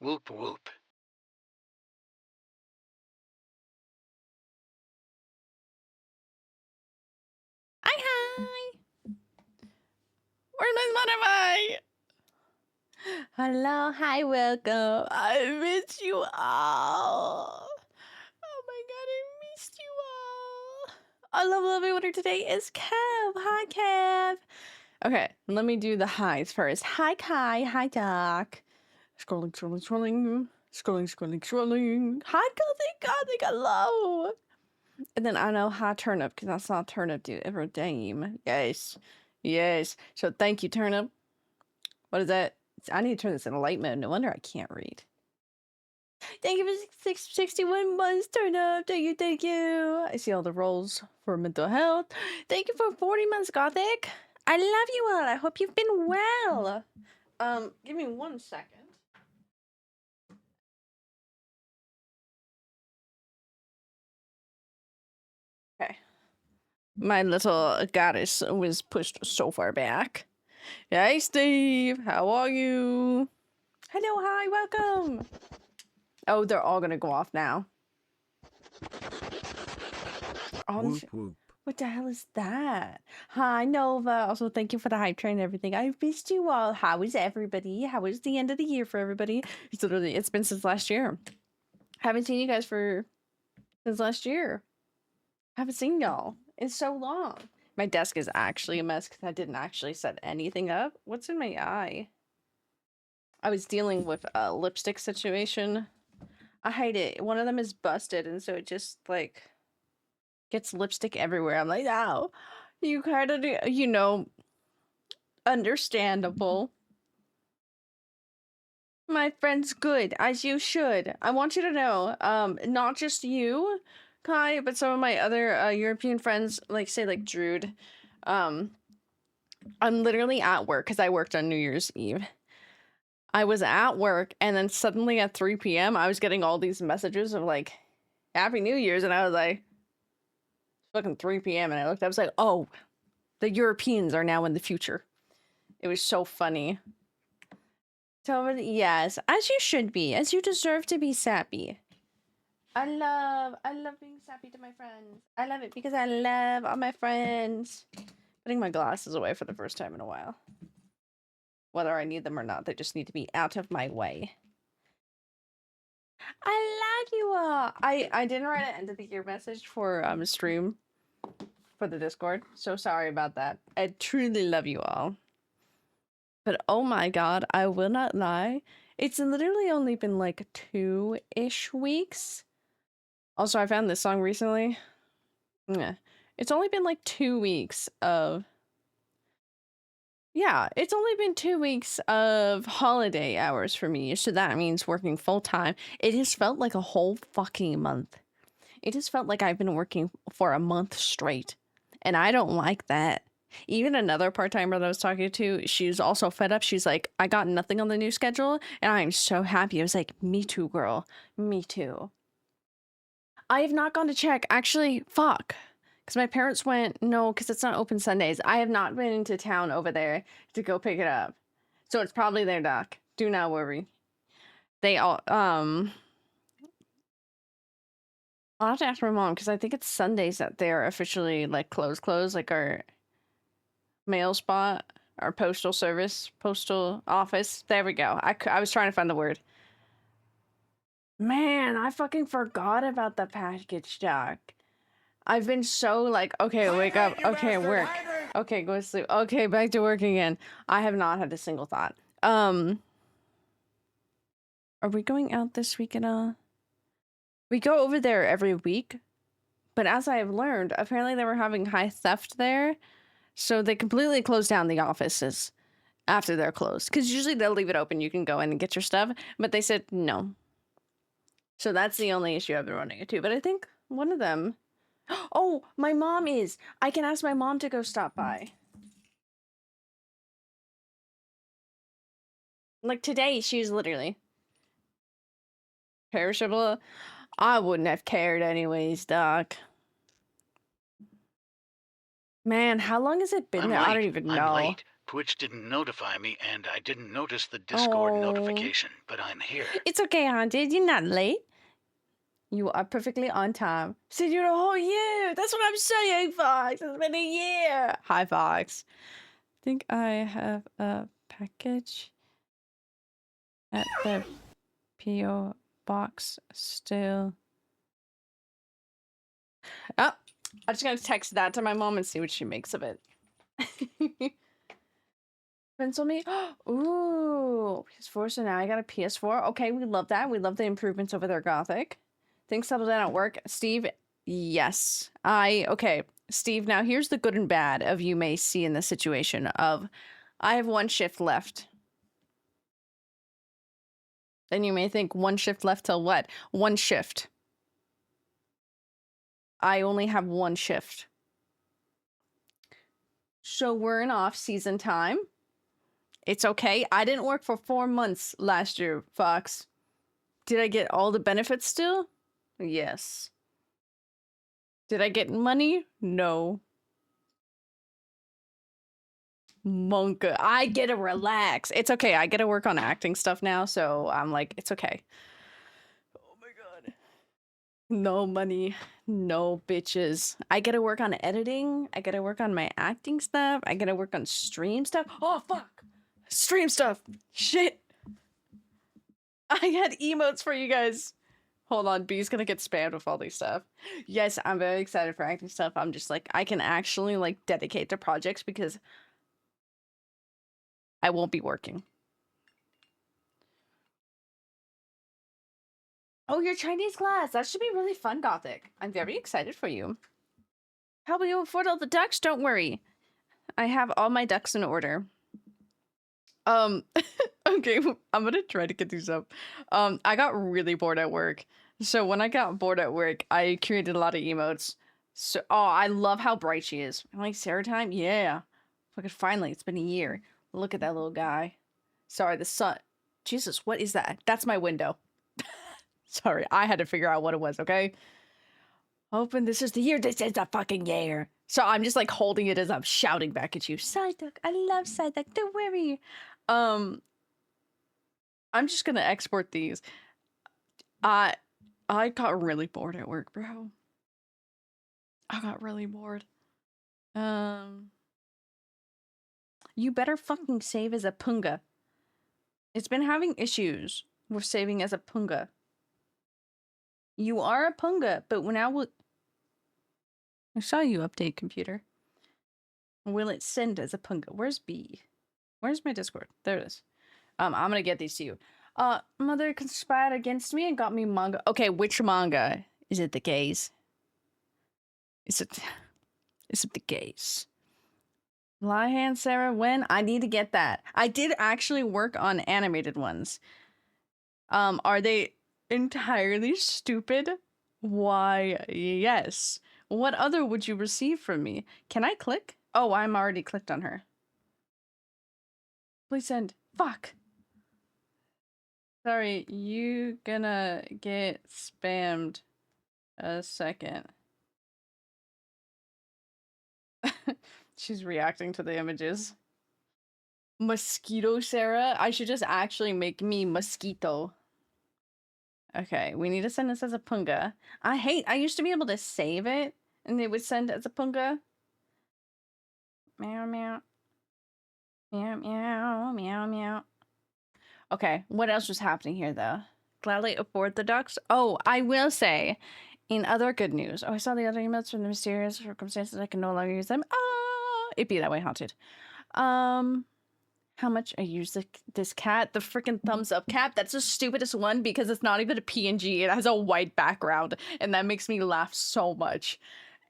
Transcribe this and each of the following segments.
Whoop whoop. Hi. Where's my Spotify? Hello, hi, welcome. I miss you all. Oh my god, I missed you all. I love lovely water today is Kev. Hi, Kev. Okay, let me do the highs first. Hi, Kai. Hi, Doc. Scrolling, scrolling, scrolling. Scrolling, scrolling, scrolling. Hi, Gothic, hello. And then I know hi, Turnip, because I saw Turnip do it redeem. Yes. Yes. So thank you, Turnip. What is that? I need to turn this into light mode. No wonder I can't read. Thank you for 61 months, Turnip. Thank you, thank you. I see all the rolls for mental health. Thank you for 40 months, Gothic. I love you all. I hope you've been well. Give me 1 second. Okay. My little goddess was pushed so far back. Hey, Steve. How are you? Hello, hi, welcome. Oh, they're all gonna go off now. Whoop whoop. What the hell is that? Hi, Nova. Also, thank you for the hype train and everything. I missed you all. How is everybody? How is the end of the year for everybody? It's been since last year. Haven't seen you guys since last year. Haven't seen y'all in so long. My desk is actually a mess because I didn't actually set anything up. What's in my eye? I was dealing with a lipstick situation. I hate it. One of them is busted, and so it just like gets lipstick everywhere. I'm like, ow. You kind of do, understandable. My friend's good, as you should. I want you to know, not just you, Kai, but some of my other European friends, like say like Drude. I'm literally at work because I worked on New Year's Eve. I was at work, and then suddenly at 3 p.m. I was getting all these messages of like, Happy New Year's, and I was like, fucking 3 p.m. and I looked up, I was like, oh, the Europeans are now in the future. It was so funny. Totally, yes, as you should be, as you deserve to be sappy. I love being sappy to my friends. I love it because I love all my friends. Putting my glasses away for the first time in a while. Whether I need them or not, they just need to be out of my way. I love you all. I didn't write an end of the year message for stream for the Discord. So sorry about that. I truly love you all. But oh my god, I will not lie. It's literally only been like 2-ish weeks. Also, I found this song recently. Yeah. It's only been like 2 weeks of... Yeah, it's only been 2 weeks of holiday hours for me. So that means working full time. It has felt like a whole fucking month. It has felt like I've been working for a month straight. And I don't like that. Even another part-timer that I was talking to, she's also fed up. She's like, I got nothing on the new schedule, and I'm so happy. I was like, me too, girl. Me too. I have not gone to check. Actually, fuck. Because my parents went, no, because it's not open Sundays. I have not been into town over there to go pick it up. So it's probably their doc. Do not worry. They all, I'll have to ask my mom, because I think it's Sundays that they're officially, like, closed, like our mail spot, our postal service, postal office. There we go. I was trying to find the word. Man, I fucking forgot about the package doc. I've been so like, okay, wake up, okay, work, okay, go to sleep, okay, back to work again. I have not had a single thought. Are we going out this week at all? We go over there every week, but as I have learned, apparently they were having high theft there, so they completely closed down the offices after they're closed. Because usually they'll leave it open, you can go in and get your stuff, but they said no. So that's the only issue I've been running into. But I think one of them... Oh, my mom is! I can ask my mom to go stop by. Like today, she's literally... Perishable? I wouldn't have cared anyways, Doc. Man, how long has it been there? I don't even know. I'm late. Twitch didn't notify me, and I didn't notice the Discord notification, but I'm here. It's okay, Haunted. You're not late. You are perfectly on time. Said you're a whole year. That's what I'm saying, Fox. It's been a year. Hi, Fox. I think I have a package at the P.O. box still. Oh, I'm just gonna text that to my mom and see what she makes of it. Pencil me? Ooh, PS4, so now I got a PS4. Okay, we love that. We love the improvements over there, Gothic. Things settled down at work. Steve, yes. Okay, Steve, now here's the good and bad of you may see in this situation of, I have one shift left. Then you may think, one shift left till what? One shift. I only have one shift. So we're in off-season time. It's okay. I didn't work for 4 months last year, Fox. Did I get all the benefits still? Yes. Did I get money? No. Monka. I get to relax. It's okay. I get to work on acting stuff now, so I'm like, it's okay. Oh my god. No money. No bitches. I get to work on editing. I get to work on my acting stuff. I get to work on stream stuff. Oh, fuck. Stream stuff. Shit. I had emotes for you guys. Hold on, B's gonna get spammed with all these stuff. Yes, I'm very excited for acting stuff. I'm just like, I can actually like dedicate to projects because I won't be working. Oh, your Chinese class. That should be really fun, Gothic. I'm very excited for you. How will you afford all the ducks? Don't worry. I have all my ducks in order. Okay, I'm gonna try to get these up. I got really bored at work. So when I got bored at work, I created a lot of emotes. So, oh, I love how bright she is. I'm like, Sarah time? Yeah. Fucking finally, it's been a year. Look at that little guy. Sorry, the sun. Jesus, what is that? That's my window. Sorry, I had to figure out what it was, okay? Hoping this is the year. This is the fucking year. So I'm just like holding it as I'm shouting back at you. Psyduck, I love Psyduck, don't worry. I'm just gonna export these. I got really bored at work, bro. I got really bored. You better fucking save as a punga. It's been having issues with saving as a punga. You are a punga, but now will... I saw you update, computer. Will it send as a punga? Where's B? Where's my Discord? There it is. I'm gonna get these to you. Mother conspired against me and got me manga. Okay, which manga? Is it the gays? Is it the gays? Lie hand, Sarah, when? I need to get that. I did actually work on animated ones. Are they entirely stupid? Why, yes. What other would you receive from me? Can I click? Oh, I'm already clicked on her. Please send. Fuck. Sorry, you gonna get spammed a second. She's reacting to the images. Mosquito, Sarah? I should just actually make me mosquito. Okay, we need to send this as a punga. I used to be able to save it, and they would send as a punga. Meow, meow. Meow, meow, meow, meow. Okay, what else was happening here, though? Gladly afford the ducks? Oh, I will say, in other good news, I saw the other emails from the mysterious circumstances. I can no longer use them. Ah, it'd be that way, haunted. How much I use this cat? The freaking thumbs up cat? That's the stupidest one because it's not even a PNG. It has a white background, and that makes me laugh so much.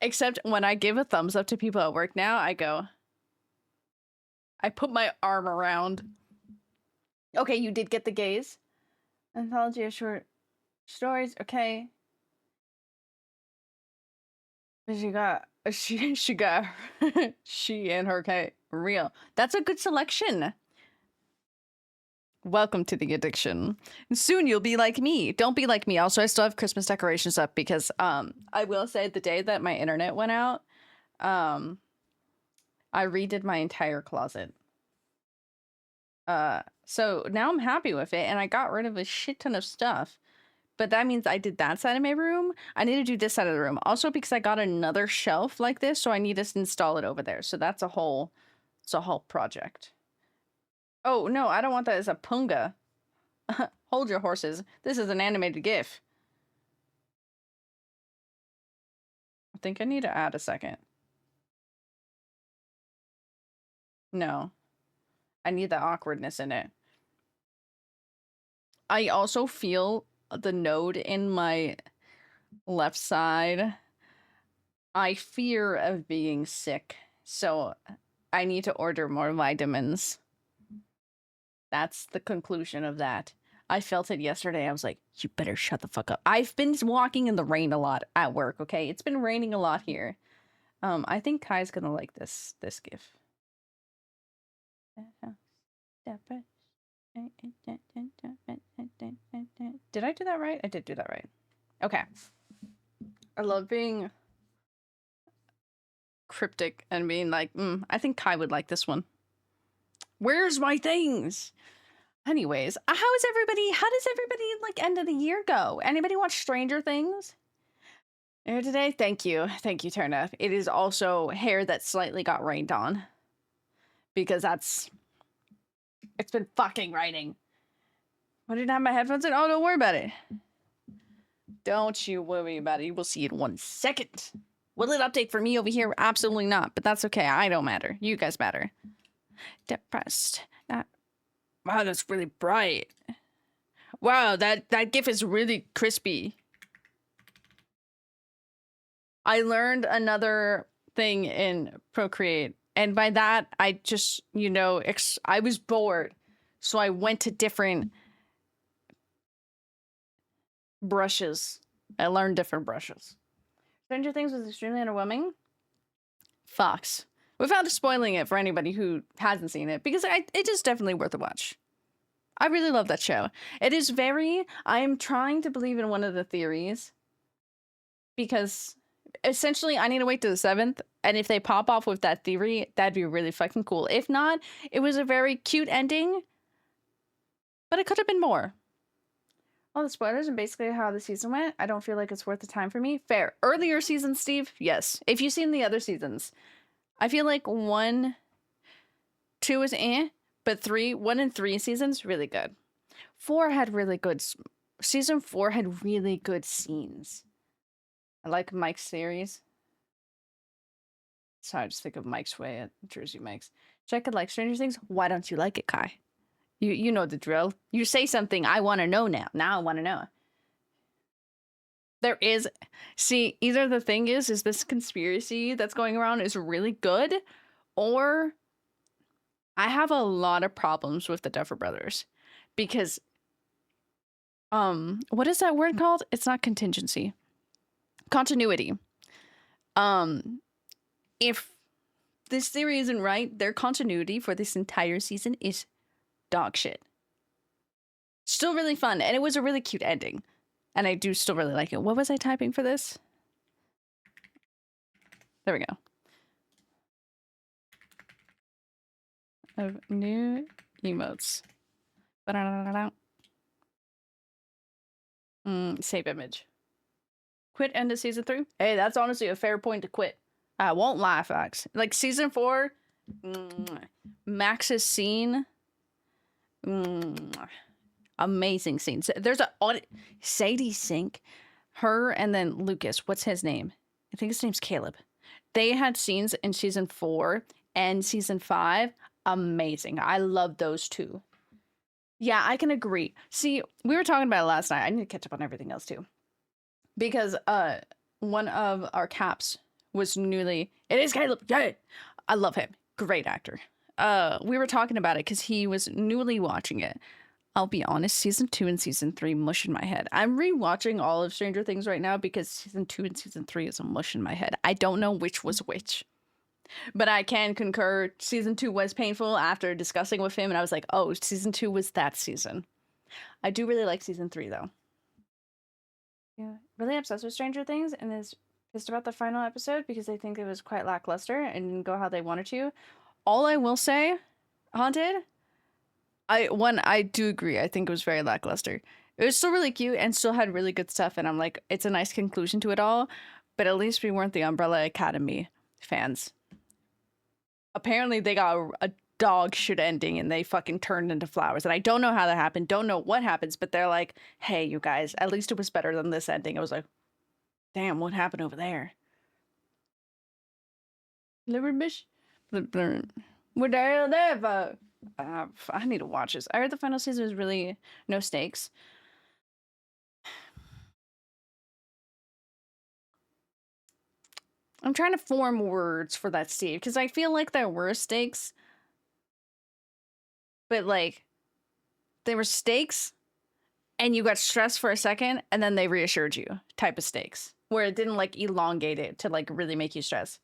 Except when I give a thumbs up to people at work now, I put my arm around. Okay, you did get the gaze. Anthology of short stories. Okay. She got she and her K real. That's a good selection. Welcome to the addiction. Soon you'll be like me. Don't be like me. Also, I still have Christmas decorations up because I will say the day that my internet went out, I redid my entire closet. So now I'm happy with it, and I got rid of a shit ton of stuff. But that means I did that side of my room. I need to do this side of the room. Also because I got another shelf like this, so I need to install it over there. So that's a whole, it's a whole project. Oh, no, I don't want that as a punga. Hold your horses. This is an animated GIF. I think I need to add a second. No. I need the awkwardness in it. I also feel the node in my left side. I fear of being sick, so I need to order more vitamins. That's the conclusion of that. I felt it yesterday. I was like, you better shut the fuck up. I've been walking in the rain a lot at work, okay? It's been raining a lot here. I think Kai's gonna like this GIF. Did I do that right? I did do that right. Okay. I love being cryptic and being like, I think Kai would like this one. Where's my things? Anyways, how does everybody like end of the year go? Anybody watch Stranger Things? Here today? Thank you, Turnip. It is also hair that slightly got rained on. Because it's been fucking raining. I didn't have my headphones in. Oh, don't worry about it. Don't you worry about it. You will see in 1 second. Will it update for me over here? Absolutely not. But that's okay. I don't matter. You guys matter. Depressed. Wow, that's really bright. Wow, that GIF is really crispy. I learned another thing in Procreate. And by that, I just, I was bored. So I went to different brushes. I learned different brushes. Stranger Things was extremely underwhelming. Fox. Without spoiling it for anybody who hasn't seen it, because it is definitely worth a watch. I really love that show. It is I am trying to believe in one of the theories, because essentially I need to wait to the 7th, and if they pop off with that theory, that'd be really fucking cool. If not, it was a very cute ending, but it could have been more. All the spoilers and basically how the season went, I don't feel like it's worth the time for me. Fair. Earlier seasons, Steve? Yes. If you've seen the other seasons, I feel like 1, 2 is but 1 and 3 seasons, really good. 4 had really good, season 4 had really good scenes. I like Mike's series. So I just think of Mike's way at Jersey Mike's. Check it like Stranger Things. Why don't you like it, Kai? You know the drill. You say something, I want to know now. Now I want to know. There is, see, either the thing is this conspiracy that's going around is really good, or I have a lot of problems with the Duffer Brothers, because, what is that word called? It's not contingency. Continuity. If this theory isn't right, their continuity for this entire season is dog shit. Still really fun, and it was a really cute ending. And I do still really like it. What was I typing for this? There we go. Of new emotes. Save image. Quit end of season 3? Hey, that's honestly a fair point to quit. I won't lie, Fox. Like season 4, Max's scene. Amazing scenes. There's Sadie Sink, her, and then Lucas. What's his name? I think his name's Caleb. They had scenes in season 4 and season 5. Amazing. I love those two. Yeah, I can agree. See, we were talking about it last night. I need to catch up on everything else too. Because one of our caps was newly. It is Caleb. Yeah, I love him. Great actor. We were talking about it because he was newly watching it. I'll be honest, season 2 and season 3 mush in my head. I'm rewatching all of Stranger Things right now because season 2 and season 3 is a mush in my head. I don't know which was which. But I can concur, season 2 was painful after discussing with him, and I was like, oh, season 2 was that season. I do really like season 3, though. Yeah, really obsessed with Stranger Things, and is pissed about the final episode because they think it was quite lackluster and didn't go how they wanted to. All I will say, Haunted, I do agree. I think it was very lackluster. It was still really cute and still had really good stuff, and I'm like, it's a nice conclusion to it all, but at least we weren't the Umbrella Academy fans. Apparently they got a dog shit ending and they fucking turned into flowers, and I don't know how that happened, don't know what happens, but they're like, hey, you guys, at least it was better than this ending. I was like, damn, what happened over there? Liver bish? What are there? I need to watch this. I heard the final season was really no stakes. I'm trying to form words for that, Steve, because I feel like there were stakes, but like they were stakes and you got stressed for a second and then they reassured you type of stakes where it didn't like elongate it to like really make you stress.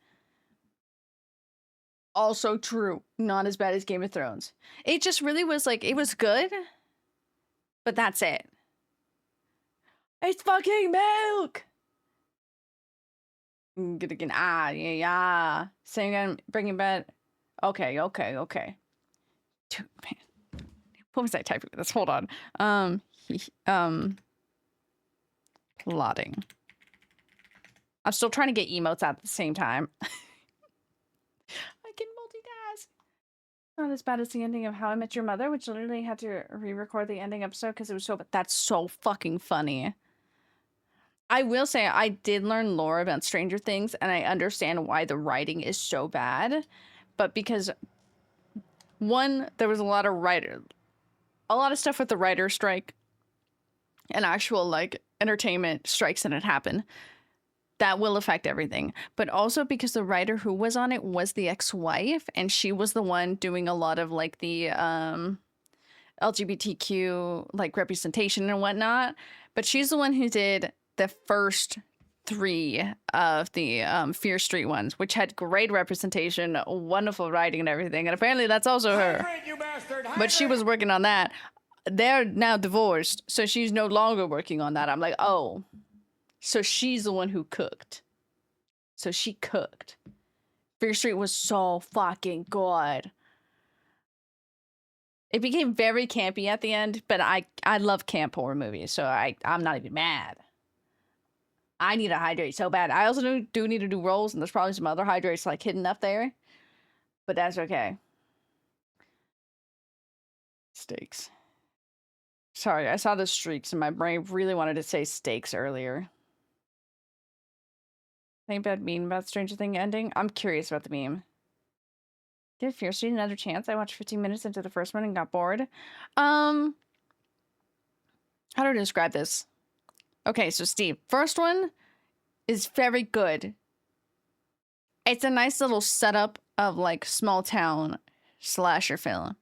Also true. Not as bad as Game of Thrones. It just really was like, it was good, but that's it. It's fucking milk! Good again. Ah, yeah. Same again, Breaking Bad. Okay. Dude, man. What was I typing with this? Hold on. Plotting. I'm still trying to get emotes out at the same time. I can multitask. Not as bad as the ending of How I Met Your Mother, which literally had to re-record the ending episode because it was so. But that's so fucking funny. I will say I did learn lore about Stranger Things, and I understand why the writing is so bad, but because one, there was a lot of stuff with the writer strike and actual like entertainment strikes that had happened. That will affect everything. But also because the writer who was on it was the ex-wife, and she was the one doing a lot of like the LGBTQ like representation and whatnot. But she's the one who did the first 3 of the Fear Street ones, which had great representation, wonderful writing and everything. And apparently that's also her. Hydrate, you bastard! But she was working on that. They're now divorced, so she's no longer working on that. I'm like, oh, so she's the one who cooked. So she cooked. Fear Street was so fucking good. It became very campy at the end, but I love camp horror movies, so I'm not even mad. I need to hydrate so bad. I also do need to do rolls, and there's probably some other hydrates like hidden up there, but that's okay. Steaks. Sorry, I saw the streaks and my brain really wanted to say steaks earlier. Think about meme about Stranger Things ending? I'm curious about the meme. Give Fear Street another chance. I watched 15 minutes into the first one and got bored. How do I describe this? Okay, so Steve, first one is very good. It's a nice little setup of like small town slasher film.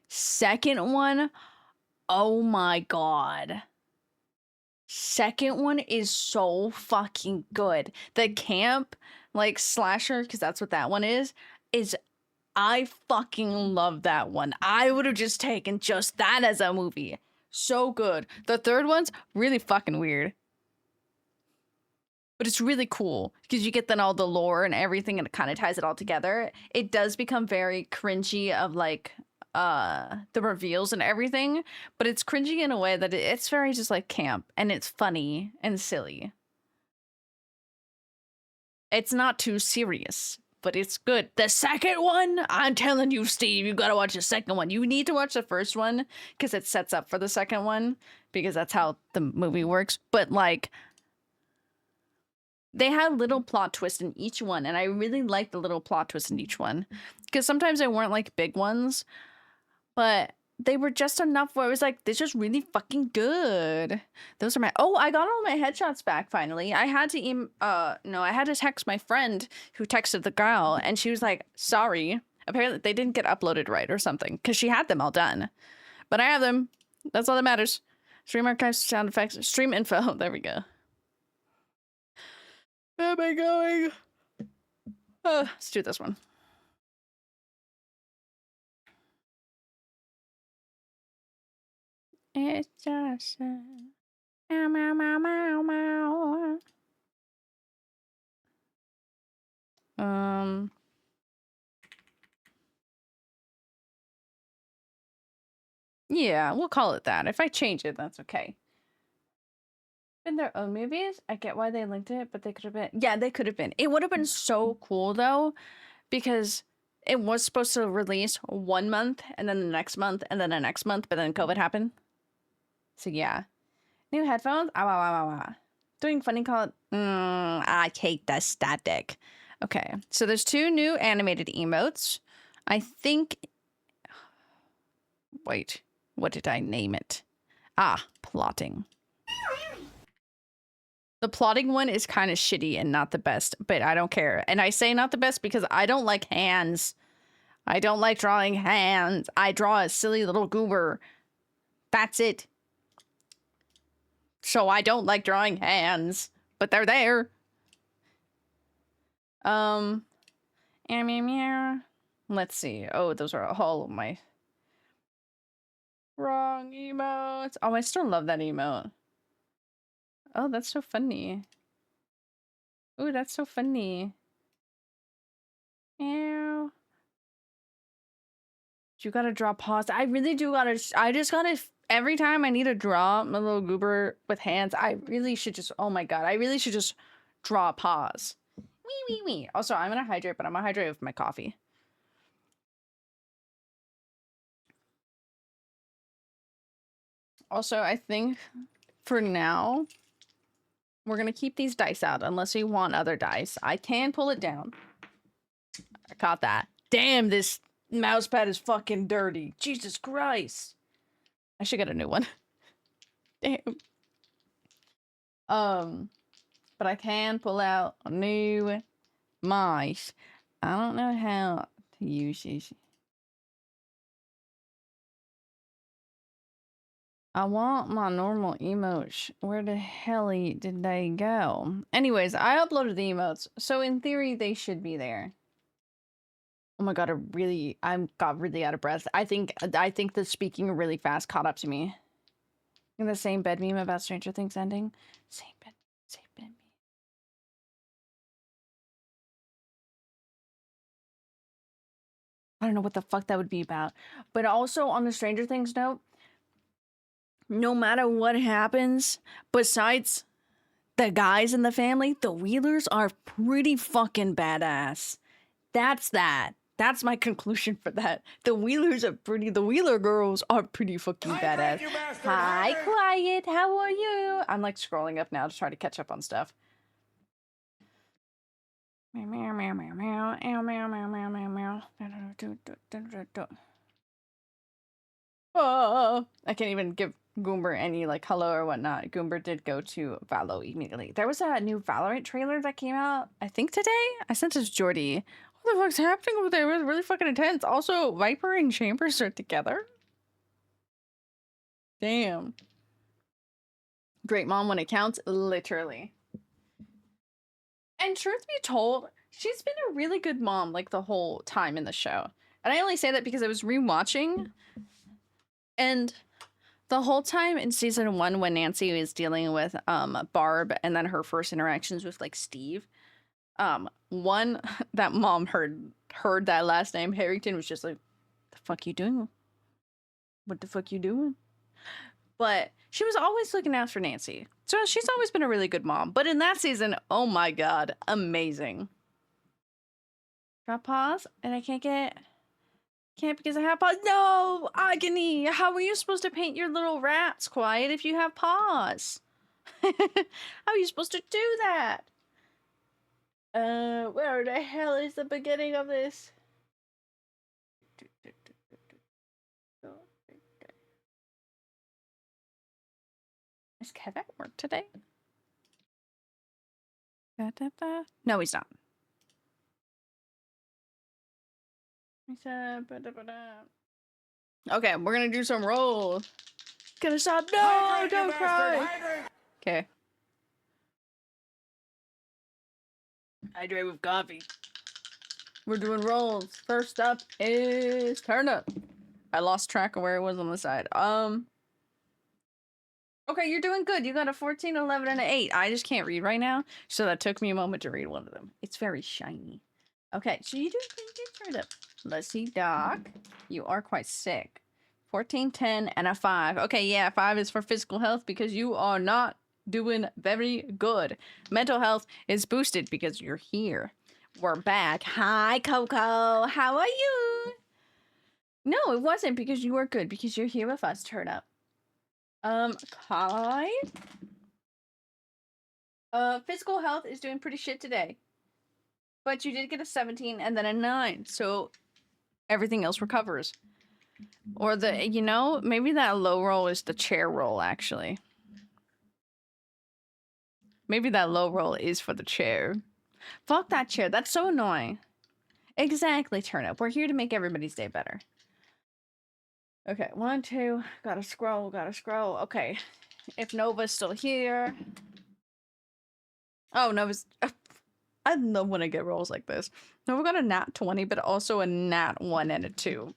Second one, oh my god. Second one is so fucking good. The camp, like, slasher, because that's what that one is I fucking love that one. I would have just taken just that as a movie. So good. The third one's really fucking weird. But it's really cool because you get then all the lore and everything and it kind of ties it all together. It does become very cringy of like the reveals and everything, but it's cringy in a way that it's very just like camp and it's funny and silly. It's not too serious, but it's good. The second one, I'm telling you, Steve, you gotta watch the second one. You need to watch the first one because it sets up for the second one because that's how the movie works. But like, they had little plot twists in each one, and I really liked the little plot twists in each one because sometimes they weren't like big ones, but they were just enough where it was like, this is really fucking good. Those are my, oh, I got all my headshots back finally. I had to, I had to text my friend who texted the girl, and she was like, sorry. Apparently they didn't get uploaded right or something because she had them all done. But I have them. That's all that matters. Stream archives, sound effects, stream info. There we go. Where am I going? Let's do this one. It's just a meow, meow, meow, meow, meow. Yeah, we'll call it that. If I change it, that's okay. In their own movies, I get why they linked it, but they could have been. Yeah, they could have been. It would have been so cool though, because it was supposed to release 1 month and then the next month and then the next month, but then COVID happened. So yeah. New headphones? Ah, wah, wah, wah, wah. Doing funny call. I hate the static. Okay, so there's 2 new animated emotes. I think. Wait, what did I name it? Ah, plotting. The plotting one is kind of shitty and not the best, but I don't care. And I say not the best because I don't like hands. I don't like drawing hands. I draw a silly little goober. That's it. So I don't like drawing hands, but they're there. Let's see. Oh, those are all of my wrong emotes. Oh, I still love that emote. Oh, that's so funny. Ooh, that's so funny. Ew. You gotta draw paws. I really do gotta. I just gotta. Every time I need to draw my little goober with hands, I really should just. Oh my god, I really should just draw paws. Wee wee wee. Also, I'm gonna hydrate, but I'm gonna hydrate with my coffee. Also, I think for now, we're gonna keep these dice out unless we want other dice. I can pull it down. I caught that. Damn, this mouse pad is fucking dirty. Jesus Christ. I should get a new one. Damn. But I can pull out a new mice. I don't know how to use this. I want my normal emotes. Where the hell did they go? Anyways, I uploaded the emotes, so in theory they should be there. Oh my god, I got really out of breath. I think the speaking really fast caught up to me. In the same bed meme about Stranger Things ending. Same bed meme. I don't know what the fuck that would be about. But also on the Stranger Things note, no matter what happens, besides the guys in the family, the Wheelers are pretty fucking badass. That's that. That's my conclusion for that. The Wheeler girls are pretty fucking badass. Hi, Quiet. How are you? I'm like scrolling up now to try to catch up on stuff. Meow, meow, meow, meow, meow, meow, meow, meow, meow, meow. Oh, I can't even give Goomber any like hello or whatnot. Goomber did go to Valo immediately. There was a new Valorant trailer that came out, I think today. I sent it to Jordy. What the fuck's happening over there? It was really fucking intense. Also, Viper and Chambers are together. Damn. Great mom when it counts, literally. And truth be told, she's been a really good mom like the whole time in the show. And I only say that because I was rewatching, and the whole time in season 1 when Nancy was dealing with Barb and then her first interactions with like Steve, one that mom heard that last name Harrington was just like, the fuck you doing? What the fuck you doing? But she was always looking out for Nancy. So she's always been a really good mom. But in that season, oh my god, amazing. Drop pause, and I can't because I have paws. No, agony. How are you supposed to paint your little rats, Quiet, if you have paws? How are you supposed to do that? Where the hell is the beginning of this? Is Kev at work today? No, he's not. Okay, we're gonna do some rolls. Gonna stop. No, don't cry. Okay. Hydrate with coffee. We're doing rolls. First up is turnip. I lost track of where it was on the side. Okay, you're doing good. You got a 14, 11, and an 8. I just can't read right now, so that took me a moment to read one of them. It's very shiny. Okay, so you do pretty good turnip. Let's see, Doc. You are quite sick. 14, 10, and a 5. Okay, yeah, 5 is for physical health because you are not doing very good. Mental health is boosted because you're here. We're back. Hi, Coco. How are you? No, it wasn't because you were good because you're here with us. Turn up. Kai? Physical health is doing pretty shit today. But you did get a 17 and then a 9, so everything else recovers. Or maybe that low roll is the chair roll, actually. Maybe that low roll is for the chair. Fuck that chair, that's so annoying. Exactly, Turnip. We're here to make everybody's day better. Okay, 1, 2, gotta scroll. Okay, if Nova's still here. Oh, Nova's... I love when I get rolls like this. Nova got a nat 20, but also a nat 1 and a 2.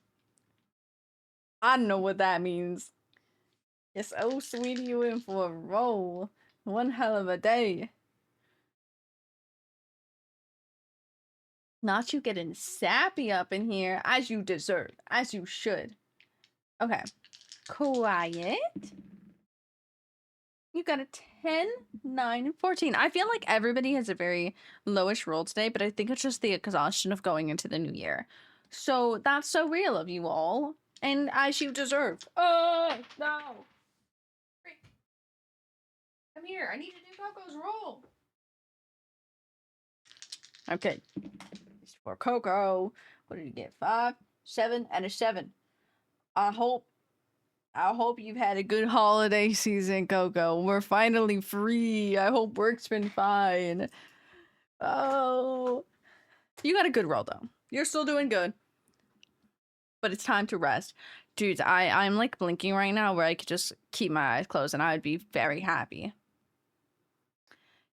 I don't know what that means. Yes, oh sweetie, you in for a roll. One hell of a day. Not you getting sappy up in here, as you deserve, as you should. Okay, quiet. You got a 10, 9, 14. I feel like everybody has a very lowish roll today, but I think it's just the exhaustion of going into the new year. So that's so real of you all, and as you deserve. Oh, no. Freak. Come here, I need to do Coco's roll. Okay. For Coco, what did you get? 5, 7, and a 7. I hope you've had a good holiday season, Coco. We're finally free. I hope work's been fine. Oh, you got a good roll though. You're still doing good, but it's time to rest, dudes. I'm like blinking right now, where I could just keep my eyes closed and I would be very happy.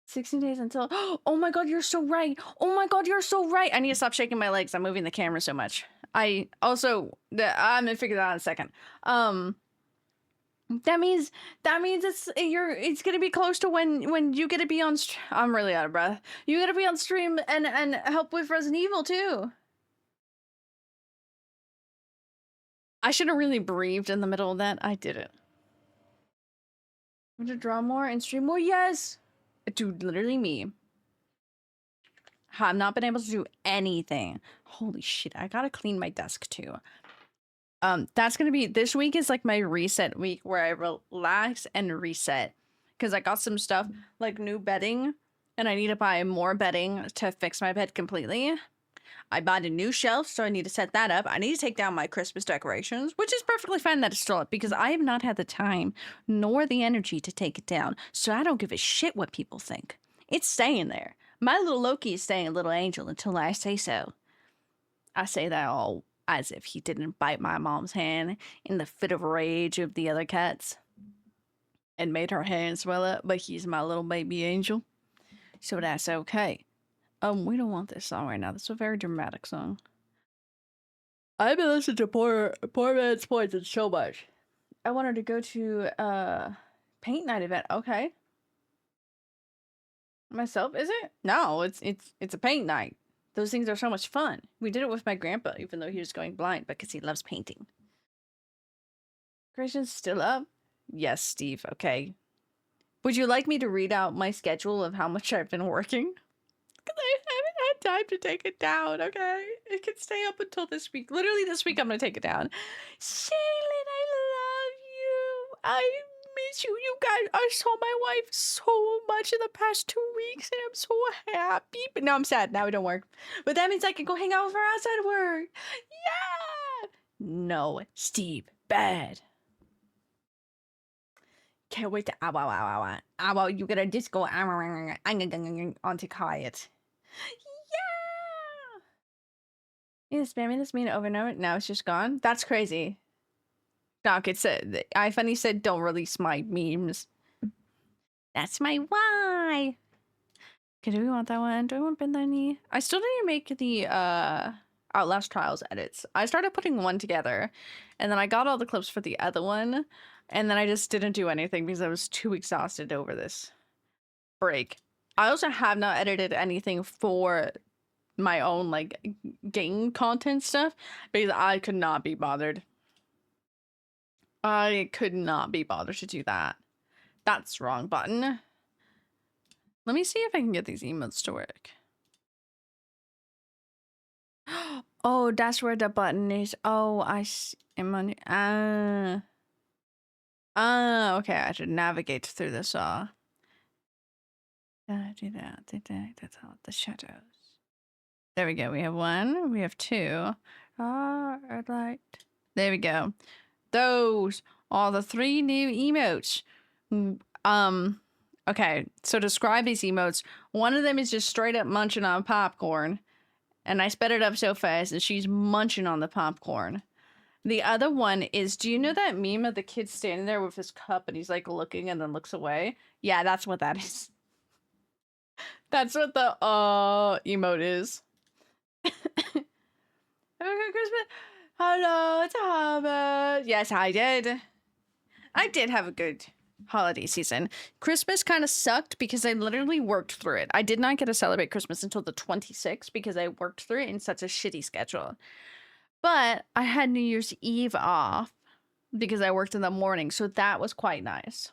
16 days until... Oh my god, you're so right. Oh my god, you're so right. I need to stop shaking my legs. I'm moving the camera so much. I'm gonna figure that out in a second. That means it's gonna be close to when you get to be on I'm really out of breath. You gotta be on stream and help with Resident Evil too. I should have really breathed in the middle of that. I didn't. Want to draw more and stream more? Yes! Dude, literally me. I've not been able to do anything. Holy shit, I gotta clean my desk too. That's gonna be... This week is like my reset week where I relax and reset. Because I got some stuff like new bedding and I need to buy more bedding to fix my bed completely. I bought a new shelf, so I need to set that up. I need to take down my Christmas decorations, which is perfectly fine that it's still up because I have not had the time nor the energy to take it down. So I don't give a shit what people think. It's staying there. My little Loki is staying a little angel until I say so. I say that all as if he didn't bite my mom's hand in the fit of rage of the other cats and made her hand swell up, but he's my little baby angel. So that's okay. We don't want this song right now. This is a very dramatic song. I've been listening to Poor Man's Poison so much. I wanted to go to paint night event. Okay. Myself, is it? No, it's a paint night. Those things are so much fun. We did it with my grandpa, even though he was going blind, because he loves painting. Creation's still up? Yes, Steve. Okay. Would you like me to read out my schedule of how much I've been working? Because I haven't had time to take it down, okay? It can stay up until this week. Literally this week I'm gonna take it down. Shaylin, I love you. I miss you. You guys, I saw my wife so much in the past 2 weeks and I'm so happy. But now I'm sad. Now it don't work. But that means I can go hang out with her outside of work. Yeah! No, Steve, bad. Can't wait to you get a disco onto quiet. Yeah! Spamming this meme over and over. Now it's just gone. That's crazy. Doc, it said iFunny said don't release my memes. That's my why. Okay, do we want that one? Do I want Ben Lenny? I still didn't make the Outlast Trials edits. I started putting one together, and then I got all the clips for the other one, and then I just didn't do anything because I was too exhausted over this break. I also have not edited anything for my own like game content stuff because I could not be bothered. I could not be bothered to do that. That's wrong button. Let me see if I can get these emotes to work. Oh, that's where the button is. Oh, I see. Okay, I have to navigate through this. Do that. That's all the shadows. There we go. We have one. We have two. Right. There we go. Those are the 3 new emotes. Okay, so describe these emotes. One of them is just straight up munching on popcorn. And I sped it up so fast and she's munching on the popcorn. The other one is, do you know that meme of the kid standing there with his cup and he's like looking and then looks away? Yeah, that's what that is. That's what the emote is. Have a good Christmas. Hello, it's Harvard. Yes, I did. I did have a good holiday season. Christmas kind of sucked because I literally worked through it. I did not get to celebrate Christmas until the 26th because I worked through it in such a shitty schedule. But I had New Year's Eve off because I worked in the morning, so that was quite nice.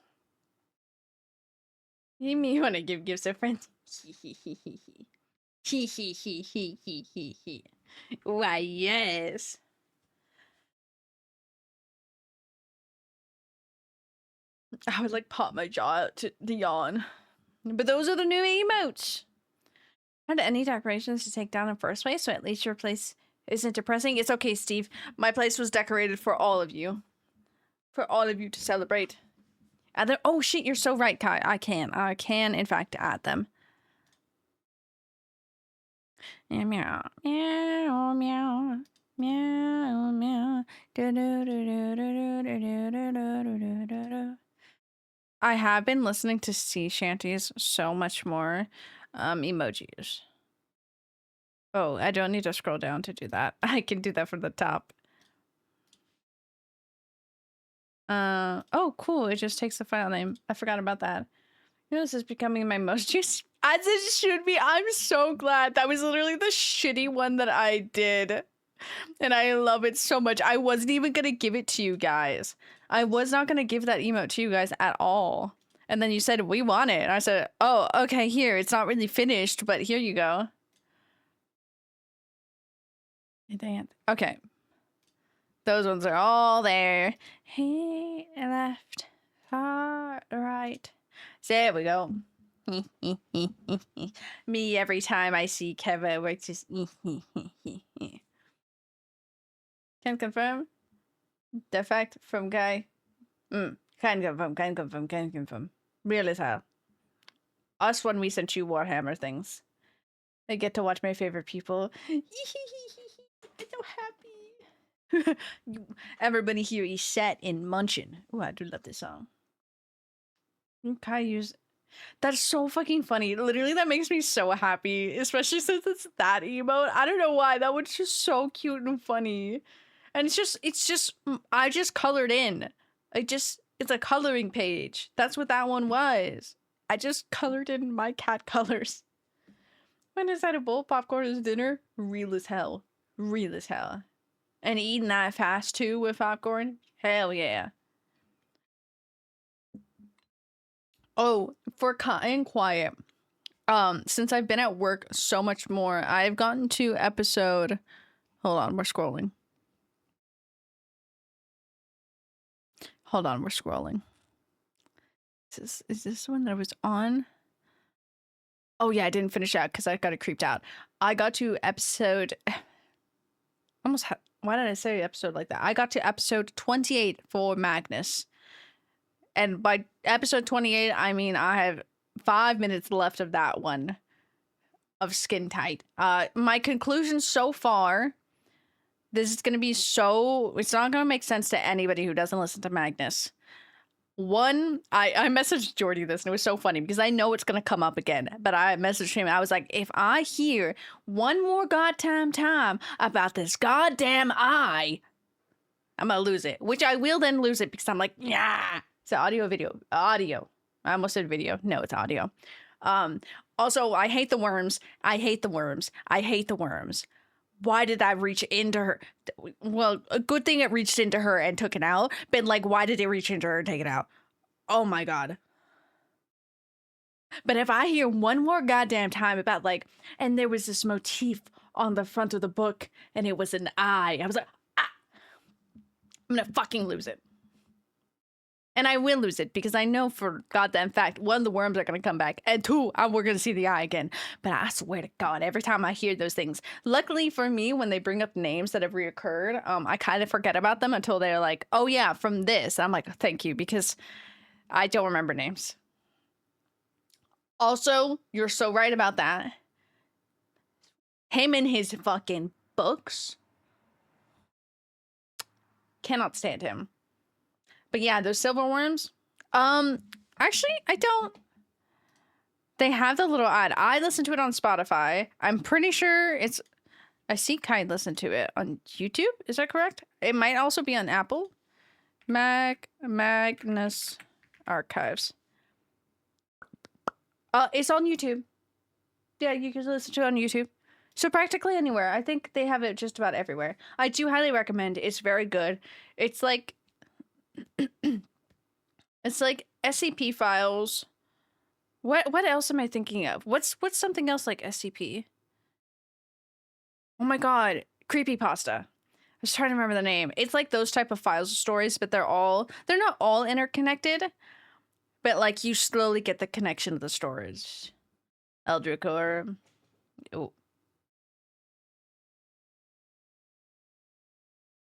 You mean want to give gifts to friends? Why, yes. I would like pop my jaw out to yawn. But those are the new emotes. Had any decorations to take down in first place, so at least your place isn't depressing? It's okay, Steve. My place was decorated for all of you. For all of you to celebrate. Oh shit, you're so right, Kai. I can in fact add them. Meow meow meow meow meow meow. I have been listening to sea shanties so much more. Emojis. Oh, I don't need to scroll down to do that. I can do that from the top. Oh, cool. It just takes the file name. I forgot about that. You know, this is becoming my most used, as it should be. I'm so glad. That was literally the shitty one that I did. And I love it so much. I wasn't even gonna give it to you guys. I was not gonna give that emote to you guys at all. And then you said, we want it. And I said, oh, okay, here. It's not really finished, but here you go. Okay. Those ones are all there. Hey, left, far, right. There we go. Me every time I see Kevin, we're just Can confirm. Defect from guy. Can confirm. Real as hell. Us when we sent you Warhammer things. I get to watch my favorite people. I'm so happy. Everybody here is set in munchin'. Oh, I do love this song. Caillou's. That's so fucking funny. Literally, that makes me so happy, especially since it's that emote. I don't know why. That was just so cute and funny. And it's just, I just colored in. It's a coloring page. That's what that one was. I just colored in my cat colors. When is that a bowl of popcorn as dinner? Real as hell. Real as hell. And eating that fast too with popcorn? Hell yeah. Oh, for quiet. Since I've been at work so much more, I've gotten to episode. Hold on, we're scrolling. Hold on, we're scrolling. Is this one that I was on? Oh yeah, I didn't finish out because I got it creeped out. I got to episode. Why did I say episode like that? I got to episode 28 for Magnus. And by episode 28, I mean I have 5 minutes left of that one. Of Skin Tight. My conclusion so far, this is going to be so... It's not going to make sense to anybody who doesn't listen to Magnus. One, I messaged Jordy this, and it was so funny, because I know it's going to come up again. But I messaged him, I was like, if I hear one more goddamn time about this goddamn eye, I'm going to lose it. Which I will then lose it, because I'm like, yeah. So audio, video. Audio. I almost said video. No, it's audio. Also, I hate the worms. I hate the worms. I hate the worms. why did that reach into her? Well, a good thing it reached into her and took it out, but like, why did it reach into her and take it out? Oh my God. But if I hear one more goddamn time about like, and there was this motif on the front of the book and it was an eye, I was like, ah, I'm gonna fucking lose it. And I will lose it because I know for goddamn fact, one, the worms are gonna come back, and two, we're gonna see the eye again. But I swear to God, every time I hear those things, luckily for me, when they bring up names that have reoccurred, I kind of forget about them until they're like, oh yeah, from this. I'm like, thank you, because I don't remember names. Also, you're so right about that. Him and his fucking books. Cannot stand him. But yeah, those silverworms. Actually, I don't. They have the little ad. I listen to it on Spotify. I'm pretty sure it's. I see Kai listen to it on YouTube. Is that correct? It might also be on Apple. Magnus Archives. It's on YouTube. Yeah, you can listen to it on YouTube. So practically anywhere. I think they have it just about everywhere. I do highly recommend. It's very good. It's like it's like SCP files. What else am I thinking of? What's something else like SCP? Oh my God, creepypasta. I was trying to remember the name. It's like those type of files of stories, but they're not all interconnected, but like you slowly get the connection to the stories. Eldricor. Oh.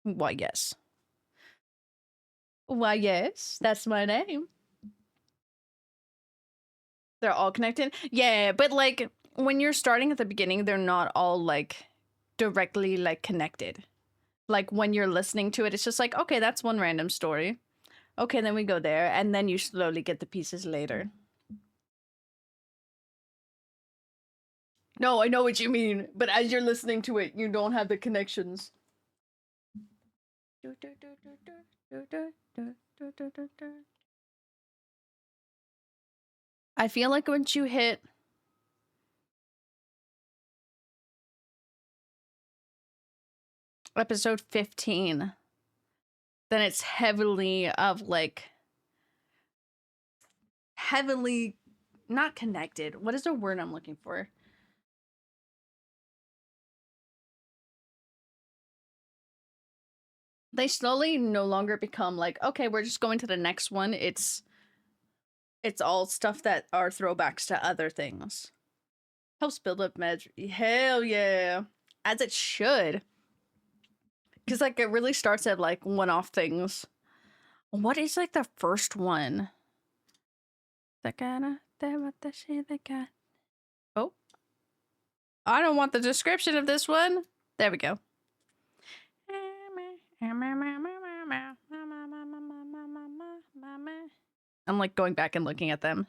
Why, yes. Why, yes, that's my name. They're all connected? Yeah, but like when you're starting at the beginning, they're not all like directly like connected. Like when you're listening to it, it's just like, okay, that's one random story. Okay, then we go there, and then you slowly get the pieces later. No, I know what you mean, but as you're listening to it, you don't have the connections. I feel like once you hit episode 15, then it's heavily not connected. What is the word I'm looking for? They slowly no longer become like, okay, we're just going to the next one. It's all stuff that are throwbacks to other things. Helps build up hell yeah. As it should. Because like it really starts at like one-off things. What is like the first one? Oh. I don't want the description of this one. There we go. I'm like going back and looking at them.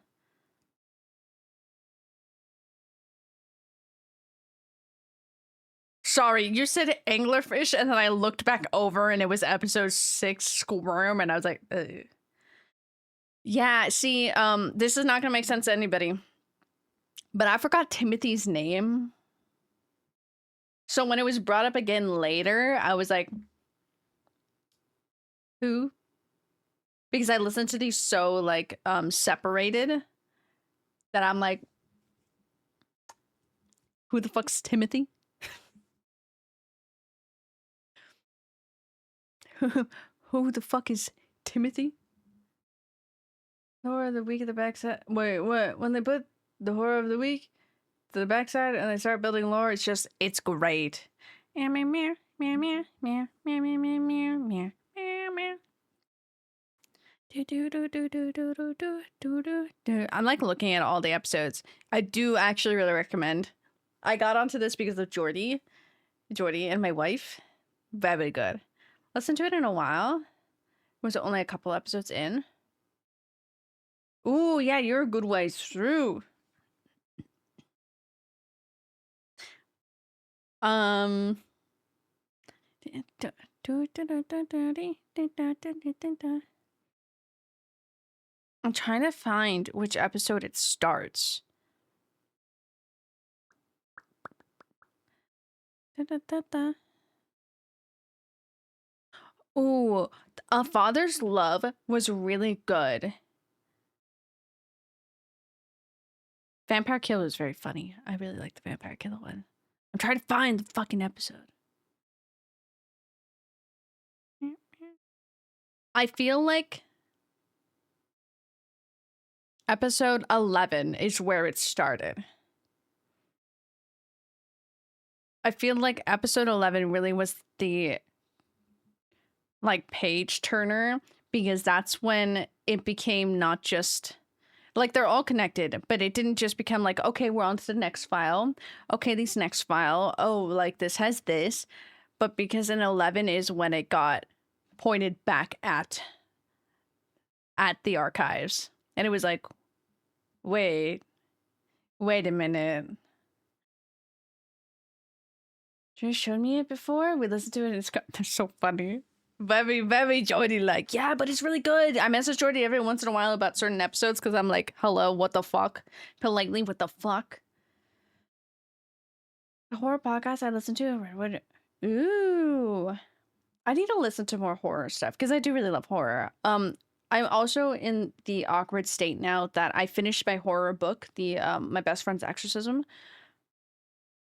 Sorry, you said anglerfish, and then I looked back over and it was episode 6 squirm, and I was like, ugh. Yeah, see, this is not gonna make sense to anybody, but I forgot Timothy's name. So when it was brought up again later, I was like, who? Because I listened to these so like separated that I'm like, who the fuck's Timothy? Who the fuck is Timothy? Horror of the week at the backside. Wait, what? When they put the horror of the week to the backside and they start building lore, it's great. I'm like looking at all the episodes. I do actually really recommend. I got onto this because of Jordy and my wife. Very good. Listened to it in a while. Was it only a couple episodes in? Ooh, yeah, you're a good ways through. I'm trying to find which episode it starts. Ooh, A Father's Love was really good. Vampire Killer is very funny. I really like the Vampire Killer one. I'm trying to find the fucking episode. I feel like episode 11 is where it started. I feel like episode 11 really was the like page turner, because that's when it became not just like they're all connected, but it didn't just become like, okay, we're on to the next file. Okay, this next file. Oh, like this has this. But because in 11 is when it got pointed back at the archives. And it was like, wait a minute. You showed me it before? We listened to it and it's they're so funny. Very Jordy like, yeah, but it's really good. I message Jordy every once in a while about certain episodes because I'm like, hello, what the fuck? Politely, what the fuck? The horror podcast I listen to? What? Ooh. I need to listen to more horror stuff because I do really love horror. I'm also in the awkward state now that I finished my horror book, the My Best Friend's Exorcism.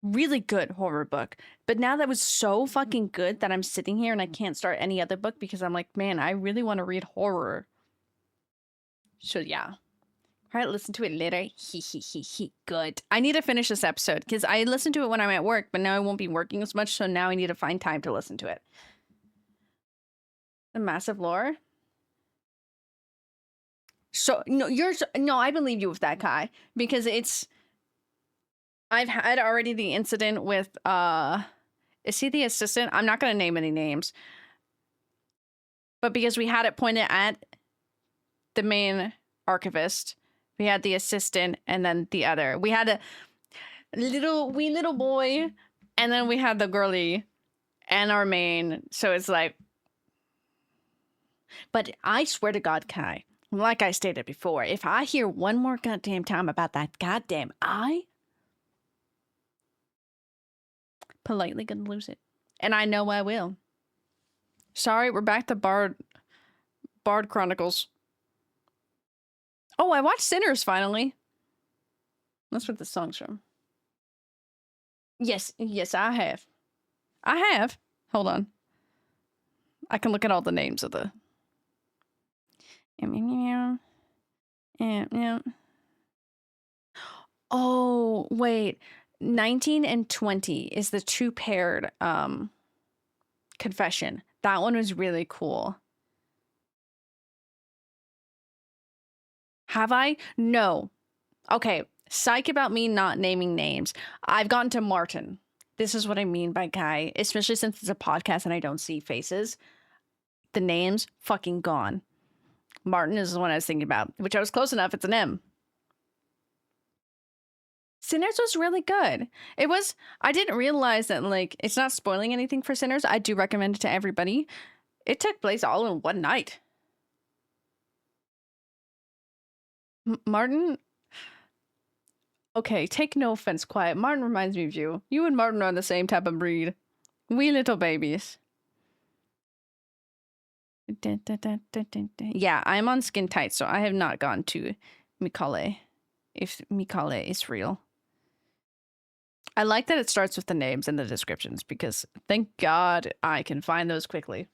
Really good horror book. But now that was so fucking good that I'm sitting here and I can't start any other book because I'm like, man, I really want to read horror. So yeah. All right, listen to it later. Good. I need to finish this episode because I listened to it when I'm at work, but now I won't be working as much, so now I need to find time to listen to it. The massive lore. So no, I believe you with that, Kai, because I've had already the incident with is he the assistant? I'm not gonna name any names. But because we had it pointed at the main archivist, we had the assistant and then the other. We had a wee little boy, and then we had the girly and our main. So it's like, but I swear to God, Kai, like I stated before, if I hear one more goddamn time about that goddamn eye, politely gonna lose it. And I know I will. Sorry, we're back to Bard Chronicles. Oh, I watched Sinners finally. That's what the song's from. Yes, I have. I have. Hold on. I can look at all the names of the. Oh, wait. 19 and 20 is the two paired confession. That one was really cool. Have I? No. Okay. Psych about me not naming names. I've gotten to Martin. This is what I mean by Guy, especially since it's a podcast and I don't see faces. The names fucking gone. Martin is the one I was thinking about, which I was close enough. It's an M. Sinners was really good. It was, I didn't realize that, like, it's not spoiling anything for Sinners. I do recommend it to everybody. It took place all in one night. Martin, okay, take no offense, Quiet. Martin reminds me of you. You and Martin are the same type of breed. We little babies. Yeah, I'm on Skin Tight, so I have not gone to Mikale, if Mikale is real. I like that it starts with the names and the descriptions, because thank God I can find those quickly.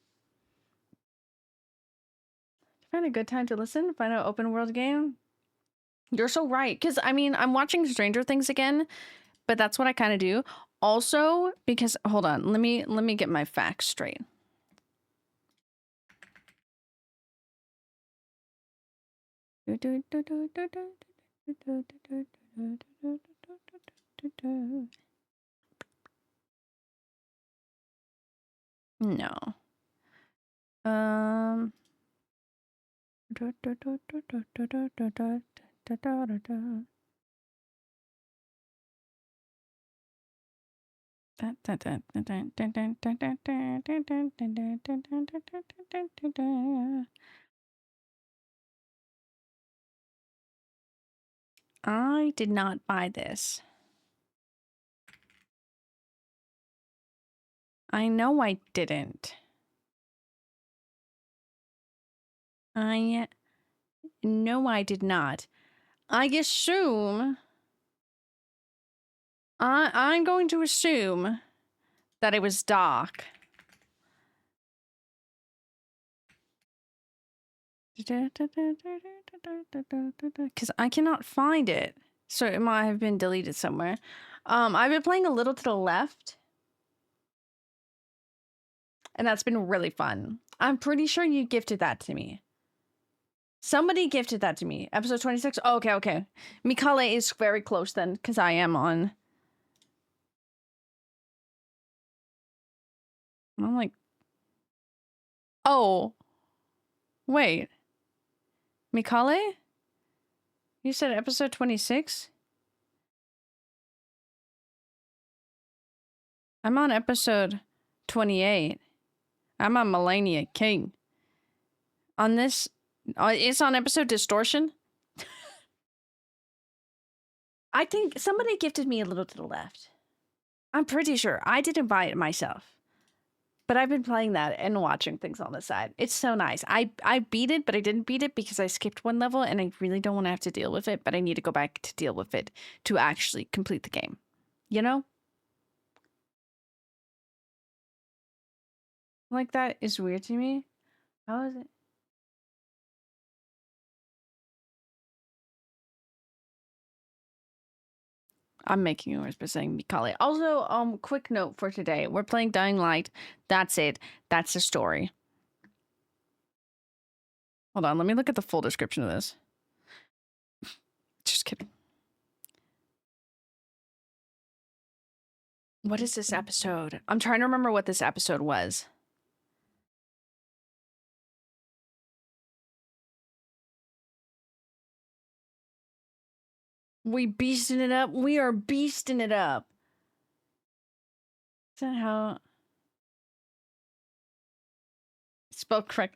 Find a good time to listen, find an open world game. You're so right, because I mean, I'm watching Stranger Things again, but that's what I kind of do. Also, because hold on, let me get my facts straight. No. I did not buy this. I know I didn't. I know I did not. I assume... I'm going to assume that it was Doc. Because I cannot find it. So it might have been deleted somewhere. I've been playing A Little to the Left. And that's been really fun. I'm pretty sure you gifted that to me. Somebody gifted that to me. Episode 26? Oh, okay. Mikale is very close then, because I am on... I'm like... Oh. Wait. Mikale? You said episode 26? I'm on episode 28. I'm on Melania King. On this... it's on episode Distortion? I think somebody gifted me A Little to the Left. I'm pretty sure. I didn't buy it myself. But I've been playing that and watching things on the side. It's so nice. I beat it, but I didn't beat it because I skipped one level and I really don't want to have to deal with it, but I need to go back to deal with it to actually complete the game. You know? Like, that is weird to me. How is it? I'm making yours by saying Mikale. Also, quick note for today. We're playing Dying Light. That's it. That's the story. Hold on, let me look at the full description of this. Just kidding. What is this episode? I'm trying to remember what this episode was. We beasting it up. We are beasting it up. Is that how... Spelled correct.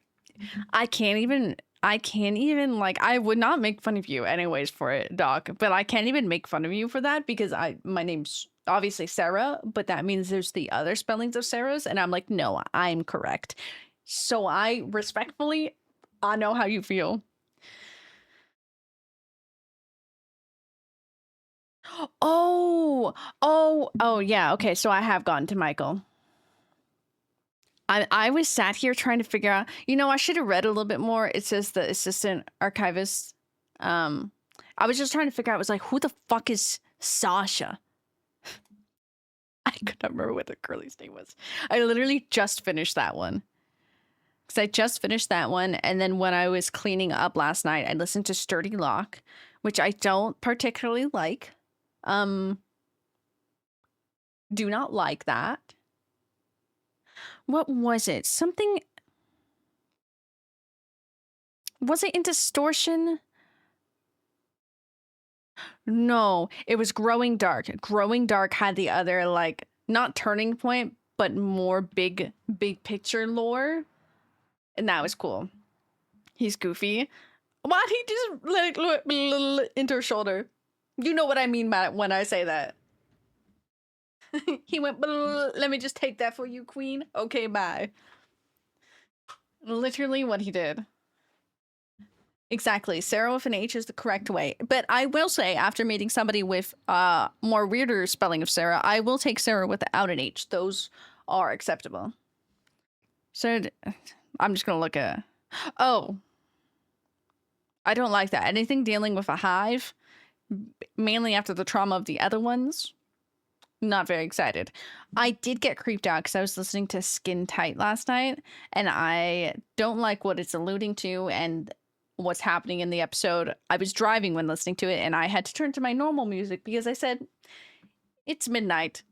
I can't even, like, I would not make fun of you anyways for it, Doc, but I can't even make fun of you for that because my name's obviously Sarah, but that means there's the other spellings of Sarah's, and I'm like, no, I'm correct. So I respectfully, I know how you feel. Oh, yeah, okay, so I have gone to Michael. I was sat here trying to figure out, you know, I should have read a little bit more. It says the assistant archivist. I was just trying to figure out, I was like, who the fuck is Sasha? I couldn't remember what the girlie's name was. I literally just finished that one. Because I just finished that one, and then when I was cleaning up last night, I listened to Sturdy Lock, which I don't particularly like. Do not like that. What was it? Something... Was it in Distortion? No, it was Growing Dark. Growing Dark had the other, like, not turning point, but more big picture lore. And that was cool. He's goofy. What? He just let it look into her shoulder. You know what I mean by when I say that. He went, let me just take that for you, queen. Okay, bye. Literally what he did. Exactly. Sarah with an H is the correct way. But I will say, after meeting somebody with more weirder spelling of Sarah, I will take Sarah without an H. Those are acceptable. So I'm just going to look at... Oh. I don't like that. Anything dealing with a hive, mainly after the trauma of the other ones, not very excited. I did get creeped out because I was listening to Skin Tight last night, and I don't like what it's alluding to and what's happening in the episode. I was driving when listening to it, and I had to turn to my normal music because I said, it's midnight.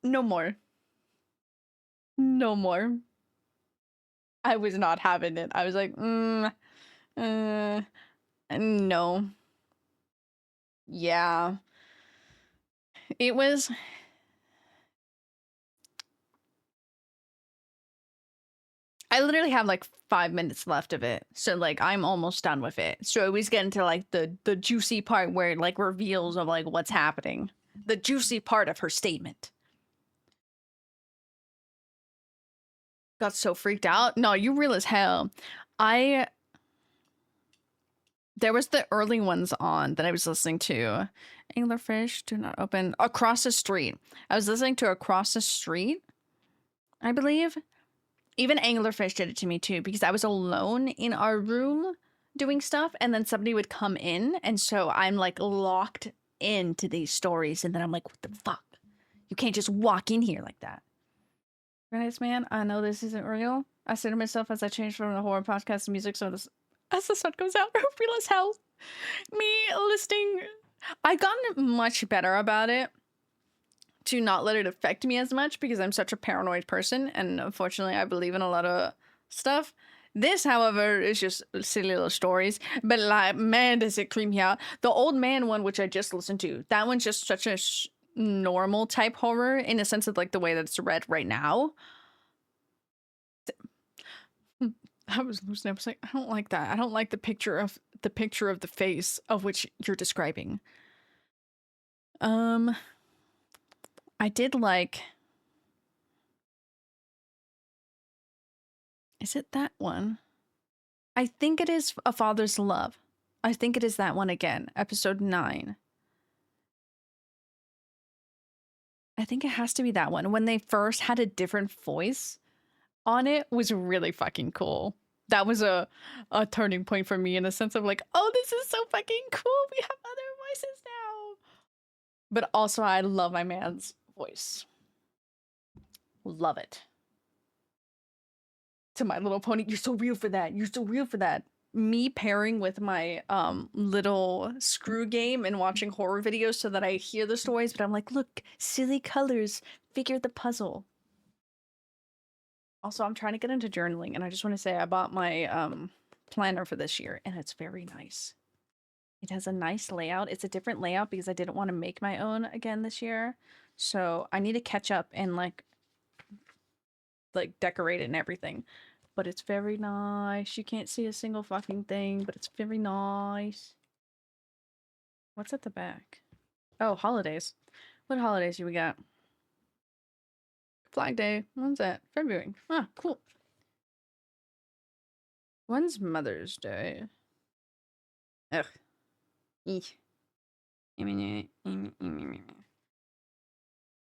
No more. No more. I was not having it. I was like, no. Yeah. It was... I literally have like 5 minutes left of it. So like I'm almost done with it. So it was getting to like the juicy part where it like reveals of like what's happening. The juicy part of her statement. got so freaked out. No, you real as hell. There was the early ones on that I was listening to. Anglerfish, do not open. Across the street. I was listening to Across the Street, I believe. Even Anglerfish did it to me too, because I was alone in our room doing stuff, and then somebody would come in, and so I'm like locked into these stories, and then I'm like, what the fuck? You can't just walk in here like that. Nice man, I know this isn't real. I say to myself as I change from the horror podcast to music, so this, as the sun goes out, real as hell. Me listening, I've gotten much better about it to not let it affect me as much because I'm such a paranoid person, and unfortunately I believe in a lot of stuff. This, however, is just silly little stories, but like, man, does it creep me out. The old man one, which I just listened to, that one's just such a normal type horror in a sense of like the way that it's read right now. I was losing. I was like, I don't like that. I don't like the picture of the face of which you're describing. I did like. Is it that one? I think it is A Father's Love. I think it is that one again. Episode 9. I think it has to be that one. When they first had a different voice on it was really fucking cool. That was a turning point for me in the sense of like, oh, this is so fucking cool. We have other voices now. But also I love my man's voice. Love it. To My Little Pony, you're so real for that. You're so real for that. Me pairing with my little screw game and watching horror videos so that I hear the stories, but I'm like, look, silly colors, figure the puzzle. Also, I'm trying to get into journaling, and I just want to say I bought my planner for this year, and it's very nice. It has a nice layout. It's a different layout because I didn't want to make my own again this year. So I need to catch up and like decorate it and everything. But it's very nice. You can't see a single fucking thing, but it's very nice. What's at the back? Oh, holidays. What holidays do we got? Flag Day. When's that? February. Ah, cool. When's Mother's Day? Ugh. Eek.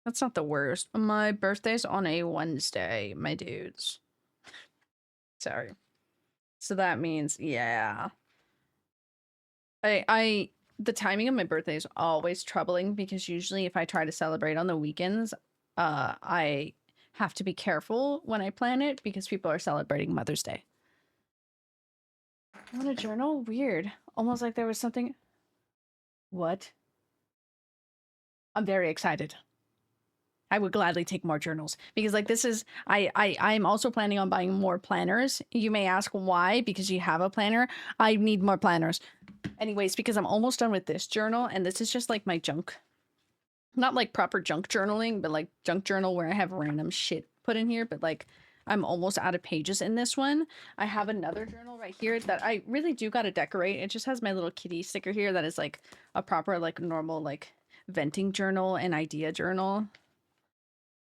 That's not the worst. My birthday's on a Wednesday, my dudes. Sorry. So that means, yeah. The timing of my birthday is always troubling because usually if I try to celebrate on the weekends, I have to be careful when I plan it because people are celebrating Mother's Day. I want a journal? Weird. Almost like there was something. What? I'm very excited. I would gladly take more journals because like this is, I'm also planning on buying more planners. You may ask why, because you have a planner. I need more planners. Anyways, because I'm almost done with this journal and this is just like my junk. Not like proper junk journaling, but like junk journal where I have random shit put in here. But like I'm almost out of pages in this one. I have another journal right here that I really do got to decorate. It just has my little kitty sticker here that is like a proper like normal like venting journal and idea journal.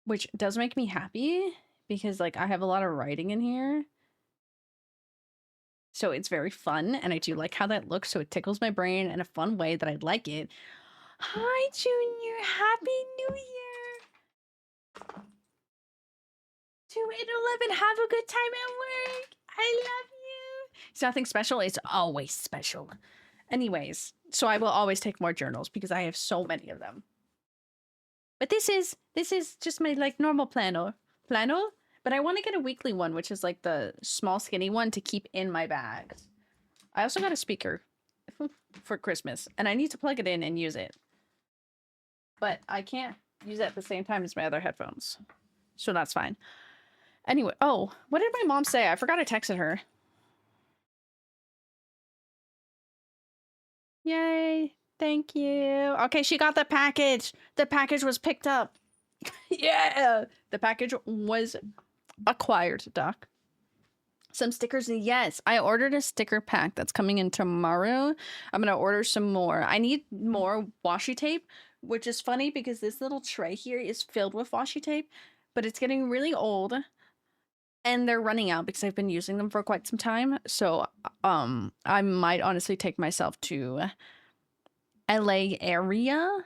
Which does make me happy because like I have a lot of writing in here. So it's very fun and I do like how that looks. So it tickles my brain in a fun way that I like it. Hi, Junior. Happy New Year. 2/8/11. Have a good time at work. I love you. It's nothing special. It's always special. Anyways, so I will always take more journals because I have so many of them. But this is just my like normal planner, but I want to get a weekly one, which is like the small skinny one to keep in my bags. I also got a speaker for Christmas and I need to plug it in and use it. But I can't use it at the same time as my other headphones. So that's fine. Anyway, oh, what did my mom say? I forgot I texted her. Yay. Thank you. Okay, she got the package. The package was picked up. Yeah. The package was acquired, Doc. Some stickers. Yes, I ordered a sticker pack that's coming in tomorrow. I'm going to order some more. I need more washi tape, which is funny because this little tray here is filled with washi tape, but it's getting really old. And they're running out because I've been using them for quite some time. So I might honestly take myself to LA area.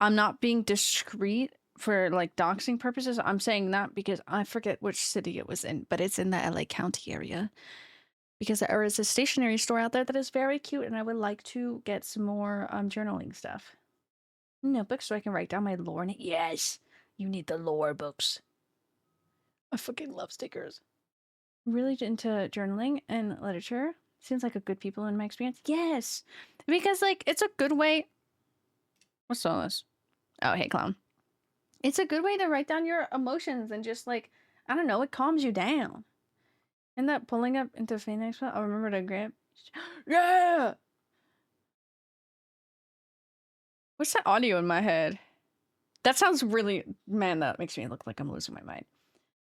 I'm not being discreet for like doxing purposes. I'm saying that because I forget which city it was in, but it's in the LA County area. Because there is a stationery store out there that is very cute, and I would like to get some more journaling stuff. Notebooks so I can write down my lore. Yes, you need the lore books. I fucking love stickers. Really into journaling and literature. Seems like a good people in my experience. Yes, because like it's a good way. What's all this? Oh, hey clown. It's a good way to write down your emotions and just like, I don't know, it calms you down. And that pulling up into Phoenix, I'll remember to grab. Yeah! What's that audio in my head? That sounds really, man, that makes me look like I'm losing my mind.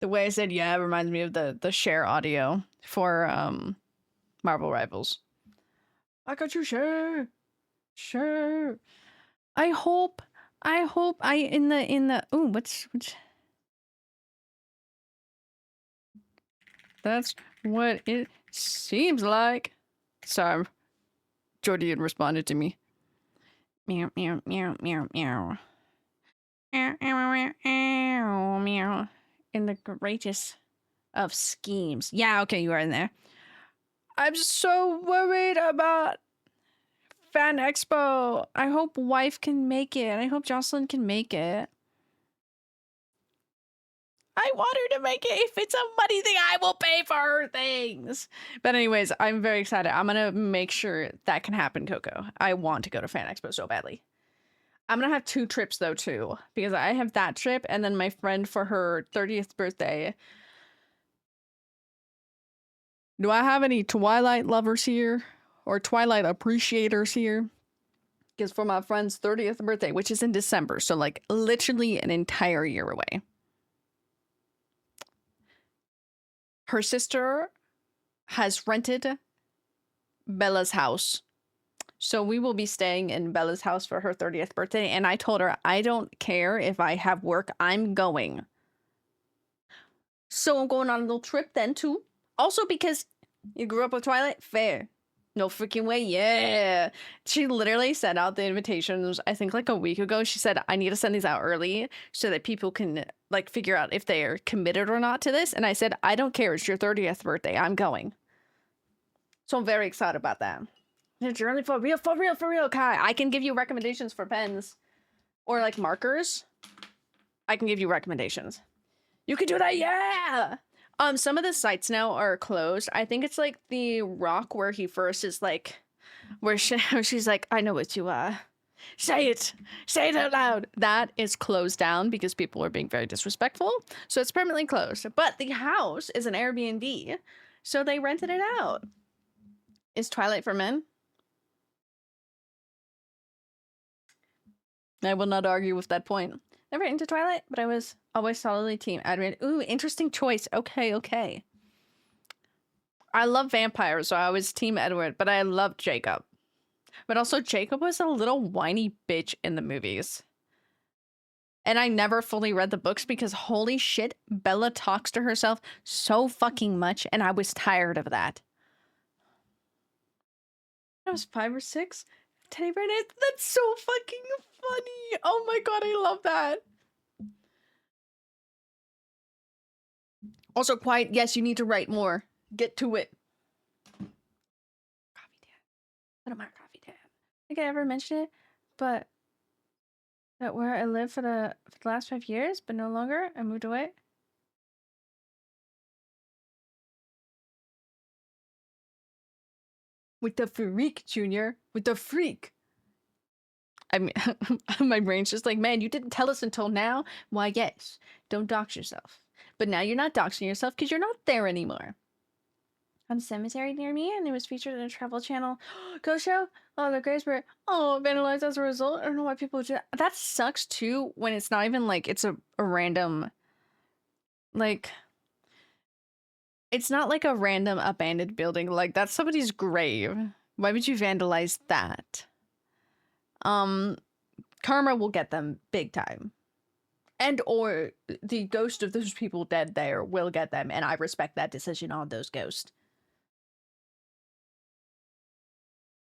The way I said yeah reminds me of the share audio for Marvel Rivals. I got you, share. Share. I hope I in the ooh, what's that's what it seems like. Sorry. Jordy had responded to me. Meow, meow, meow, meow, meow. Meow, meow, meow, meow, meow. In the greatest of schemes. Yeah, okay, you are in there. I'm so worried about Fan Expo. I hope wife can make it. I hope Jocelyn can make it. I want her to make it. If it's a money thing, I will pay for her things. But anyways, I'm very excited. I'm gonna make sure that can happen, Coco. I want to go to Fan Expo so badly. I'm gonna have 2 trips though too, because I have that trip and then my friend for her 30th birthday. Do I have any Twilight lovers here or Twilight appreciators here? Because for my friend's 30th birthday, which is in December, so like literally an entire year away. Her sister has rented Bella's house. So we will be staying in Bella's house for her 30th birthday. And I told her, I don't care if I have work, I'm going. So I'm going on a little trip then too. Also because you grew up with Twilight? Fair. No freaking way, yeah. She literally sent out the invitations, I think like a week ago. She said, I need to send these out early so that people can like figure out if they are committed or not to this. And I said, I don't care, it's your 30th birthday, I'm going. So I'm very excited about that. It's really for real, Kai. I can give you recommendations for pens. Or like markers. I can give you recommendations. You can do that, yeah! Some of the sites now are closed. I think it's like the rock where he first is like, where she's like, I know what you are. Say it out loud. That is closed down because people are being very disrespectful. So it's permanently closed. But the house is an Airbnb. So they rented it out. Is Twilight for men? I will not argue with that point. Never into Twilight, but I was always solidly team Edward. Ooh, interesting choice. Okay. I love vampires, so I was team Edward, but I loved Jacob. But also Jacob was a little whiny bitch in the movies. And I never fully read the books because holy shit, Bella talks to herself so fucking much, and I was tired of that. I was 5 or 6. Teddy Bear, that's so fucking funny. Oh my god, I love that. Also, quiet. Yes, you need to write more. Get to it. Coffee Dad. What am I, Coffee Dad? I think I ever mentioned it, but that where I lived for the last 5 years, but no longer. I moved away. With the freak, Junior. With the freak. I mean, my brain's just like, man, you didn't tell us until now. Why, yes. Don't dox yourself. But now you're not doxing yourself because you're not there anymore. On a cemetery near me, and it was featured in a Travel Channel ghost show. Oh, the graves were vandalized as a result. I don't know why people do that. That sucks too when it's not even like it's a random, like, it's not like a random abandoned building. Like, that's somebody's grave. Why would you vandalize that? Karma will get them big time. And or the ghost of those people dead there will get them, and I respect that decision on those ghosts.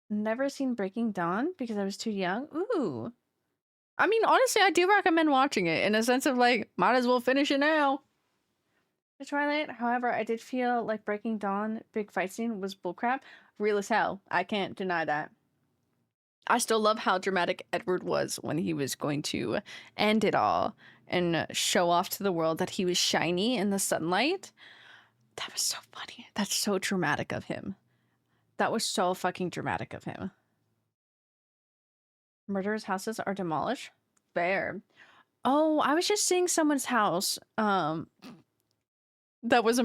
Never seen Breaking Dawn because I was too young. Ooh. I mean, honestly, I do recommend watching it in a sense of like, might as well finish it now. The Twilight, however, I did feel like Breaking Dawn big fight scene was bullcrap. Real as hell. I can't deny that. I still love how dramatic Edward was when he was going to end it all and show off to the world that he was shiny in the sunlight. That was so funny. That's so dramatic of him. That was so fucking dramatic of him. Murderers' houses are demolished. Fair. Oh, I was just seeing someone's house. That was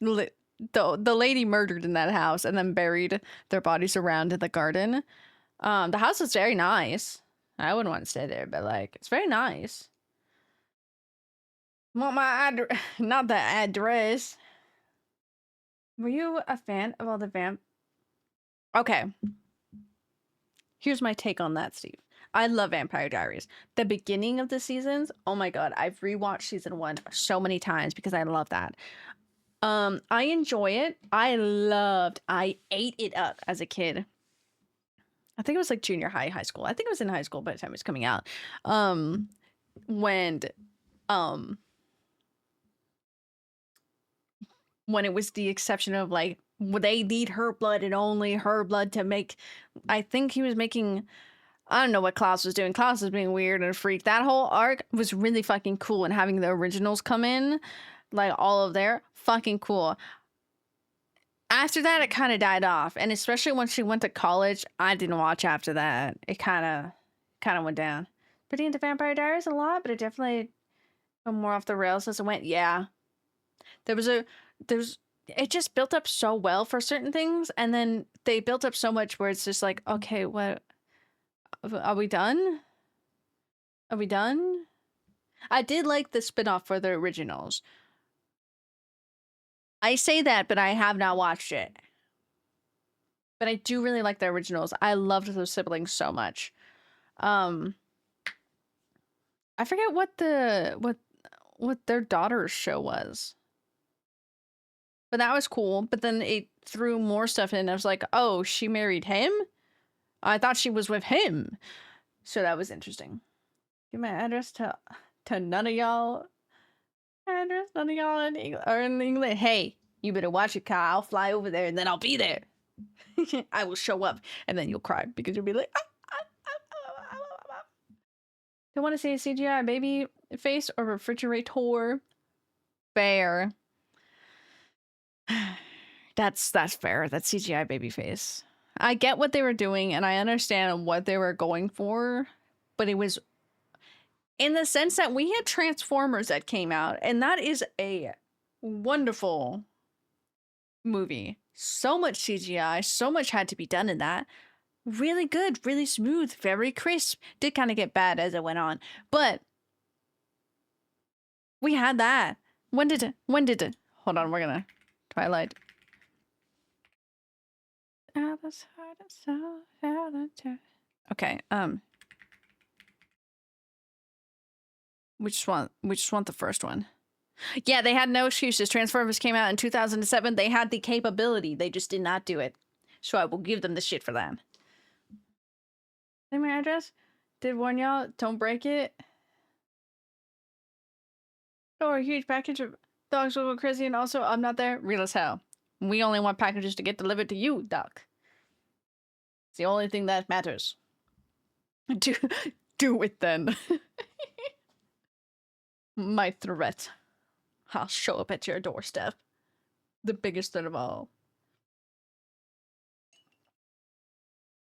the lady murdered in that house and then buried their bodies around in the garden. The house is very nice. I wouldn't want to stay there, but like, it's very nice. Want my not the address. Were you a fan of all the Okay. Here's my take on that, Steve. I love Vampire Diaries. The beginning of the seasons, oh my god, I've rewatched season 1 so many times because I love that. I enjoy it. I ate it up as a kid. I think it was like junior high, high school. I think it was in high school by the time it was coming out. When it was the exception of like, they need her blood and only her blood to make, I think he was making, I don't know what Klaus was doing. Klaus was being weird and a freak. That whole arc was really fucking cool, and having the originals come in, like all of their, fucking cool. After that, it kind of died off, and especially when she went to college, I didn't watch after that. It kind of went down. Pretty into Vampire Diaries a lot, but it definitely went more off the rails as it went. Yeah, it just built up so well for certain things, and then they built up so much where it's just like, okay, what? Are we done? Are we done? I did like the spinoff for the originals. I say that, but I have not watched it. But I do really like the originals. I loved those siblings so much. I forget what their daughter's show was. But that was cool. But then it threw more stuff in. I was like, oh, she married him? I thought she was with him. So that was interesting. Give my address to none of y'all. Address, none of y'all are in England. Hey, you better watch it, Kyle. I'll fly over there and then I'll be there. I will show up and then you'll cry because you'll be like, Do you want to see a CGI baby face or refrigerator? Fair. That's fair. That's CGI baby face. I get what they were doing and I understand what they were going for, but it was in the sense that we had Transformers that came out, and that is a wonderful movie. So much CGI, so much had to be done in that. Really good, really smooth, very crisp. Did kind of get bad as it went on, but we had that. When did it? Hold on, we're gonna Twilight. Okay, we just want the first one. Yeah, they had no excuses. Transformers came out in 2007. They had the capability. They just did not do it. So I will give them the shit for that. Name my address. Did warn y'all, don't break it. Or a huge package of dogs will go crazy, and also I'm not there. Real as hell. We only want packages to get delivered to you, Doc. It's the only thing that matters. Do it then. My threat. I'll show up at your doorstep. The biggest threat of all.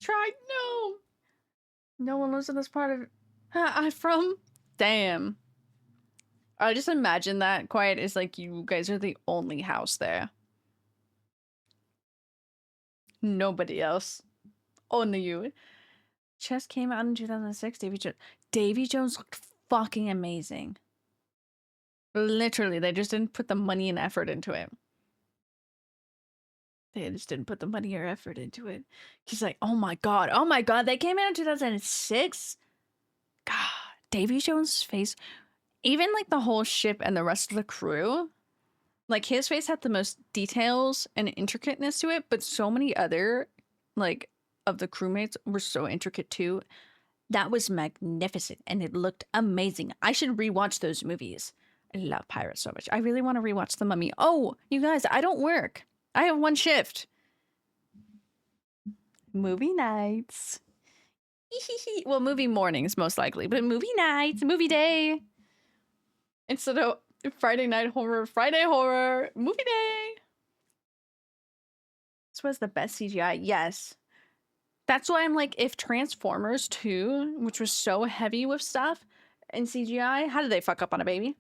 Try no. No one lives in this part of I'm from. Damn. I just imagine that Quiet is like you guys are the only house there. Nobody else. Only you. Chess came out in 2006. Davy Jones looked fucking amazing. Literally, they just didn't put the money and effort into it. They just didn't put the money or effort into it. He's like, oh my god, they came out in 2006? God, Davy Jones' face Even like the whole ship and the rest of the crew, like his face had the most details and intricateness to it, but so many other like of the crewmates were so intricate too. That was magnificent and it looked amazing. I should rewatch those movies. I love pirates so much. I really want to rewatch The Mummy. Oh, you guys, I don't work. I have one shift. Movie nights. Well, movie mornings most likely, but movie nights, movie day. Instead of Friday night horror, Friday horror, movie day. This was the best CGI. Yes. That's why I'm like, if Transformers 2, which was so heavy with stuff and CGI, how did they fuck up on a baby?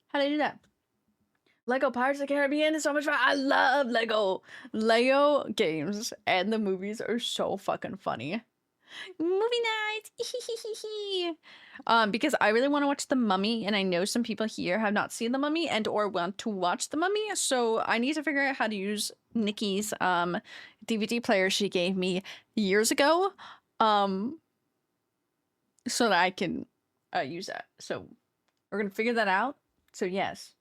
How did they do that? Lego Pirates of the Caribbean is so much fun. I love Lego. Lego games and the movies are so fucking funny. Movie night. Because I really want to watch The Mummy, and I know some people here have not seen The Mummy and or want to watch The Mummy, so I need to figure out how to use Nikki's DVD player she gave me years ago, so that I can use that. So we're gonna figure that out. So yes.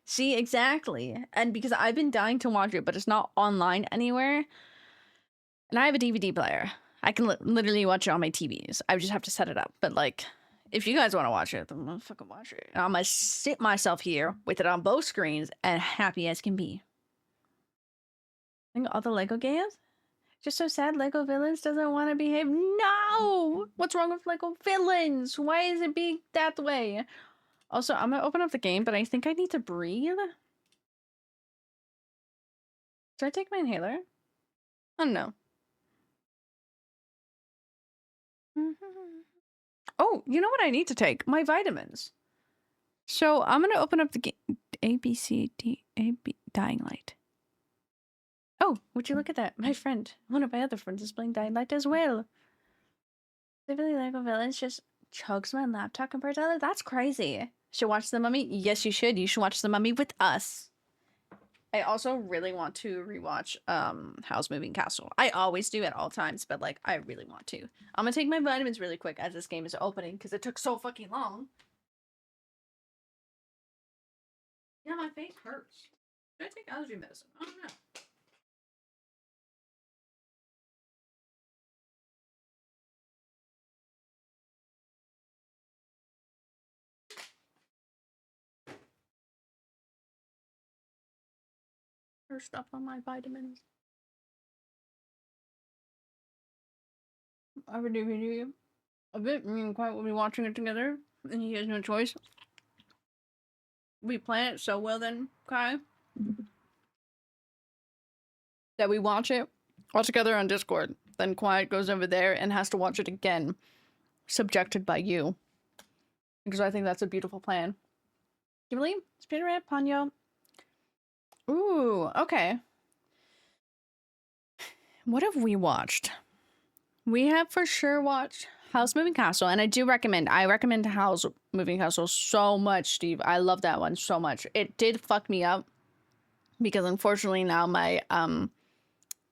See, exactly. And because I've been dying to watch it, but it's not online anywhere. And I have a DVD player. I can literally watch it on my TVs. I just have to set it up. But like, if you guys want to watch it, then I'll fucking watch it. And I'm gonna sit myself here with it on both screens and happy as can be. I think all the Lego games? Just so sad Lego Villains doesn't want to behave. No! What's wrong with Lego Villains? Why is it being that way? Also, I'm gonna open up the game, but I think I need to breathe. Should I take my inhaler? I don't know. Oh, you know what I need to take? My vitamins. So I'm gonna open up the game. A, B, C, D, A, B, Dying Light. Oh, would you look at that? My friend, one of my other friends is playing Dying Light as well. Specifically, Lego Villains just chugs my laptop compared to others. That's crazy. Should watch The Mummy? Yes, you should. You should watch The Mummy with us. I also really want to rewatch Howl's Moving Castle. I always do at all times, but like I really want to. I'm gonna take my vitamins really quick as this game is opening because it took so fucking long. Yeah, my face hurts. Should I take allergy medicine? I don't know. First up on my vitamins. I would do a bit. Me and Quiet will be watching it together, and he has no choice. We plan it so well then, Kai, that we watch it all together on Discord. Then Quiet goes over there and has to watch it again, subjected by you. Because I think that's a beautiful plan. Kimberly, Spider Red, Ponyo. Ooh, okay. What have we watched? We have for sure watched Howl's Moving Castle, and I recommend Howl's Moving Castle so much, Steve. I love that one so much. It did fuck me up because unfortunately now my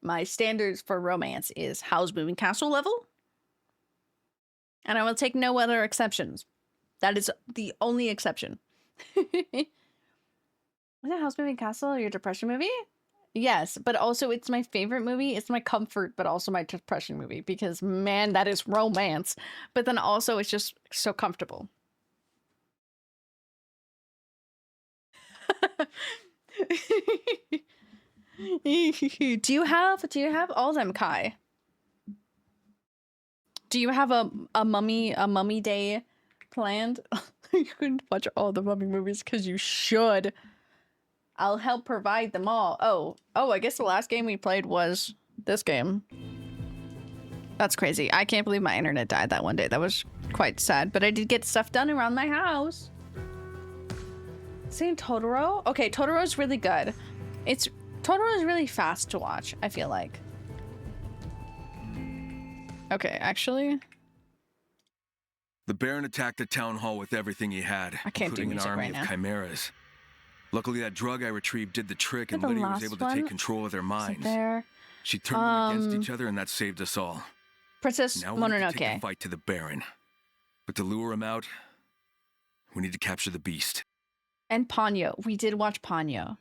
my standards for romance is Howl's Moving Castle level, and I will take no other exceptions. That is the only exception. Was it Howl's Moving Castle your depression movie? Yes, but also it's my favorite movie. It's my comfort, but also my depression movie because man, that is romance. But then also it's just so comfortable. Do you have all them, Kai? Do you have a mummy day planned? You can watch all the mummy movies because you should. I'll help provide them all. Oh, I guess the last game we played was this game. That's crazy. I can't believe my internet died that one day. That was quite sad, but I did get stuff done around my house. Seeing Totoro? Okay, Totoro's really good. Totoro is really fast to watch, I feel like. Okay, actually. The Baron attacked the town hall with everything he had, I can't do including an music army right of now. chimeras. Luckily, that drug I retrieved did the trick, and The Lydia was last able to one? take control of their minds. There. She turned them against each other, and that saved us all. Princess Now we need to take Mononoke. the fight to the Baron. But to lure him out, We need to capture the beast. And Ponyo. We did watch Ponyo.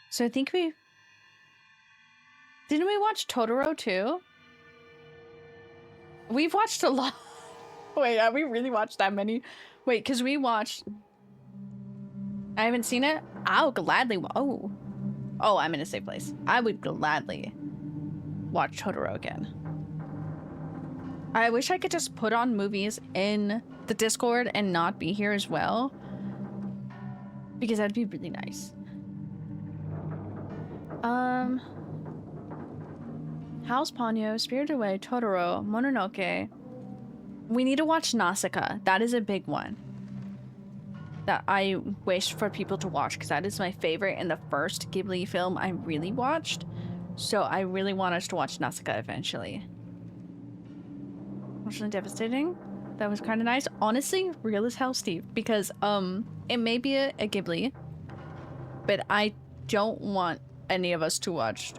So I think we... Didn't we watch Totoro too? We've watched a lot. Wait, have we really watched that many? Wait, because we watched... I haven't seen it. I'll gladly... Oh, I'm in a safe place. I would gladly watch Totoro again. I wish I could just put on movies in the Discord and not be here as well. Because that'd be really nice. How's Ponyo, Spirited Away, Totoro, Mononoke. We need to watch Nausicaa. That is a big one that I wish for people to watch because that is my favorite and the first Ghibli film I really watched. So I really want us to watch Nausicaa eventually. Emotionally devastating. That was kind of nice. Honestly, real as hell, Steve. Because it may be a Ghibli, but I don't want any of us to watch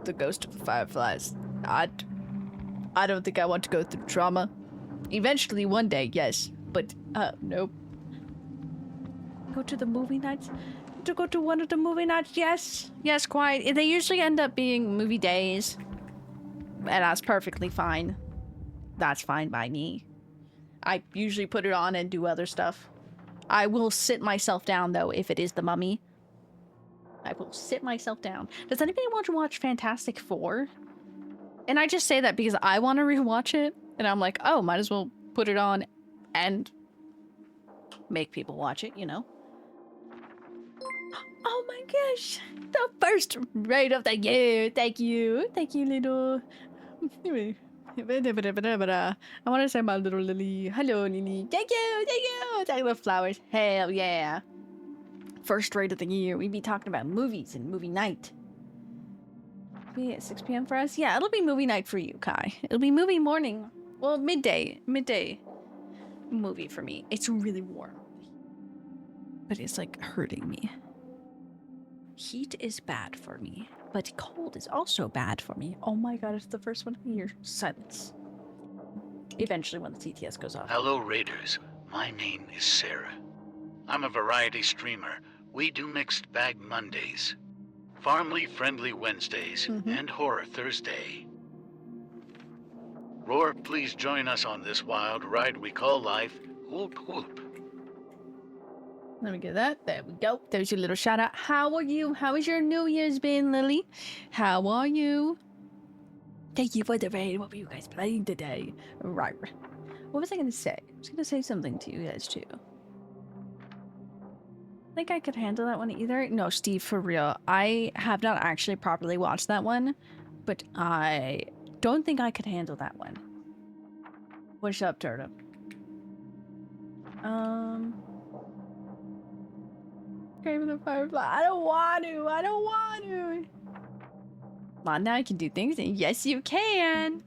The Ghost of the Fireflies. I don't think I want to go through trauma. Eventually, one day, yes, but nope. Go to the movie nights. To go to one of the movie nights, yes, quite. They usually end up being movie days, and that's perfectly fine. That's fine by me. I usually put it on and do other stuff. I will sit myself down though if it is The Mummy. I will sit myself down. Does anybody want to watch Fantastic Four? And I just say that because I want to rewatch it, and I'm like, oh, might as well put it on and make people watch it, you know? Oh my gosh, the first raid of the year. Thank you, little. I want to say my little Lily. Hello, Lily. Thank you. Thank you. Flowers. Hell yeah. First raid of the year. We be talking about movies and movie night. Be at 6 p.m. for us. Yeah, it'll be movie night for you, Kai. It'll be movie morning. Well, midday movie for me. It's really warm, but it's like hurting me. Heat is bad for me, but cold is also bad for me. Oh my god, it's the first one of the year. Silence. Eventually when the TTS goes off. Hello, Raiders. My name is Sarah. I'm a variety streamer. We do Mixed Bag Mondays, Family Friendly Wednesdays, and Horror Thursday. Roar, please join us on this wild ride we call life. Whoop whoop. Let me get that. There we go. There's your little shout out. How are you? How has your New Year's been, Lily? How are you? Thank you for the raid. What were you guys playing today? Right. What was I going to say? I was going to say something to you guys too. I think I could handle that one either. No, Steve, for real. I have not actually properly watched that one, but I don't think I could handle that one. What's up, Turtle? Grave of the Firefly. I don't want to. Come on, now I can do things. And yes, you can.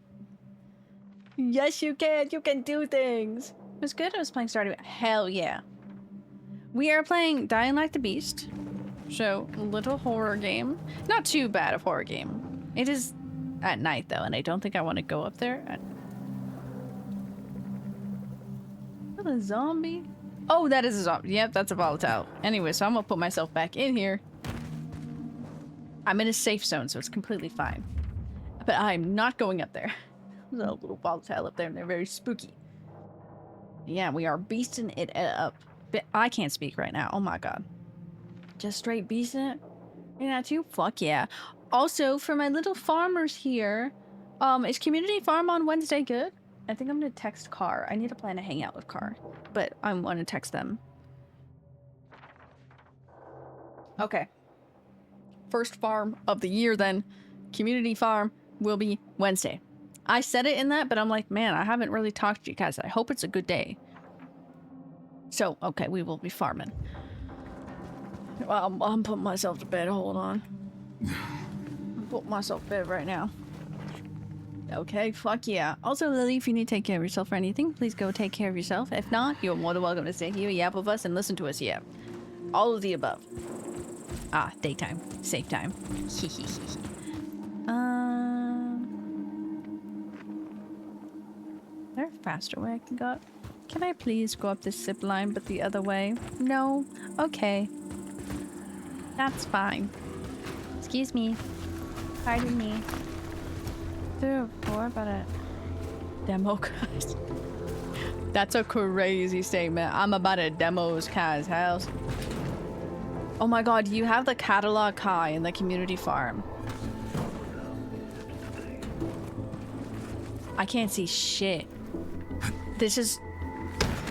Yes, you can. You can do things. It was good. I was playing Stardew. Hell yeah. We are playing Dying Like the Beast. So, a little horror game. Not too bad of horror game. It is at night, though, and I don't think I want to go up there. What a zombie. Oh, that is a zombie. Yep, that's a volatile. Anyway, so I'm gonna put myself back in here. I'm in a safe zone, so it's completely fine. But I'm not going up there. There's a little volatile up there, and they're very spooky. Yeah, we are beasting it up. But I can't speak right now. Oh my god. Just straight beasting it? You're not too? Fuck yeah. Also, for my little farmers here, is Community Farm on Wednesday good? I think I'm gonna text Car. I need to plan a hangout with Car, but I want to text them. Okay. First farm of the year then. Community Farm will be Wednesday. I said it in that, but I'm like, man, I haven't really talked to you guys. I hope it's a good day. So, okay, we will be farming. Well, I'm putting myself to bed. Hold on. I'm putting myself to bed right now. Okay, fuck yeah. Also, Lily, if you need to take care of yourself or anything, please go take care of yourself. If not, you're more than welcome to stay here, yap with us, and listen to us yap. All of the above. Ah, daytime. Safe time. Is there a faster way I can go? Can I please go up this zip line but the other way? No? Okay. That's fine. Excuse me. Pardon me. Dude, what about it? Demo guys. That's a crazy statement. I'm about to demo Kai's house. Oh my god, you have the catalog Kai in the community farm. I can't see shit. This is...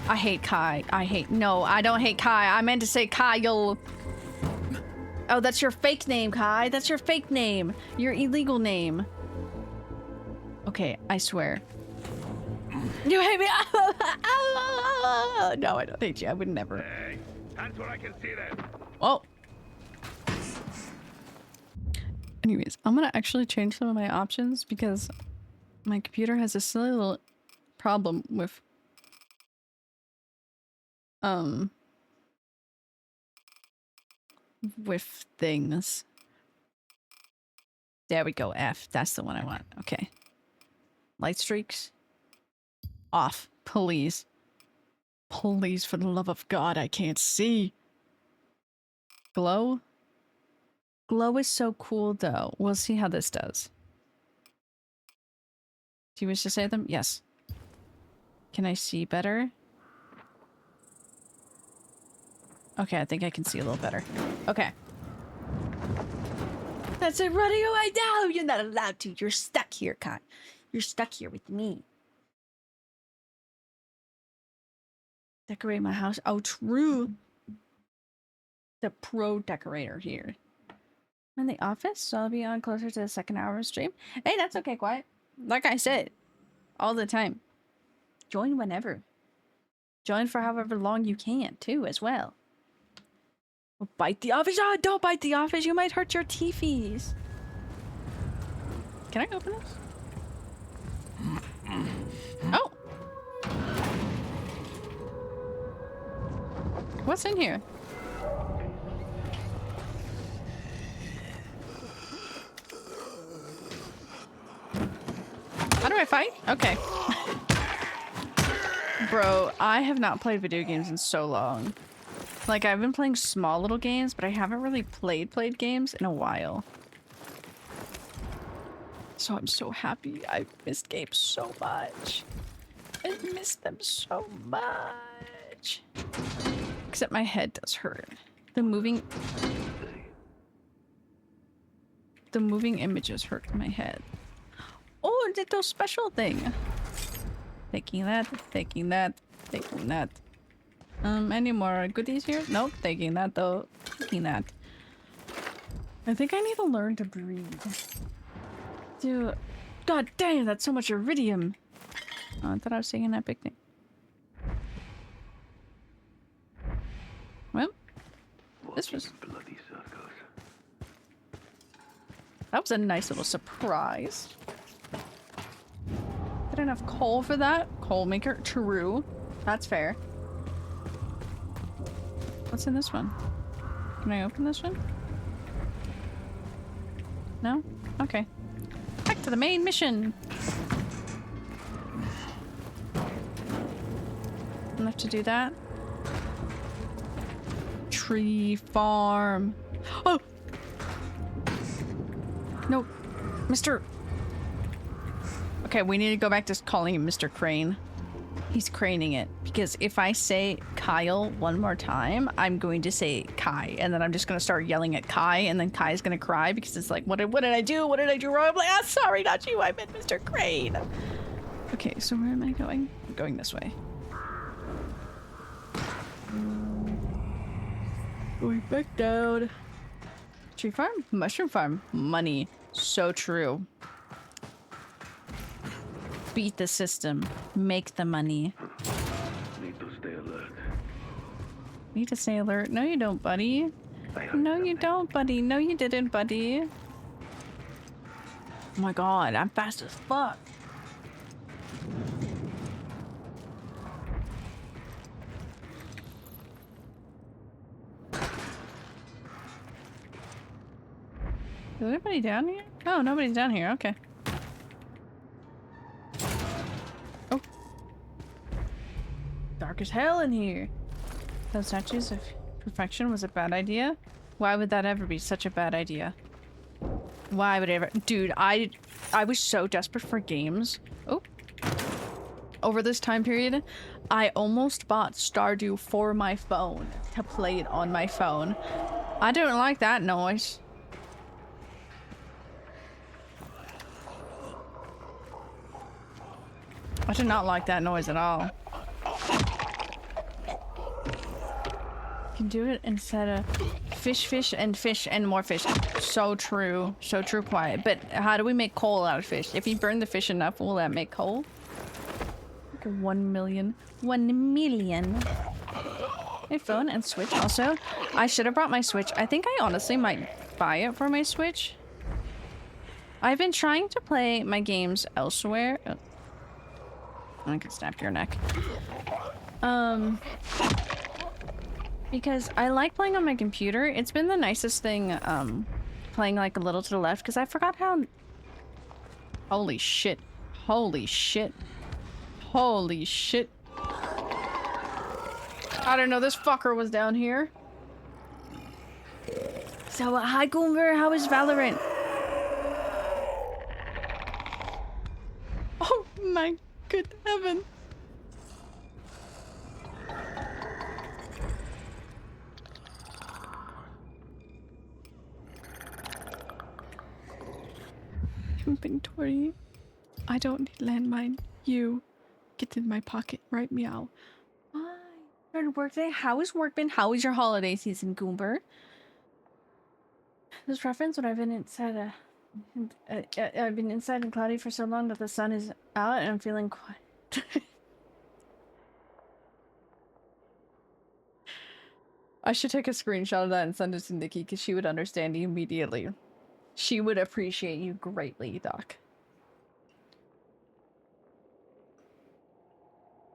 I hate Kai. No, I don't hate Kai. I meant to say Kyle. Oh, that's your fake name, Kai. That's your fake name. Your illegal name. Okay, I swear. You hate me? No, I don't hate you. I would never. Hey, that's what I can see there. Oh. Anyways, I'm gonna actually change some of my options because my computer has a silly little problem with things. There we go, F. That's the one I want. Okay. Light streaks. Off. Please. Please, for the love of God, I can't see. Glow? Glow is so cool, though. We'll see how this does. Do you wish to say them? Yes. Can I see better? Okay, I think I can see a little better. Okay. That's it, running away now! You're not allowed to. You're stuck here, Kai. You're stuck here with me. Decorate my house. Oh, true. The pro decorator here. I'm in the office, so I'll be on closer to the second hour of stream. Hey, that's okay, Quiet. Like I said, all the time. Join whenever. Join for however long you can, too, as well. Bite the office. Oh, don't bite the office. You might hurt your teethies. Can I open this? Oh. What's in here? How do I fight? Okay. Bro, I have not played video games in so long. Like, I've been playing small little games, but I haven't really played games in a while. So I'm so happy. I missed games so much. I missed them so much. Except my head does hurt. The moving images hurt my head. Oh, a little special thing. Taking that, taking that, taking that. Any more goodies here? Nope, taking that though. Taking that. I think I need to learn to breathe. Dude, god damn, that's so much iridium. Oh, I thought I was taking that big thing. Well, this was... That was a nice little surprise. Get enough coal for that? Coal maker? True. That's fair. What's in this one? Can I open this one? No? Okay. Back to the main mission! Enough to do that? Tree farm. Oh! No. Mr. Okay, we need to go back to calling him Mr. Crane. He's craning it. Because if I say Kyle one more time, I'm going to say Kai. And then I'm just going to start yelling at Kai. And then Kai's going to cry because it's like, what did I do? What did I do wrong? I'm like, ah, sorry, not you. I meant Mr. Crane. Okay, so where am I going? I'm going this way. Going back down. Tree farm? Mushroom farm. Money. So true. Beat the system. Make the money. Need to stay alert. Need to stay alert. No, you don't, buddy. No, you don't, buddy. No, you didn't, buddy. Oh my god, I'm fast as fuck. Is anybody down here? Oh, nobody's down here. Okay. dark as hell in here. Those statues of perfection was a bad idea. Why would that ever be such a bad idea? Why would it ever? Dude, I was so desperate for games. Oh. Over this time period, I almost bought Stardew for my phone to play it on my phone. I don't like that noise. I did not like that noise at all. You can do it instead of fish, and more fish. So true. So true, quiet. But how do we make coal out of fish? If you burn the fish enough, will that make coal? Like 1 million. 1 million. My phone and Switch also. I should have brought my Switch. I think I honestly might buy it for my Switch. I've been trying to play my games elsewhere. Oh. I could snap your neck. Because I like playing on my computer. It's been the nicest thing, playing like a little to the left, because I forgot how... Holy shit. Holy shit. Holy shit. I don't know, this fucker was down here. So, hi Goomber, how is Valorant? Oh my good heaven. Inventory. I don't need landmine. You get in my pocket, right? Meow. Hi. Started work day. How is work been? How is your holiday season, Goomber? This reference when I've been inside I've been inside and cloudy for so long that the sun is out and I'm feeling quiet. I should take a screenshot of that and send it to Nikki because she would understand immediately. She would appreciate you greatly, Doc.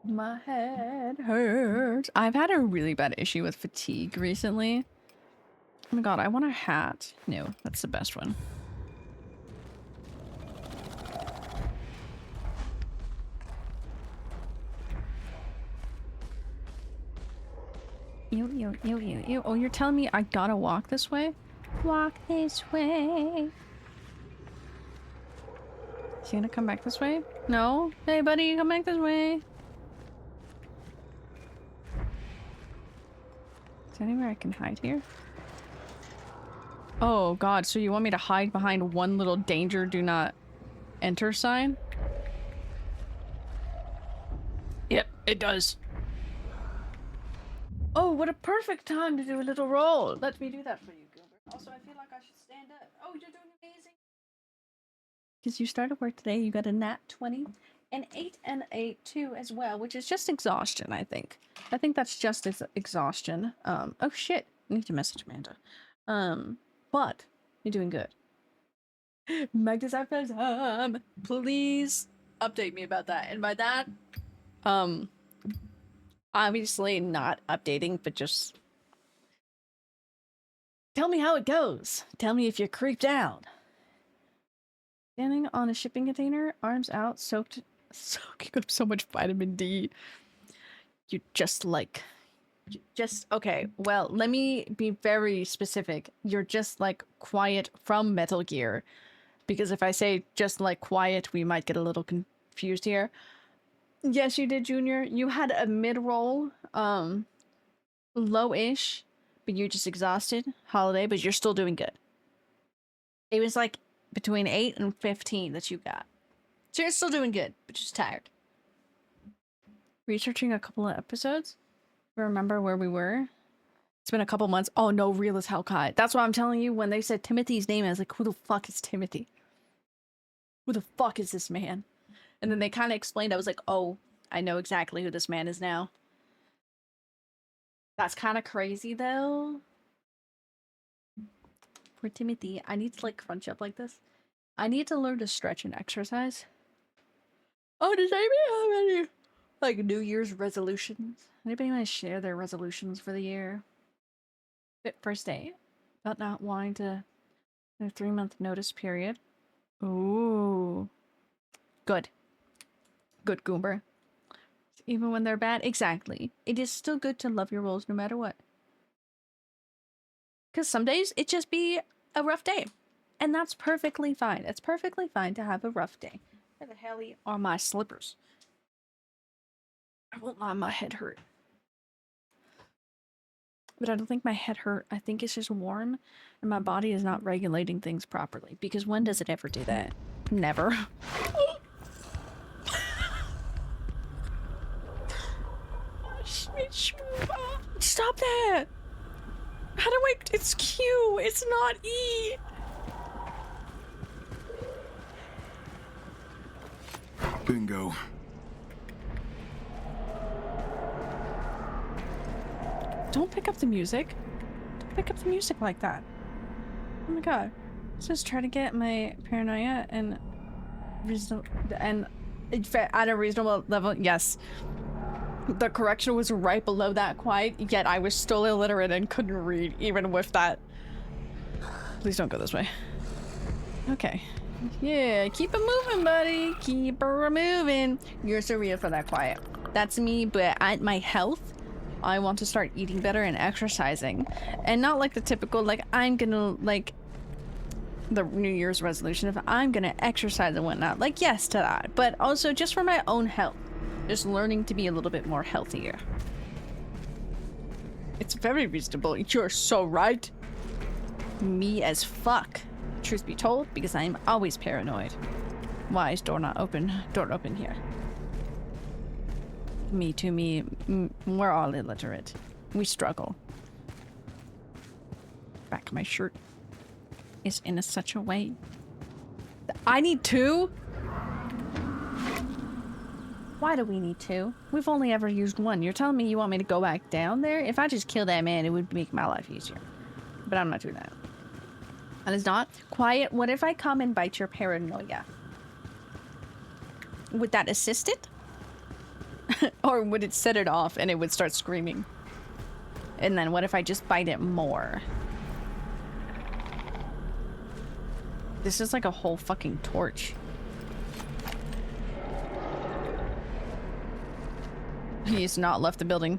My head hurts. I've had a really bad issue with fatigue recently. Oh my god, I want a hat. No, that's the best one. Ew. Oh, you're telling me I gotta walk this way? Walk this way. Is he gonna come back this way? No? Hey, buddy, come back this way. Is there anywhere I can hide here? Oh god, so you want me to hide behind one little danger do not enter sign? Yep, it does. Oh, what a perfect time to do a little roll. Let me do that for you, Gilbert. Also, I feel like I should stand up. Oh, you're doing amazing. Because you started work today, you got a nat 20, an 8 and a 2 as well, which is just exhaustion, I think. I think that's just exhaustion. Oh shit, I need to message Amanda. But you're doing good. Magnus please update me about that. And by that, obviously not updating, but just tell me how it goes. Tell me if you're creeped out. Standing on a shipping container, arms out, soaking up so much vitamin D. You just okay, well, let me be very specific. You're just like Quiet from Metal Gear. Because if I say just like Quiet, we might get a little confused here. Yes, you did, Junior. You had a mid-roll, low-ish, but you're just exhausted. Holiday, but you're still doing good. It was like between 8 and 15 that you got. So you're still doing good, but just tired. Researching a couple of episodes. Remember where we were? It's been a couple months. Oh no, real as hell, Kai. That's why I'm telling you, when they said Timothy's name, I was like, who the fuck is Timothy? Who the fuck is this man? And then they kind of explained, I was like, oh, I know exactly who this man is now. That's kind of crazy, though. For Timothy, I need to, like, crunch up like this. I need to learn to stretch and exercise. Oh, does anybody have any, like, New Year's resolutions? Anybody want to share their resolutions for the year? First day. About not wanting to... a 3-month notice period. Ooh. Good. Good, Goomber. even when they're bad. Exactly. It is still good to love your roles no matter what. Because some days it just be a rough day. And that's perfectly fine. It's perfectly fine to have a rough day. Where the hell are my slippers? I won't lie, my head hurt. But I don't think my head hurt. I think it's just warm and my body is not regulating things properly. Because when does it ever do that? Never. Stop that! How do I... It's Q! It's not E! Bingo. Don't pick up the music. Don't pick up the music like that. Oh my god. Just try to get my paranoia and at a reasonable level. Yes. The correction was right below that quiet, yet I was still illiterate and couldn't read even with that. Please don't go this way. Okay. Yeah, keep it moving, buddy. Keep her moving. You're so real for that quiet. That's me, but at my health, I want to start eating better and exercising. And not like the typical, like, I'm gonna, like, the New Year's resolution of I'm gonna exercise and whatnot. Like, yes to that. But also just for my own health. Just learning to be a little bit more healthier. It's very reasonable. You're so right. Me as fuck. Truth be told, because I'm always paranoid. Why is door not open? Door open here. Me too, me. We're all illiterate. We struggle. Back of my shirt is in such a way. I need two? Why do we need two? We've only ever used one. You're telling me you want me to go back down there? If I just kill that man, it would make my life easier. But I'm not doing that. And it's not. Quiet, what if I come and bite your paranoia? Would that assist it? Or would it set it off and it would start screaming? And then what if I just bite it more? This is like a whole fucking torch. He's not left the building.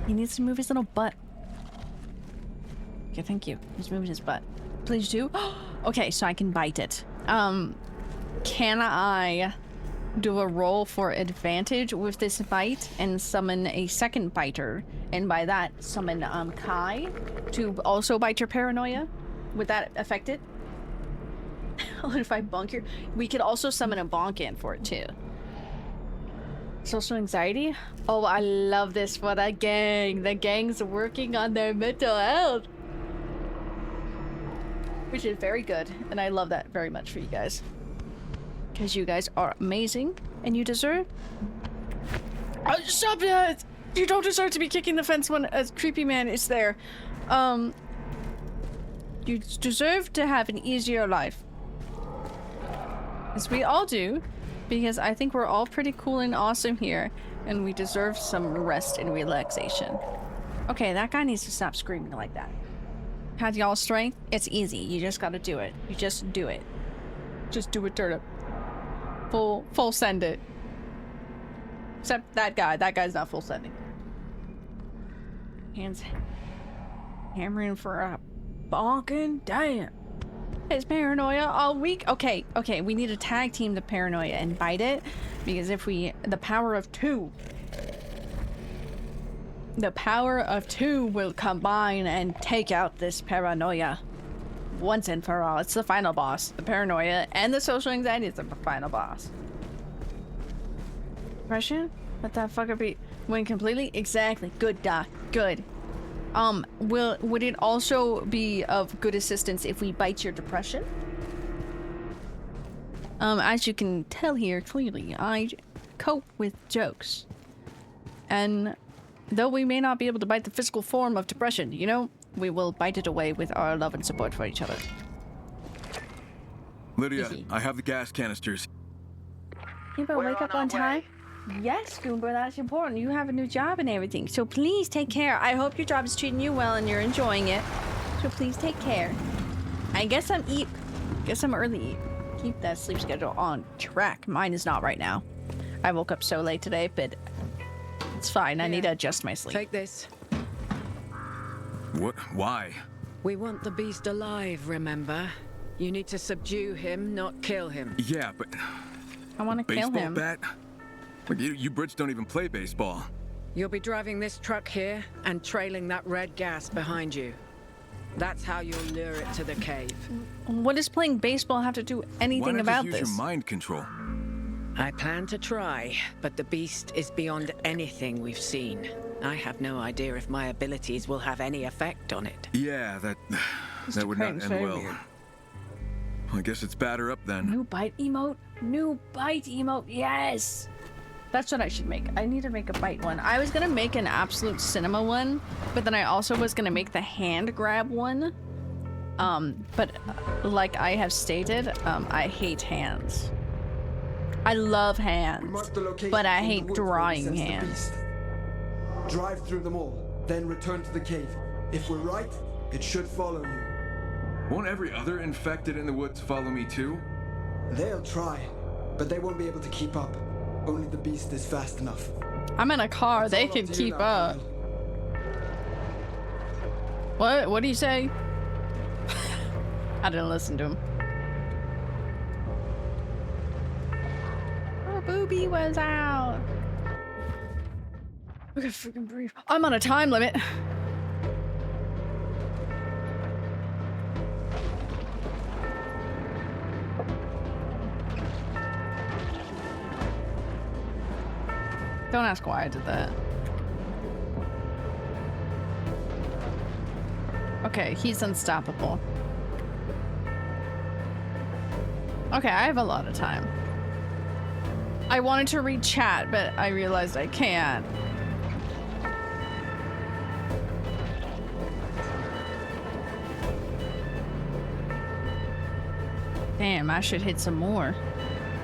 He needs to move his little butt. Okay, thank you. He's moving his butt. Please do. Okay, so I can bite it. Can I do a roll for advantage with this bite and summon a second biter? And by that, summon Kai to also bite your paranoia? Would that affect it? What if I bonk your... We could also summon a bonk in for it too. Social anxiety? Oh, I love this for the gang. The gang's working on their mental health. Which is very good. And I love that very much for you guys. Because you guys are amazing. And you deserve... Oh, stop that! You don't deserve to be kicking the fence when a creepy man is there. You deserve to have an easier life. As we all do, because I think we're all pretty cool and awesome here, and we deserve some rest and relaxation. Okay, that guy needs to stop screaming like that. Has y'all strength? It's easy. You just gotta do it. You just do it. Just do it, Turnip. Full send it. Except that guy. That guy's not full sending. Hands hammering for a bonking. Damn. Is paranoia all weak? Okay, we need to tag team the paranoia and bite it, because if we... The power of two will combine and take out this paranoia once and for all. It's the final boss. The paranoia and the social anxiety is the final boss. Depression? Let that fucker be... Win completely? Exactly. Good, Doc. Good. Would it also be of good assistance if we bite your depression? As you can tell here clearly, I cope with jokes. And though we may not be able to bite the physical form of depression, you know, we will bite it away with our love and support for each other. Lydia, I have the gas canisters. You better wake up on time. Yes, Goomba, that's important. You have a new job and everything. So please take care. I hope your job is treating you well and you're enjoying it. So please take care. I guess I'm early. keep that sleep schedule on track. Mine is not right now. I woke up so late today, but it's fine. I need to adjust my sleep. Take this. What? Why? We want the beast alive, remember? You need to subdue him, not kill him. Yeah, but I want to kill baseball him. bat? You Brits don't even play baseball. You'll be driving this truck here and trailing that red gas behind you. That's how you'll lure it to the cave. What does playing baseball have to do anything Why about not just use this? your mind control? I plan to try, but the beast is beyond anything we've seen. I have no idea if my abilities will have any effect on it. Yeah, that would not end well. I guess it's batter up then. New bite emote? New bite emote, yes! That's what I should make. I need to make a bite one. I was gonna make an absolute cinema one, but then I also was gonna make the hand grab one. But like I have stated, I hate hands. I love hands, but I hate drawing hands. Drive through them all, then return to the cave. If we're right, it should follow you. Won't every other infected in the woods follow me too? They'll try, but they won't be able to keep up. Only the beast is fast enough. I'm in a car, It's they all can up to you keep now, up. Kyle. What do you say? I didn't listen to him. Our booby was out. I can freaking breathe. I'm on a time limit. Don't ask why I did that. Okay, he's unstoppable. Okay, I have a lot of time. I wanted to read chat, but I realized I can't. Damn, I should hit some more.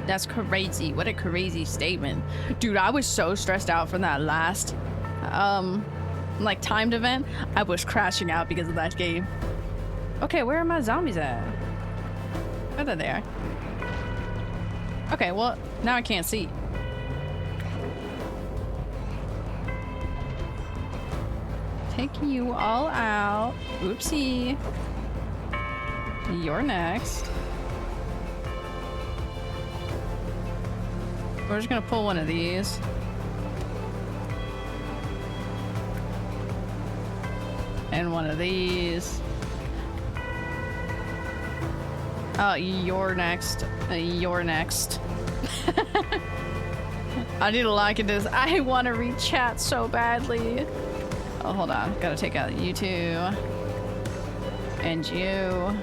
That's crazy. What a crazy statement. Dude, I was so stressed out from that last, like, timed event. I was crashing out because of that game. Okay, where are my zombies at? Oh, they're there. Okay, well, now I can't see. Take you all out. Oopsie. You're next. We're just gonna pull one of these. And one of these. Oh, you're next. You're next. I need to lock into this. I want to read chat so badly. Oh, hold on. Gotta take out you two. And you.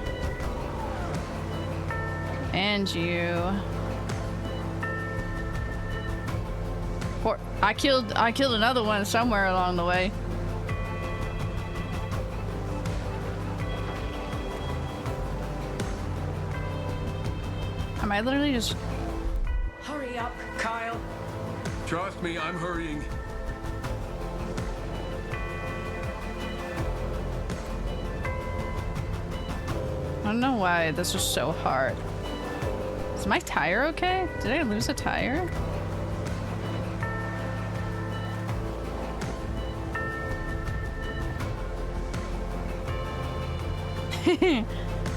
And you. I killed another one somewhere along the way. Am I literally just... Hurry up, Kyle. Trust me, I'm hurrying. I don't know why this was so hard. Is my tire okay? Did I lose a tire?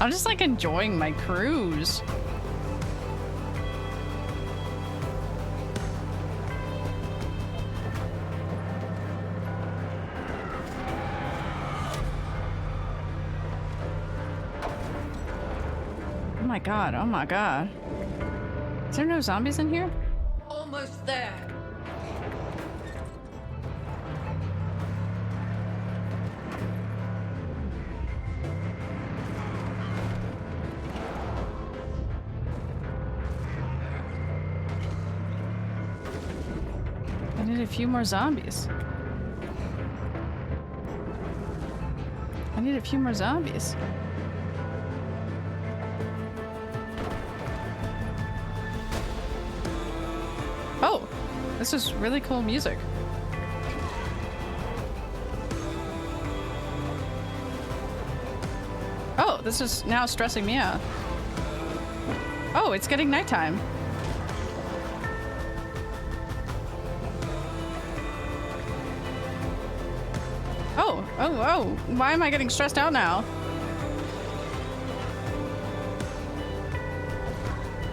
I'm just like enjoying my cruise. Oh my god, oh my god. Is there no zombies in here? Almost there. I need a few more zombies. I need a few more zombies. Oh, this is really cool music. Oh, this is now stressing me out. Oh, it's getting nighttime. Oh, why am I getting stressed out now?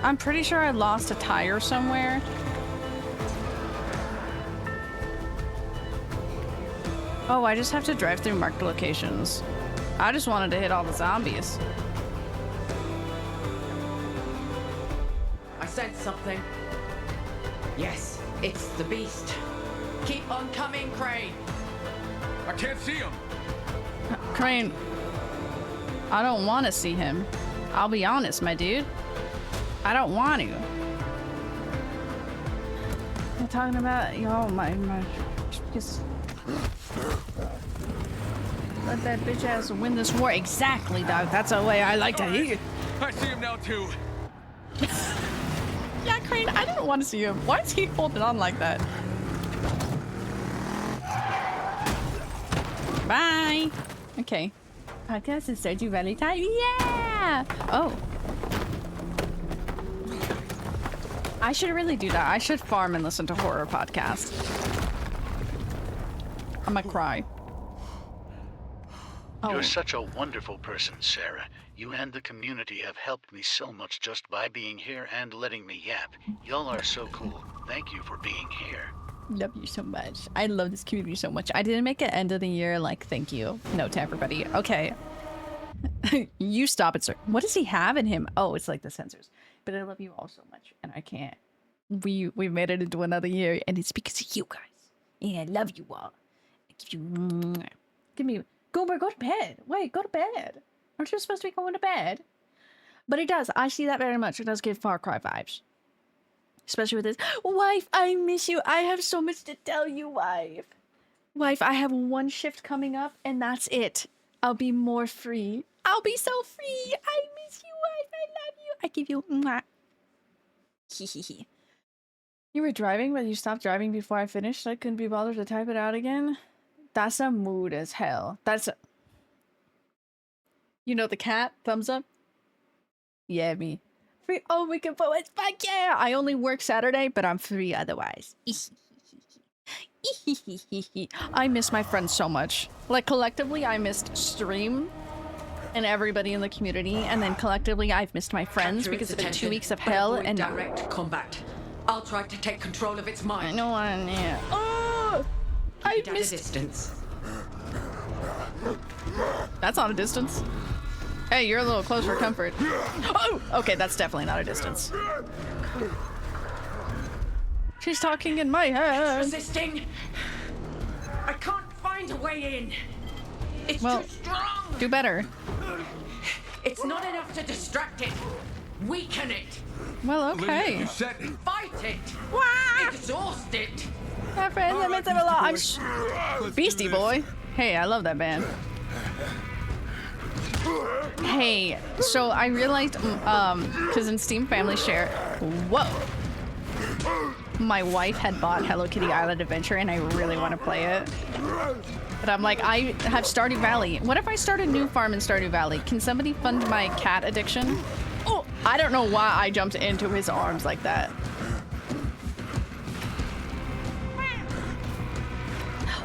I'm pretty sure I lost a tire somewhere. Oh, I just have to drive through marked locations. I just wanted to hit all the zombies. I sense something. Yes, it's the Beast. Keep on coming, Crane. I can't see him. Crane, I don't want to see him. I'll be honest, my dude. I don't want to. I'm talking about, yo, my, just let that bitch ass win this war. Exactly, dog. That's the way I like to hear. I see him now too. Yeah, Crane, I didn't want to see him. Why is he holding on like that? Bye. Okay. Podcast is Stardew Valley time. Yeah. Oh. I should really do that. I should farm and listen to horror podcasts. I'm gonna cry. Oh. You're such a wonderful person, Sarah. You and the community have helped me so much just by being here and letting me yap. Y'all are so cool. Thank you for being here. Love you so much. I love this community so much. I didn't make an end of the year like thank you note to everybody. Okay. You stop it, sir. What does he have in him? Oh, it's like the sensors. But I love you all so much, and I can't. We made it into another year, and it's because of you guys. Yeah, I love you all. I give you. Give me. Goober, go to bed. Wait, go to bed. Aren't you supposed to be going to bed? But it does. I see that very much. It does give Far Cry vibes. Especially with this. Wife, I miss you. I have so much to tell you, wife. Wife, I have one shift coming up, and that's it. I'll be more free. I'll be so free. I miss you, wife. I love you. I give you mwah. Hehehe. You were driving, but you stopped driving before I finished. I couldn't be bothered to type it out again. That's a mood as hell. That's a... You know the cat? Thumbs up? Yeah, me. Free. Oh, we can poets. Fuck yeah! I only work Saturday, but I'm free otherwise. I miss my friends so much. Like, collectively, I missed stream and everybody in the community, and then collectively, I've missed my friends because it's been 2 weeks of hell and direct combat. I'll try to take control of its mind. I know one. Yeah. Oh, I missed. At a distance. That's not a distance. Hey, you're a little close for comfort. Oh, okay, that's definitely not a distance. She's talking in my head. Resisting. I can't find a way in. It's well, too strong. Do better. It's not enough to distract it. Weaken it. Well, okay. You said it. Fight it. Wah! Exhaust it. My friends, I miss them a lot. I'm Beastie Boy. Hey, I love that band. Hey, so I realized, because in Steam Family Share, whoa, my wife had bought Hello Kitty Island Adventure, and I really want to play it. But I'm like, I have Stardew Valley. What if I start a new farm in Stardew Valley? Can somebody fund my cat addiction? Oh, I don't know why I jumped into his arms like that.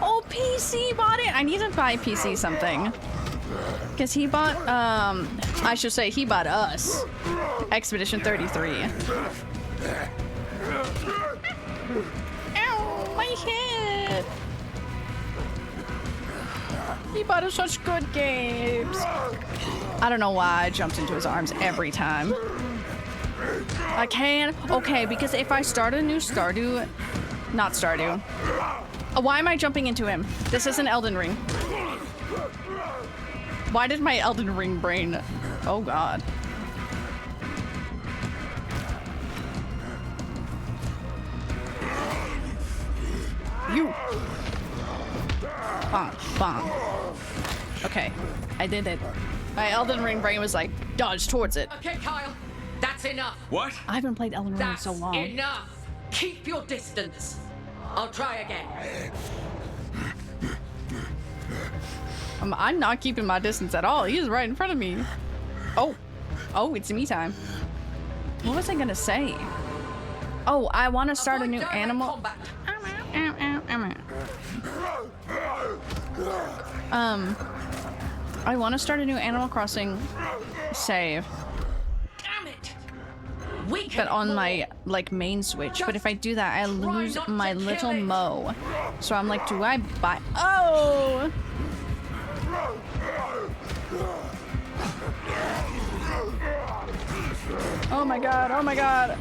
Oh, PC bought it. I need to buy PC something. Because he bought, I should say he bought us. Expedition 33. Ow, my head. He bought us such good games. I don't know why I jumped into his arms every time. I can. Okay, because if I start a new Stardew, not Stardew. Why am I jumping into him? This isn't Elden Ring. Why did my Elden Ring brain... Oh god. You! Bonk, bonk. Okay, I did it. My Elden Ring brain was like, dodge towards it. Okay, Kyle. That's enough. What? I haven't played Elden Ring in That's so long. enough. Keep your distance. I'll try again. I'm not keeping my distance at all. He's right in front of me. Oh. Oh, it's me time. What was I gonna say? Oh, I want to start a new animal. I want to start a new Animal Crossing save. Damn it! But on my like main Switch. But if I do that, I lose my little Mo. So I'm like, do I buy? Oh! Oh my god! Oh my god!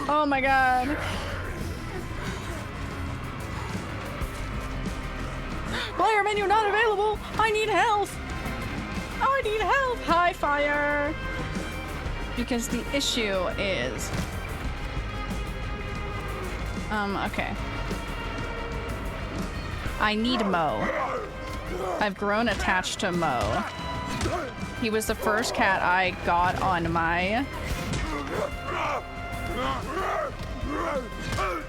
Oh my god! Player menu not available! I need health! I need help! Hi, fire! Because the issue is... okay. I need Mo. I've grown attached to Mo. He was the first cat I got on my...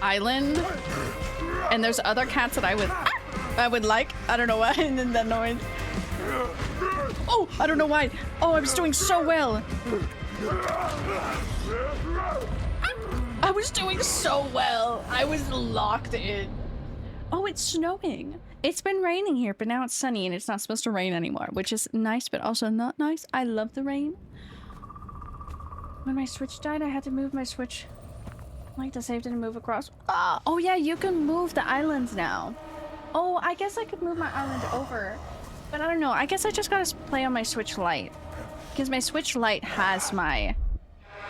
island. And there's other cats that I would like. I don't know why. And then that noise. Oh, I don't know why. Oh, I was doing so well. I was doing so well. I was locked in. Oh, it's snowing. It's been raining here, but now it's sunny and it's not supposed to rain anymore, which is nice, but also not nice. I love the rain. When my Switch died, I had to move my Switch. Like the save didn't move across. Oh yeah, you can move the islands now. Oh, I guess I could move my island over. But I don't know. I guess I just gotta play on my Switch Lite. Because my Switch Lite has my...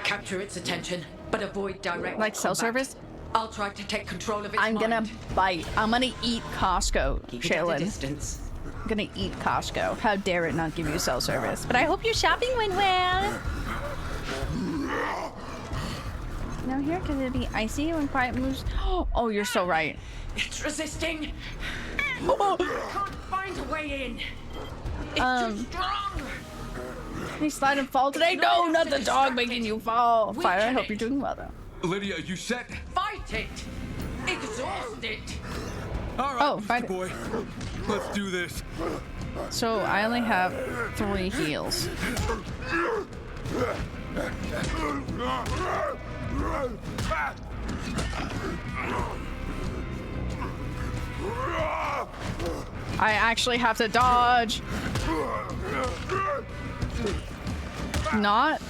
Capture its attention, but avoid direct like cell service? I'll try to take control of its I'm gonna bite. I'm gonna eat Costco, Keep it at a Shaylin. distance. I'm gonna eat Costco. How dare it not give you cell service. But I hope your shopping went well. Now here, could it be icy when quiet moves? Oh, you're so right. It's resisting. I can't find a way in. It's too strong. Can you slide and fall today? No, not the dog making you fall. Fire, I hope you're doing well though. Lydia, you set? Fight it. Exhaust it. All right, oh, fight boy. Let's do this. So I only have 3 heals. I actually have to dodge. Not.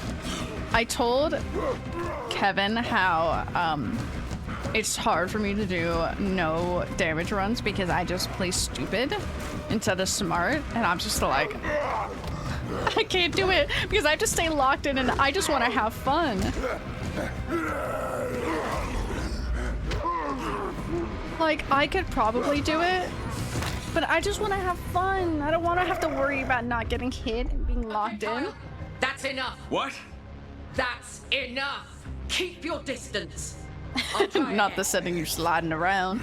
I told Kevin how it's hard for me to do no damage runs because I just play stupid instead of smart, and I'm just like, I can't do it because I have to stay locked in and I just want to have fun. Like, I could probably do it, but I just want to have fun. I don't want to have to worry about not getting hit and being locked in. That's enough. What? That's enough. Keep your distance. Not the setting you sliding around.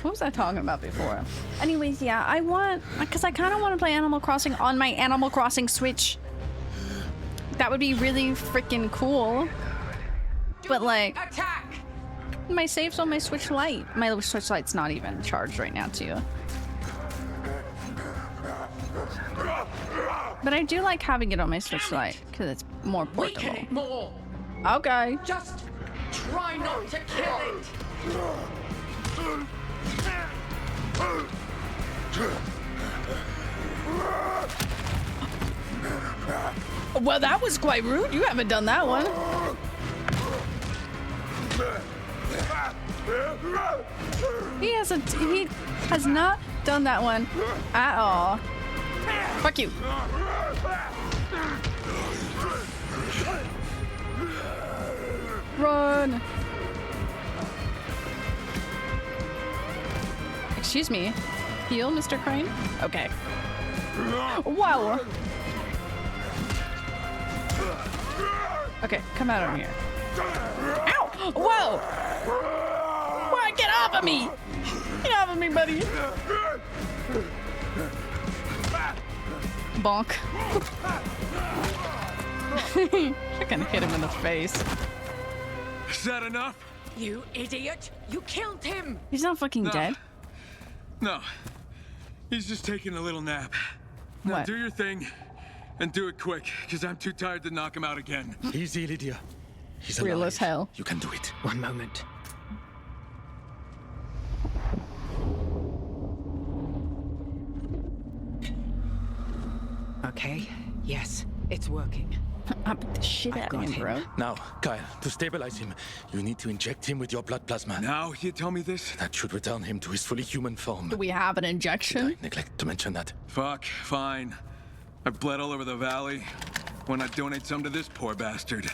What was I talking about before? Anyways, yeah, I want, because I kind of want to play Animal Crossing on my Animal Crossing Switch. That would be really freaking cool. But like, attack. My save's on my Switch Lite. My Switch Lite's not even charged right now too. But I do like having it on my Switch Lite because it's more portable. Weaken it more. Okay. Just try not to kill it. Well, that was quite rude. You haven't done that one. He has not done that one at all. Fuck you. Run. Excuse me. Heal, Mr. Crane? Okay. Wow. Okay, come out of here. Ow! Whoa! Why? Get off of me! Get off of me, buddy! Bonk. I can hit him in the face. Is that enough? You idiot! You killed him! He's not fucking dead. No. He's just taking a little nap. Now What? do your thing and do it quick, because I'm too tired to knock him out again. Easy, Lydia. He's Real alive. as hell. You can do it. One moment. Okay, yes, it's working. I beat the shit I've out of got him, bro. him. Now, Kyle, to stabilize him, you need to inject him with your blood plasma. Now you tell me this? That should return him to his fully human form. Do we have an injection? I neglect to mention that. Fuck, fine. I've bled all over the valley. Why not donate some to this poor bastard?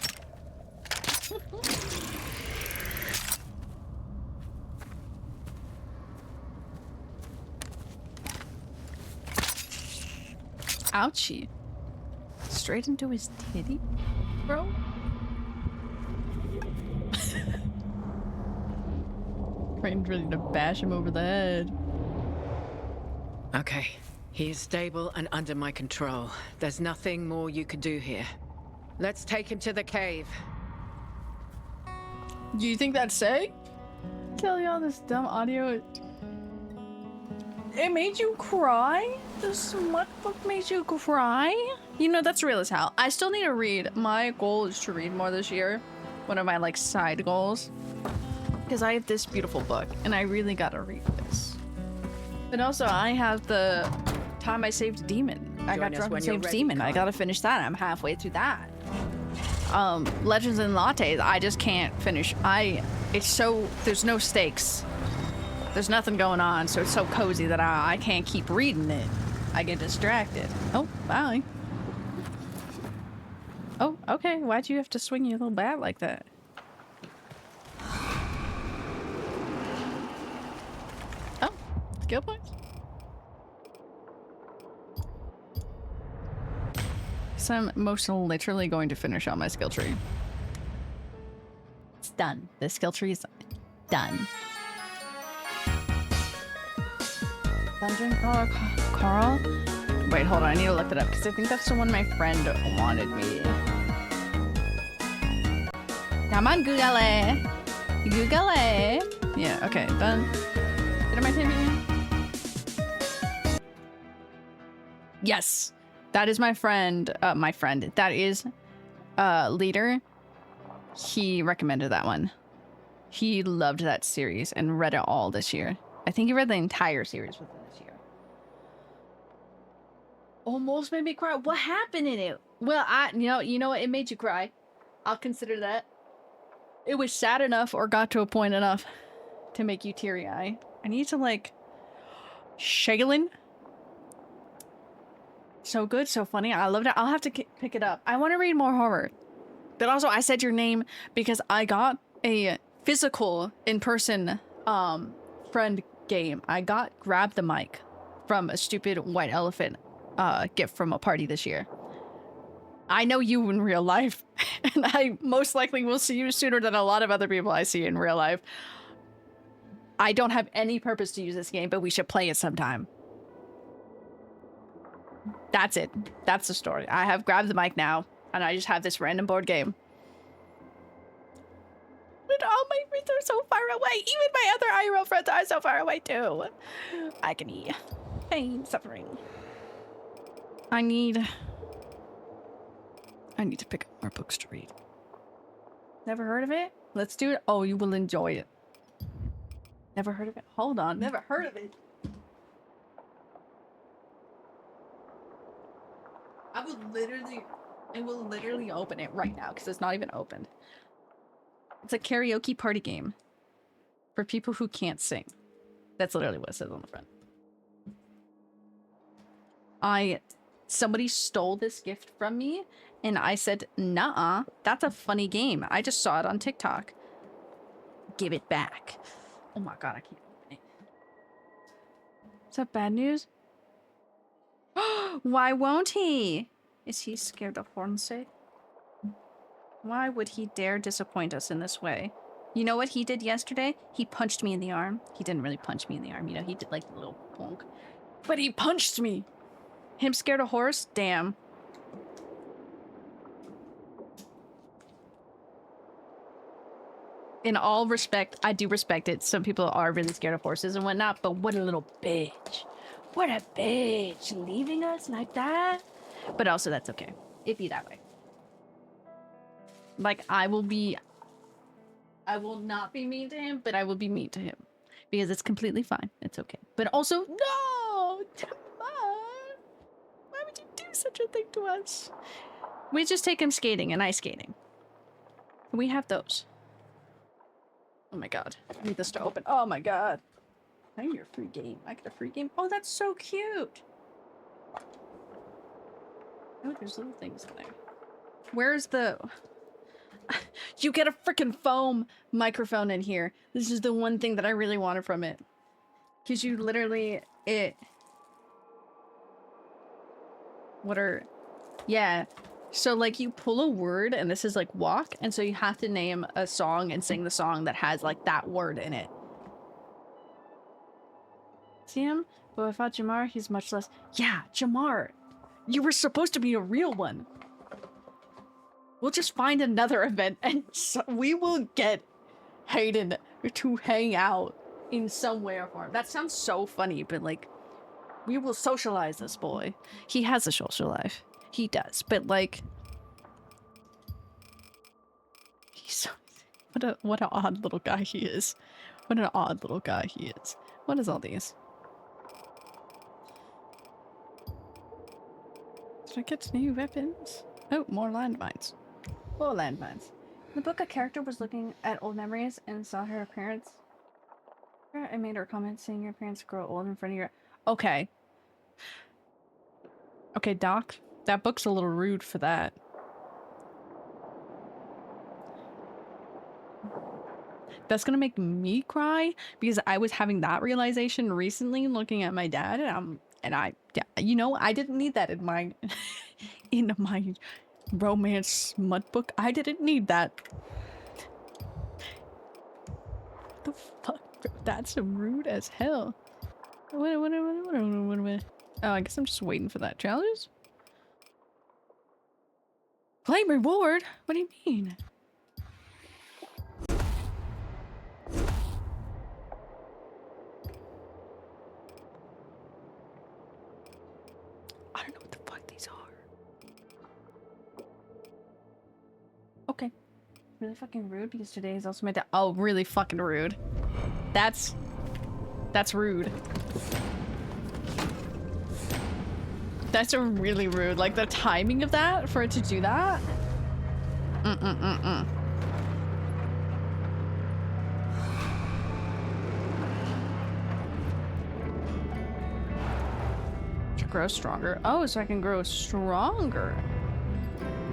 Ouchie. Straight into his titty, bro. Crane's ready to bash him over the head. Okay, he is stable and under my control. There's nothing more you could do here. Let's take him to the cave. Do you think that's safe? Tell y'all this dumb audio. It made you cry? The smut book made you cry? You know, that's real as hell. I still need to read. My goal is to read more this year. One of my, like, side goals. Because I have this beautiful book, and I really gotta read this. But also, I have the Time I Saved a Demon. I got drunk and saved a demon. I gotta finish that. I'm halfway through that. Legends and Lattes, I just can't finish. It's so, there's no stakes. There's nothing going on, so it's so cozy that I can't keep reading it. I get distracted. Oh, bye. Oh, okay. Why'd you have to swing your little bat like that? Oh, skill points. So I'm most literally going to finish on my skill tree. It's done. The skill tree is done. Dungeon Crawler Carl? Wait, hold on. I need to look it up because I think that's the one my friend wanted me. Come on, Google it. Google it. Yeah, okay, done. Did my typing? Yes. That is my friend. That is Leader. He recommended that one. He loved that series and read it all this year. I think he read the entire series within this year. Almost made me cry. What happened in it? Well, you know what? It made you cry. I'll consider that. It was sad enough or got to a point enough to make you teary-eye. I need to, like... Shaylin? So good, so funny. I loved it. I'll have to pick it up. I want to read more horror. But also, I said your name because I got a physical, in-person, friend game. I got Grab the Mic from a stupid white elephant gift from a party this year. I know you in real life, and I most likely will see you sooner than a lot of other people I see in real life. I don't have any purpose to use this game, but we should play it sometime. That's it. That's the story. I have Grabbed the Mic now, and I just have this random board game. But all my friends are so far away. Even my other IRL friends are so far away, too. Agony. Pain. Suffering. I need to pick up more books to read. Never heard of it? Let's do it. Oh, you will enjoy it. Never heard of it? Hold on. Never heard of it. I will literally open it right now because it's not even opened. It's a karaoke party game for people who can't sing. That's literally what it says on the front. Somebody stole this gift from me and I said, "Nuh-uh, that's a funny game. I just saw it on TikTok. Give it back." Oh my god, I can't open it. Is that bad news? Why won't he? Is he scared of Hornsey? Why would he dare disappoint us in this way? You know what he did yesterday? He punched me in the arm. He didn't really punch me in the arm, you know, he did like a little bonk. But he punched me! Him scared of horse? Damn. In all respect, I do respect it. Some people are really scared of horses and whatnot, but what a little bitch. What a bitch. Leaving us like that? But also, that's okay. It be that way. Like, I will not be mean to him, but I will be mean to him. Because it's completely fine. It's okay. But also, no! Timon! Why would you do such a thing to us? We just take him skating and ice skating. We have those. Oh my god. I need this to open. Oh my god. I need your free game. I get a free game. Oh, that's so cute! Oh, there's little things in there. Where's the... You get a freaking foam microphone in here. This is the one thing that I really wanted from it. Because you literally... Yeah. So, like, you pull a word, and this is, like, walk, and so you have to name a song and sing the song that has, like, that word in it. See him? But without Jamar, he's much less... Yeah, Jamar! You were supposed to be a real one! We'll just find another event, and so we will get Hayden to hang out in some way or form. That sounds so funny, but, like, we will socialize this boy. He has a social life. He does, but, like... He's so... What an odd little guy he is. What an odd little guy he is. What is all these? Did I get new weapons? Oh, more landmines. Oh, landmines. In the book, a character was looking at old memories and saw her parents. I made her a comment saying your parents grow old in front of your... Okay. Okay, Doc. That book's a little rude for that. That's gonna make me cry because I was having that realization recently looking at my dad and I you know, I didn't need that in my in my romance smut book. I didn't need that. What the fuck, bro? That's rude as hell. What? Oh, I guess I'm just waiting for that challenge. Claim reward? What do you mean? I don't know what the fuck these are. Okay. Really fucking rude because today is also my day. Oh, really fucking rude. That's rude. That's a really rude. Like, the timing of that, for it to do that? To grow stronger. Oh, so I can grow stronger.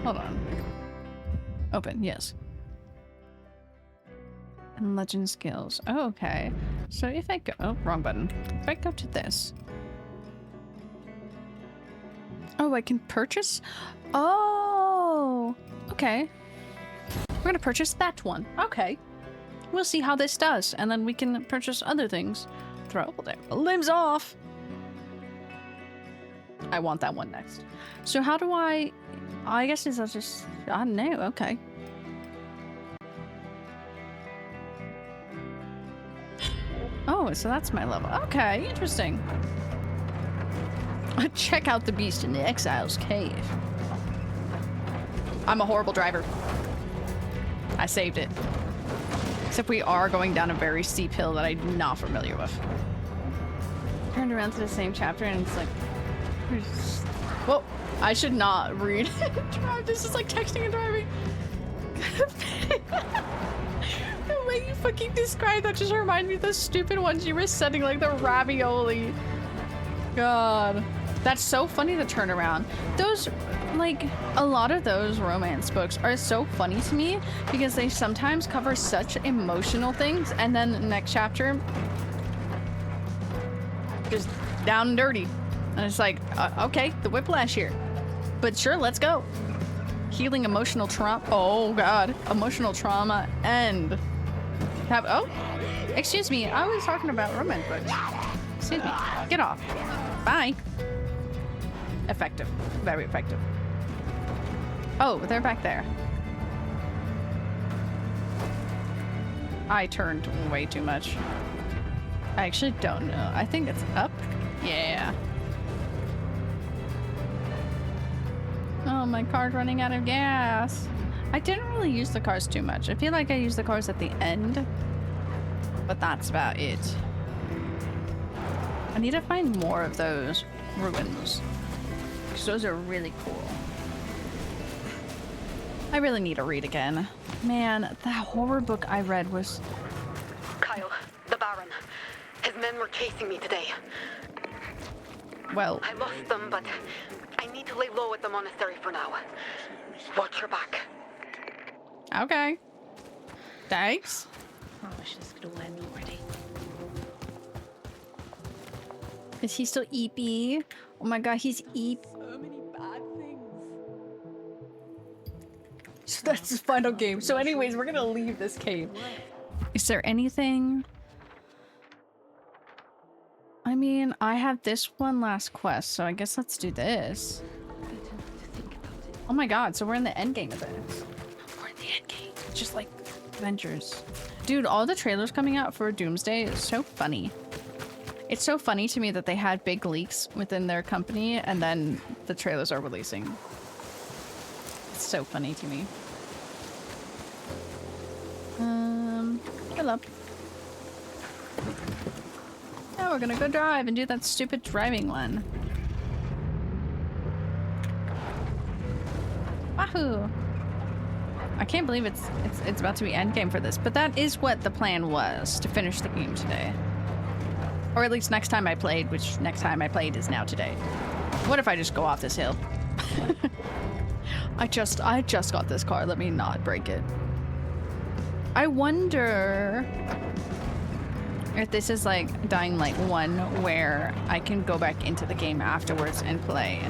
Hold on. Open, yes. And legend skills. Oh, okay. So if I go... Oh, wrong button. If I go to this... Oh, I can purchase? Oh, okay. We're gonna purchase that one. Okay. We'll see how this does, and then we can purchase other things. Throw their limbs off. I want that one next. So how do I guess it's just... I don't know. Okay. Oh, so that's my level. Okay, interesting. Check out the beast in the Exile's Cave. I'm a horrible driver. I saved it. Except we are going down a very steep hill that I'm not familiar with. Turned around to the same chapter and it's like... Whoa, I should not read and drive. This is like texting and driving. The way you fucking described that just reminded me of the stupid ones you were sending, like the ravioli. God. That's so funny to turn around. Those, like, a lot of those romance books are so funny to me because they sometimes cover such emotional things and then the next chapter just down and dirty. And it's like, okay, the whiplash here. But sure, let's go. Healing emotional trauma. Oh, God. Emotional trauma and... Oh, excuse me. I was talking about romance books. Excuse me. Get off. Bye. Effective. Very effective. Oh, they're back there. I turned way too much. I actually don't know. I think it's up. Yeah. Oh, my car's running out of gas. I didn't really use the cars too much. I feel like I used the cars at the end, but that's about it. I need to find more of those ruins, because those are really cool. I really need to read again. Man, that horror book I read was... Kyle, the Baron. His men were chasing me today. Well... I lost them, but I need to lay low at the monastery for now. Watch your back. Okay. Thanks. I wish this could all end already. Is he still eepy? Oh my god, he's eep. So many bad things. So that's his final game. So anyways, we're gonna leave this cave. Is there anything? I mean, I have this one last quest, so I guess let's do this. Oh my god, so we're in the end game of this. We're in the end game. Just like Avengers. Dude, all the trailers coming out for Doomsday is so funny. It's so funny to me that they had big leaks within their company and then the trailers are releasing. It's so funny to me. Fill up. Now we're gonna go drive and do that stupid driving one. Wahoo! I can't believe it's about to be endgame for this, but that is what the plan was, to finish the game today. Or at least next time I played, which next time I played is now today. What if I just go off this hill? I just got this car, let me not break it. I wonder if this is like Dying Light 1 where I can go back into the game afterwards and play.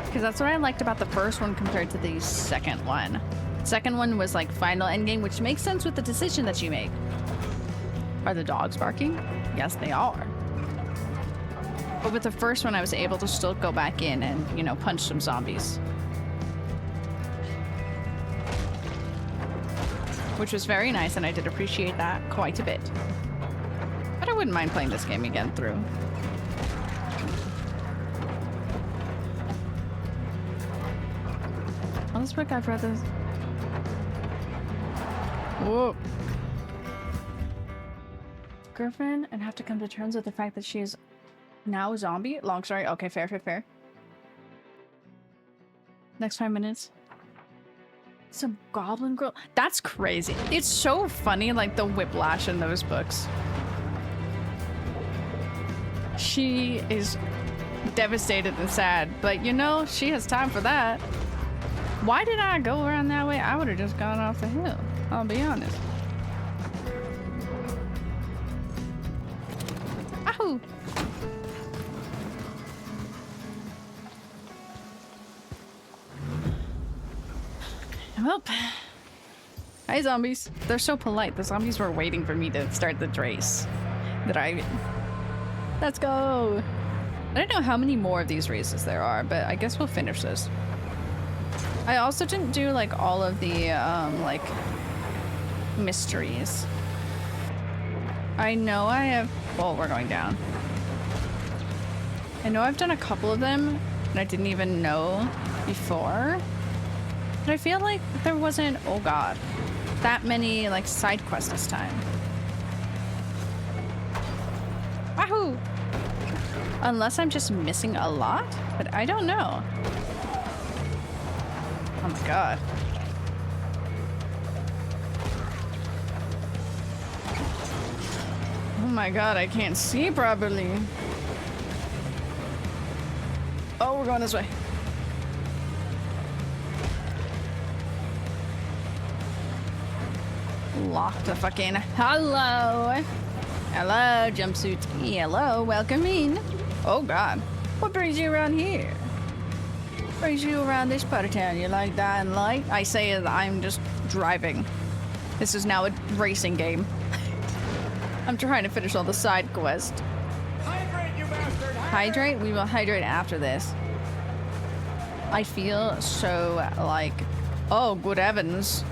Because that's what I liked about the first one compared to the second one. Second one was like final endgame, which makes sense with the decision that you make. Are the dogs barking? Yes, they are. But with the first one, I was able to still go back in and, you know, punch some zombies. Which was very nice, and I did appreciate that quite a bit. But I wouldn't mind playing this game again through. On this book, I've read this. Whoa. Girlfriend, and have to come to terms with the fact that she is now a zombie? Long story. Okay, fair. Next 5 minutes. Some goblin girl. That's crazy. It's so funny, like the whiplash in those books. She is devastated and sad, but you know, she has time for that. Why did I go around that way? I would have just gone off the hill. I'll be honest. Ahoo! Well, hi zombies. They're so polite. The zombies were waiting for me to start the race. Let's go. I don't know how many more of these races there are, but I guess we'll finish this. I also didn't do like all of the like mysteries. I know I have, well, we're going down. I know I've done a couple of them and I didn't even know before. But I feel like there wasn't, oh god, that many like side quests this time. Wahoo! Unless I'm just missing a lot, but I don't know. Oh my god. Oh my god, I can't see properly. Oh, we're going this way. Lock the fucking... Hello! Hello, jumpsuit. Hello, welcome in. Oh god. What brings you around here? What brings you around this part of town? You like Dying Light? I say as I'm just driving. This is now a racing game. I'm trying to finish all the side quests. Hydrate, you bastard! Hydrate? We will hydrate after this. I feel so like... Oh, good heavens.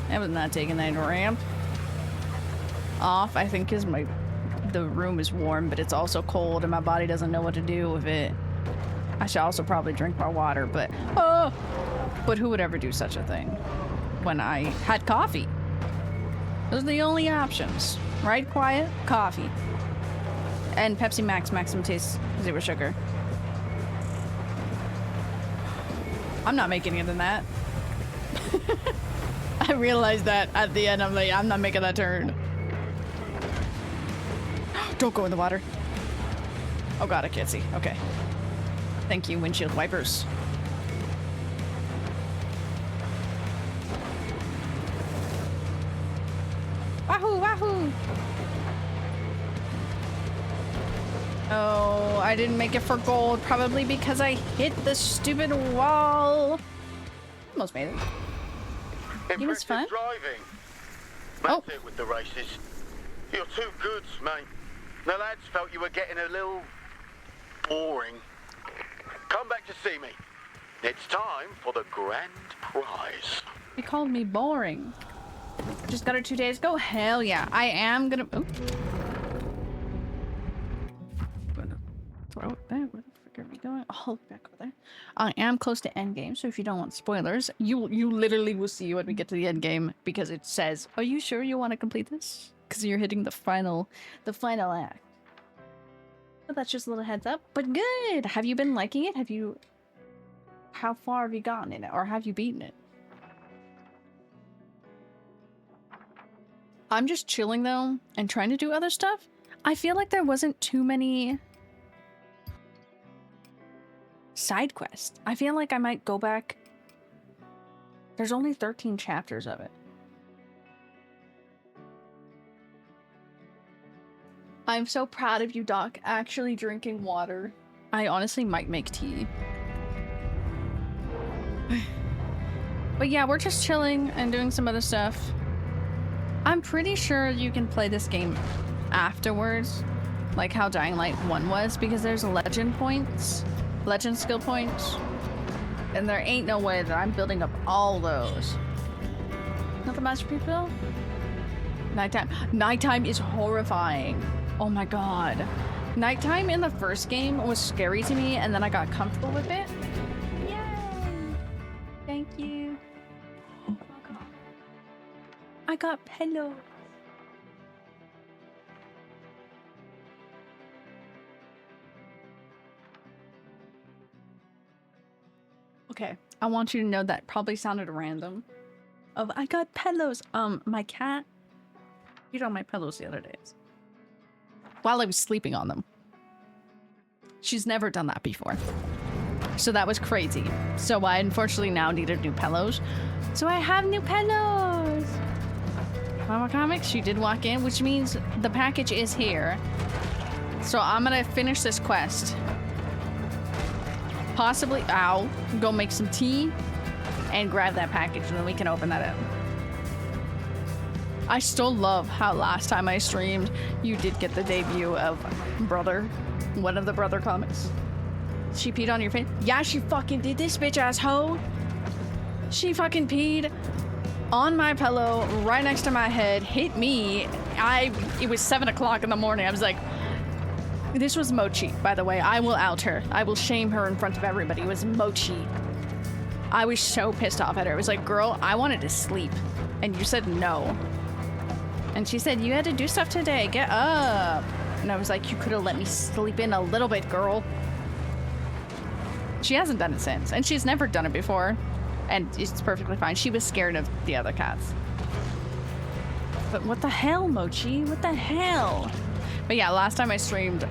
I was not taking that ramp. Off, I think, is the room is warm, but it's also cold and my body doesn't know what to do with it. I should also probably drink more water, but... Oh! But who would ever do such a thing when I had coffee? Those are the only options. Right, Quiet? Coffee. And Pepsi Max maximum taste, 0 sugar. I'm not making it in that. I realized that at the end. I'm like, I'm not making that turn. Don't go in the water. Oh god, I can't see. Okay. Thank you, windshield wipers. Wahoo, wahoo! Oh, I didn't make it for gold, probably because I hit the stupid wall. Almost made it. It was fun. Driving. That's it with the races. You're too good, mate. The lads felt you were getting a little boring. Come back to see me. It's time for the grand prize. He called me boring. Just got it 2 days ago. Hell yeah, I am gonna. Oh. Throw it back. Where the frick are we going? Oh, back over there. I am close to end game, so if you don't want spoilers, you literally will see when we get to the end game because it says, "Are you sure you want to complete this?" Because you're hitting the final act. But that's just a little heads up. But good. Have you been liking it? How far have you gotten in it, or have you beaten it? I'm just chilling though and trying to do other stuff. I feel like there wasn't too many side quests. I feel like I might go back. There's only 13 chapters of it. I'm so proud of you, Doc, actually drinking water. I honestly might make tea. But yeah, we're just chilling and doing some other stuff. I'm pretty sure you can play this game afterwards, like how Dying Light 1 was, because there's legend skill points, and there ain't no way that I'm building up all those. Not the masterpiece build? Nighttime. Nighttime is horrifying. Oh my god. Nighttime in the first game was scary to me, and then I got comfortable with it. Yay! Thank you. I got pillow. Okay, I want you to know that probably sounded random. I got pillows. My cat peed on my pillows the other days while I was sleeping on them. She's never done that before. So that was crazy. So I unfortunately now needed new pillows. So I have new pillows. Mama Comics, she did walk in, which means the package is here. So I'm gonna finish this quest. Possibly, go make some tea and grab that package, and then we can open that up. I still love how last time I streamed, you did get the debut of Brother, one of the Brother comics. She peed on your face? Yeah, she fucking did, this bitch asshole. She fucking peed on my pillow right next to my head, hit me. It was 7 o'clock in the morning. I was like, this was Mochi, by the way. I will out her. I will shame her in front of everybody. It was Mochi. I was so pissed off at her. I was like, girl, I wanted to sleep. And you said no. And she said, you had to do stuff today. Get up. And I was like, you could have let me sleep in a little bit, girl. She hasn't done it since. And she's never done it before. And it's perfectly fine. She was scared of the other cats. But what the hell, Mochi? What the hell? But yeah, last time I streamed,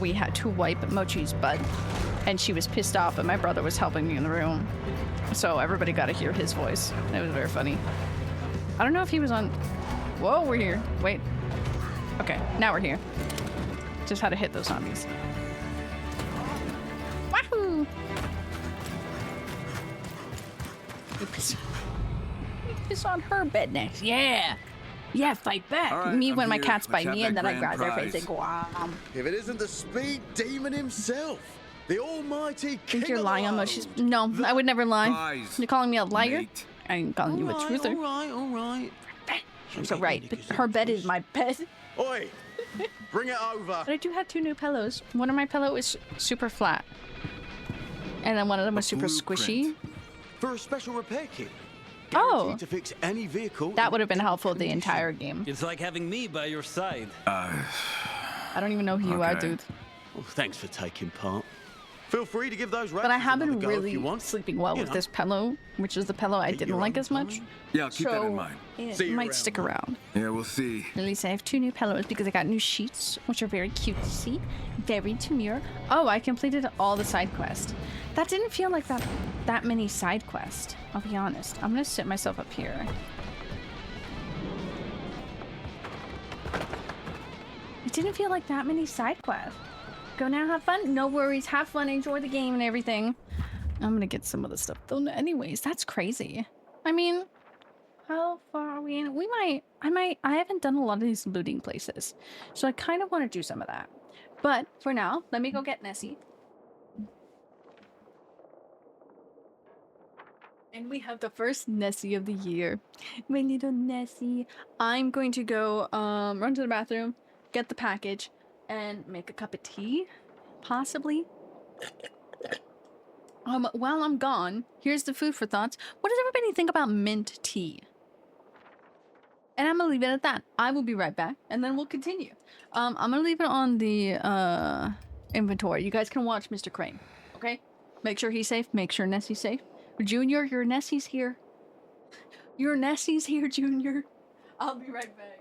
we had to wipe Mochi's butt. And she was pissed off, and my brother was helping me in the room. So everybody got to hear his voice. It was very funny. I don't know if he was on... Whoa, we're here. Wait. Okay, now we're here. Just had to hit those zombies. Wahoo! You piss on her bed next. Yeah. Yeah, fight back. Right, me I'm when my here. cats bite Let's me, have and then that I grab grand their face prize. and go, If it isn't the speed demon himself, the almighty think king you're of lying the on road. Mochi's... No, I would never lie. Prize, You're calling me a liar? mate. I ain't calling you a truther. All right. She's so right, but her bed is my bed. Oi, bring it over. But I do have 2 new pillows. One of my pillows is super flat. And then one of them was super squishy. for a special repair kit. Oh. Guaranteed to fix any vehicle. That would have been helpful the entire game. It's like having me by your side. I don't even know who you are, dude. Well, thanks for taking part. Feel free to give those But I rations have been another go if really you want. sleeping well You with know. this pillow, which is the pillow I didn't like as much. Yeah, I'll keep that in mind. It See you might around, stick huh? around. Yeah, we'll see. At least I have 2 new pillows because I got new sheets, which are very cutesy, very demure. Oh, I completed all the side quests. That didn't feel like that many side quests, I'll be honest. I'm gonna sit myself up here. It didn't feel like that many side quests. Go now, have fun. No worries, have fun, enjoy the game and everything. I'm gonna get some of the stuff done anyways. That's crazy. I mean, how far are we in? I haven't done a lot of these looting places, so I kind of want to do some of that. But for now, let me go get Nessie. And we have the first Nessie of the year. My little Nessie. I'm going to go run to the bathroom, get the package, and make a cup of tea, possibly. While I'm gone, here's the food for thoughts. What does everybody think about mint tea? And I'm gonna leave it at that. I will be right back, and then we'll continue. I'm gonna leave it on the inventory. You guys can watch Mr. Crane, okay? Make sure he's safe. Make sure Nessie's safe. Junior, your Nessie's here. Your Nessie's here, Junior. I'll be right back.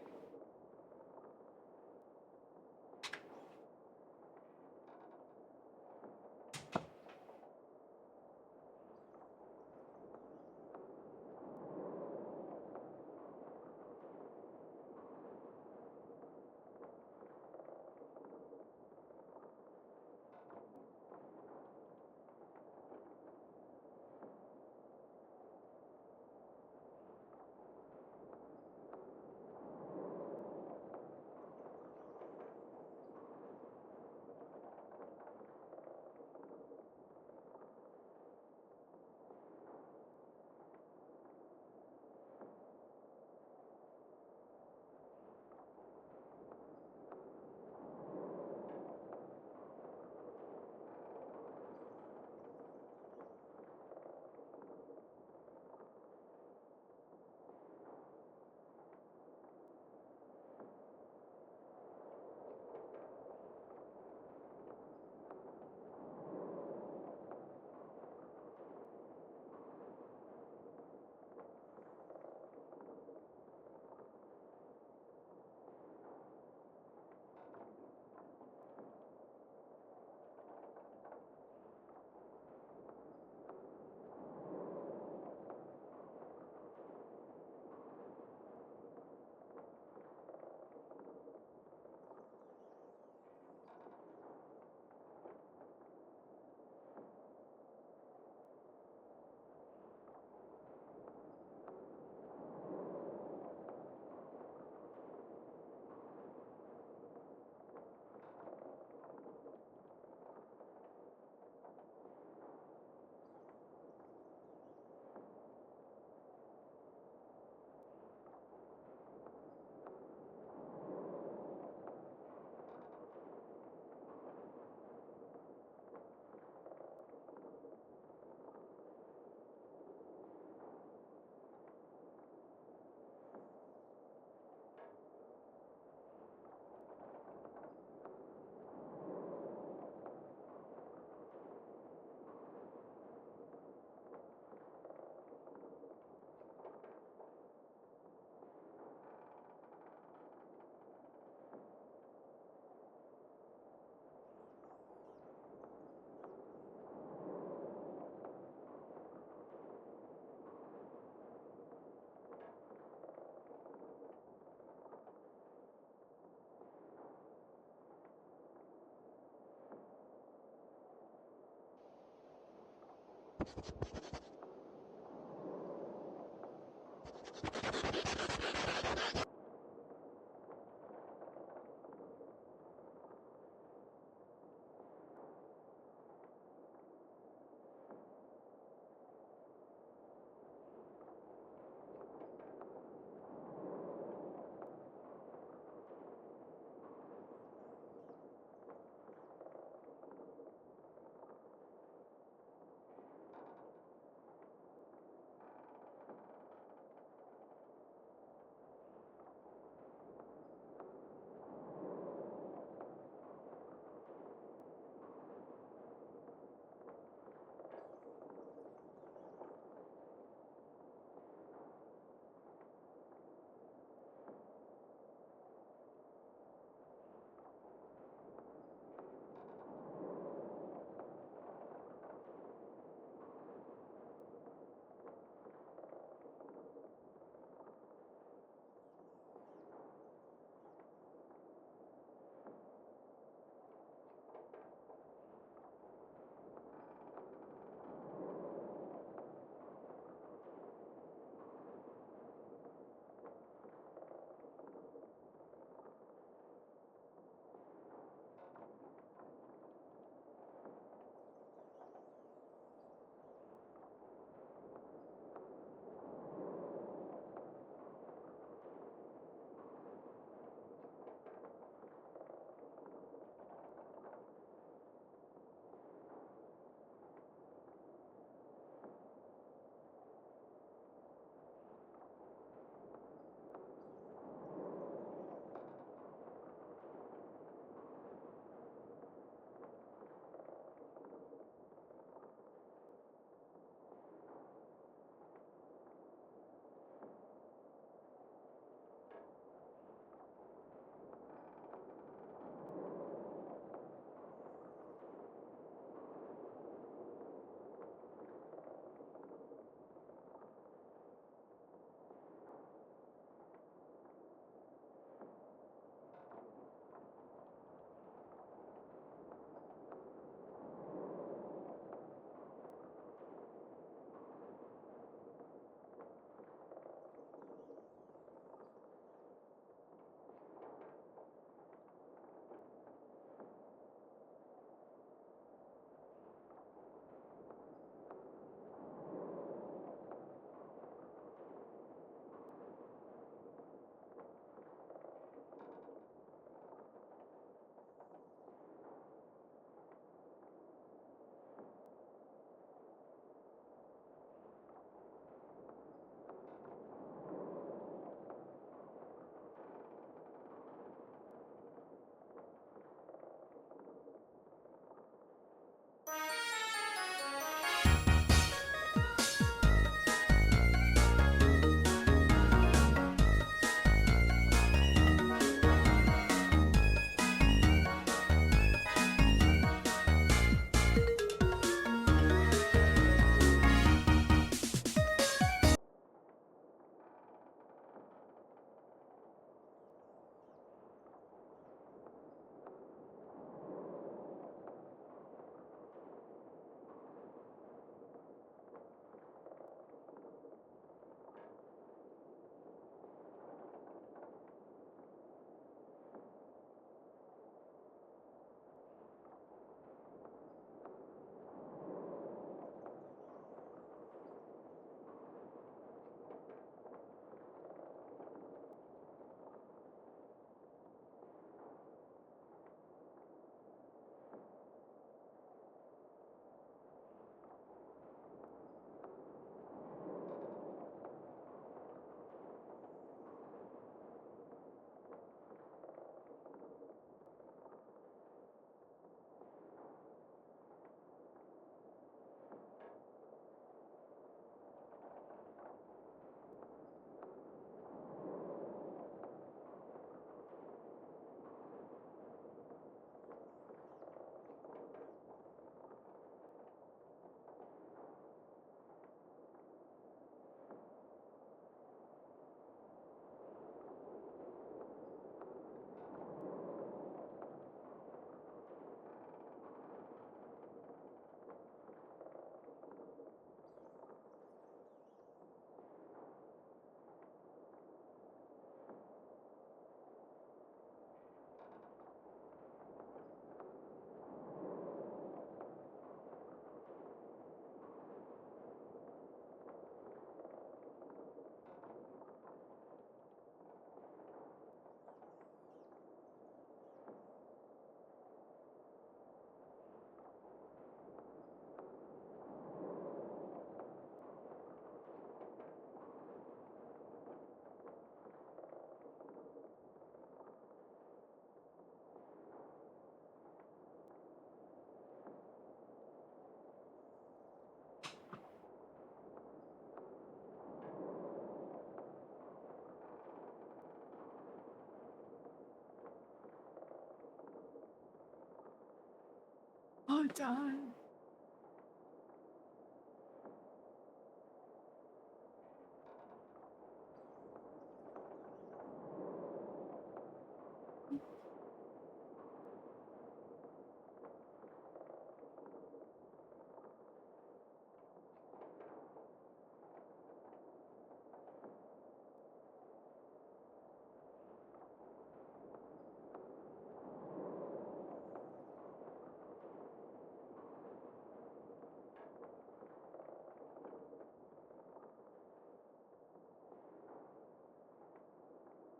Oh, time.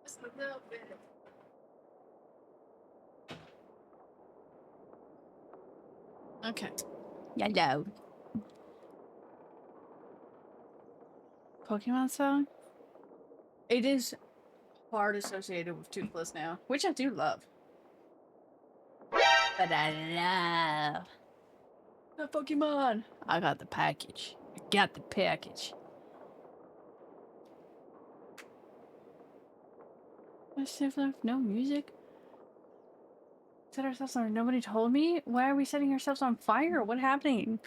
Just a little bit. Okay. Yellow. Pokemon song? It is hard associated with Toothless now, which I do love. But I love the Pokemon. I got the package. I got the package. I still have no music. Set ourselves on. Nobody told me. Why are we setting ourselves on fire? What happening?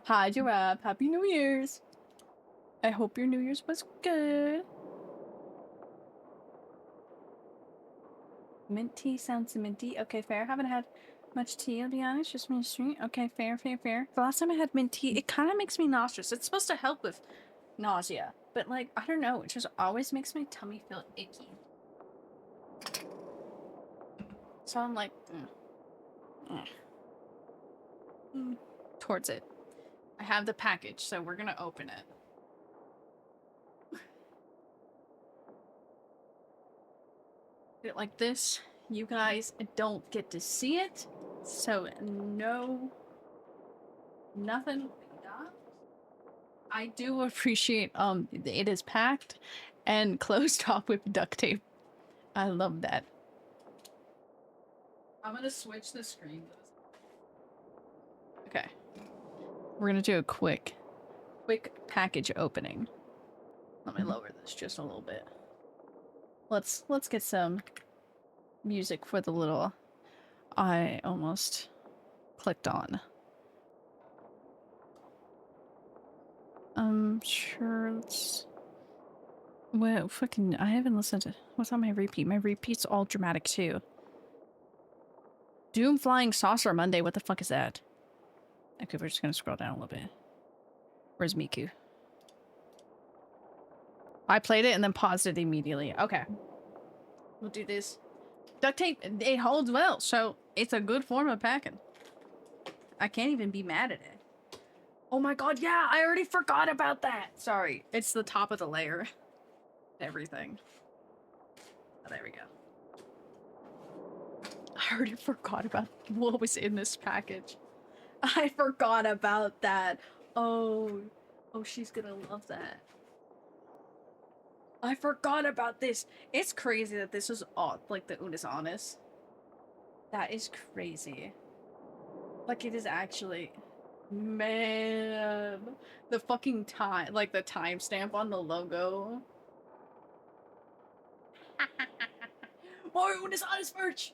Hi, Giraffe. Happy New Year's. I hope your New Year's was good. Mint tea sounds minty. Okay, fair. Haven't had much tea, I'll be honest. Just mint sweet. Okay, fair, fair, fair. The last time I had mint tea, it kind of makes me nauseous. It's supposed to help with nausea. But, like, I don't know. It just always makes my tummy feel icky. So I'm like, towards it. I have the package, so we're gonna open it. Like this, you guys don't get to see it, so no, nothing. I do appreciate it is packed and closed off with duct tape. I love that. I'm gonna switch the screen. Okay, we're gonna do a quick package opening. Let me lower this just a little bit. Let's get some music for the little I almost clicked on. Sure, let's... Well, fucking, I haven't listened to... What's on my repeat? My repeat's all dramatic, too. Doom Flying Saucer Monday, what the fuck is that? Okay, we're just gonna scroll down a little bit. Where's Miku? I played it and then paused it immediately. Okay. We'll do this. Duct tape, it holds well, so it's a good form of packing. I can't even be mad at it. Oh my god, yeah, I already forgot about that. Sorry, it's the top of the layer. Everything. Oh, there we go. I already forgot about what was in this package. I forgot about that. Oh, she's gonna love that. I forgot about this. It's crazy that this is all like the Unis Honest. That is crazy. Like it is actually, man, the fucking time, like the timestamp on the logo. More Unis Honest merch.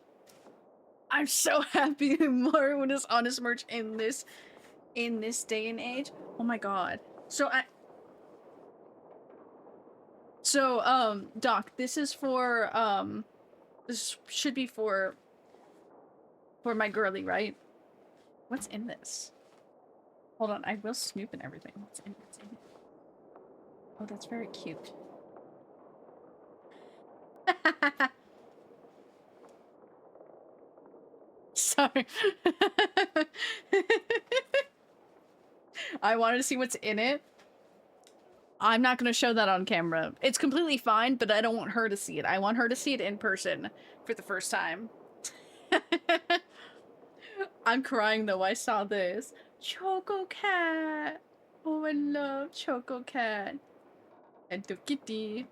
I'm so happy more Unis Honest merch in this day and age. Oh my god. So Doc, this is for this should be for my girly, right? What's in this? Hold on, I will snoop and everything. What's in it? Oh, that's very cute. Sorry. I wanted to see what's in it. I'm not going to show that on camera. It's completely fine, but I don't want her to see it. I want her to see it in person for the first time. I'm crying though. I saw this. Choco Cat. Oh, I love Choco Cat. And the kitty.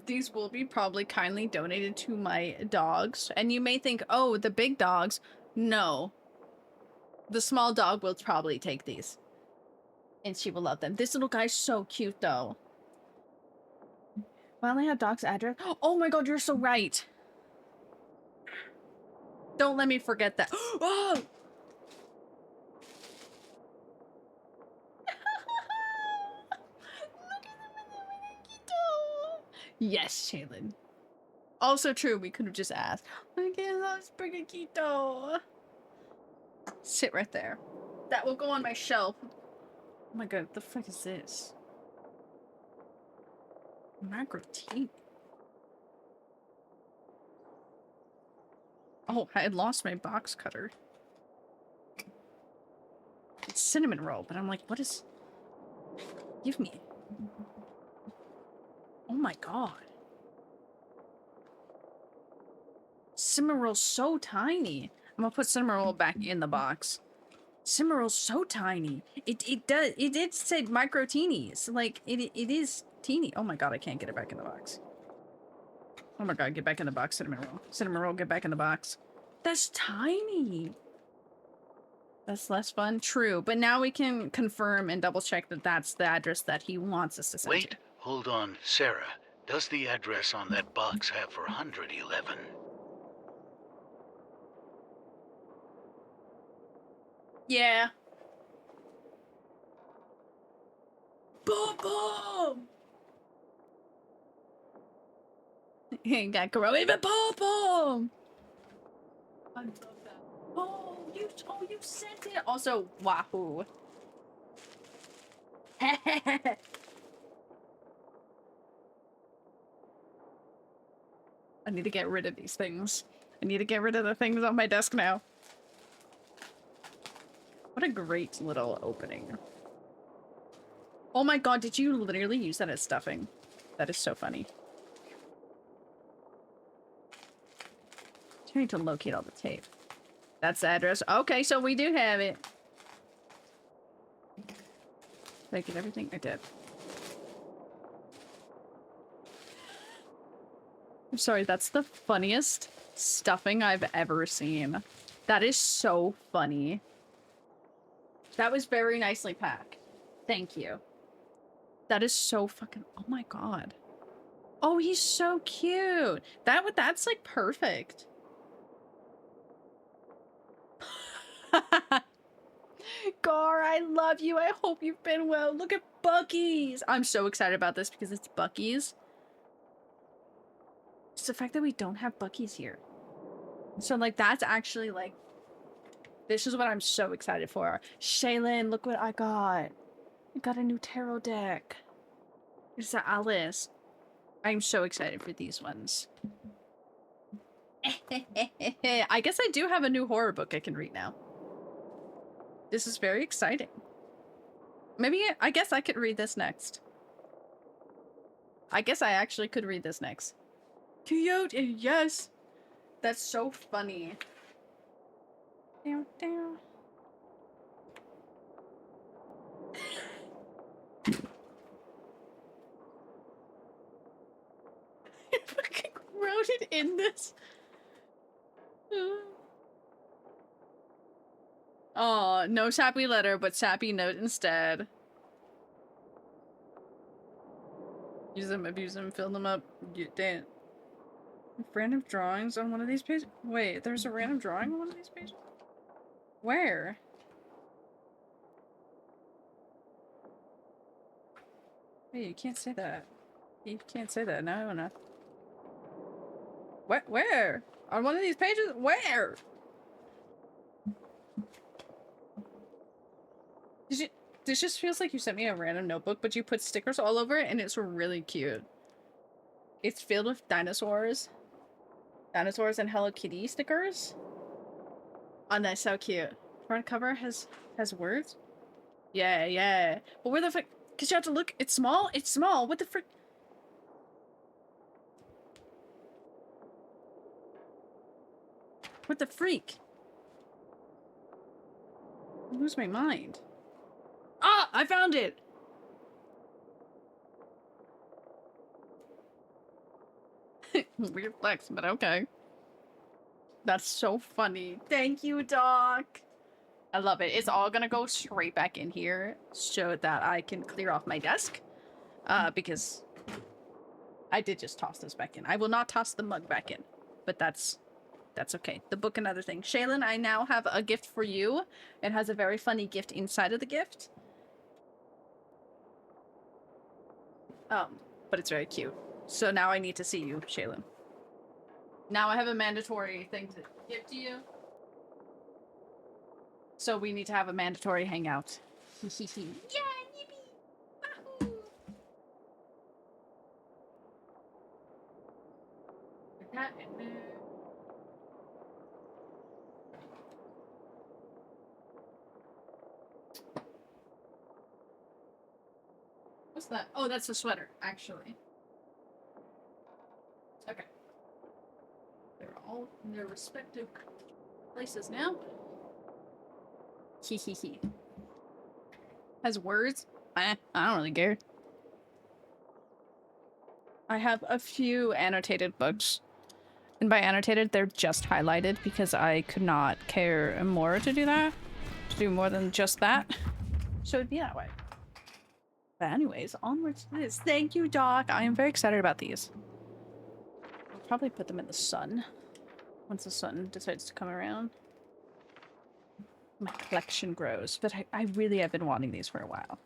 These will be probably kindly donated to my dogs. And you may think, oh, the big dogs. No. The small dog will probably take these. And she will love them. This little guy's so cute, though. Why only have dog's address? Oh my god, you're so right. Don't let me forget that. Oh! Yes, Shaylin. Also true, we could have just asked. Okay, let's bring a keto. Sit right there. That will go on my shelf. Oh my god, what the fuck is this? Macro tea. Oh, I had lost my box cutter. It's cinnamon roll, but I'm like, what is... Give me. Oh my god. Cinnamon roll's so tiny. I'm gonna put cinnamon roll back in the box. Cinnamon roll's so tiny. It did say micro teenies. Like it is teeny. Oh my god, I can't get it back in the box. Oh my god, get back in the box, cinnamon roll. Cinnamon roll, get back in the box. That's tiny. That's less fun. True, but now we can confirm and double check that that's the address that he wants us to send. Wait, hold on, Sarah. Does the address on that box have for 111? Yeah. Boom boom. He ain't got corona. Even boom boom. I love that. Oh, you sent it. Also, wahoo. I need to get rid of these things. I need to get rid of the things on my desk now. What a great little opening. Oh my god, did you literally use that as stuffing? That is so funny. Trying to locate all the tape. That's the address. Okay, so we do have it. Did I get everything? I did. I'm sorry, that's the funniest stuffing I've ever seen. That is so funny. That was very nicely packed. Thank you. That is so fucking... Oh my god. Oh, he's so cute. That's like perfect. Gar, I love you. I hope you've been well. Look at Buc-ee's. I'm so excited about this because it's Buc-ee's. It's the fact that we don't have Buc-ee's here. So, like, that's actually, like... This is what I'm so excited for. Shaylin, look what I got. I got a new tarot deck. It's a Alice. I'm so excited for these ones. I guess I do have a new horror book I can read now. This is very exciting. Maybe, I guess I could read this next. I guess I actually could read this next. Cute, yes! That's so funny. Down, down. You fucking wrote it in this. Oh, no sappy letter, but sappy note instead. Use them, abuse them, fill them up. Damn. Random drawings on one of these pages? Wait, there's a random drawing on one of these pages? Where? Hey, you can't say that. You can't say that. No, no. What? Where? On one of these pages? Where? This just feels like you sent me a random notebook, but you put stickers all over it, and it's really cute. It's filled with dinosaurs. Dinosaurs and Hello Kitty stickers. Oh, that's so cute. Front cover has words? Yeah, yeah. But where the fuck? Because you have to look. It's small? It's small. What the frick? What the freak? I lose my mind. Ah! I found it! Weird flex, but okay. That's so funny. Thank you, Doc. I love it. It's all gonna go straight back in here so that I can clear off my desk. Because I did just toss this back in. I will not toss the mug back in, but that's That's okay. The book and other things. Shaylin, I now have a gift for you. It has a very funny gift inside of the gift. But it's very cute. So now I need to see you, Shaylin. Now I have a mandatory thing to give to you. So we need to have a mandatory hangout. Yeah, yippee! Wahoo! Put that in there. What's that? Oh, that's a sweater, actually. Okay. They're all in their respective places now. Hee. Has words? I don't really care. I have a few annotated books. And by annotated, they're just highlighted because I could not care more to do that. To do more than just that. So it'd be that way. But anyways, onwards to this. Thank you, Doc. I am very excited about these. I'll probably put them in the sun. Once the sun decides to come around. My collection grows. But I really have been wanting these for a while.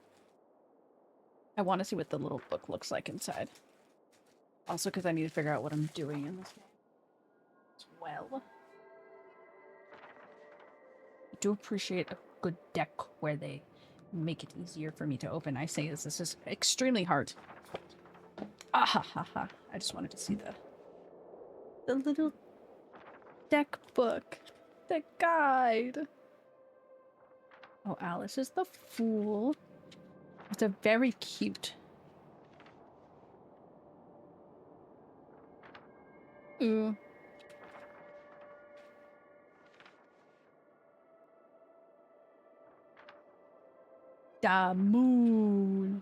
I want to see what the little book looks like inside. Also because I need to figure out what I'm doing in this game as well. I do appreciate a good deck where they make it easier for me to open. I say this is extremely hard. Ah ha ha ha. I just wanted to see the little deck book. The guide. Oh, Alice is the fool. It's a very cute. Ooh. The moon.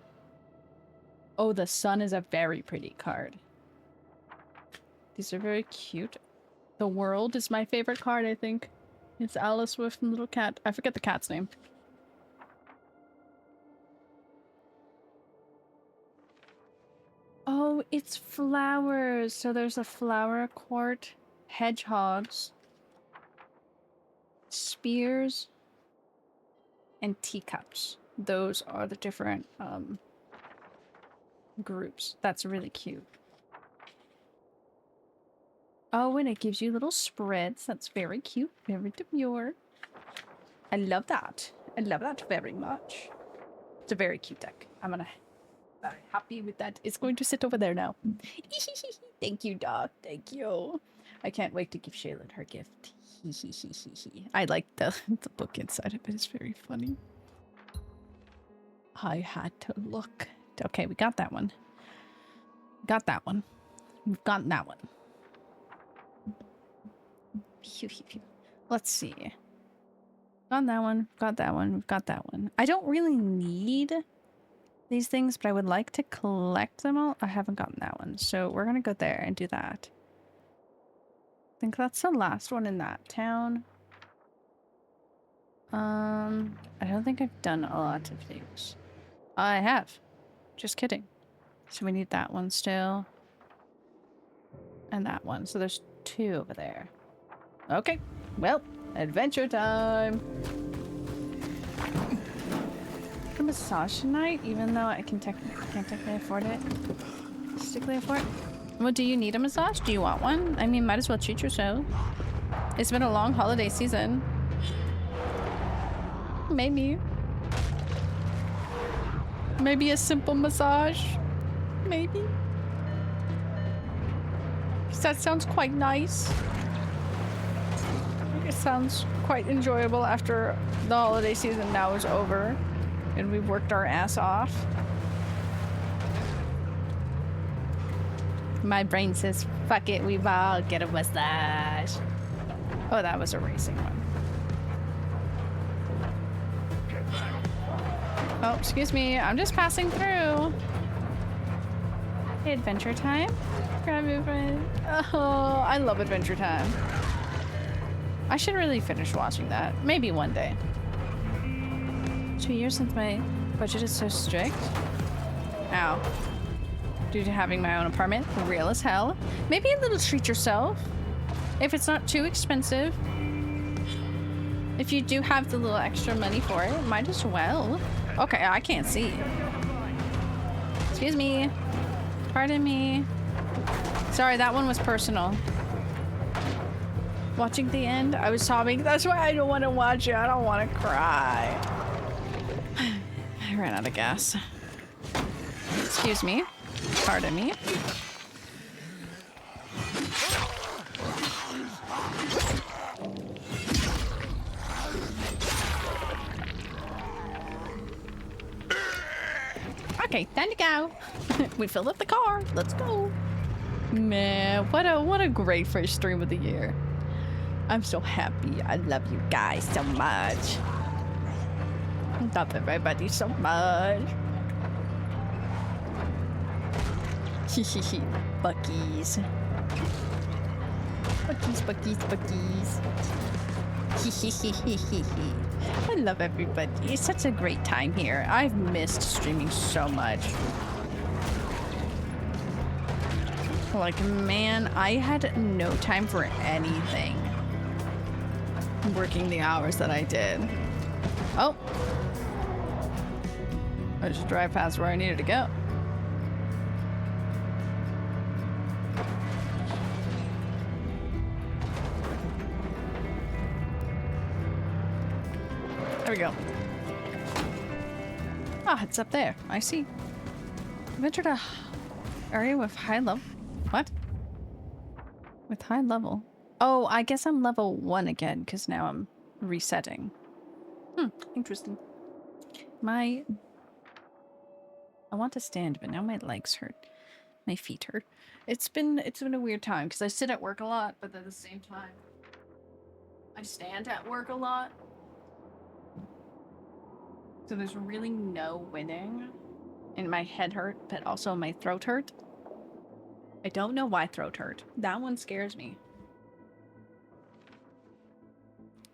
Oh, the sun is a very pretty card. These are very cute. The world is my favorite card, I think. It's Alice with a little cat. I forget the cat's name. Oh, it's flowers. So there's a flower court, hedgehogs, spears, and teacups. Those are the different groups. That's really cute. Oh, and it gives you little spreads. That's very cute. Very demure. I love that. I love that very much. It's a very cute deck. I'm very happy with that. It's going to sit over there now. Thank you, Doc. Thank you. I can't wait to give Shaylin her gift. I like the book inside of it. It's very funny. I had to look. Okay, we got that one. Got that one. We've gotten that one. Let's see. Got that one. Got that one. We've got that one. I don't really need these things, but I would like to collect them all. I haven't gotten that one, so we're gonna go there and do that. I think that's the last one in that town. I don't think I've done a lot of things. I have. Just kidding. So we need that one still. And that one. So there's 2 over there. Okay. Well, adventure time. A massage tonight, even though I can't technically afford it. Statistically afford it. Well, do you need a massage? Do you want one? I mean, might as well treat yourself. It's been a long holiday season. Maybe. Maybe a simple massage. Maybe. That sounds quite nice. It sounds quite enjoyable after the holiday season now is over and we've worked our ass off. My brain says, fuck it, we've all get a mustache. Oh, that was a racing one. Oh, excuse me, I'm just passing through. Hey, Adventure Time? Grab your friend. Oh, I love Adventure Time. I should really finish watching that. Maybe one day. 2 years since my budget is so strict. Ow. Due to having my own apartment. Real as hell. Maybe a little treat yourself. if it's not too expensive. If you do have the little extra money for it, might as well. Okay, I can't see. Excuse me. Pardon me. Sorry, that one was personal. Watching the end, I was sobbing. That's why I don't want to watch it. I don't want to cry. I ran out of gas. Excuse me. Pardon me. Okay, time to go. We filled up the car. Let's go. Man, what a great first stream of the year. I'm so happy. I love you guys so much. I love everybody so much. Buckies. Buckies. I love everybody. It's such a great time here. I've missed streaming so much. Like, man, I had no time for anything. Working the hours that I did. Oh. I just drive past where I needed to go. There we go. Ah, it's up there. I see. I've entered a area with high level. What? With high level? Oh, I guess I'm level 1 again because now I'm resetting. Interesting. I want to stand, but now my legs hurt. My feet hurt. It's been a weird time because I sit at work a lot, but at the same time, I stand at work a lot. So there's really no winning. And my head hurt, but also my throat hurt. I don't know why throat hurt. That one scares me.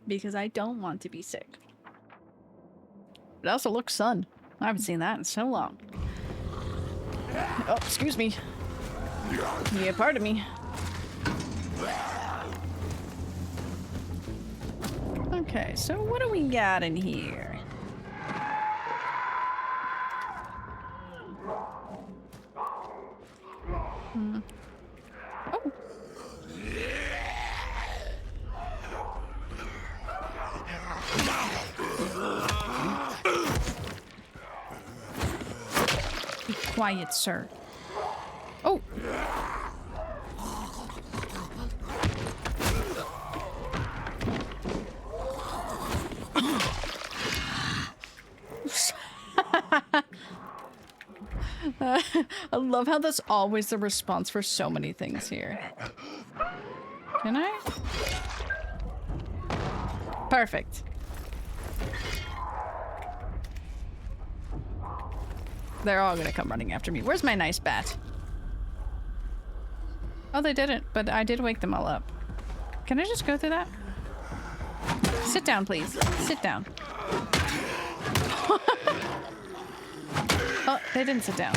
Because I don't want to be sick. It also looks sun. I haven't seen that in so long. Oh, excuse me. Yeah, pardon me. Okay, so what do we got in here? Oh. Be quiet, sir. Oh. I love how that's always the response for so many things here. Can I? Perfect. They're all gonna come running after me. Where's my nice bat? Oh, they didn't, but I did wake them all up. Can I just go through that? Sit down, please. Sit down. Oh, they didn't sit down.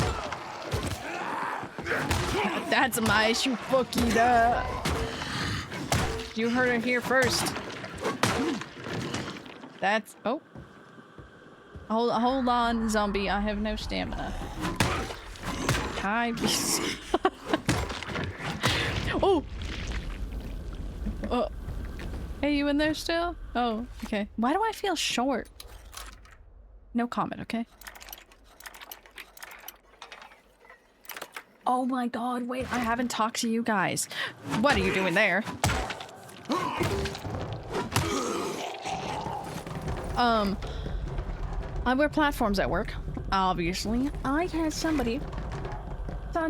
That's my issue, Fukida. You heard it here first. That's... Oh. Hold on, zombie. I have no stamina. Hi, beast. Oh! Oh. Hey, you in there still? Oh, okay. Why do I feel short? No comment, okay? Oh my god, wait, I haven't talked to you guys. What are you doing there? I wear platforms at work, obviously. I had somebody. We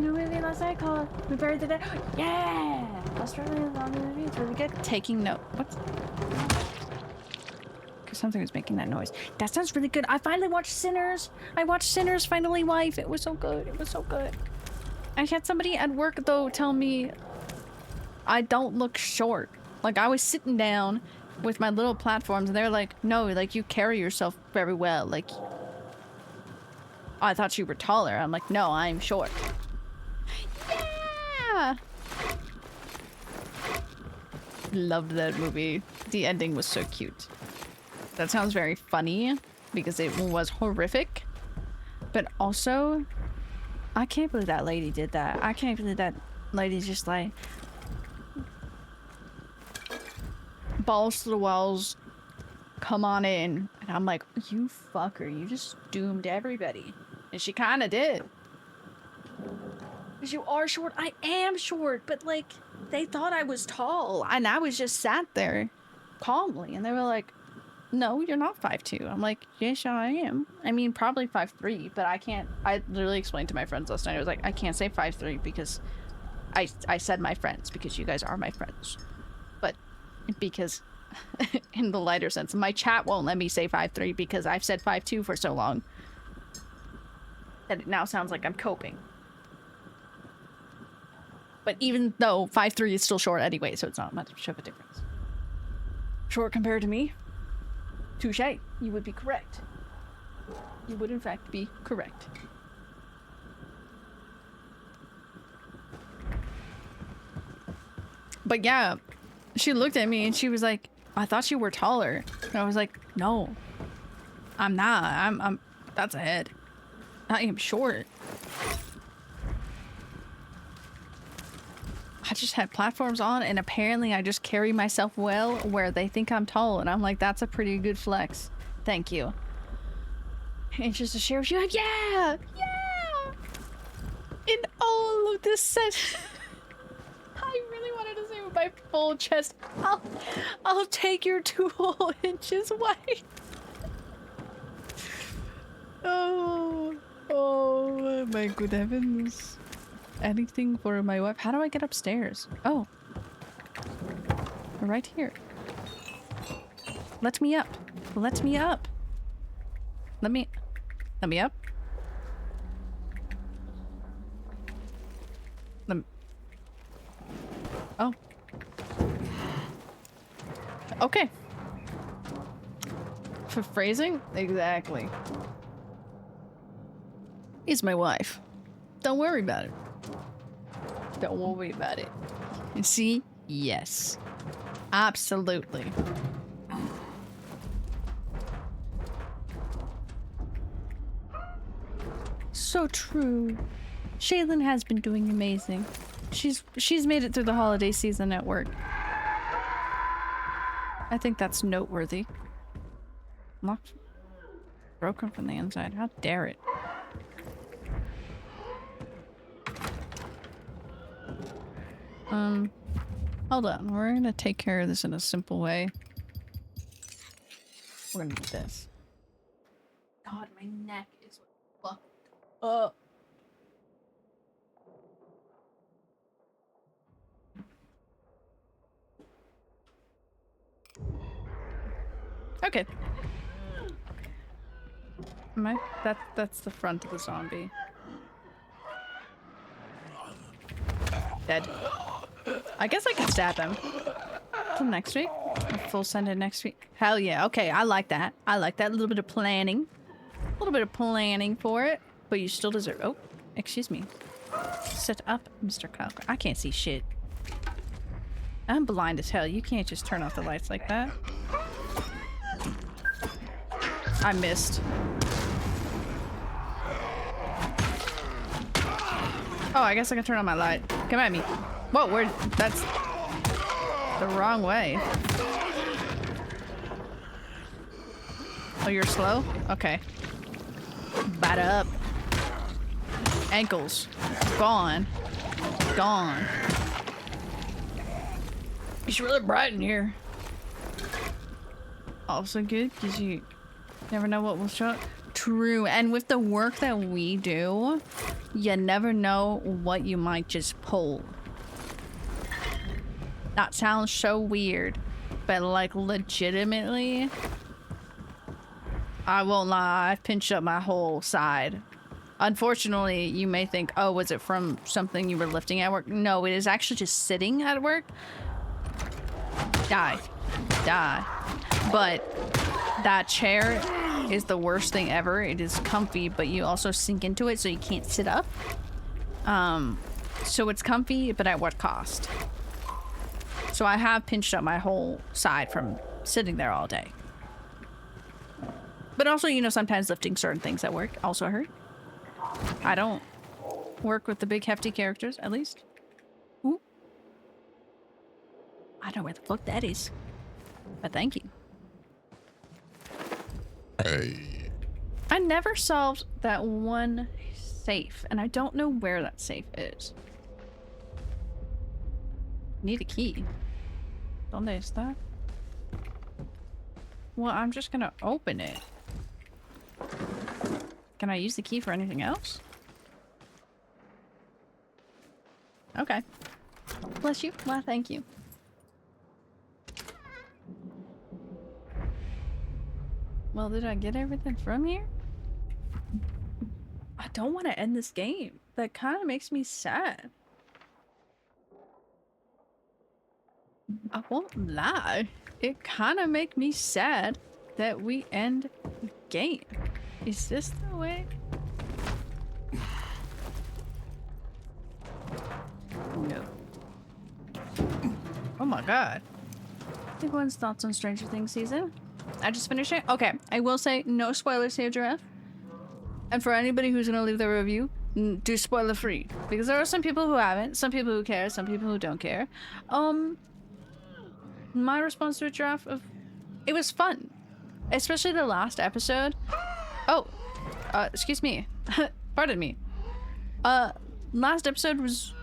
buried the dead. Yeah! Australian zombie movie, it's really good. Taking note. What? Because something was making that noise. That sounds really good. I finally watched Sinners. I watched Sinners finally, wife. It was so good. It was so good. I had somebody at work, though, tell me I don't look short. Like, I was sitting down with my little platforms, and they're like, no, like, you carry yourself very well. Like, I thought you were taller. I'm like, no, I'm short. Yeah! loved that movie. The ending was so cute. That sounds very funny because it was horrific. But also, I can't believe that lady did that. I can't believe that lady's just like balls to the walls, come on in. And I'm like, you fucker, you just doomed everybody. And she kind of did. Because you are short. I am short, but like, they thought I was tall. And I was just sat there calmly. And they were like, no, you're not 5'2". I'm like, yes, I am. I mean, probably 5'3", but I can't. I literally explained to my friends last night. I was like, I can't say 5'3" because I said my friends, because you guys are my friends. But because in the lighter sense, my chat won't let me say 5'3" because I've said 5'2" for so long that it now sounds like I'm coping. But even though 5'3" is still short anyway, so it's not much of a difference. Short compared to me? Touche. You would be correct. You would in fact be correct. But yeah, she looked at me and she was like, I thought you were taller. And I was like, no, I'm not. I'm that's a head. I am short. I just had platforms on and apparently I just carry myself well where they think I'm tall, and I'm like, that's a pretty good flex. Thank you. And just to share with you, like, yeah! In all of this set. I really wanted to say with my full chest, I'll take your 2 whole inches, wife. Oh my good heavens. Anything for my wife? How do I get upstairs? Oh. Right here. Let me up. Let me up. Let me up. Oh. Okay. For phrasing? Exactly. Is my wife. Don't worry about it. Don't worry about it. You see? Yes. Absolutely. So true. Shaylin has been doing amazing. She's made it through the holiday season at work. I think that's noteworthy. Locked. Broken from the inside. How dare it? Hold on. We're gonna take care of this in a simple way. We're gonna do this. God, my neck is fucked up. Okay. That's the front of the zombie. Dead. I guess I can stab him. Till next week? A full send it next week? Hell yeah. Okay, I like that. I like that. A little bit of planning. A little bit of planning for it. But you still deserve... Oh, excuse me. Sit up, Mr. Cocker. I can't see shit. I'm blind as hell. You can't just turn off the lights like that. I missed. Oh, I guess I can turn on my light. Come at me. Whoa, where? That's the wrong way. Oh, you're slow? Okay. Batter up. Ankles. Gone. Gone. It's really bright in here. Also good, because you never know what will show up. True, and with the work that we do, you never know what you might just pull. That sounds so weird, but like legitimately, I won't lie, I've pinched up my whole side. Unfortunately, you may think, oh, was it from something you were lifting at work? No, it is actually just sitting at work. Die. But that chair is the worst thing ever. It is comfy, but you also sink into it, so you can't sit up. So it's comfy, but at what cost? So I have pinched up my whole side from sitting there all day. But also, you know, sometimes lifting certain things at work also hurt. I don't work with the big hefty characters, at least. Ooh. I don't know where the fuck that is. But thank you. Hey. I never solved that one safe, and I don't know where that safe is. Need a key. ¿Dónde está? Well, I'm just gonna open it. Can I use the key for anything else? Okay. Bless you. Well, thank you. Well, did I get everything from here? I don't want to end this game. That kind of makes me sad. I won't lie. It kind of makes me sad that we end the game. Is this the way? No. Oh my god. Everyone's thoughts on Stranger Things season? I just finished it? Okay, I will say no spoilers here, Giraffe. And for anybody who's gonna leave their review, do spoiler free. Because there are some people who haven't, some people who care, some people who don't care. My response to a Giraffe of it was fun. Especially the last episode. Oh, excuse me. Pardon me. Last episode was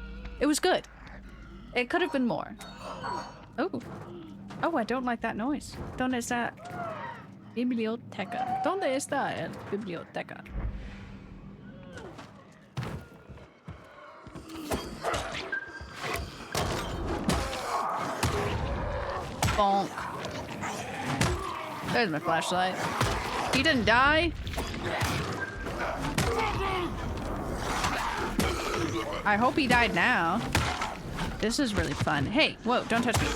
good. It could have been more. Oh. Oh, I don't like that noise. ¿Dónde está? Biblioteca. ¿Dónde está el biblioteca? Bonk. There's my flashlight. He didn't die. I hope he died now. This is really fun. Hey, whoa, don't touch me.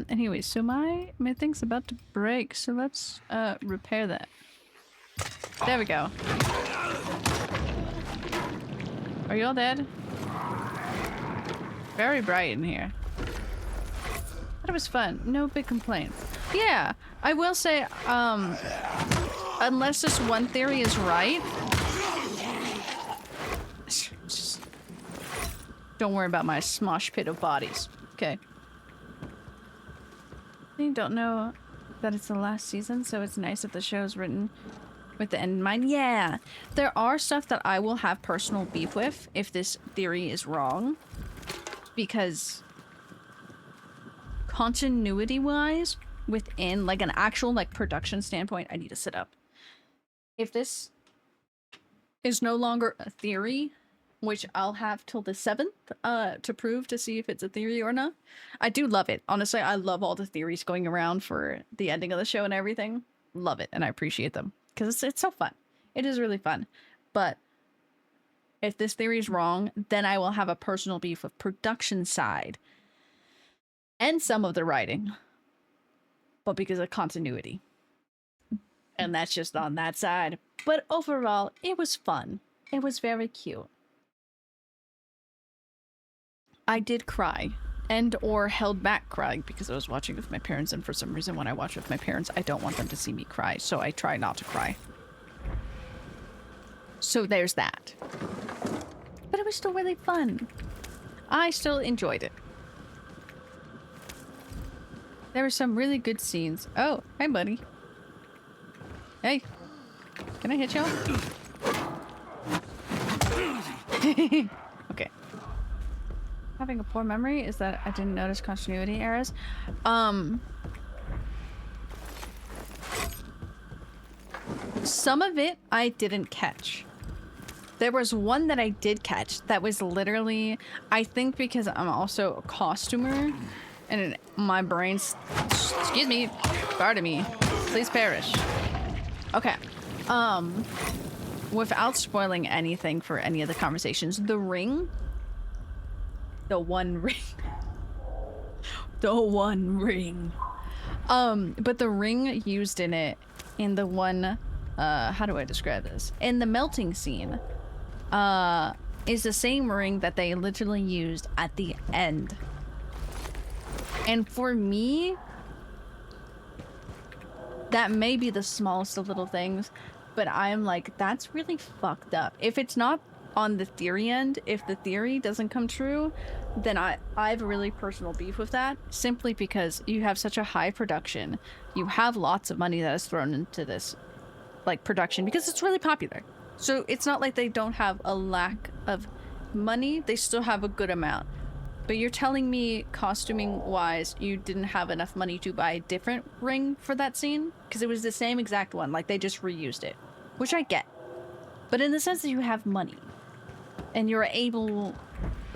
Anyways, so my thing's about to break, so let's repair that. There we go. Are you all dead? Very bright in here. That was fun. No big complaints. Yeah, I will say, unless this one theory is right, just don't worry about my smosh pit of bodies. Okay. You don't know that it's the last season, so it's nice that the show's written with the end in mind. Yeah, there are stuff that I will have personal beef with if this theory is wrong, because continuity-wise, within like an actual like production standpoint, I need to sit up. If this is no longer a theory, which I'll have till the 7th to prove to see if it's a theory or not. I do love it. Honestly, I love all the theories going around for the ending of the show and everything. Love it, and I appreciate them. Because it's so fun. It is really fun. But if this theory is wrong, then I will have a personal beef with production side. And some of the writing. But because of continuity. And that's just on that side. But overall, it was fun. It was very cute. I did cry and or held back crying because I was watching with my parents, and for some reason when I watch with my parents I don't want them to see me cry, so I try not to cry. So there's that. But it was still really fun. I still enjoyed it. There were some really good scenes. Oh, hey buddy. Hey. Can I hit y'all? Okay. Having a poor memory is that I didn't notice continuity errors. Some of it I didn't catch. There was one that I did catch that was literally, I think because I'm also a costumer and my brain's, excuse me, pardon me, please perish. Okay. Without spoiling anything for any of the conversations, the ring, the one ring, the one ring, but the ring used in it, in the one, how do I describe this? In the melting scene, is the same ring that they literally used at the end And for me, that may be the smallest of little things, but I'm like, that's really fucked up. If it's not on the theory end, if the theory doesn't come true, then I have a really personal beef with that, simply because you have such a high production. You have lots of money that is thrown into this, like, production, because it's really popular. So it's not like they don't have a lack of money. They still have a good amount. But you're telling me, costuming wise, you didn't have enough money to buy a different ring for that scene? Because it was the same exact one, like they just reused it, which I get. But in the sense that you have money and you're able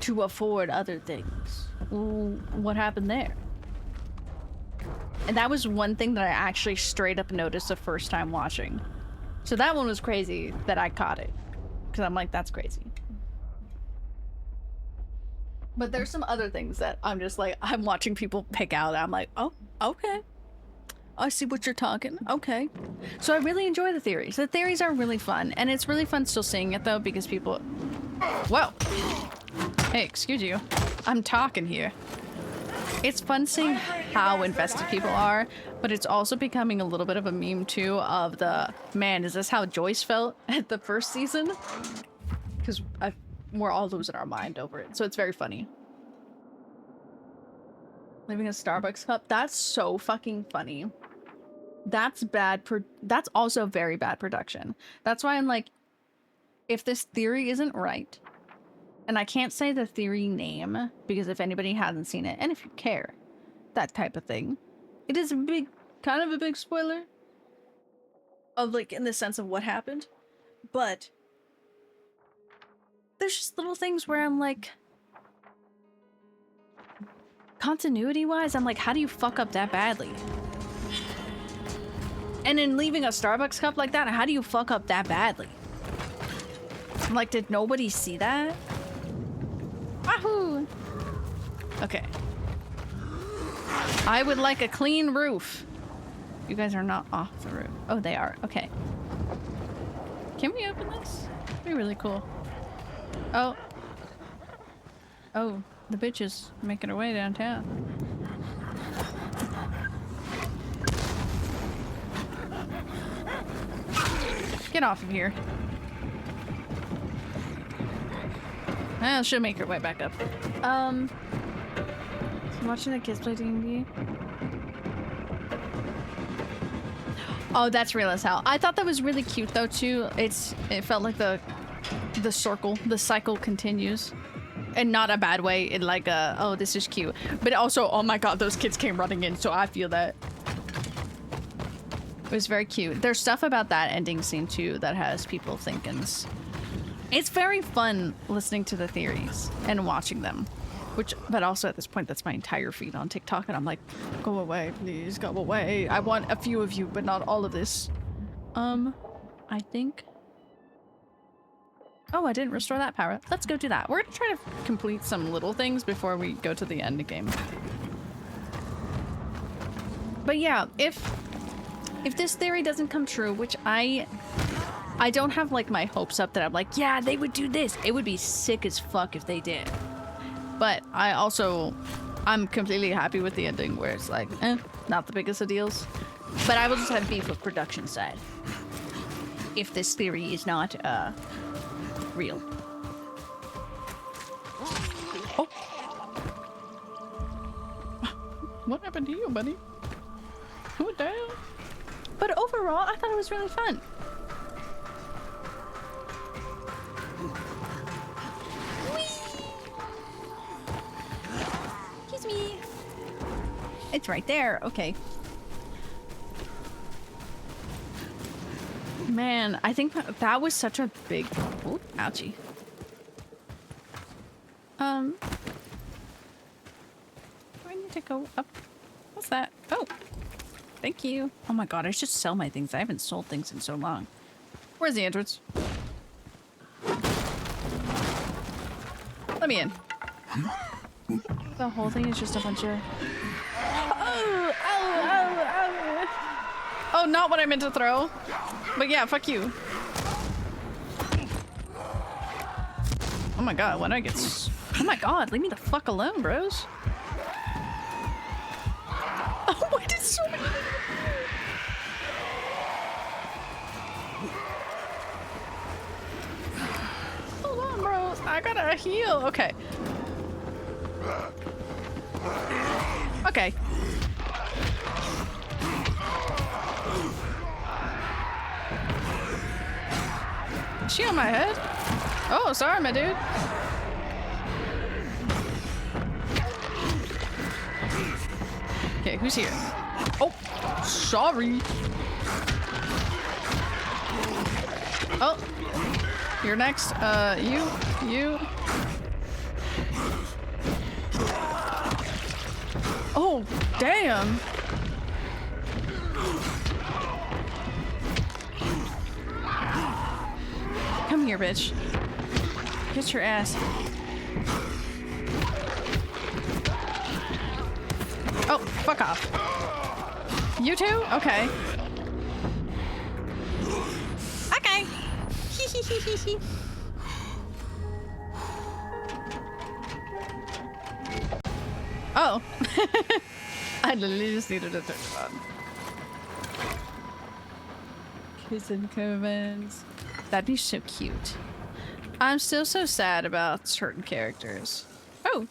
to afford other things, what happened there? And that was one thing that I actually straight up noticed the first time watching. So that one was crazy that I caught it, because I'm like, that's crazy. But there's some other things that I'm just like, I'm watching people pick out. I'm like, oh, okay. I see what you're talking. Okay. So I really enjoy the theories. The theories are really fun. And it's really fun still seeing it, though, because people... Whoa. Hey, excuse you. I'm talking here. It's fun seeing how invested people are, but it's also becoming a little bit of a meme, too, of the, man, is this how Joyce felt at the first season? Because we're all losing our mind over it, so it's very funny. Leaving a Starbucks cup, that's so fucking funny. That's bad, that's also very bad production. That's why I'm like, if this theory isn't right, and I can't say the theory name, because if anybody hasn't seen it, and if you care, that type of thing, it is a big, kind of a big spoiler of, like, in the sense of what happened, but there's just little things where I'm like, continuity-wise, I'm like, how do you fuck up that badly? And in leaving a Starbucks cup like that, how do you fuck up that badly? I'm like, did nobody see that? Wahoo! Okay. I would like a clean roof. You guys are not off the roof. Oh, they are. Okay. Can we open this? That'd be really cool. Oh. Oh, the bitch is making her way downtown. Get off of here. Well, she'll make her way back up. Watching the kids play D&D. Oh, that's real as hell. I thought that was really cute though too. It felt like the cycle continues. And not a bad way, in like a, oh, this is cute. But also, oh my god, those kids came running in, so I feel that. It was very cute. There's stuff about that ending scene too that has people thinking. It's very fun listening to the theories and watching them. But also at this point, that's my entire feed on TikTok, and I'm like, go away, please, go away. I want a few of you, but not all of this. I think... Oh, I didn't restore that power. Let's go do that. We're gonna try to complete some little things before we go to the end game. But yeah, if this theory doesn't come true, which I don't have like my hopes up that I'm like, yeah, they would do this. It would be sick as fuck if they did. But I'm completely happy with the ending where it's like, not the biggest of deals. But I will just have beef with production side. If this theory is not, real. Oh. What happened to you, buddy? Who went down? But overall, I thought it was really fun. Excuse me. It's right there. Okay. Man, I think that was such a big... Ooh, ouchie. Do I need to go up? What's that? Oh, thank you. Oh my god, I should sell my things. I haven't sold things in so long. Where's the entrance? Let me in. The whole thing is just a bunch of... Oh, oh, oh, oh. Oh, not what I meant to throw. But yeah, fuck you. Oh my god, when I get... Oh my god, leave me the fuck alone, bros. gotta heal. Okay. Okay. Is she on my head? Oh, sorry, my dude. Okay, who's here? Oh, sorry. Oh, you're next. You. Oh, damn. Come here, bitch. Get your ass. Oh, fuck off. You too? Okay. Okay. Oh. I literally just needed to turn it on. Kissing comments. That'd be so cute. I'm still so sad about certain characters. Oh.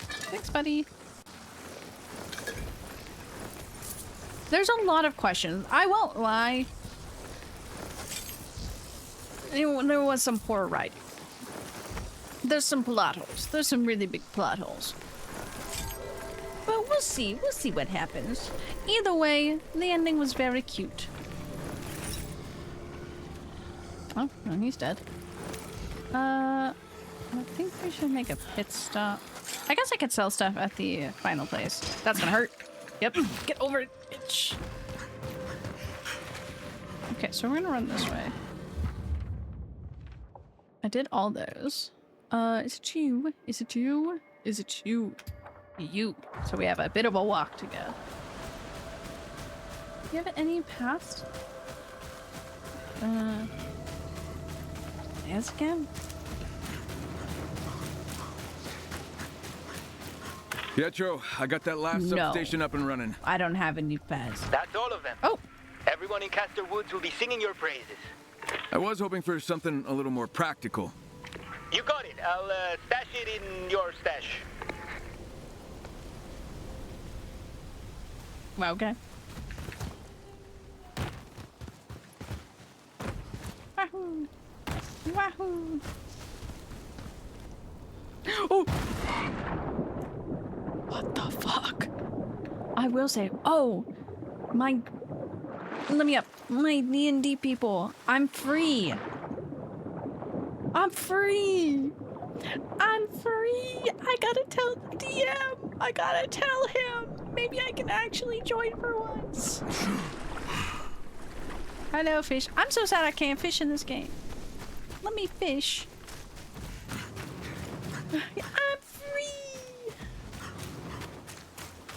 Thanks, buddy. There's a lot of questions. I won't lie. There was some poor writing. There's some plot holes. There's some really big plot holes. But we'll see. We'll see what happens. Either way, the ending was very cute. Oh, no, he's dead. I think we should make a pit stop. I guess I could sell stuff at the final place. That's gonna hurt. Yep. Get over it, bitch. Okay, so we're gonna run this way. I did all those. Is it you? Is it you? Is it you? You. So we have a bit of a walk to go. Do you have any past? Yes, again? Pietro, I got that last substation up and running. I don't have any pass. That's all of them. Oh. Everyone in Castor Woods will be singing your praises. I was hoping for something a little more practical. You got it. I'll stash it in your stash. Well, okay. Wahoo! Wahoo! Oh! What the fuck? I will say, oh, my, let me up, my D&D people, I'm free. I'm free. I'm free. I gotta tell the DM. I gotta tell him. Maybe I can actually join for once. Hello, fish. I'm so sad I can't fish in this game. Let me fish. I'm free.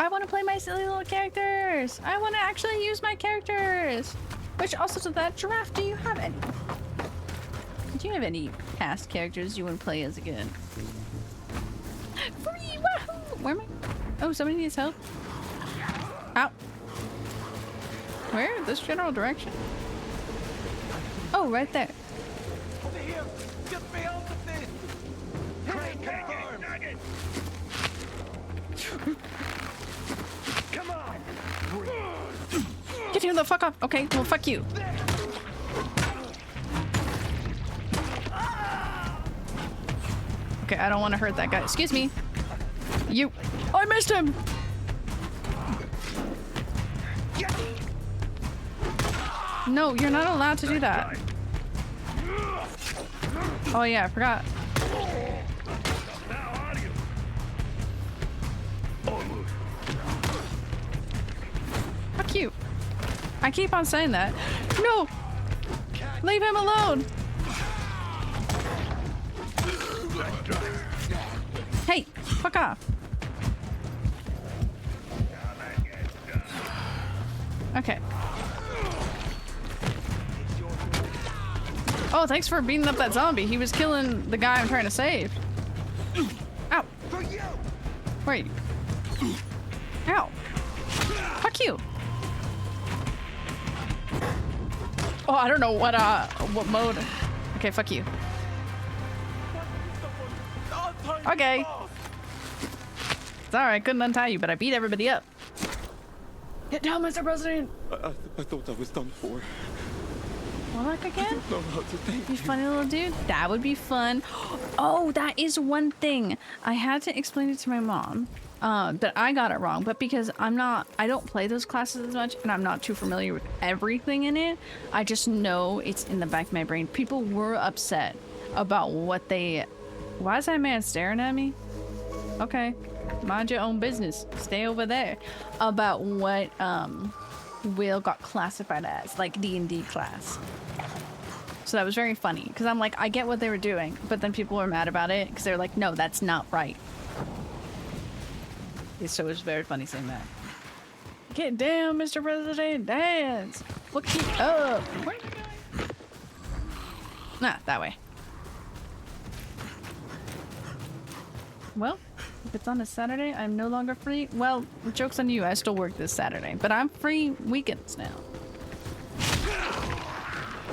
I want to play my silly little characters. I want to actually use my characters. Which also to that, Giraffe, do you have any? Do you have any past characters you want to play as again? Free! Wahoo! Where am I? Oh, somebody needs help. Ow. Where? This general direction. Oh, right there. Over here! Get me out of this! Come on! Get him the fuck off! Okay, well, fuck you. Okay, I don't want to hurt that guy. Excuse me. You. Oh, I missed him! No, you're not allowed to do that. Oh yeah, I forgot. Fuck you. I keep on saying that. No! Leave him alone! Hey, fuck off. Okay. Oh, thanks for beating up that zombie. He was killing the guy I'm trying to save. Ow. Where are you? Ow. Fuck you. Oh, I don't know what mode. Okay, fuck you. Okay. Sorry, I couldn't untie you, but I beat everybody up. Get down, Mr. President! I thought I was done for. What again? I don't know how to thank you. Funny little dude. That would be fun. Oh, that is one thing. I had to explain it to my mom. That I got it wrong, but because I don't play those classes as much, and I'm not too familiar with everything in it, I just know it's in the back of my brain. People were upset about what they... Why is that man staring at me? Okay. Mind your own business. Stay over there. About what, Will got classified as, like D&D class. So that was very funny, because I'm like, I get what they were doing, but then people were mad about it, because they're like, no, that's not right. So it was very funny saying that. Get down, Mr. President, dance! Look you up! Where are you going? Nah, that way. Well, if it's on a Saturday, I'm no longer free. Well, joke's on you, I still work this Saturday, but I'm free weekends now.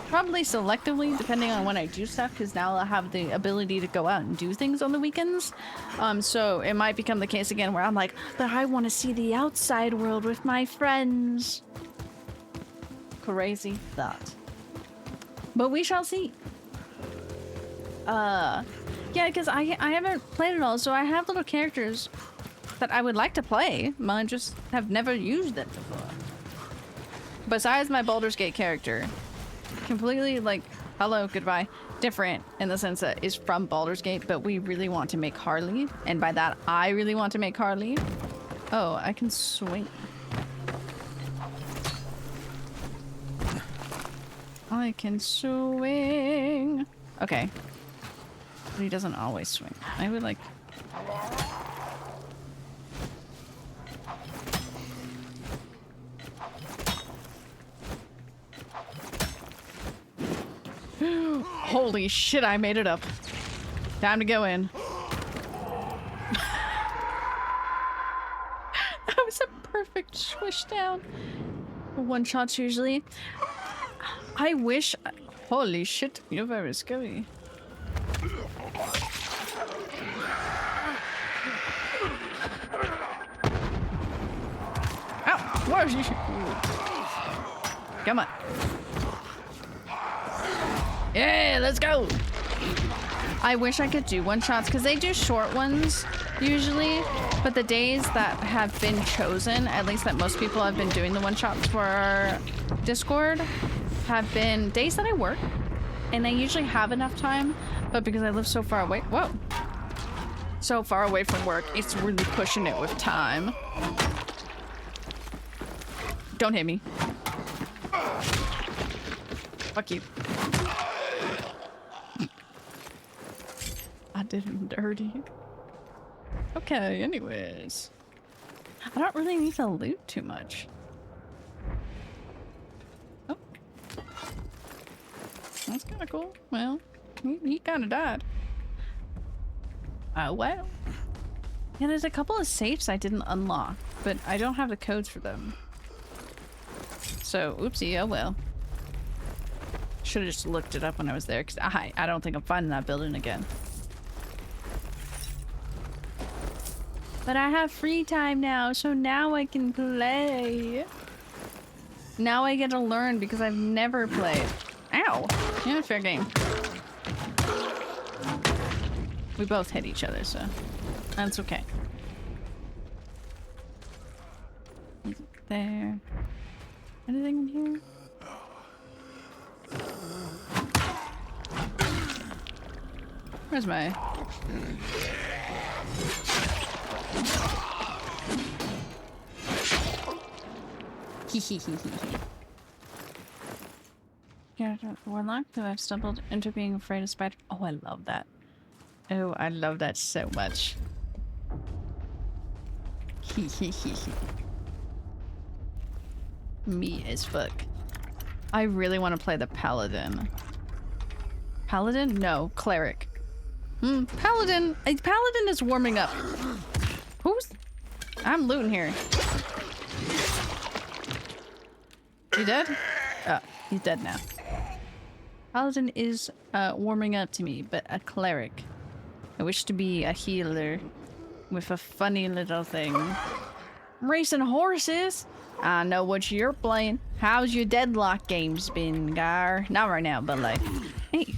Probably selectively, depending on when I do stuff, because now I'll have the ability to go out and do things on the weekends. So it might become the case again where I'm like, but I want to see the outside world with my friends. Crazy thought. But we shall see. Yeah, because I haven't played it all, so I have little characters that I would like to play. I just have never used them before. Besides my Baldur's Gate character. Completely, like, hello, goodbye. Different in the sense that is from Baldur's Gate, but we really want to make Harley. And by that, I really want to make Harley. Oh, I can swing. I can swing. Okay. But he doesn't always swing. I would like... Holy shit, I made it up. Time to go in. That was a perfect swish down. One shots usually. I wish... Holy shit, you're very scary. Ow! Where is you? Come on. Yeah, let's go. I wish I could do one-shots because they do short ones usually, but the days that have been chosen, at least that most people have been doing the one-shots for our Discord, have been days that I work, and I usually have enough time, but because I live so far away, whoa, so far away from work, it's really pushing it with time. Don't hit me. Fuck you. I did him dirty. Okay, anyways. I don't really need to loot too much. Oh. That's kind of cool. Well, he kind of died. Oh, well. Yeah, there's a couple of safes I didn't unlock, but I don't have the codes for them. So, oopsie, oh well. Should have just looked it up when I was there, because I don't think I'm finding that building again. But I have free time now, so now I can play. Now I get to learn because I've never played. Ow! Yeah, fair game. We both hit each other, so that's okay. There. Anything in here? Where's my... Yeah, warlock, though I've stumbled into being afraid of spiders. Oh, I love that. Oh, I love that so much. Me as fuck. I really want to play the paladin. Paladin? No, cleric. Paladin! A paladin is warming up. Who's... I'm looting here. You dead? Oh, he's dead now. Paladin is warming up to me, but a cleric. I wish to be a healer with a funny little thing. Racing horses? I know what you're playing. How's your deadlock games been, Gar? Not right now, but like, hey.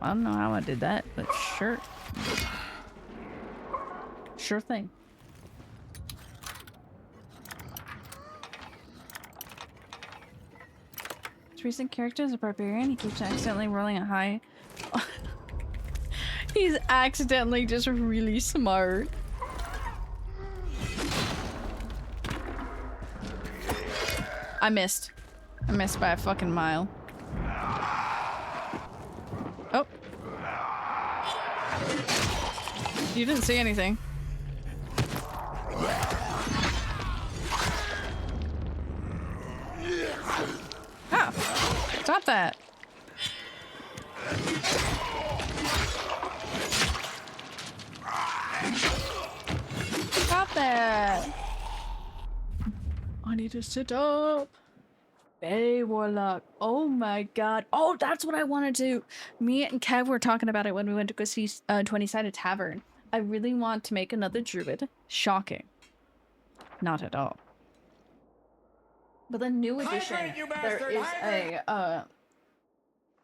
I don't know how I did that, but sure. Sure thing. His recent character is a barbarian. He keeps accidentally rolling a high. He's accidentally just really smart. I missed. I missed by a fucking mile. Oh. You didn't see anything. Oh. Stop that. Stop that. I need to sit up. Bay Warlock. Oh my god. Oh, that's what I wanted to. Me and Kev were talking about it when we went to go see 20-Sided Tavern. I really want to make another druid. Shocking. Not at all. But the new edition, there is a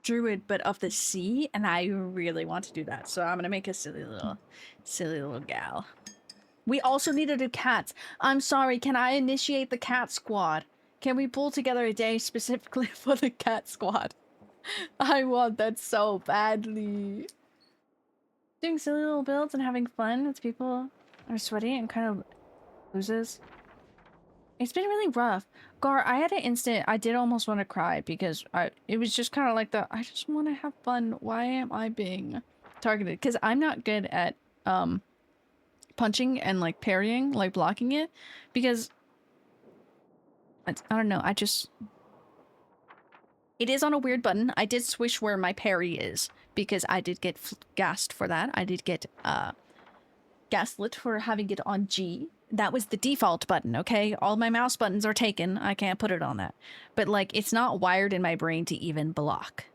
druid, but of the sea, and I really want to do that. So I'm gonna make a silly little gal. We also need to do cats. I'm sorry, can I initiate the cat squad? Can we pull together a day specifically for the cat squad? I want that so badly. Doing silly little builds and having fun with people are sweaty and kind of loses. It's been really rough. Gar, I had an instant, I did almost want to cry because it was just kind of like I just want to have fun. Why am I being targeted? Because I'm not good at punching and like parrying, like blocking it, because I don't know, it is on a weird button. I did swish where my parry is because I did get gassed for that. I did get gaslit for having it on G. That was the default button, okay? All my mouse buttons are taken. I can't put it on that. But like, it's not wired in my brain to even block.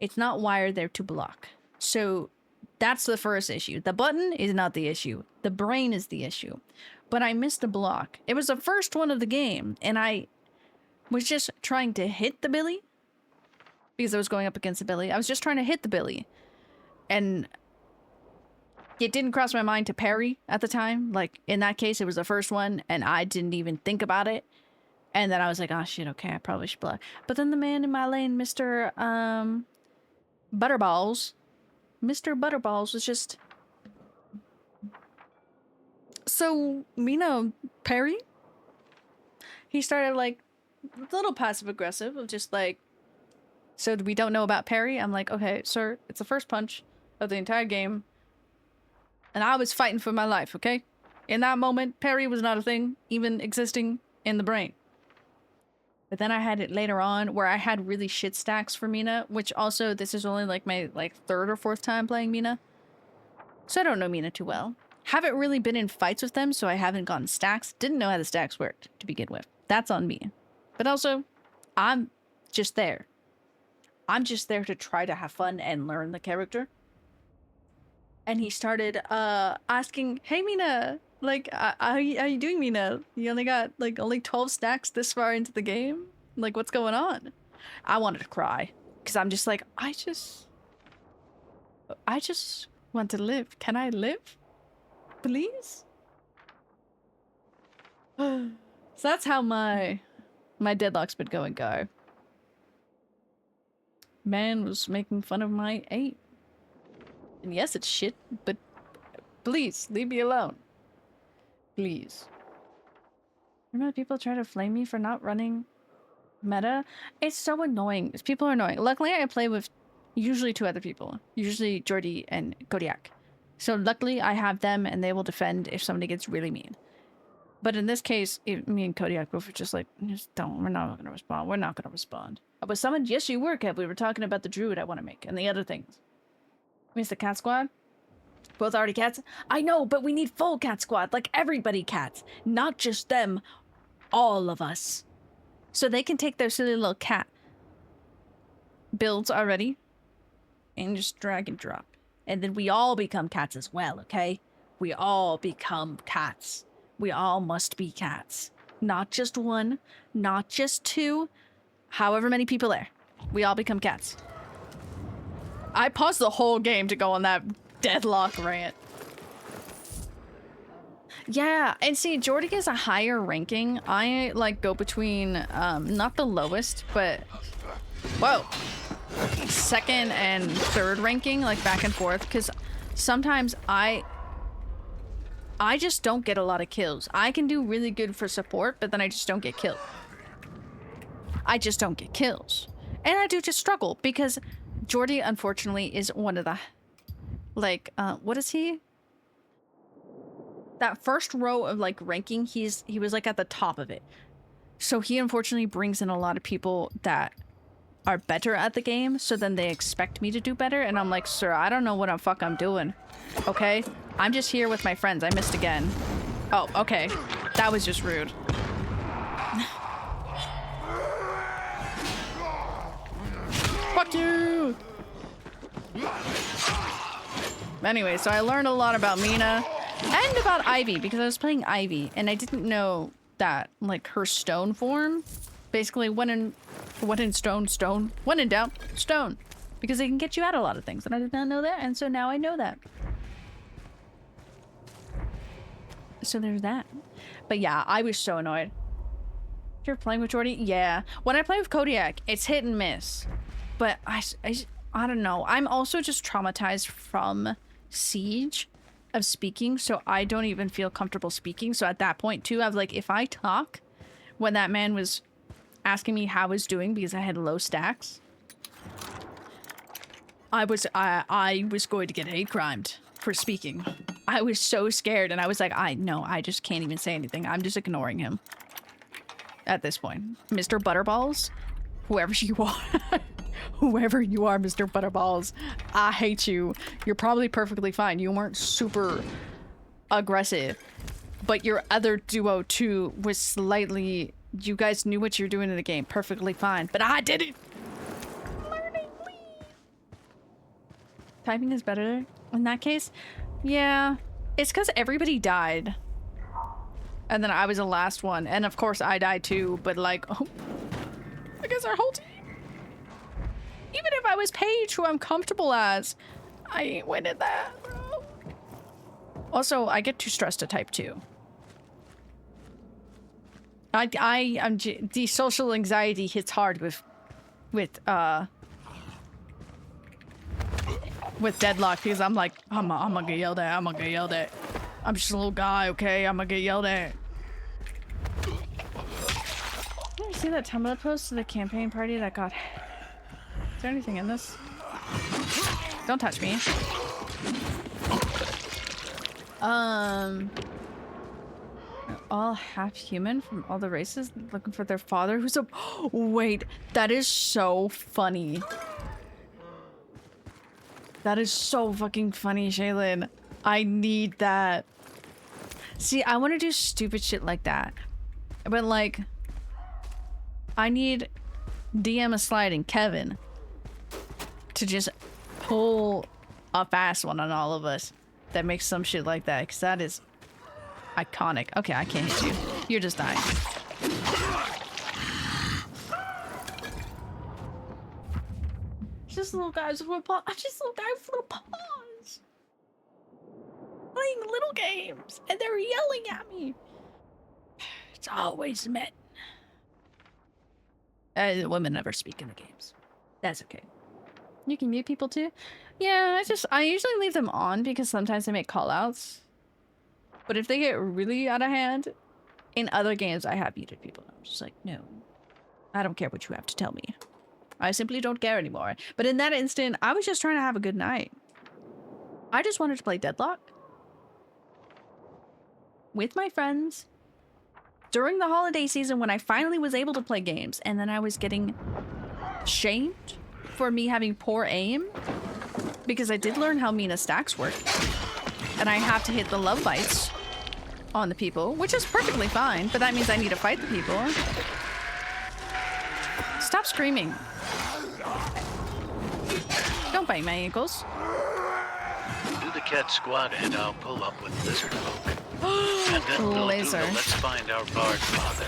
It's not wired there to block. So that's the first issue. The button is not the issue. The brain is the issue. But I missed a block. It was the first one of the game, and I was just trying to hit the Billy because I was going up against the Billy. I was just trying to hit the Billy, and it didn't cross my mind to parry at the time. Like, in that case, it was the first one, and I didn't even think about it. And then I was like, oh shit, okay, I probably should block. But then the man in my lane, Mr. Butterballs, was just... So, parry? He started, like, a little passive-aggressive of just, like, so we don't know about parry? I'm like, okay, sir, it's the first punch of the entire game. And I was fighting for my life, okay? In that moment, parry was not a thing, even existing in the brain. But then I had it later on where I had really shit stacks for Mina, which also, this is only, like, my, third or fourth time playing Mina. So I don't know Mina too well. Haven't really been in fights with them, so I haven't gotten stacks. Didn't know how the stacks worked, to begin with. That's on me. But also, I'm just there. I'm just there to try to have fun and learn the character. And he started asking, hey Mina, like, how you doing, Mina? You only got, like, only 12 stacks this far into the game? Like, what's going on? I wanted to cry. Because I'm just like, I just want to live. Can I live? Please? So that's how my deadlock's been going, Gar. Man was making fun of my 8. And yes, it's shit, but please, leave me alone. Please. Remember people try to flame me for not running meta? It's so annoying. People are annoying. Luckily, I play with usually 2 other people. Usually Jordy and Kodiak. So luckily, I have them, and they will defend if somebody gets really mean. But in this case, me and Kodiak both were just like, we're not going to respond. We're not going to respond. But someone, yes, you were, Kev. We were talking about the druid I want to make, and the other things. Means the cat squad? Both already cats? I know, but we need full cat squad. Like, everybody cats. Not just them. All of us. So they can take their silly little cat builds already and just drag and drop. And then we all become cats as well, okay? We all become cats. We all must be cats. Not just one, not just two, however many people there. We all become cats. I paused the whole game to go on that deadlock rant. Yeah, and see, Jordy is a higher ranking. I, like, go between, not the lowest, but... Whoa! Second and third ranking, like, back and forth, because sometimes I just don't get a lot of kills. I can do really good for support, but then I just don't get killed. I just don't get kills. And I do just struggle, because Jordy, unfortunately, is one of the... Like, what is he? That first row of, like, ranking, he was, like, at the top of it. So he, unfortunately, brings in a lot of people that are better at the game, so then they expect me to do better, and I'm like, sir, I don't know what I'm doing, okay? I'm just here with my friends. I missed again. Oh, okay. That was just rude. Fuck you! Anyway, so I learned a lot about Mina and about Ivy, because I was playing Ivy, and I didn't know that, like, her stone form, basically when in stone, when in doubt, stone. Because they can get you out a lot of things, and I did not know that, and so now I know that. So there's that. But yeah, I was so annoyed. You're playing with Jordy? Yeah. When I play with Kodiak, it's hit and miss. But I don't know. I'm also just traumatized from Siege of speaking, so I don't even feel comfortable speaking. So at that point too, I was like, if I talk when that man was asking me how I was doing because I had low stacks, I was going to get hate crimed for speaking. I was so scared, and I was like, I just can't even say anything. I'm just ignoring him at this point. Mr. Butterballs, whoever you are. Whoever you are, Mr. Butterballs, I hate you. You're probably perfectly fine. You weren't super aggressive, but your other duo too was slightly... You guys knew what you were doing in the game perfectly fine, but I didn't. Learning, please. Typing is better in that case. Yeah, it's because everybody died, and then I was the last one, and of course I died too. But like, oh, I guess our whole team. Even if I was Paige, who I'm comfortable as, I ain't winning that, bro. Also, I get too stressed to type too. The social anxiety hits hard with deadlock, because I'm like, I'm gonna get yelled at. I'm gonna get yelled at. I'm just a little guy, okay? I'm gonna get yelled at. You see that Tumblr post to the campaign party that got... Is there anything in this? Don't touch me. All half human from all the races looking for their father who's a... Wait, that is so funny. That is so fucking funny, Shaylin. I need that. See, I want to do stupid shit like that. But like, I need DM a sliding Kevin to just pull a fast one on all of us that makes some shit like that, because that is iconic. Okay, I can't hit you. You're just dying. Just little guys with paws. I'm just little guy with little paws. Playing little games, and they're yelling at me. It's always men. Women never speak in the games. That's okay. You can mute people too? Yeah, I usually leave them on because sometimes they make call-outs. But if they get really out of hand, in other games I have muted people. I'm just like, no. I don't care what you have to tell me. I simply don't care anymore. But in that instant, I was just trying to have a good night. I just wanted to play Deadlock with my friends during the holiday season when I finally was able to play games, and then I was getting shamed for me having poor aim because I did learn how Mina stacks work, and I have to hit the love bites on the people, which is perfectly fine, but that means I need to fight the people. screaming. Don't bite my ankles. Do the cat squad and I'll pull up with lizard folk. And then we'll do the let's find our bard father.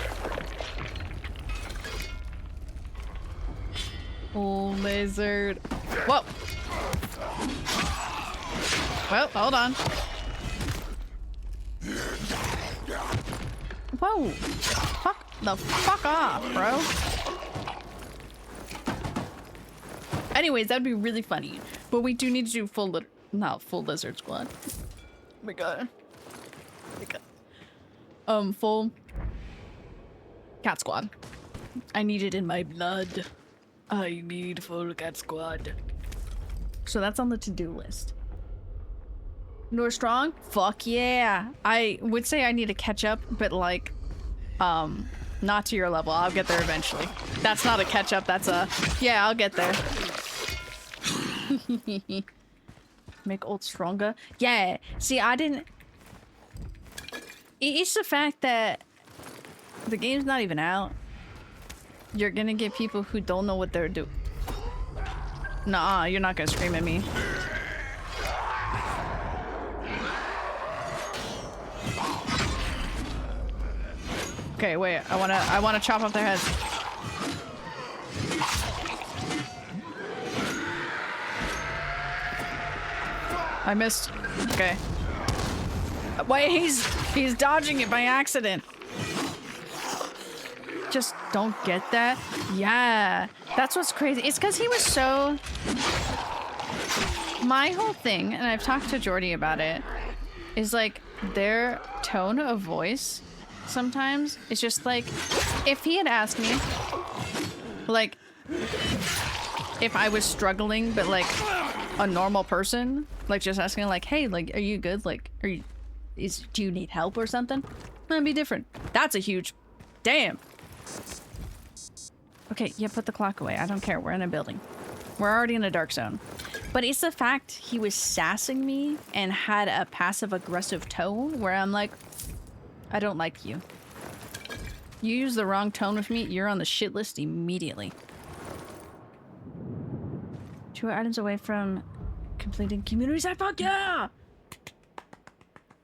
Full lizard. Whoa. Well, hold on. Whoa. Fuck off, bro. Anyways, that'd be really funny. But we do need to do full lizard squad. Oh my god. Full cat squad. I need it in my blood. I need full cat squad. So that's on the to-do list. Nor strong? Fuck yeah. I would say I need to catch up, but like, not to your level. I'll get there eventually. That's not a catch up, that's a, yeah, I'll get there. Make old stronger? Yeah. See, I didn't... It's the fact that the game's not even out. You're gonna get people who don't know what they're doing. Nah, you're not gonna scream at me. Okay, wait. I wanna chop off their heads. I missed. Okay. Wait, he's dodging it by accident. Just don't get that. Yeah, that's what's crazy. It's because he was so... My whole thing, and I've talked to Jordy about it, is like their tone of voice sometimes is just like, if he had asked me, like, if I was struggling, but like a normal person, like just asking like, hey, like, are you good? Like, do you need help or something? That'd be different. That's a huge, damn. Okay, yeah, put the clock away. I don't care. We're in a building. We're already in a dark zone. But it's the fact he was sassing me and had a passive-aggressive tone where I'm like, I don't like you. You use the wrong tone with me, you're on the shit list immediately. 2 items away from completing community side. Fuck yeah!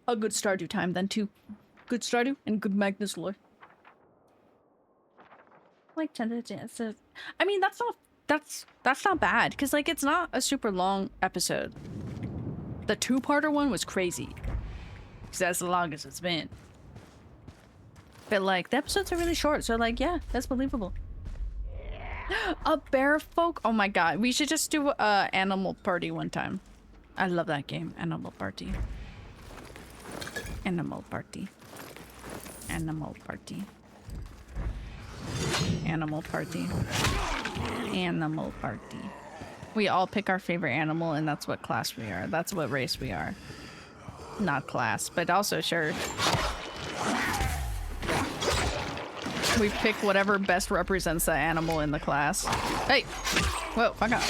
A good Stardew time, then 2 good Stardew and good Magnus lore. Like 10 to I mean, that's not bad because like it's not a super long episode. The 2-parter one was crazy because that's the longest it's been. But like the episodes are really short, so like yeah, that's believable. A bear folk? Oh my god, we should just do Animal Party one time. I love that game, Animal Party. Animal Party. Animal Party. Animal Party. Animal Party. We all pick our favorite animal and that's what class we are. That's what race we are. Not class, but also sure. We pick whatever best represents the animal in the class. Hey! Whoa, fuck off.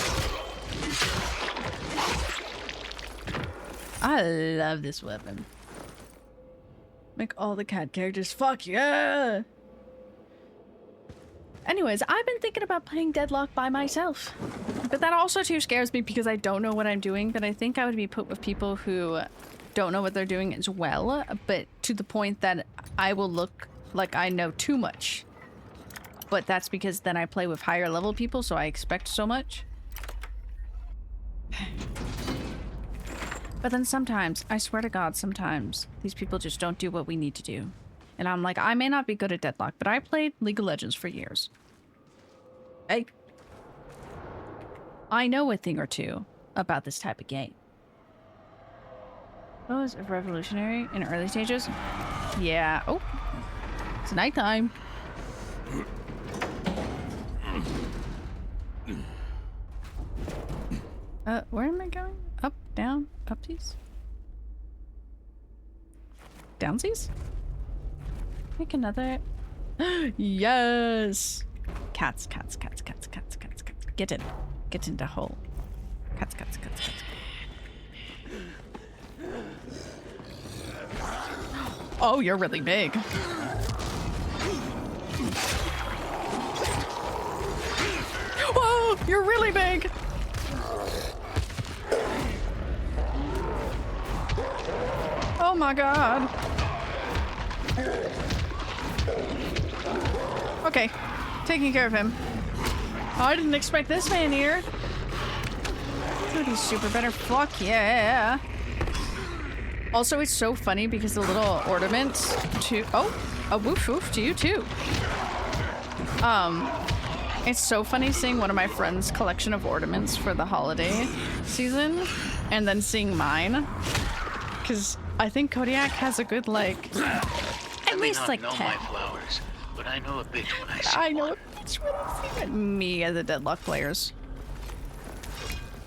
I love this weapon. Make all the cat characters. Fuck yeah! Anyways, I've been thinking about playing Deadlock by myself. But that also too scares me because I don't know what I'm doing, but I think I would be put with people who don't know what they're doing as well, but to the point that I will look like I know too much. But that's because then I play with higher level people, so I expect so much. But then sometimes, I swear to God, sometimes these people just don't do what we need to do. And I'm like, I may not be good at Deadlock, but I played League of Legends for years. I know a thing or two about this type of game. Oh, is it revolutionary in early stages? Yeah. Oh, it's nighttime. Where am I going? Up, down, upsies? Downsies? Make another. Yes! Cats, cats, cats, cats, cats, cats, cats. Get in. Get into hole. Cats, cats, cats, cats. Oh, you're really big. You're really big. Oh my god. Okay, taking care of him. Oh, I didn't expect this man here. Dude, he's super better. Fuck yeah. Also, it's so funny because the little ornaments to— oh, a woof woof to you too. It's so funny seeing one of my friends' collection of ornaments for the holiday season and then seeing mine. Because I think Kodiak has a good, like, at least like 10. I know my flowers, but I know a bitch when I see I know one. a bitch when I see one. Me as the Deadlock players.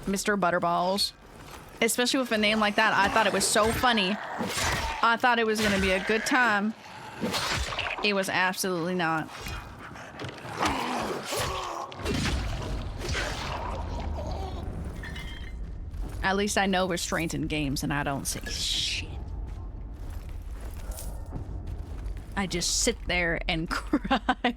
Mr. Butterballs. Especially with a name like that, I thought it was so funny. I thought it was gonna be a good time. It was absolutely not. At least I know restraint in games and I don't say shit. I just sit there and cry.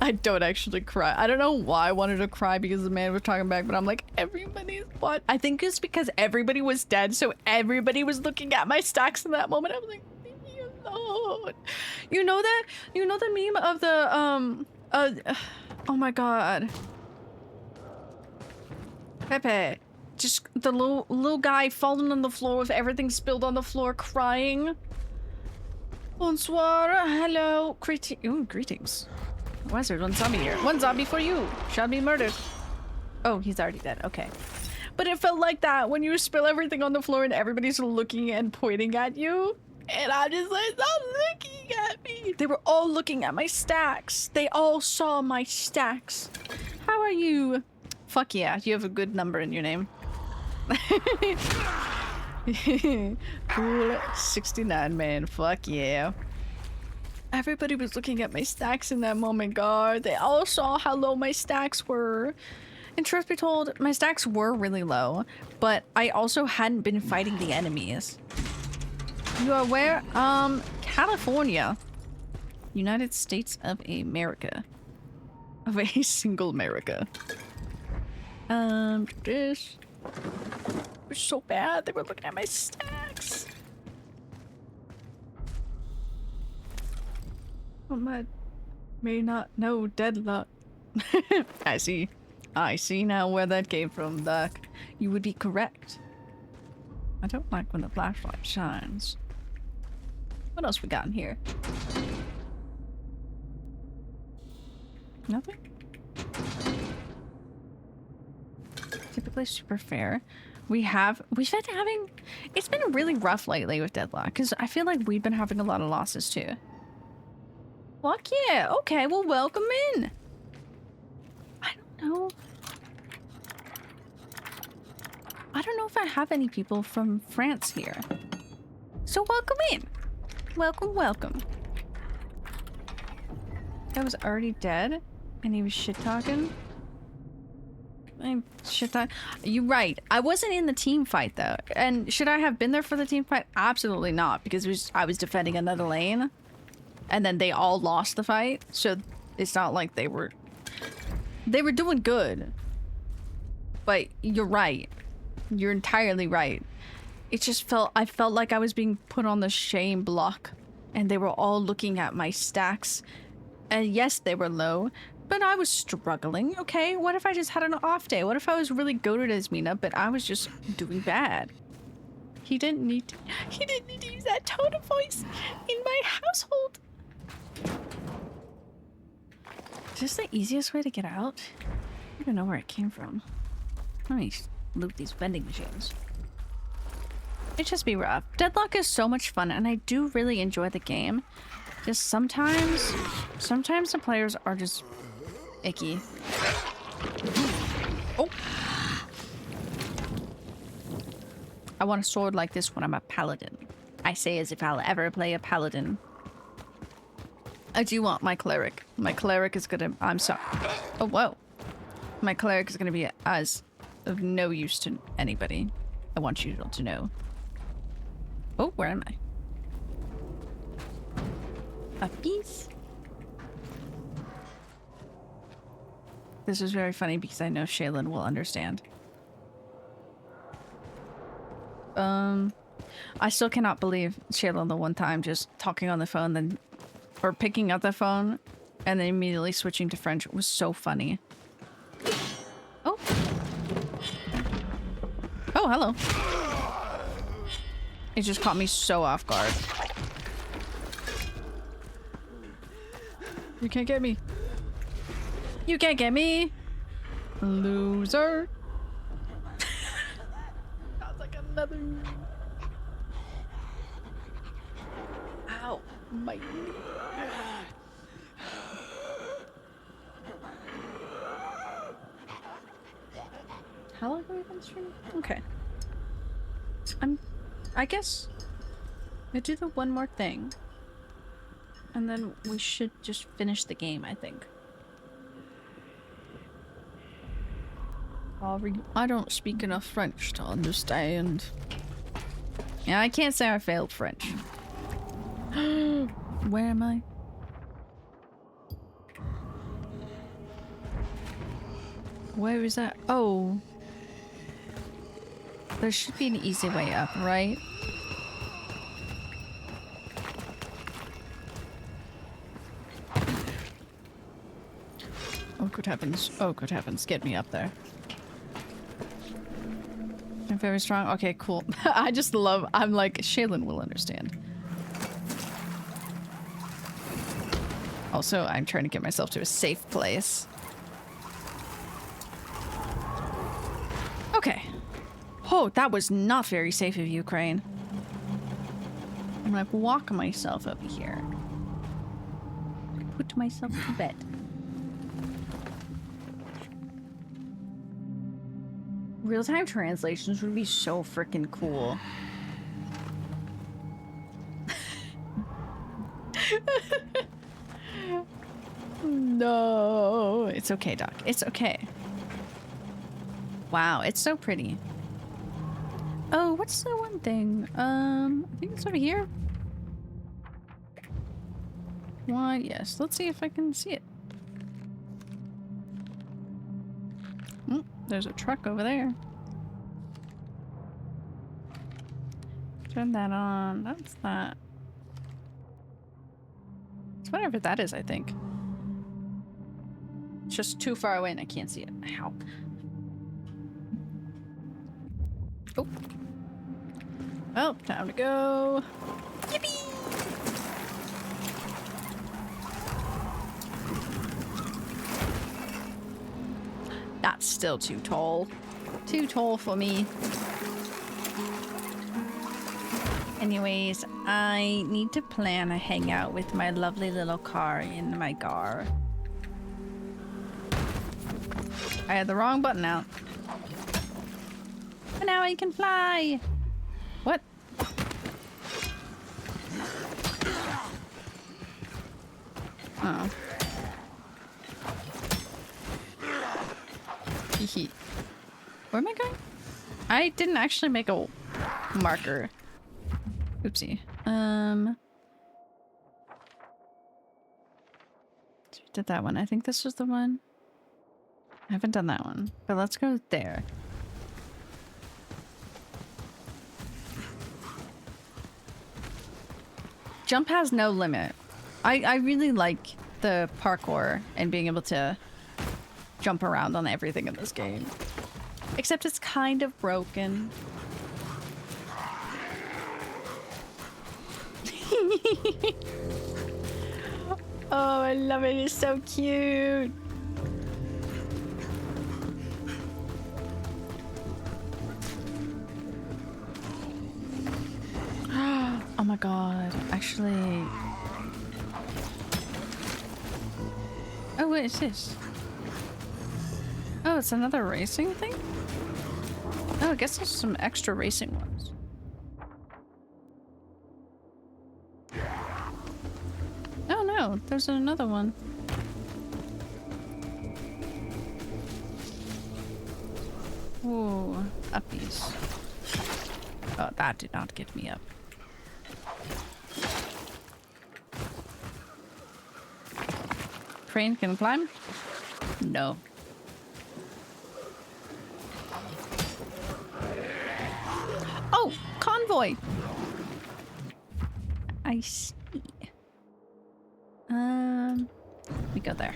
I don't actually cry. I don't know why I wanted to cry because the man was talking back, but I'm like, everybody's what? I think it's because everybody was dead, so everybody was looking at my stacks in that moment. I was like, leave me alone. You know that? You know the meme of the oh my god. Pepe. Just the little guy falling on the floor with everything spilled on the floor, crying. Bonsoir, hello, greetings. Why is there one zombie here? One zombie for you. Shall be murdered. Oh, he's already dead. Okay. But it felt like that when you spill everything on the floor and everybody's looking and pointing at you. And I'm just like, stop looking at me. They were all looking at my stacks. They all saw my stacks. How are you? Fuck yeah, you have a good number in your name. Cool 69, man. Fuck yeah. Everybody was looking at my stacks in that moment, guard. They all saw how low my stacks were. And truth be told, my stacks were really low, but I also hadn't been fighting the enemies. You are where? California. United States of America. Of a single America. This was so bad. They were looking at my stacks. I may not know Deadlock. I see. I see now where that came from, Doc. You would be correct. I don't like when the flashlight shines. What else we got in here? Nothing? Typically super fair. We've been having, it's been really rough lately with Deadlock, because I feel like we've been having a lot of losses too. Fuck yeah, okay, well welcome in. I don't know if I have any people from France here. So welcome in. Welcome, welcome. That was already dead and he was shit-talking. You're right. I wasn't in the team fight though. And should I have been there for the team fight? Absolutely not, because I was defending another lane. And then they all lost the fight. So it's not like they were doing good. But you're right. You're entirely right. It just I felt like I was being put on the shame block. And they were all looking at my stacks. And yes, they were low. But I was struggling, okay? What if I just had an off day? What if I was really goated as Mina, but I was just doing bad? He didn't need to use that tone of voice in my household. Is this the easiest way to get out? I don't even know where it came from. Let me loot these vending machines. It just be rough. Deadlock is so much fun, and I do really enjoy the game. Just sometimes the players are just icky. Oh! I want a sword like this when I'm a paladin. I say as if I'll ever play a paladin. I do want my cleric. My cleric is gonna... I'm sorry. Oh, whoa. My cleric is gonna be as of no use to anybody. I want you all to know. Oh, where am I? A piece? This is very funny because I know Shaylin will understand. I still cannot believe Shaylin the one time just talking on the phone, then or picking up the phone and then immediately switching to French was so funny. Oh. Oh, hello. It just caught me so off guard. You can't get me. You can't get me. Loser. Sounds like another. Ow. My knee. How long have we been streaming? Okay. I guess I do the one more thing. And then we should just finish the game, I think. I don't speak enough French to understand. Yeah, I can't say I failed French. Where am I? Where is that? Oh. There should be an easy way up, right? Oh, good heavens. Oh, good heavens. Get me up there. I'm very strong. Okay, cool. I just love... I'm like, Shaylin will understand. Also, I'm trying to get myself to a safe place. Okay. Oh, that was not very safe of you, Crane. I'm gonna walk myself over here. Put myself to bed. Real-time translations would be so freaking cool. No, it's okay, Doc. It's okay. Wow, it's so pretty. Oh, what's the one thing? I think it's over here. Why? Yes. Let's see if I can see it. There's a truck over there. Turn that on. That's that. It's whatever that is, I think. It's just too far away and I can't see it. Ow. Oh. Well, time to go. Yippee! That's still too tall. Too tall for me. Anyways, I need to plan a hangout with my lovely little car in my gar. I had the wrong button out. But now I can fly! What? Oh. Hehe. Where am I going? I didn't actually make a marker. Oopsie. Did that one. I think this was the one. I haven't done that one. But let's go there. Jump has no limit. I really like the parkour and being able to jump around on everything in this game. Except it's kind of broken. Oh, I love it. It's so cute. Oh my god. Actually... Oh, what is this? Oh, it's another racing thing? Oh, I guess there's some extra racing ones. Oh no, there's another one. Ooh, uppies. Oh, that did not get me up. Crane can climb? No. convoy. I see. We go there.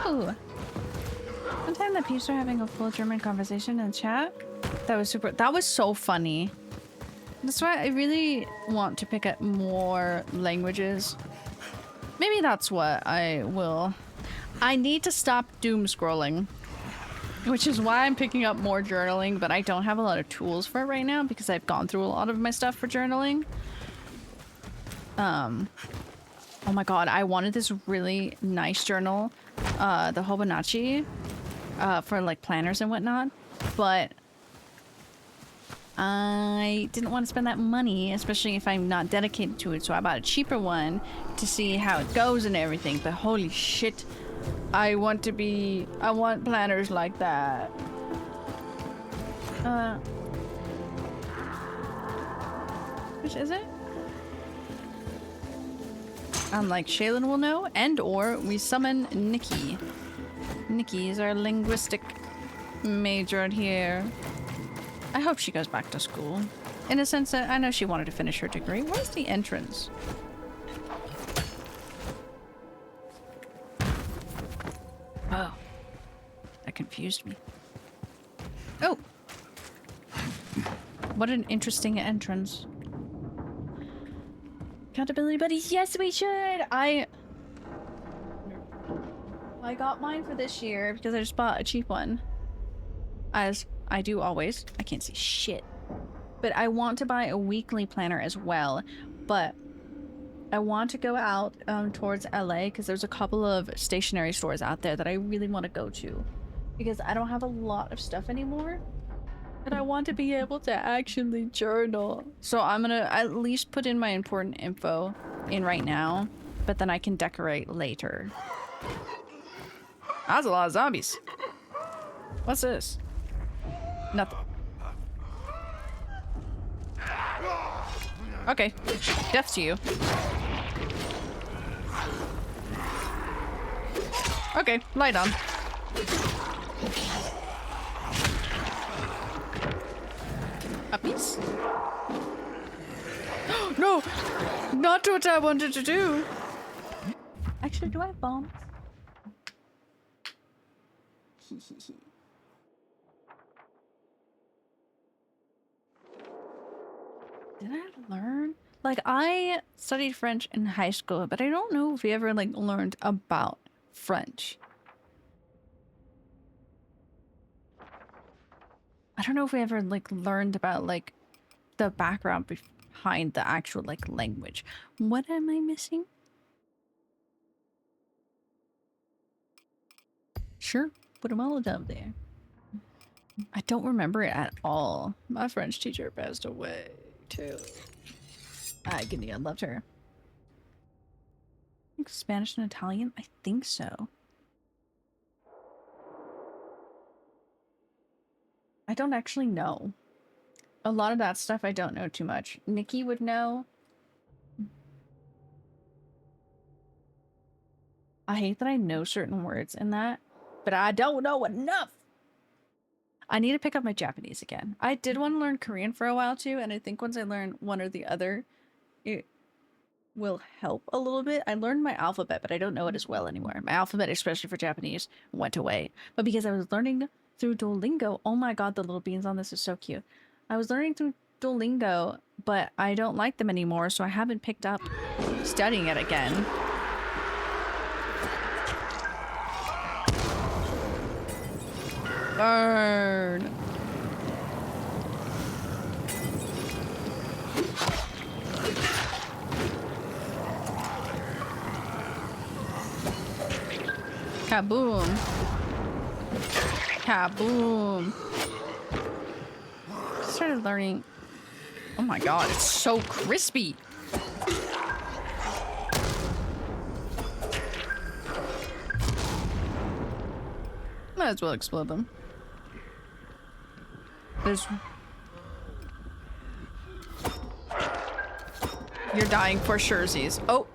Ooh. Sometime the peeps are having a full German conversation in chat. That was so funny. That's why I really want to pick up more languages. Maybe that's what I will. I need to stop doom scrolling, which is why I'm picking up more journaling, but I don't have a lot of tools for it right now because I've gone through a lot of my stuff for journaling. Oh my god, I wanted this really nice journal, the Hobonichi, for like planners and whatnot, but I didn't want to spend that money, especially if I'm not dedicated to it, so I bought a cheaper one to see how it goes and everything, but holy shit, I want planners like that. Which is it? Unlike Shaylin will know, and or we summon Nikki. Nikki is our linguistic major here. I hope she goes back to school. In a sense that I know she wanted to finish her degree. Where's the entrance? Oh. That confused me. Oh! What an interesting entrance. Accountability buddies, yes we should! I got mine for this year because I just bought a cheap one. As I do always. I can't see shit. But I want to buy a weekly planner as well. But I want to go out towards LA because there's a couple of stationery stores out there that I really want to go to. Because I don't have a lot of stuff anymore. And I want to be able to actually journal. So I'm gonna at least put in my important info in right now. But then I can decorate later. That's a lot of zombies. What's this? Nothing. Okay. Death to you. Okay, light on. A piece? No! Not what I wanted to do! Actually, do I have bombs? Did I learn? Like, I studied French in high school, but I don't know if we ever, like, learned about French. I don't know if we ever, like, learned about, like, the background behind the actual, like, language. What am I missing? Sure, put them all down there. I don't remember it at all. My French teacher passed away, too. Agony, I loved her. I think Spanish and Italian? I think so. I don't actually know. A lot of that stuff I don't know too much. Nikki would know. I hate that I know certain words in that, but I don't know enough. I need to pick up my Japanese again. I did want to learn Korean for a while too, and I think once I learn one or the other, it will help a little bit. I learned my alphabet, but I don't know it as well anymore. My alphabet, especially for Japanese, went away. But because I was learning through Duolingo, oh my god, the little beans on this is so cute. I was learning through Duolingo, but I don't like them anymore, so I haven't picked up studying it again. Burn! Kaboom! Kaboom! Started learning. Oh my god, it's so crispy! Might as well explode them. There's... You're dying for surezies. Oh!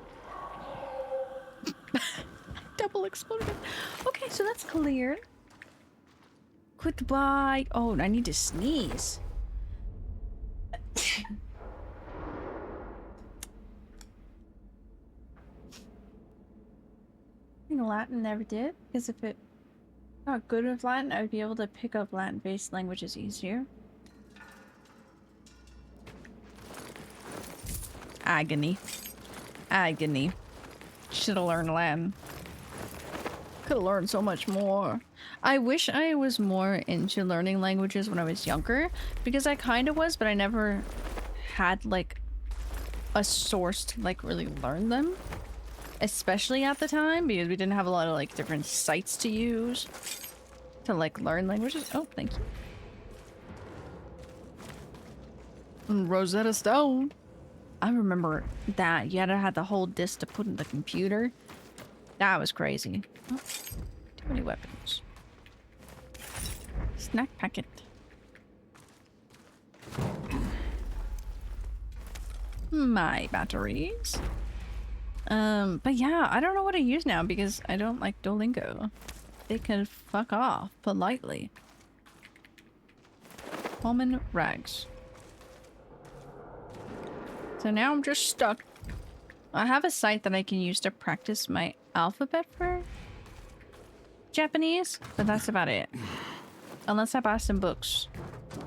Double exploded. Okay, so that's clear. Goodbye. Oh, I need to sneeze. Latin never did, because if it not good with Latin, I would be able to pick up Latin-based languages easier. Agony. Agony. Should have learned Latin. Could have learned so much more. I wish I was more into learning languages when I was younger, because I kind of was, but I never had like a source to like really learn them. Especially at the time, because we didn't have a lot of like different sites to use to like learn languages. Oh, thank you. And Rosetta Stone. I remember that. You had to have the whole disc to put in the computer. That was crazy. Oh, too many weapons. Snack packet. My batteries. But yeah, I don't know what I use now because I don't like Duolingo. They can fuck off politely. Common rags. So now I'm just stuck. I have a site that I can use to practice my alphabet for Japanese, but that's about it. Unless I buy some books.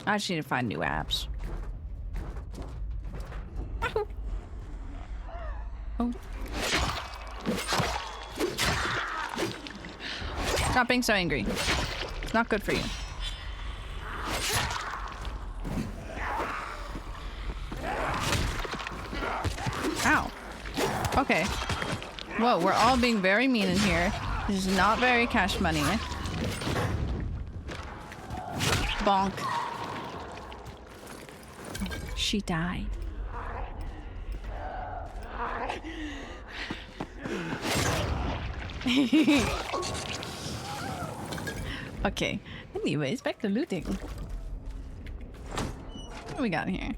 I just need to find new apps. Oh. Stop being so angry. It's not good for you. Ow. Okay. Whoa, we're all being very mean in here. This is not very cash money. Bonk. She died. Okay. Anyways, back to looting. What do we got here?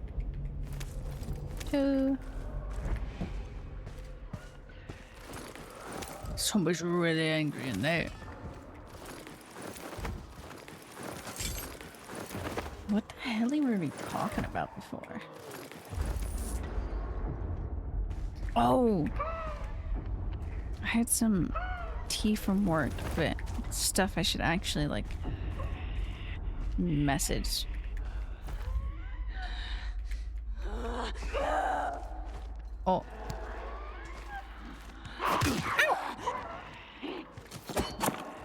Somebody's really angry in there. What the hell were we talking about before? Oh! I had some tea from work, but stuff I should actually, like, message. Oh.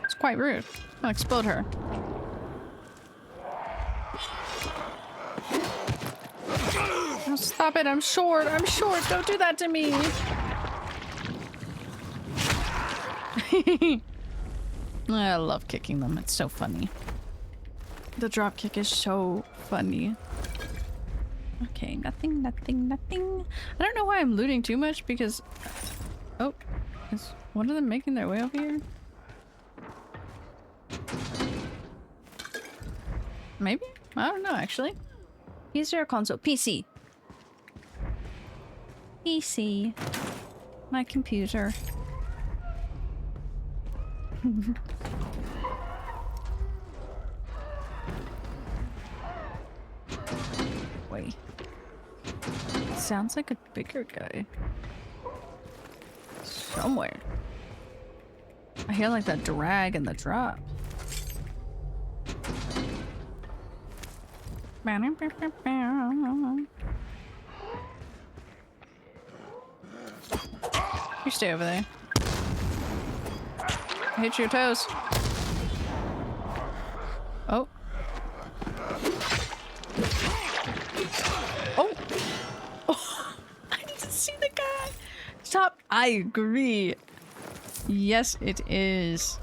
It's quite rude. I'll explode her. Oh, stop it, I'm short, I'm short, don't do that to me! I love kicking them, it's so funny. The drop kick is so funny. Okay, nothing, nothing, nothing. I don't know why I'm looting too much because... Oh, is one of them making their way over here? Maybe? I don't know, actually. PC or console? PC. PC. My computer. Wait. Sounds like a bigger guy. Somewhere. I hear like the drag and the drop. You stay over there. Hit your toes. Oh. Oh. Oh. I need to see the guy. Stop. I agree. Yes, it is.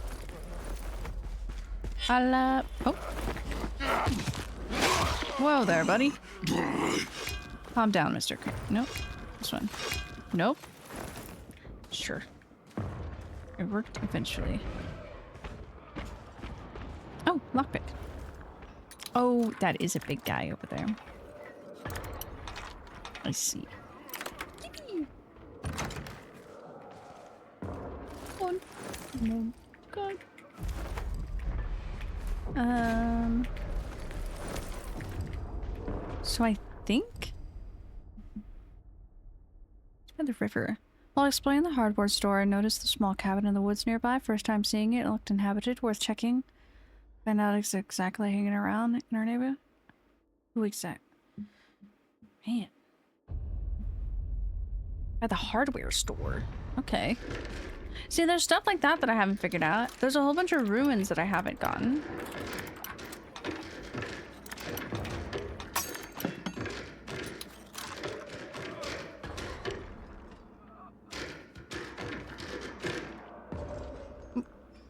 Oh. Whoa there, buddy. Calm down, Mr. Crane. Nope. This one. Nope. Sure. It worked eventually. Oh, lockpick. Oh, that is a big guy over there. I see. Oh, no. God. So I think... By the river. While exploring the hardware store, I noticed the small cabin in the woods nearby. First time seeing it, it looked inhabited, worth checking. Found out it's exactly hanging around in our neighborhood. Who exact? Man. At the hardware store. Okay. See, there's stuff like that that I haven't figured out. There's a whole bunch of ruins that I haven't gotten.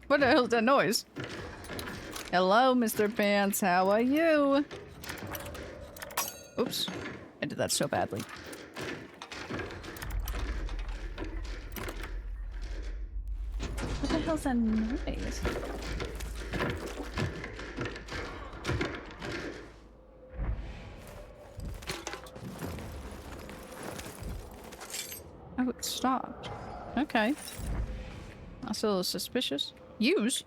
What the hell is that noise? Hello, Mr. Pants. How are you? Oops. I did that so badly. What the hell's that noise? Oh, it stopped. Okay. That's a little suspicious. Use?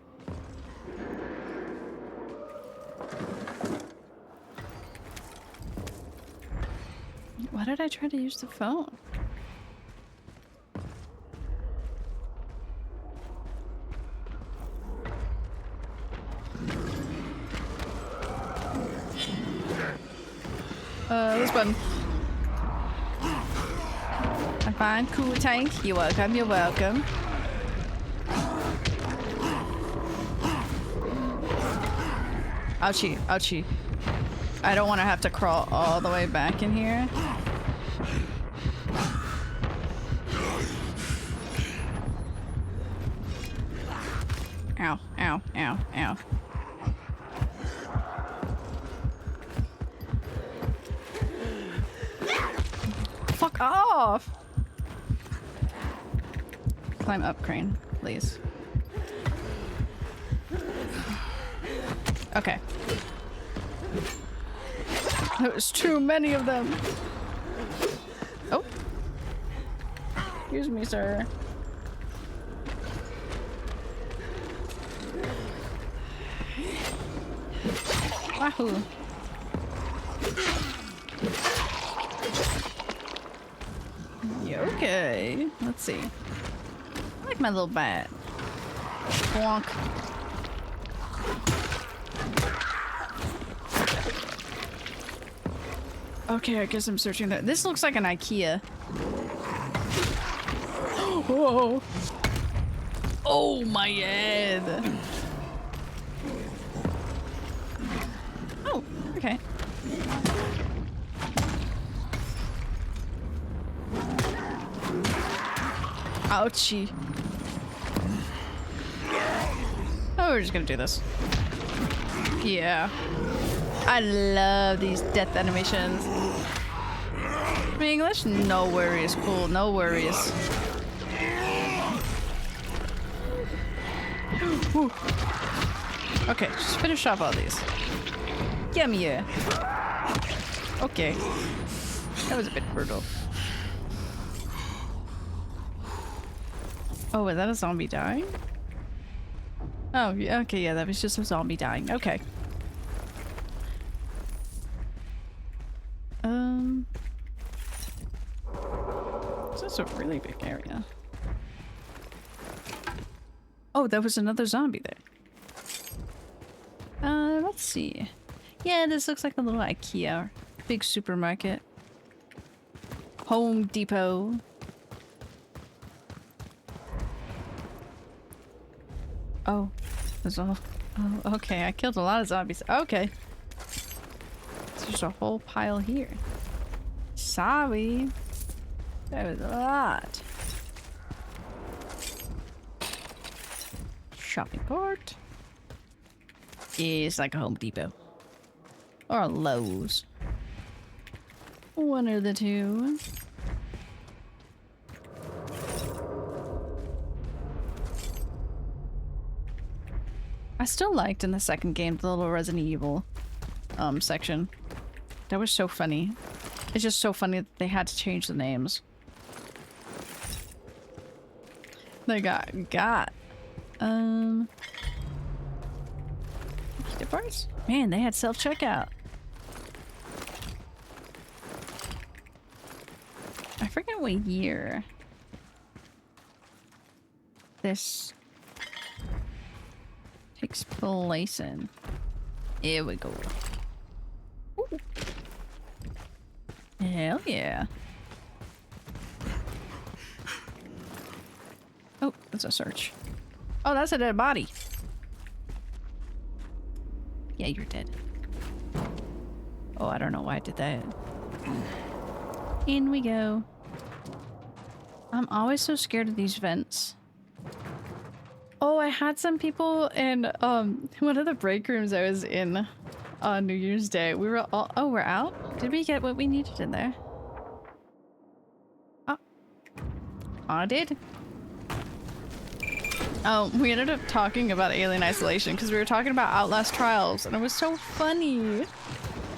Why did I try to use the phone? This button. I'm fine. Cool tank. You're welcome. You're welcome. Ouchie. Ouchie. I don't want to have to crawl all the way back in here. Ow. Ow. Ow. Ow. Fuck off! Climb up, Crane, please. Okay. There's too many of them. Oh. Excuse me, sir. Wahoo. Okay. Let's see. I like my little bat. Bonk. Okay, I guess I'm searching that. This looks like an IKEA. Whoa. Oh my head. Oh, okay. Ouchie. Oh, we're just gonna do this. Yeah. I love these death animations. English? No worries. Cool. No worries. Woo. Okay, just finish off all these. Get me here. Okay. That was a bit brutal. Oh, was that a zombie dying? Oh, yeah, okay, yeah, that was just a zombie dying. Okay. This is a really big area. Oh, there was another zombie there. Let's see. Yeah, this looks like a little IKEA. Big supermarket. Home Depot. Oh, there's all... Oh, okay, I killed a lot of zombies. Okay. There's a whole pile here. Sorry. That was a lot. Shopping cart. It's like a Home Depot. Or a Lowe's. One of the two. I still liked in the second game the little Resident Evil section. That was so funny. It's just so funny that they had to change the names. They got parts? Man, they had self-checkout. I forget what year this takes place in. Here we go. Ooh. Hell yeah. Oh, that's a search. Oh, that's a dead body. Yeah, you're dead. Oh, I don't know why I did that. In we go. I'm always so scared of these vents. Oh, I had some people in one of the break rooms I was in on New Year's Day. We were all— oh, we're out? Did we get what we needed in there? Oh. I did. Oh, we ended up talking about Alien Isolation because we were talking about Outlast Trials, and it was so funny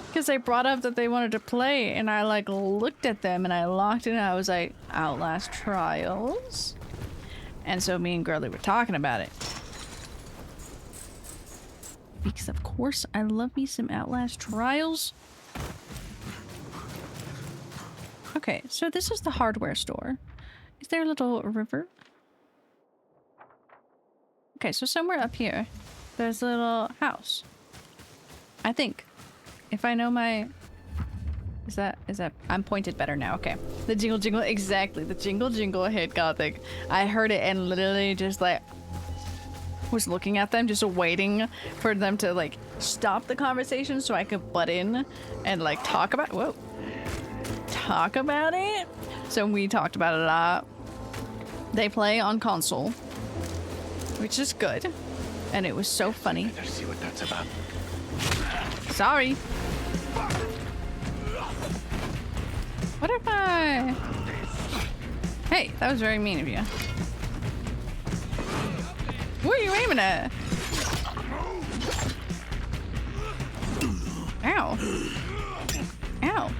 because they brought up that they wanted to play, and I like looked at them and I locked it and I was like, Outlast Trials? And so me and Girly were talking about it. Because of course I love me some Outlast Trials. Okay, so this is the hardware store. Is there a little river? Okay, so somewhere up here, there's a little house. I think. If I know my... Is that... I'm pointed better now, okay. The jingle jingle, exactly. The jingle jingle hit Gothic. I heard it and literally just like... was looking at them, just waiting for them to like stop the conversation so I could butt in and like talk about... Whoa. Talk about it? So we talked about it a lot. They play on console, which is good, and it was so funny. Let's see what that's about. Sorry. What if I... Hey, that was very mean of you. What are you aiming at? Ow. Ow.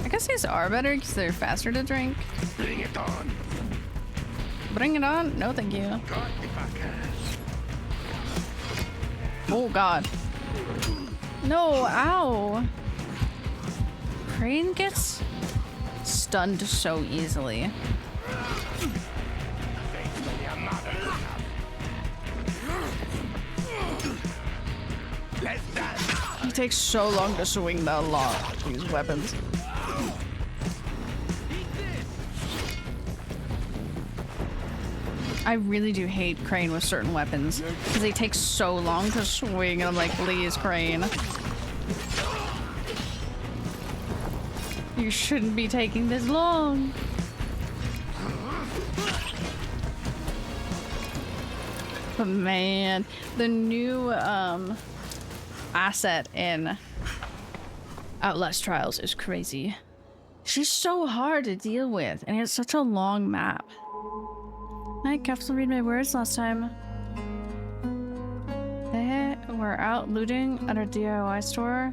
I guess these are better because they're faster to drink. Bring it on. Bring it on? No, thank you. Oh, God. No, ow. Crane gets stunned so easily. It takes so long to swing these weapons. I really do hate Crane with certain weapons because they take so long to swing, and I'm like, please, Crane. You shouldn't be taking this long. But man, the new asset in Outlast Trials is crazy. She's so hard to deal with, and it's such a long map. I carefully read my words last time. They were out looting at a DIY store.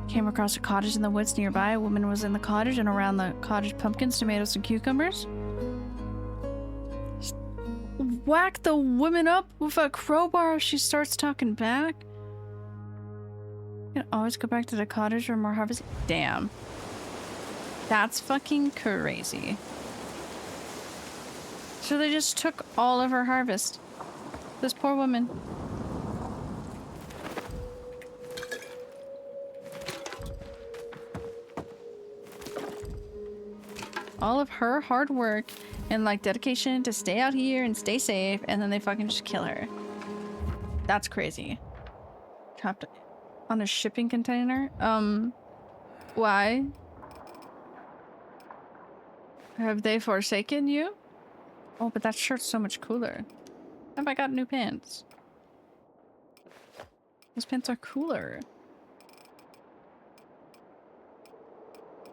Came across a cottage in the woods nearby. A woman was in the cottage, and around the cottage, pumpkins, tomatoes, and cucumbers. Whack the woman up with a crowbar if she starts talking back. You can always go back to the cottage for more harvest. Damn. That's fucking crazy. So they just took all of her harvest. This poor woman. All of her hard work and like dedication to stay out here and stay safe, and then they fucking just kill her. That's crazy. Trapped on a shipping container? Why? Have they forsaken you? Oh, but that shirt's so much cooler. Have I got new pants? Those pants are cooler.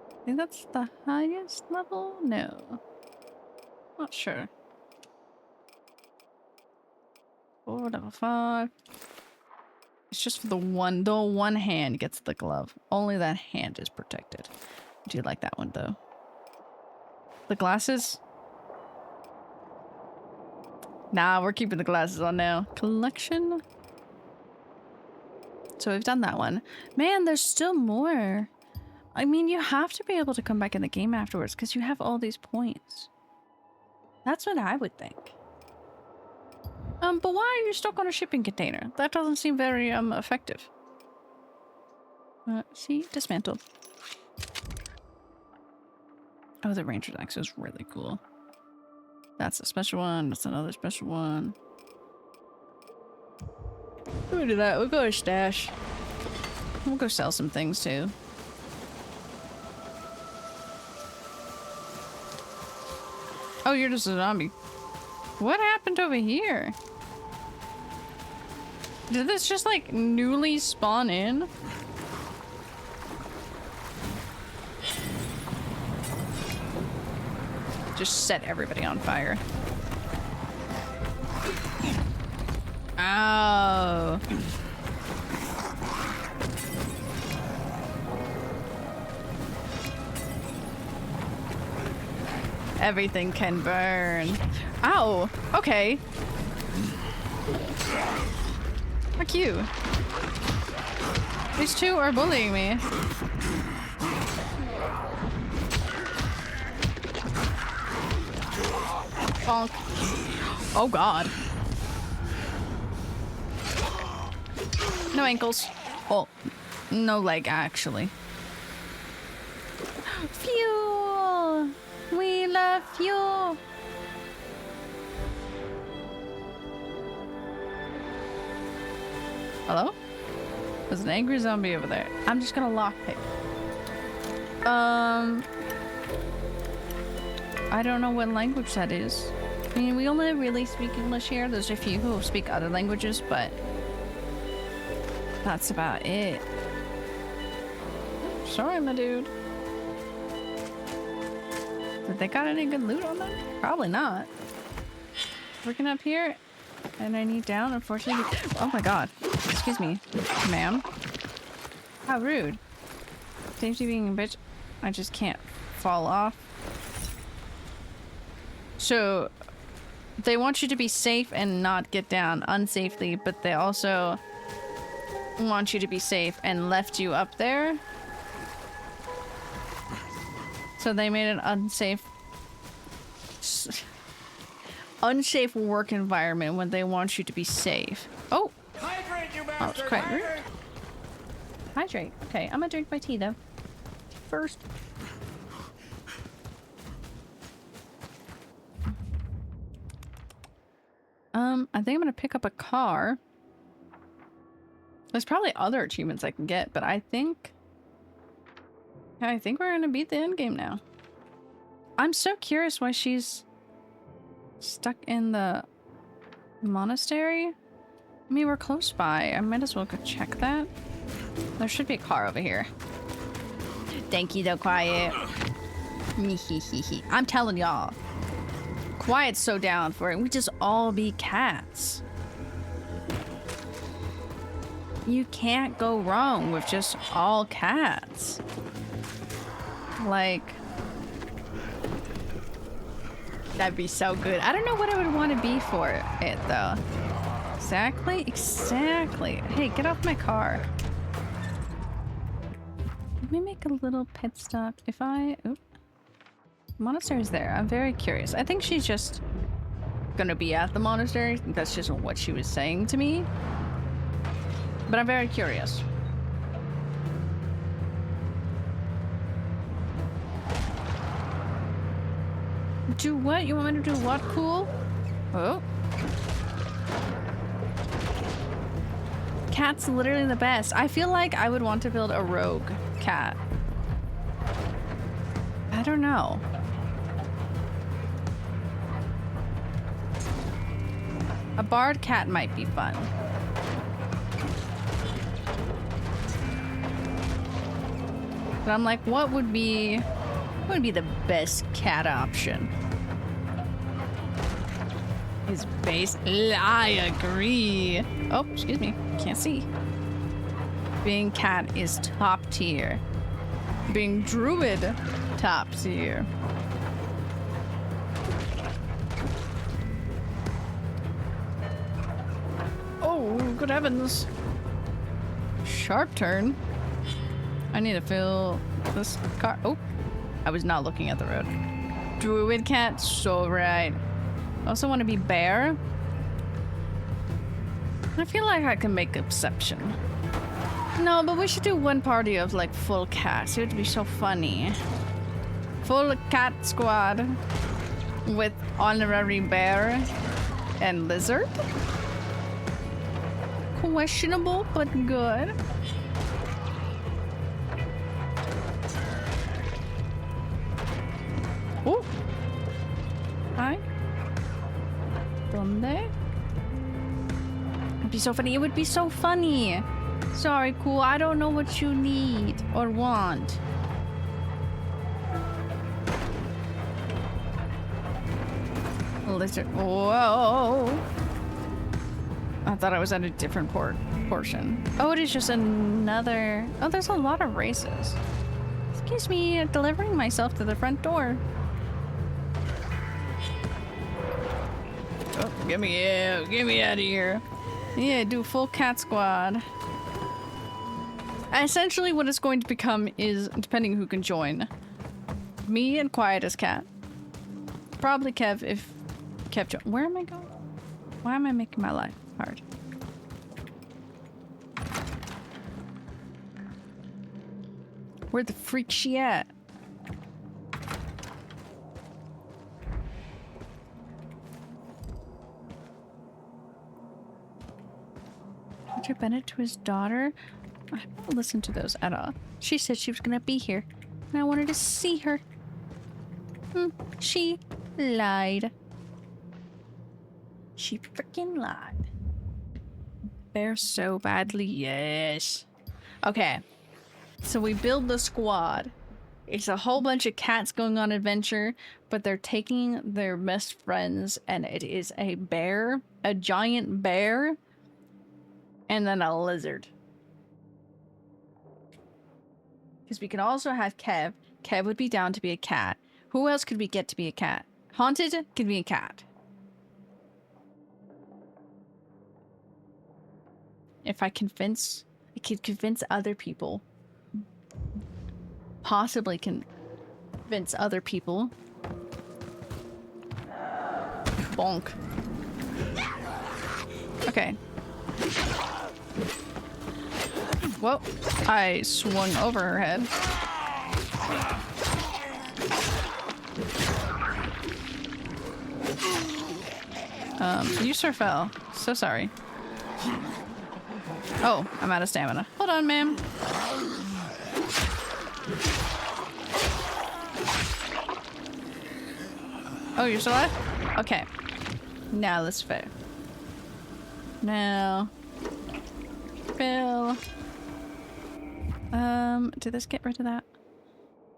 I think that's the highest level? No. Not sure. 4, level 5. It's just for the one hand gets the glove. Only that hand is protected. I do like that one though. The glasses? Nah, we're keeping the glasses on now. Collection? So we've done that one. Man, there's still more. I mean, you have to be able to come back in the game afterwards because you have all these points. That's what I would think. But why are you stuck on a shipping container? That doesn't seem very, effective. See? Dismantled. Oh, the Ranger's axe is really cool. That's a special one. That's another special one. We'll do that. We'll go to stash. We'll go sell some things, too. Oh, you're just a zombie. What happened over here? Did this just, like, newly spawn in? Just set everybody on fire. Oh. Everything can burn. Ow. Okay. Fuck you. These two are bullying me. Bonk. Oh god. No ankles. Oh, no leg actually. Fuel! We love fuel! Hello? There's an angry zombie over there. I'm just gonna lockpick. I don't know what language that is. I mean, we only really speak English here. There's a few who speak other languages, but that's about it. Sorry, my dude. Did they got any good loot on them? Probably not. Looking up here, and I need down, unfortunately. Oh my god. Excuse me, ma'am. How rude. Seems to be being a bitch. I just can't fall off. So, they want you to be safe and not get down unsafely, but they also want you to be safe and left you up there. So they made an unsafe work environment when they want you to be safe. Oh! That was quite rude. Hydrate. Okay, I'm gonna drink my tea though. First. I think I'm gonna pick up a car. There's probably other achievements I can get, but I think we're gonna beat the end game now. I'm so curious why she's stuck in the monastery. I mean, we're close by. I might as well go check that. There should be a car over here. Thank you, though, Quiet. I'm telling y'all. Quiet's so down for it. We just all be cats. You can't go wrong with just all cats. Like, that'd be so good. I don't know what I would want to be for it, though. Exactly? Exactly. Hey, get off my car. Let me make a little pit stop. If I... Oop. Monastery's there. I'm very curious. I think she's just gonna be at the monastery. I think that's just what she was saying to me. But I'm very curious. Do what? You want me to do what? Cool? Oh. Cat's literally the best. I feel like I would want to build a rogue cat. I don't know. A bard cat might be fun. But I'm like, what would be the best cat option? Is base. I agree. Oh, excuse me. Can't see. Being cat is top tier. Being druid, top tier. Oh, good heavens. Sharp turn. I need to fill this car. Oh, I was not looking at the road. Druid cat, so right. I also want to be bear. I feel like I can make exception. No, but we should do one party of like full cast. It would be so funny. Full cat squad with honorary bear and lizard. Questionable, but good. Oh. Hi. Donde? It'd be so funny. It would be so funny. Sorry, cool. I don't know what you need or want. Lizard. Whoa. I thought I was at a different portion. Oh, it is just another... Oh, there's a lot of races. Excuse me, delivering myself to the front door. Oh, get me out. Get me out of here. Yeah, do full cat squad. Essentially what it's going to become is, depending who can join, me and Quiet as Cat. Probably Kev if Kev joins. Where am I going? Why am I making my life hard? Where the freak she at? Hunter Bennett to his daughter? I haven't listened to those at all. She said she was gonna be here, and I wanted to see her. She lied. She freaking lied. Bear so badly, yes. Okay, so we build the squad. It's a whole bunch of cats going on adventure, but they're taking their best friends, and it is a bear, a giant bear, and then a lizard. Because we can also have Kev. Kev would be down to be a cat. Who else could we get to be a cat? Haunted could be a cat. If I could convince other people. Possibly convince other people. Bonk. Okay. Whoa, I swung over her head. You sir fell. So sorry. Oh, I'm out of stamina. Hold on, ma'am. Oh, you're still alive? Okay. Now let's fair. Now. Fill. Did this get rid of that?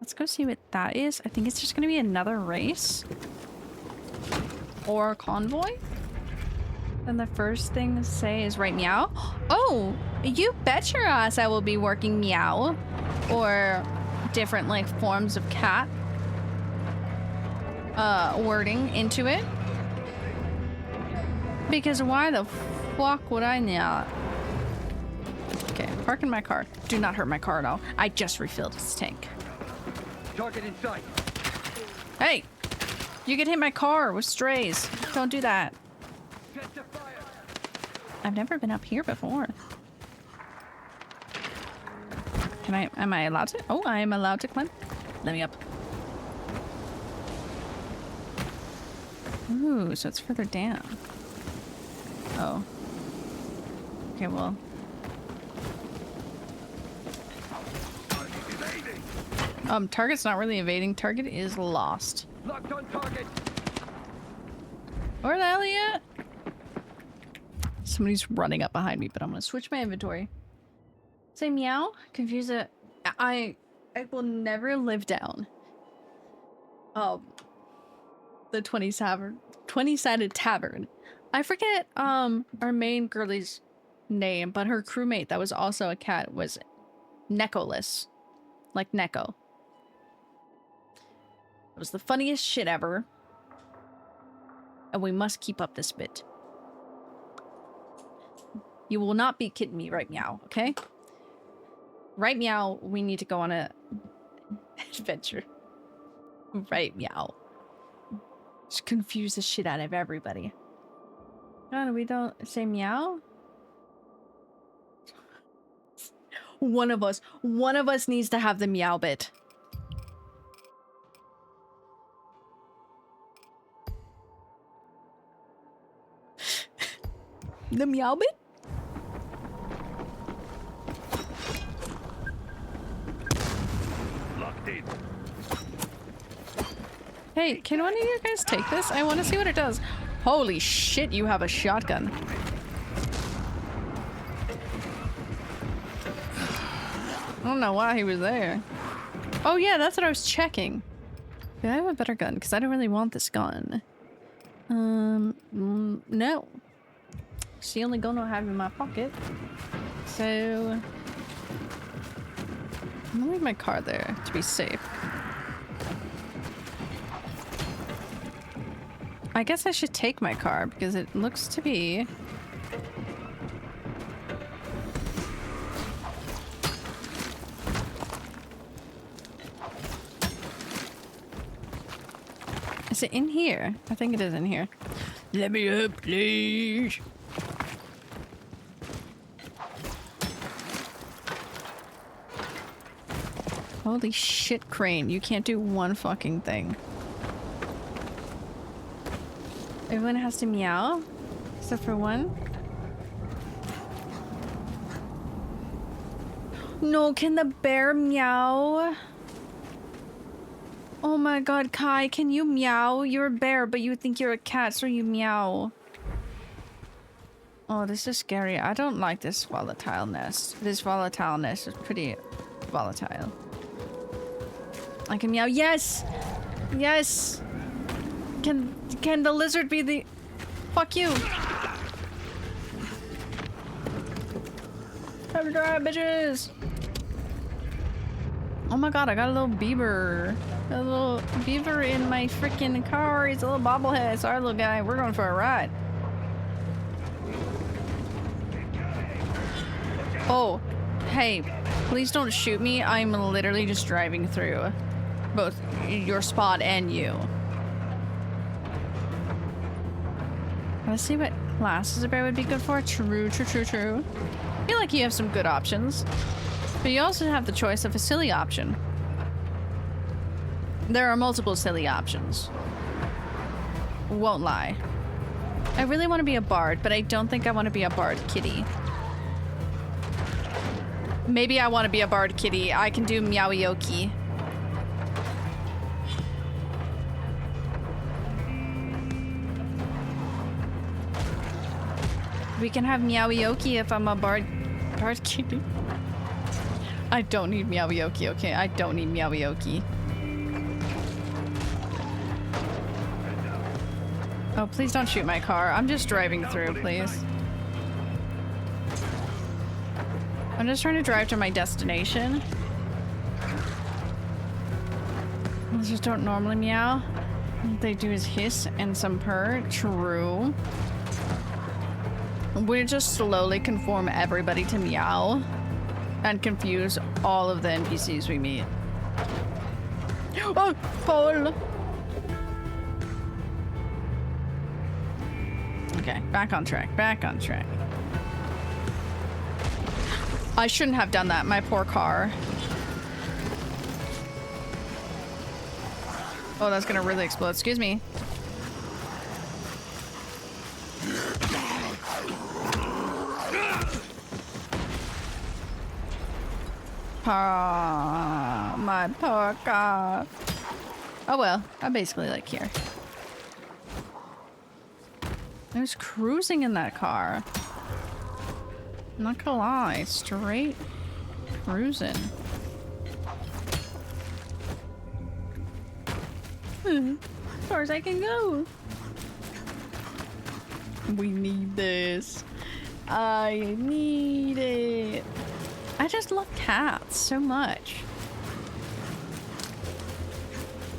Let's go see what that is. I think it's just gonna be another race. Or convoy. Then the first thing to say is right meow. Oh, you bet your ass I will be working meow. Or different like forms of cat. Wording into it. Because why the fuck would I not? Okay, park in my car. Do not hurt my car at all. I just refilled its tank. Target in sight. Hey! You can hit my car with strays. Don't do that. Set to fire. I've never been up here before. Am I allowed to? Oh, I am allowed to climb. Let me up. Ooh, so it's further down. Oh. Okay, well. Target's not really evading. Target is lost. Locked on target. Where the hell are you at? Somebody's running up behind me, but I'm gonna switch my inventory. Say meow. Confuse it. I will never live down. The 20-sided tavern. I forget our main girlie's name, but her crewmate that was also a cat was Neckoless. Like Neko. It was the funniest shit ever. And we must keep up this bit. You will not be kidding me right now, okay? Right, meow. We need to go on a adventure. Right, meow. Just confuse the shit out of everybody. No, we don't say meow. One of us needs to have the meow bit. The meow bit? Locked in. Hey, can one of you guys take this? I want to see what it does. Holy shit, you have a shotgun. I don't know why he was there. Oh yeah, that's what I was checking. Do I have a better gun? Because I don't really want this gun. No. It's the only gun I have in my pocket. So... I'm gonna leave my car there to be safe. I guess I should take my car because it looks to be... Is it in here? I think it is in here. Let me up, please. Holy shit, Crane. You can't do one fucking thing. Everyone has to meow? Except for one? No, can the bear meow? Oh my god, Kai, can you meow? You're a bear, but you think you're a cat, so you meow. Oh, this is scary. I don't like this volatileness. This volatileness is pretty volatile. I can meow. Yes! Yes! Can the lizard be the... Fuck you! Time to drive, bitches! Oh my god, I got a little beaver. A little beaver in my freaking car. He's a little bobblehead. Sorry, little guy. We're going for a ride. Oh, hey, please don't shoot me. I'm literally just driving through both your spot and you. Let's see what classes a bear would be good for. True. I feel like you have some good options. But you also have the choice of a silly option. There are multiple silly options. Won't lie. I really want to be a bard, but I don't think I want to be a bard kitty. Maybe I want to be a bard kitty. I can do meowioki. We can have meowioki if I'm a bard kitty. I don't need meowioki, okay? I don't need meowioki. Oh, please don't shoot my car. I'm just driving through, please. I'm just trying to drive to my destination. Lizards don't normally meow. What they do is hiss and some purr. True. We just slowly conform everybody to meow and confuse all of the NPCs we meet. Oh, Paul! Okay, back on track, back on track. I shouldn't have done that, my poor car. Oh, that's gonna really explode. Excuse me. Ah, my poor car. Oh well, I'm basically like here. I was cruising in that car. I'm not gonna lie, straight cruising. As far as I can go. We need this. I need it. I just love cats so much.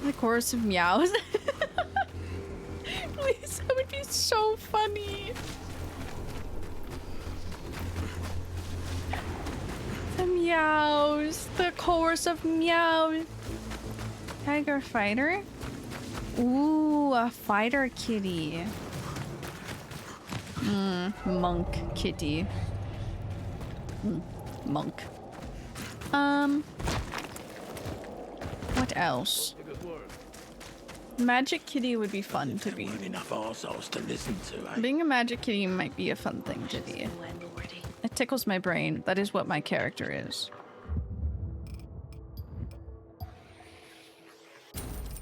The chorus of meows. Please, that would be so funny. The Meows. The chorus of meows. Tiger fighter? Ooh, a fighter kitty. Monk kitty. Monk. What else? Magic kitty would be fun to be. Enough arseholes to listen to, eh? Being a magic kitty might be a fun thing to be. It tickles my brain. That is what my character is.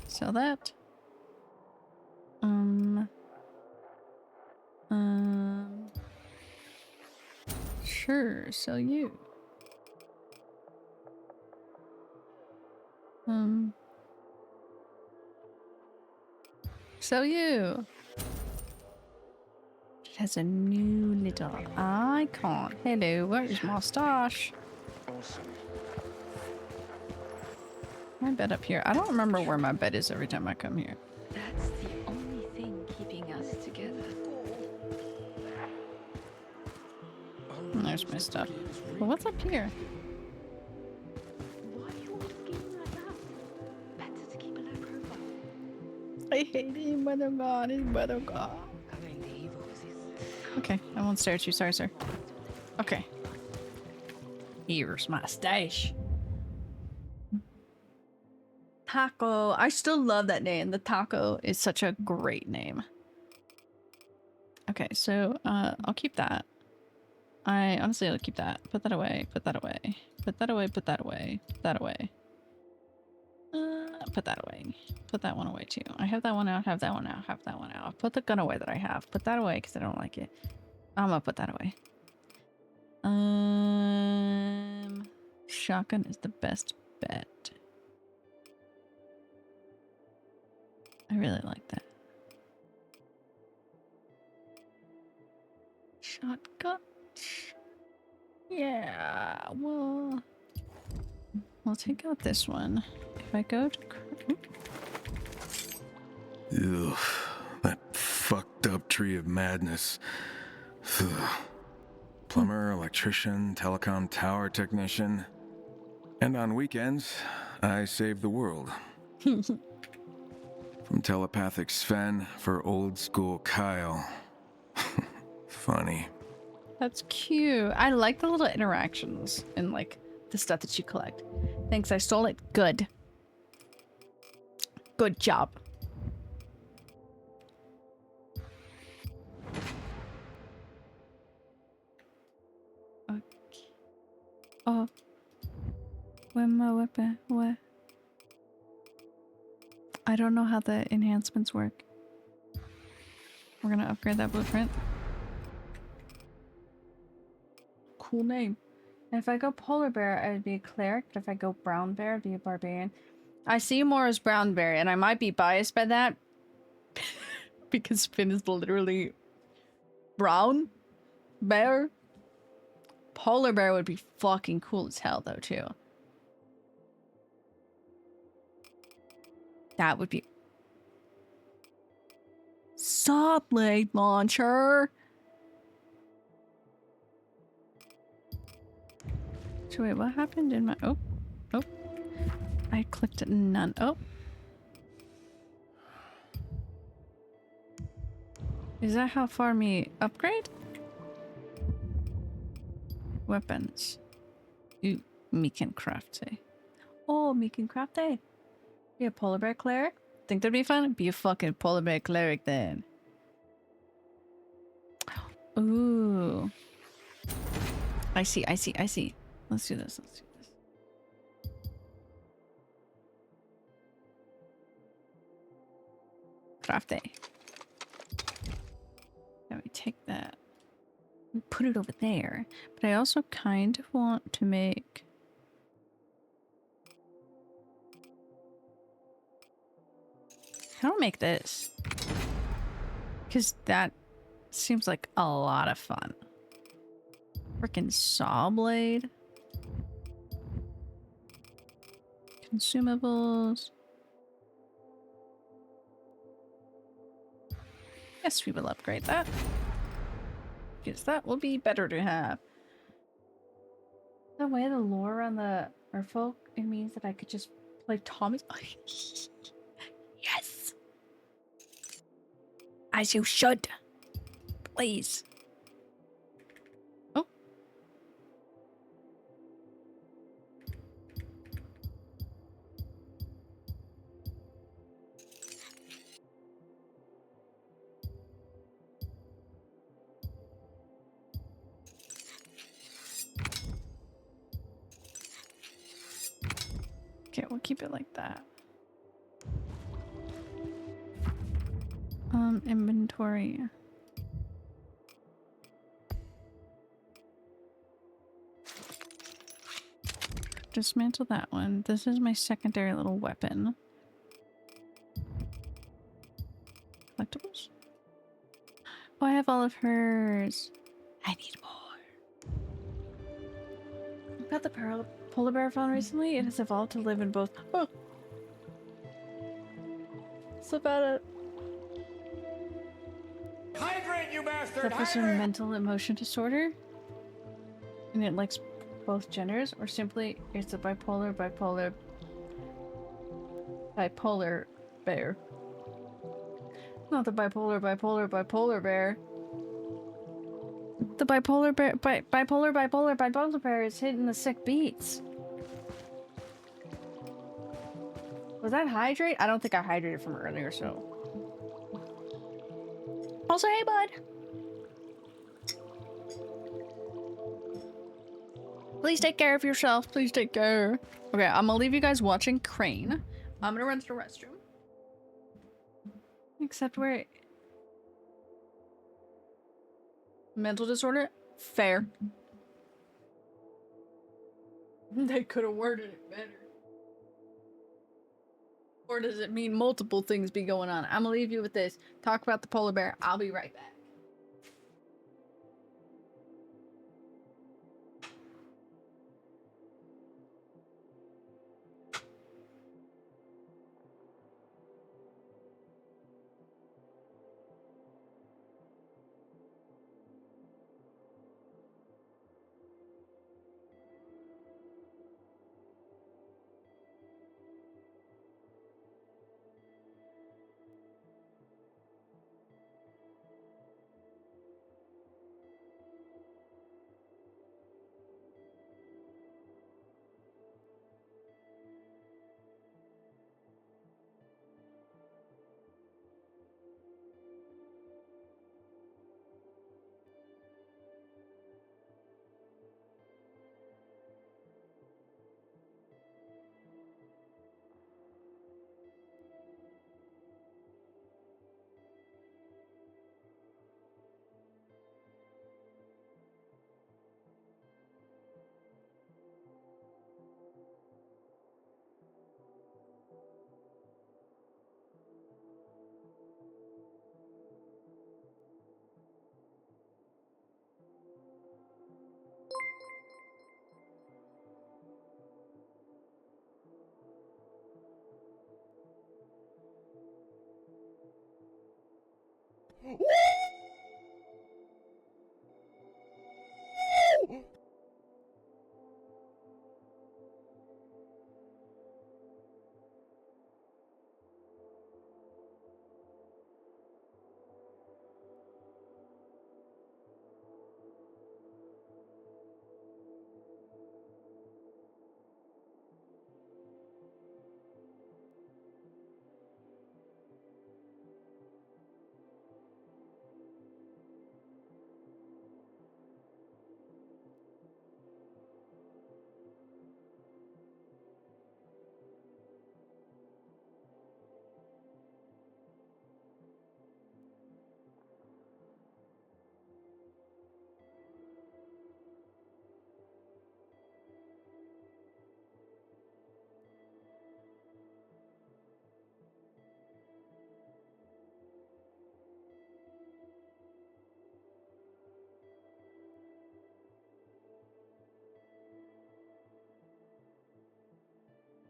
Sell that. Sure, sell you. Sell you. It has a new little icon. Hello, where's my stash? Awesome. My bed up here. I don't remember where my bed is every time I come here. That's the only thing keeping us together. And there's my stuff. But what's up here? Why are you asking like that? Better to keep a low profile. I hate him, mother god, his mother god. Okay, I won't stare at you. Sorry, sir. Okay. Here's my stash. Taco. I still love that name. The Taco is such a great name. Okay, so I'll keep that. I honestly will keep that. Put that away. Put that away. Put that away. Put that away. Put that away. Put that away. Put that one away too. I have that one out. Have that one out. Have that one out. Put the gun away that I have. Put that away because I don't like it. I'm gonna put that away. Shotgun is the best bet. I really like that. Shotgun. Yeah, well, I'll take out this one. If I go to... Ugh, that fucked up tree of madness. Ugh. Plumber, electrician, telecom tower technician. And on weekends, I save the world. From telepathic Sven for old school Kyle. Funny. That's cute. I like the little interactions and like the stuff that you collect. Thanks, I stole it. Good. Good job. Okay. Oh. Where's my weapon? What? I don't know how the enhancements work. We're gonna upgrade that blueprint. Cool name. And if I go polar bear, I'd be a cleric. But if I go brown bear, I'd be a barbarian. I see you more as brown bear, and I might be biased by that. Because Finn is literally brown bear. Polar bear would be fucking cool as hell, though, too. That would be... Saw blade launcher! So wait, what happened in my... Oh. Oh. I clicked none. Oh. Is that how far me upgrade? Weapons. Ooh, me can craft it. Oh, me can craft it. Be a polar bear cleric? Think that'd be fun? Be a fucking polar bear cleric then. Ooh. I see, I see, I see. Let's do this, let's do this. Craft it. Let me take that. And put it over there. But I also kind of want to make... How do I make this? Because that seems like a lot of fun. Frickin' saw blade. Consumables. Yes, we will upgrade that. Because that will be better to have. The way the lore around the merfolk, it means that I could just play Thomas. Yes! As you should. Please. Oh. Okay, we'll keep it like that. Inventory. Dismantle that one. This is my secondary little weapon. Collectibles? Oh, I have all of hers. I need more. Got the polar bear I found recently. It has evolved to live in both. Oh. So bad at. Hydrate, you bastard! Suffers from mental emotion disorder. And it likes both genders, or simply it's a bipolar bear. Not the bipolar bear. The bipolar bear is hitting the sick beats. Was that hydrate? I don't think I hydrated from earlier, so. Also, hey bud! Please take care of yourself. Please take care. Okay, I'm gonna leave you guys watching Crane. I'm gonna run to the restroom. Except where... Mental disorder? Fair. They could have worded it better. Or does it mean multiple things be going on? I'm gonna leave you with this. Talk about the polar bear. I'll be right back.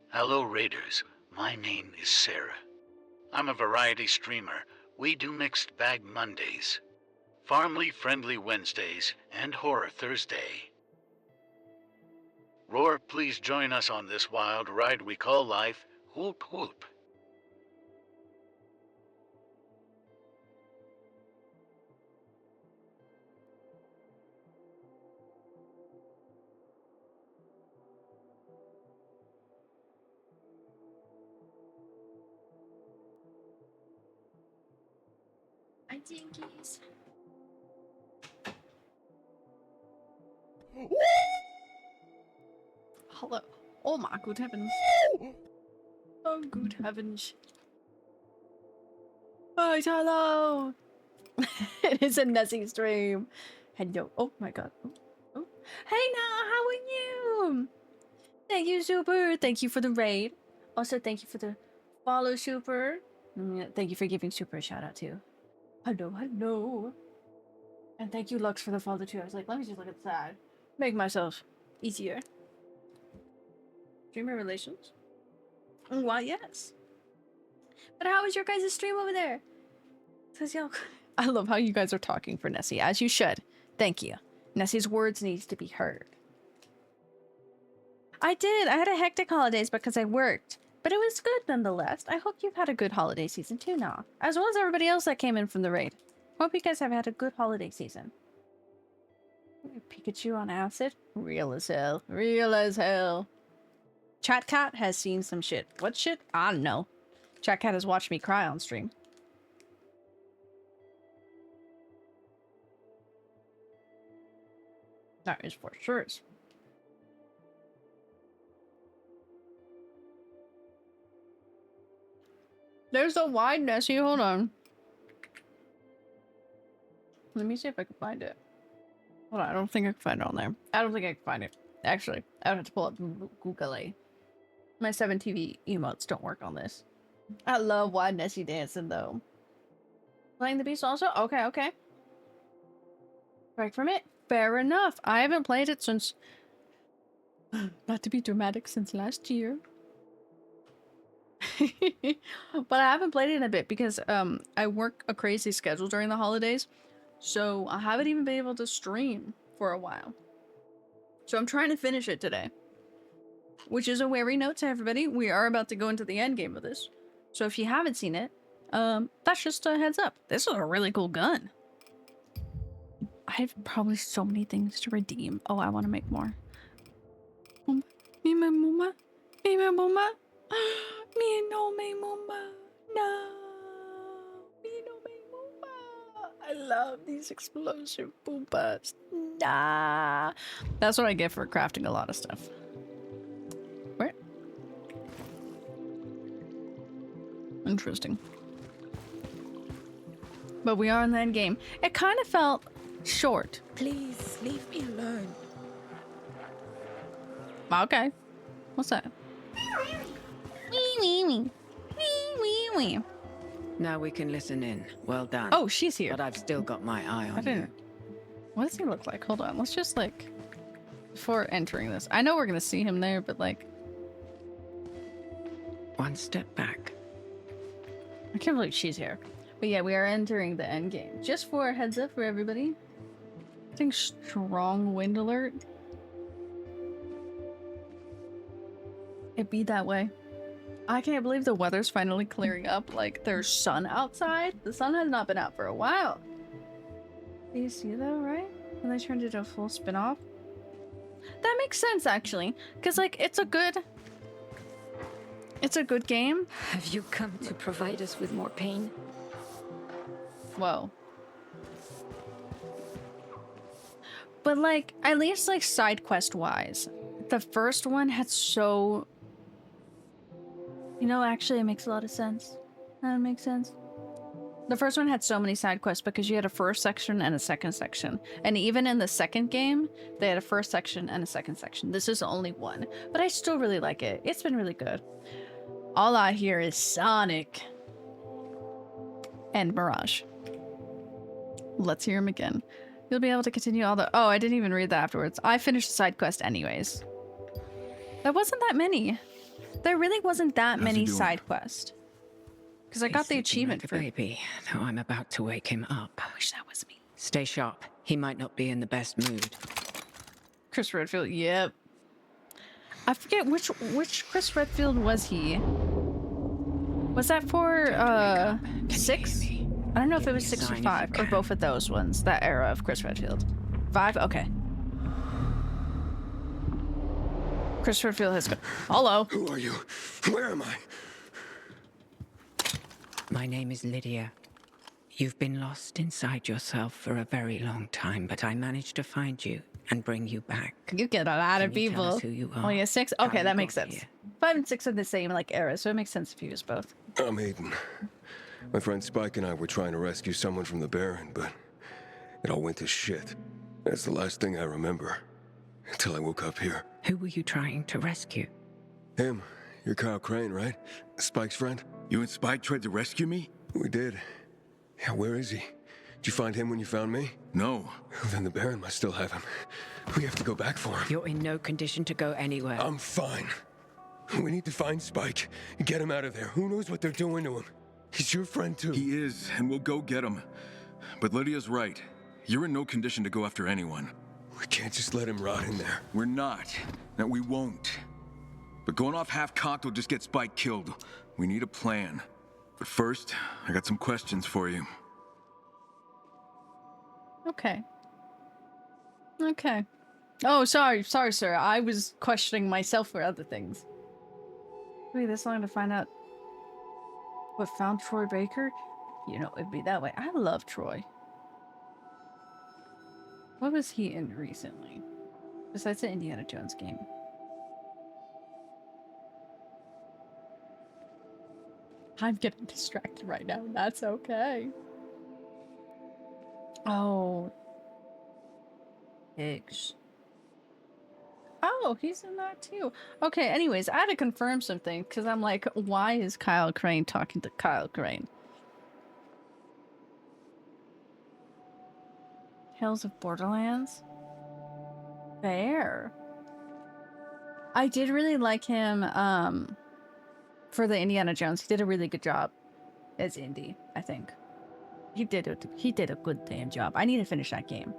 Hello, Raiders. My name is Sarah. I'm a variety streamer. We do Mixed Bag Mondays, Family Friendly Wednesdays, and Horror Thursday. Roar, please join us on this wild ride we call life. Whoop whoop. Hi, Jinkies. Hello. Oh my good heavens. Oh good heavens. Hi, hello. It is a Nessie stream. Hello. Oh my god. Oh, oh. Hey now, how are you? Thank you, Super. Thank you for the raid. Also, thank you for the follow, Super. Thank you for giving Super a shout out too. Hello, hello. And thank you, Lux, for the follow too. I was like, let me just look at the side. Make myself easier. Streamer relations? Why, yes. But how was your guys' stream over there? Says yo. I love how you guys are talking for Nessie, as you should. Thank you. Nessie's words needs to be heard. I did. I had a hectic holidays because I worked. But it was good nonetheless. I hope you've had a good holiday season too now. As well as everybody else that came in from the raid. Hope you guys have had a good holiday season. Pikachu on acid? Real as hell. Real as hell. Chat Cat has seen some shit. What shit? I don't know. Chat Cat has watched me cry on stream. That is for sure. There's a wide Nessie. Hold on. Let me see if I can find it. Hold on. I don't think I can find it on there. I don't think I can find it. Actually, I would have to pull up Google. My 7TV emotes don't work on this. I love wide Nessie dancing though. Playing the Beast also? Okay, okay. Break from it? Fair enough. I haven't played it since... Not to be dramatic, since last year. But I haven't played it in a bit because I work a crazy schedule during the holidays. So I haven't even been able to stream for a while. So I'm trying to finish it today. Which is a wary note to everybody. We are about to go into the end game of this. So if you haven't seen it, that's just a heads up. This is a really cool gun. I have probably so many things to redeem. Oh, I want to make more. Me me mama. Me me mama. Me no me mama. No. Me no me mama. I love these explosive boombas. Nah. That's what I get for crafting a lot of stuff. Where? Interesting. But we are in the end game. It kind of felt short. Please, leave me alone. Okay. What's that? Wee wee wee. Wee wee wee. Now we can listen in. Well done. Oh, she's here. But I've still got my eye on you. What does he look like? Hold on. Let's just like... Before entering this. I know we're going to see him there, but like... One step back. I can't believe she's here. But yeah, we are entering the end game. Just for a heads up for everybody. I think strong wind alert. It be that way. I can't believe the weather's finally clearing up. Like, there's sun outside. The sun has not been out for a while. Do you see that, right? When they turned it a full spin-off? That makes sense, actually. Because, like, it's a good game. Have you come to provide us with more pain? Whoa. But, like, at least, like, side quest-wise, the first one had so... You know, actually, it makes a lot of sense. That makes sense. The first one had so many side quests because you had a first section and a second section. And even in the second game, they had a first section and a second section. This is only one. But I still really like it. It's been really good. All I hear is Sonic. And Mirage. Let's hear him again. You'll be able to continue all the... Oh, I didn't even read that afterwards. I finished the side quest anyways. There wasn't that many. There really wasn't that many side quests. Because I got the achievement like for... baby, though I'm about to wake him up. I wish that was me. Stay sharp. He might not be in the best mood. Chris Redfield, yep. I forget which Chris Redfield was he. Was that for 6? I don't know if it was 6 or 5 or both of those ones. That era of Chris Redfield. 5. Okay. Chris Redfield has got. Hello. Who are you? Where am I? My name is Lydia. You've been lost inside yourself for a very long time, but I managed to find you and bring you back. You get a lot of Can you tell people. us who you are? Oh yeah, 6. How Okay, you that makes got sense. here? 5 and 6 are the same like era, so it makes sense if you use both. I'm Aiden. My friend Spike and I were trying to rescue someone from the Baron, but it all went to shit. That's the last thing I remember. Until I woke up here. Who were you trying to rescue? Him. You're Kyle Crane, right? Spike's friend? You and Spike tried to rescue me? We did. Yeah, where is he? Did you find him when you found me? No. Well, then the Baron must still have him. We have to go back for him. You're in no condition to go anywhere. I'm fine. We need to find Spike and get him out of there. Who knows what they're doing to him? He's your friend too. He is, and we'll go get him. But Lydia's right. You're in no condition to go after anyone. We can't just let him rot in there. We're not. And we won't. But going off half-cocked will just get Spike killed. We need a plan. But first, I got some questions for you. Okay. Okay. Oh, sorry, sir. I was questioning myself for other things. Wait this long to find out what found Troy Baker? You know, it'd be that way. I love Troy. What was he in recently? Besides the Indiana Jones game. I'm getting distracted right now. That's okay. Oh. Higgs. Oh, he's in that too. Okay, anyways, I had to confirm something because I'm like, why is Kyle Crane talking to Kyle Crane? Tales of Borderlands? Fair. I did really like him for the Indiana Jones. He did a really good job as Indy, I think. He did a good damn job. I need to finish that game.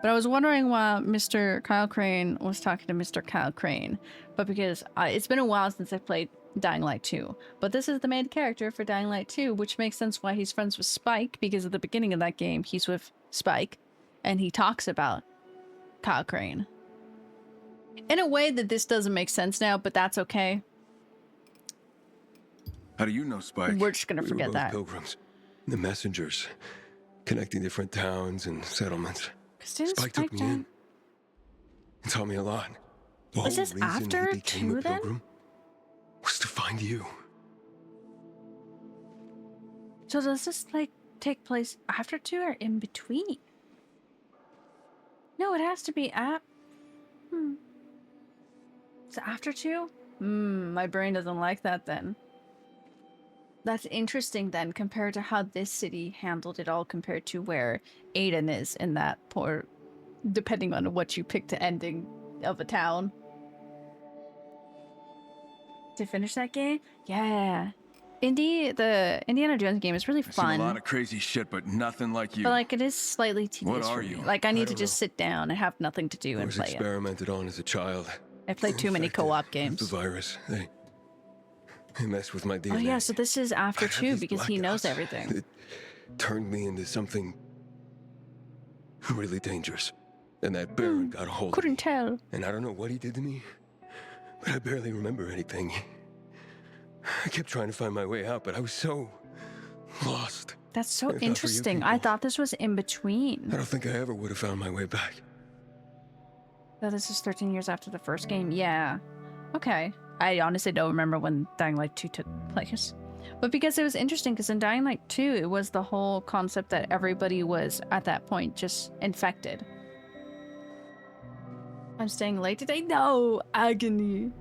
But I was wondering why Mr. Kyle Crane was talking to Mr. Kyle Crane. But because it's been a while since I played Dying Light 2. But this is the main character for Dying Light 2, which makes sense why he's friends with Spike, because at the beginning of that game, he's with Spike, and he talks about Kyle Crane. In a way that this doesn't make sense now, but that's okay. How do you know Spike? We're just gonna We forget were both that. pilgrims. The messengers. Connecting different towns and settlements. Spike took me in. It taught me a lot. The Was whole this reason after he became 2 a then? pilgrim was to find you. So does this like take place after 2 or in between? No, it has to be at. Is it after 2? My brain doesn't like that then. That's interesting then, compared to how this city handled it all compared to where Aiden is in that poor, depending on what you pick to ending of a town. To finish that game? Yeah. The Indiana Jones game is really I've seen fun. a lot of crazy shit, but nothing like you. But like it is slightly tedious What for are me. you? Like I need to don't just sit down and have nothing to do I and was play it. experimented on as a child. I played too many co-op The games. virus. They messed with my DNA. Oh yeah, so this is after I had 2 these because he knows blackouts everything. that turned me into something really dangerous. And that Baron got a hold of me. Couldn't tell. And I don't know what he did to me, but I barely remember anything. I kept trying to find my way out, but I was so lost. That's so If not for you interesting. I people, thought this was in between. I don't think I ever would have found my way back. So this is 13 years after the first game. Yeah. Okay. I honestly don't remember when Dying Light 2 took place. But because it was interesting, because in Dying Light 2, it was the whole concept that everybody was, at that point, just infected. I'm staying late today? No! Agony!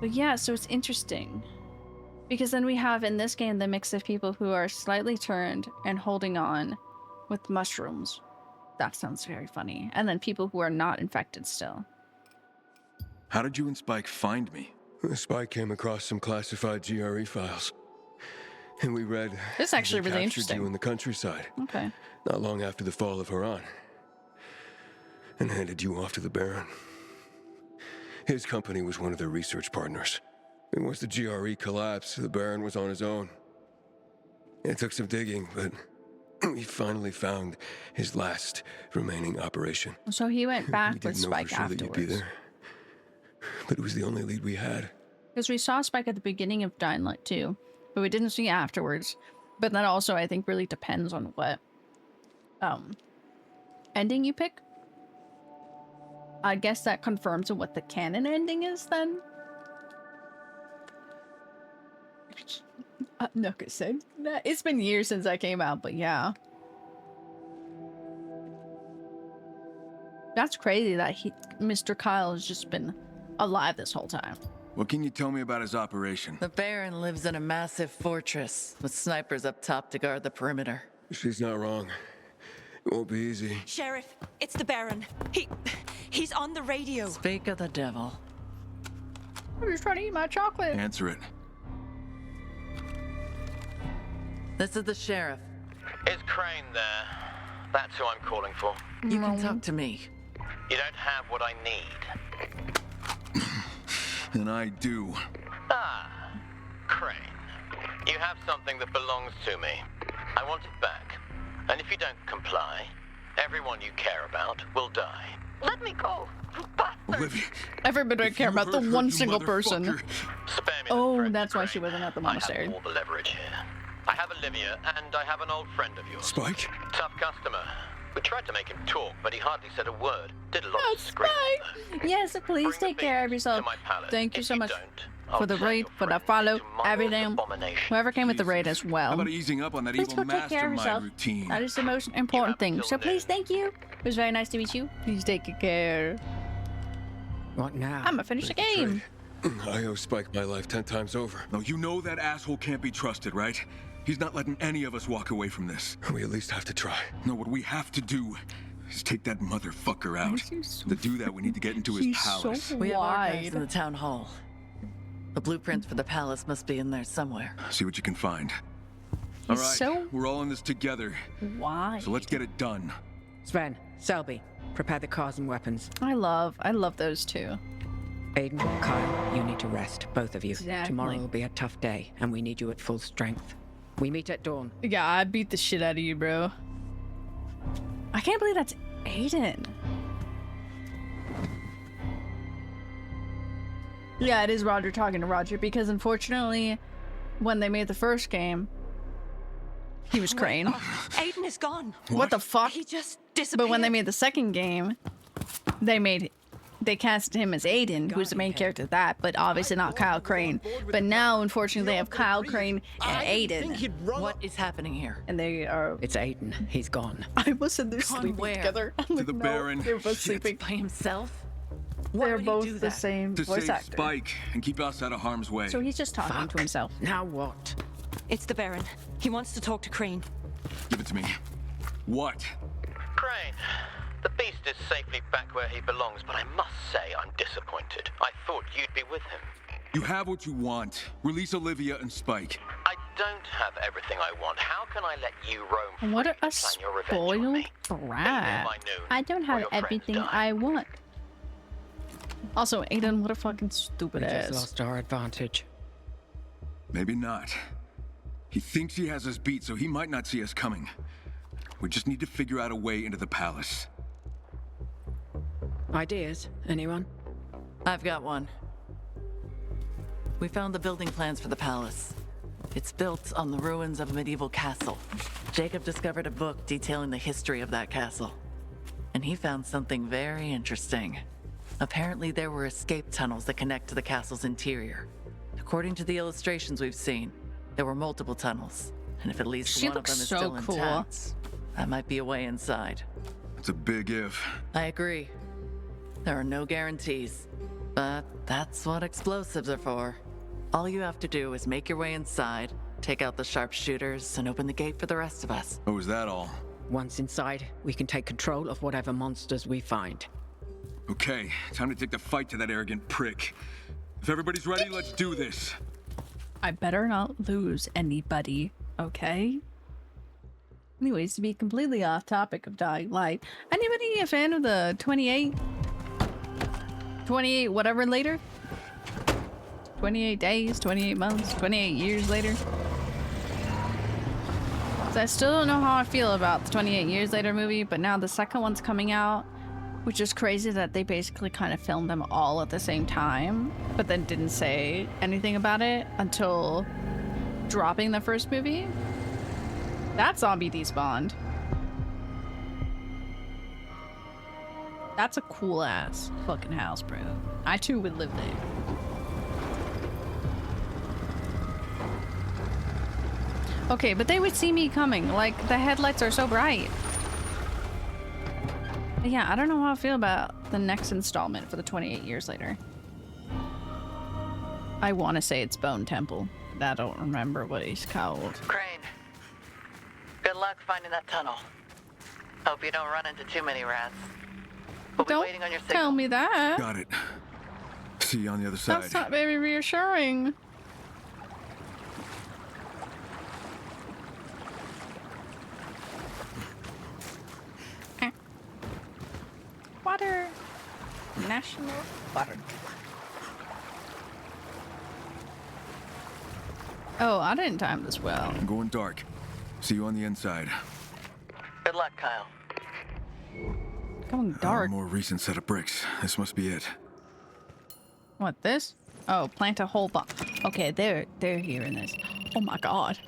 But yeah, so it's interesting. Because then we have, in this game, the mix of people who are slightly turned and holding on with mushrooms. That sounds very funny. And then people who are not infected still. How did you and Spike find me? Spike came across some classified GRE files. And we read... This is actually they really captured interesting. you in the countryside. Okay. Not long after the fall of Haran. And handed you off to the Baron. His company was one of their research partners. And once the GRE collapsed, the Baron was on his own. It took some digging, but we finally found his last remaining operation. So he went back with We didn't know Spike for sure that you'd be afterwards. there, but it was the only lead we had. Because we saw Spike at the beginning of Dying Light 2, but we didn't see afterwards. But that also, I think, really depends on what ending you pick. I guess that confirms what the canon ending is then. I'm not gonna say that. It's been years since I came out, but yeah. That's crazy that Mr. Kyle has just been alive this whole time. What can you tell me about his operation? The Baron lives in a massive fortress with snipers up top to guard the perimeter. She's not wrong. It won't be easy. Sheriff, it's the Baron. He's on the radio. Speak of the devil. I'm just trying to eat my chocolate. Answer it. This is the sheriff. Is Crane there? That's who I'm calling for. You can talk to me. You don't have what I need. And I do. Ah, Crane. You have something that belongs to me. I want it back. And if you don't comply, everyone you care about will die. Let me go. Olivia. Everybody care about the one single person. Spare me Oh, that's why she wasn't at the monastery. I have all the leverage here. I have Olivia, and I have an old friend of yours. Spike? Tough customer. We tried to make him talk, but he hardly said a word. Did a lot of Spike! Yes, please take care of yourself. Thank you so much for the raid, for the follow, everything. Whoever came with the raid as well. How about easing up on that Please evil go take care of mastermind yourself. routine? That is the most important thing. So please, thank you. It was very nice to meet you. Please take good care. What now? I'm gonna finish the game. I owe Spike my life 10 times over. No, you know that asshole can't be trusted, right? He's not letting any of us walk away from this. We at least have to try. No, what we have to do is take that motherfucker out. To do that, we need to get into his palace. We have archives in the town hall. The blueprints for the palace must be in there somewhere. See what you can find. All right, so we're all in this together. Why? So let's get it done. Sven, Selby, prepare the cars and weapons. I love those two. Aiden, Kyle, you need to rest, both of you. Exactly. Tomorrow will be a tough day, and we need you at full strength. We meet at dawn. Yeah, I beat the shit out of you, bro. I can't believe that's Aiden. Yeah, it is Roger talking to Roger, because unfortunately, when they made the first game, he was Crane. Aiden is gone. What the fuck? He just disappeared. But when they made the second game, they cast him as Aiden, who's the main character of that, but obviously not Kyle Crane. But now, unfortunately, they have Kyle Crane and Aiden. What is happening here? And they are... It's Aiden. He's gone. I was in there sleeping where? together. I'm To like, the no, Baron. They were both Shit. sleeping. By himself? They're would he both do the that? same To voice save actor. Spike and keep us out of harm's way. So he's just talking to himself. Now what? It's the Baron. He wants to talk to Crane. Give it to me. What? Crane, the Beast is safely back where he belongs, but I must say I'm disappointed. I thought you'd be with him. You have what you want. Release Olivia and Spike. I don't have everything I want. How can I let you roam free What a to plan your revenge on spoiled me? brat. By noon, I don't or have your friends everything die. I want. Also, Aiden, what a fucking We stupid just ass. lost our advantage. Maybe not. He thinks he has us beat, so he might not see us coming. We just need to figure out a way into the palace. Ideas? Anyone? I've got one. We found the building plans for the palace. It's built on the ruins of a medieval castle. Jacob discovered a book detailing the history of that castle. And he found something very interesting. Apparently there were escape tunnels that connect to the castle's interior. According to the illustrations we've seen, there were multiple tunnels. And if at least She one of them looks is so still cool. intact, that might be a way inside. It's a big if. I agree. There are no guarantees, but that's what explosives are for. All you have to do is make your way inside, take out the sharpshooters, and open the gate for the rest of us. Oh, is that all? Once inside, we can take control of whatever monsters we find. Okay, time to take the fight to that arrogant prick. If everybody's ready, let's do this. I better not lose anybody, okay? Anyways, to be completely off topic of Dying Light, anybody a fan of the 28? 28 whatever later? 28 days, 28 months, 28 years later? So I still don't know how I feel about the 28 years later movie, but now the second one's coming out, which is crazy that they basically kind of filmed them all at the same time, but then didn't say anything about it until dropping the first movie. That zombie despawned. That's a cool ass fucking house, bro. I too would live there. Okay, but they would see me coming. Like, the headlights are so bright. But yeah, I don't know how I feel about the next installment for the 28 years later. I want to say it's Bone Temple, but I don't remember what he's called. Crane, good luck finding that tunnel. Hope you don't run into too many rats. We'll be waiting on your signal. Tell me that. Got it. See you on the other side. That's not very reassuring. Water. National water. Oh, I didn't time this well. I'm going dark. See you on the inside. Good luck, Kyle. Going dark. More recent set of bricks. This must be it. What, this? Oh, plant a whole bunch. Okay, they're here in this. Oh my god.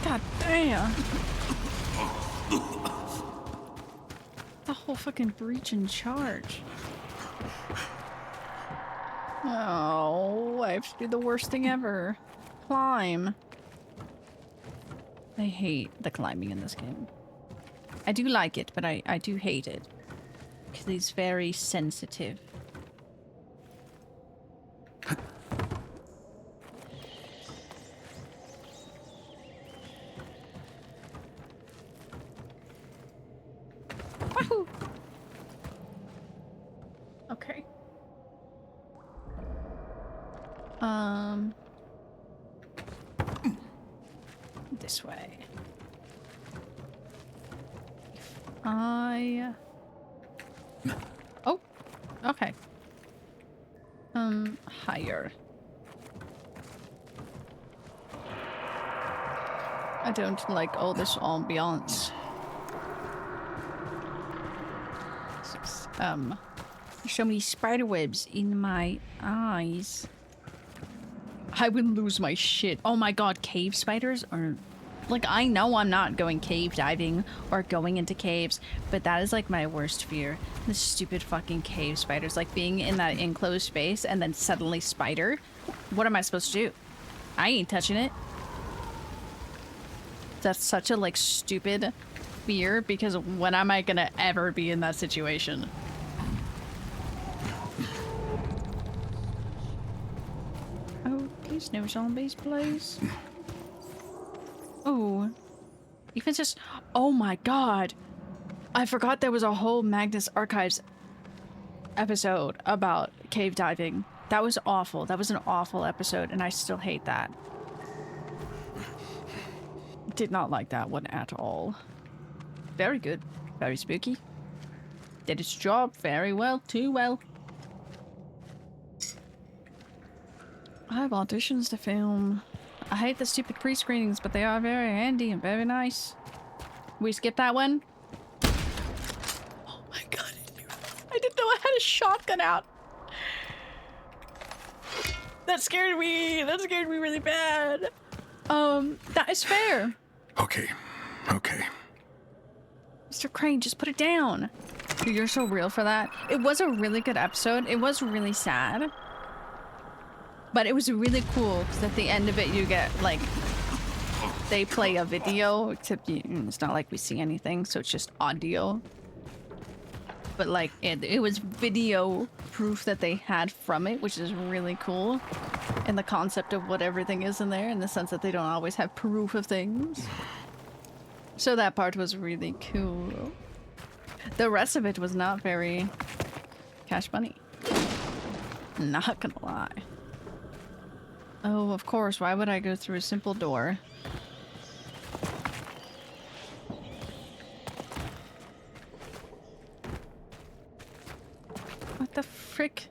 God damn. The whole fucking breach and charge. Oh, I have to do the worst thing ever. Climb. I hate the climbing in this game. I do like it, but I do hate it. Because it's very sensitive. Wahoo! Okay. This way. Oh, okay. Higher. I don't like all this ambiance. So many spider webs in my eyes. I would lose my shit. Oh my god, cave spiders are... Like, I know I'm not going cave diving or going into caves, but that is like my worst fear. The stupid fucking cave spiders. Like being in that enclosed space and then suddenly spider. What am I supposed to do? I ain't touching it. That's such a like stupid fear because when am I gonna ever be in that situation? Oh, please no zombies, please. Oh, even just, oh my god. I forgot there was a whole Magnus Archives episode about cave diving. That was awful. That was an awful episode, and I still hate that. Did not like that one at all. Very good. Very spooky. Did its job very well. Too well. I have auditions to film. I hate the stupid pre-screenings, but they are very handy and very nice. We skip that one? Oh my god. I didn't know I had a shotgun out. That scared me. That scared me really bad. That is fair. Okay. Okay. Mr. Crane, just put it down. Dude, you're so real for that. It was a really good episode. It was really sad. But it was really cool because at the end of it you get like they play a video, except it's not like we see anything, so it's just audio. But like it was video proof that they had from it, which is really cool. And the concept of what everything is in there, in the sense that they don't always have proof of things. So that part was really cool. The rest of it was not very cash money. Not gonna lie. Oh, of course. Why would I go through a simple door? What the frick?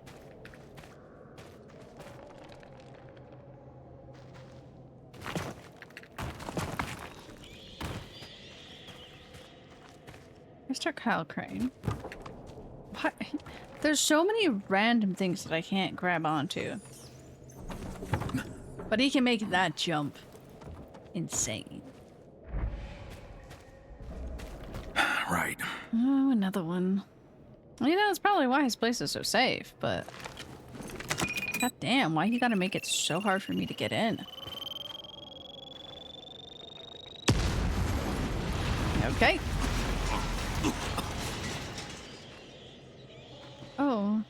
Mr. Kyle Crane. What? There's so many random things that I can't grab onto. But he can make that jump insane. Right. Oh, another one. You know, that's probably why his place is so safe, but... God damn, why you gotta make it so hard for me to get in? Okay. Oh.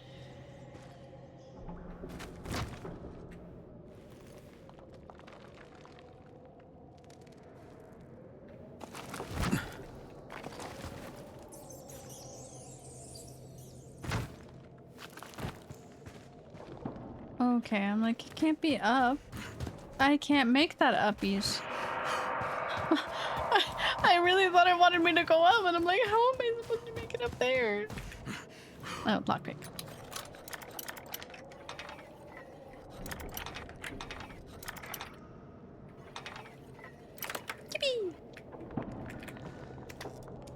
Okay, I'm like, it can't be up. I can't make that uppies. I really thought it wanted me to go up, and I'm like, how am I supposed to make it up there? Oh, lockpick. Yippee!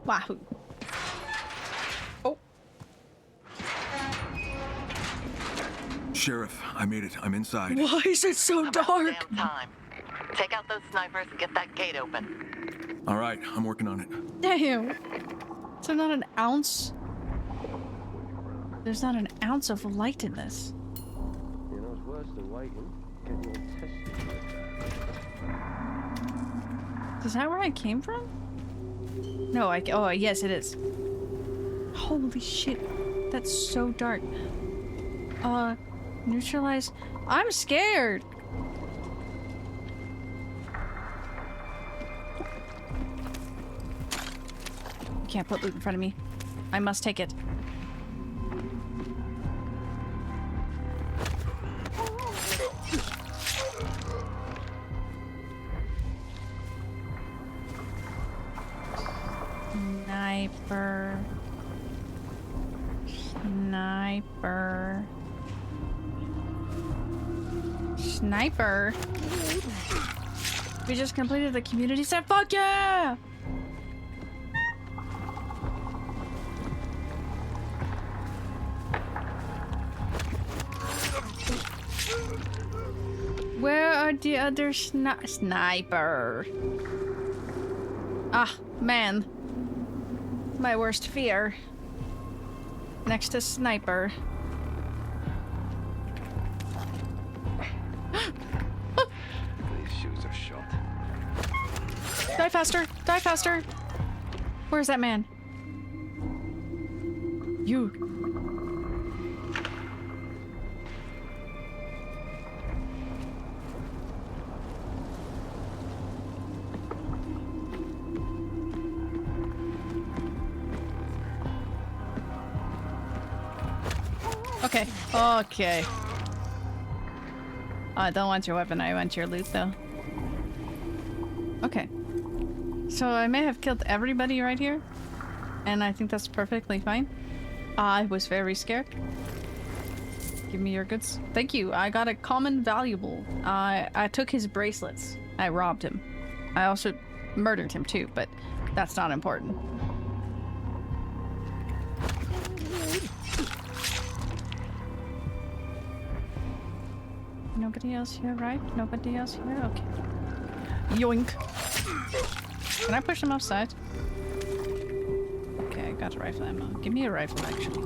Wahoo! Oh. Sheriff, I made it. I'm inside. Why is it so dark? Damn time. Take out those snipers and get that gate open. All right, I'm working on it. Damn. Is there not an ounce? There's not an ounce of light in this. You know, it's worse than waiting. Getting tested. Is that where I came from? No, oh, yes, it is. Holy shit. That's so dark. Neutralize. I'm scared. You can't put loot in front of me. I must take it. Sniper. Sniper. Sniper. We just completed the community set. Fuck yeah! Where are the other sniper? Ah, man. My worst fear. Next to sniper. These shoes are shot. Die faster! Die faster! Where's that man? You. Okay. Okay. I don't want your weapon, I want your loot though. Okay. So I may have killed everybody right here. And I think that's perfectly fine. I was very scared. Give me your goods. Thank you. I got a common valuable. I took his bracelets. I robbed him. I also murdered him too, but that's not important. Nobody else here, right? Nobody else here? Okay. Yoink! Can I push them outside? Okay, I got a rifle ammo. Give me a rifle, actually.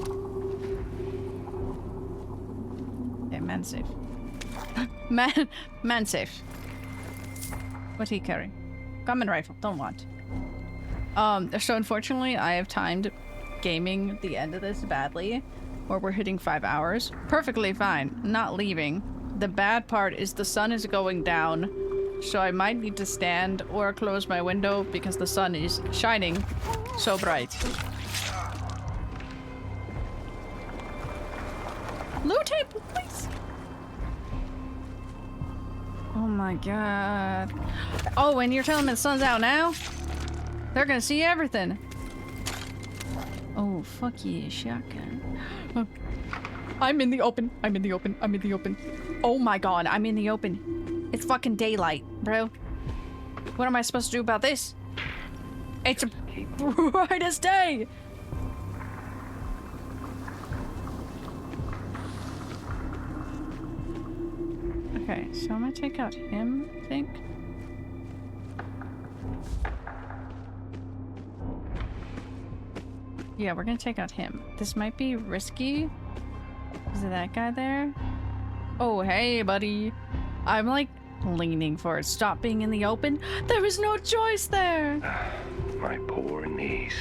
Okay, man safe. man safe. What's he carrying? Common rifle, don't want. So unfortunately, I have timed gaming the end of this badly, where we're hitting 5 hours. Perfectly fine, not leaving. The bad part is the sun is going down, so I might need to stand or close my window because the sun is shining so bright. Loot it, please! Oh my god. Oh, and you're telling me the sun's out now? They're gonna see everything. Oh, fuck yeah, shotgun. I'm in the open. I'm in the open. I'm in the open. Oh my god, I'm in the open. It's fucking daylight, bro. What am I supposed to do about this? It's a bright as day. Okay, so I'm gonna take out him, I think. Yeah, we're gonna take out him. This might be risky. Is that guy there? Oh, hey, buddy. I'm like leaning for it. Stop being in the open. There is no choice there. My poor knees.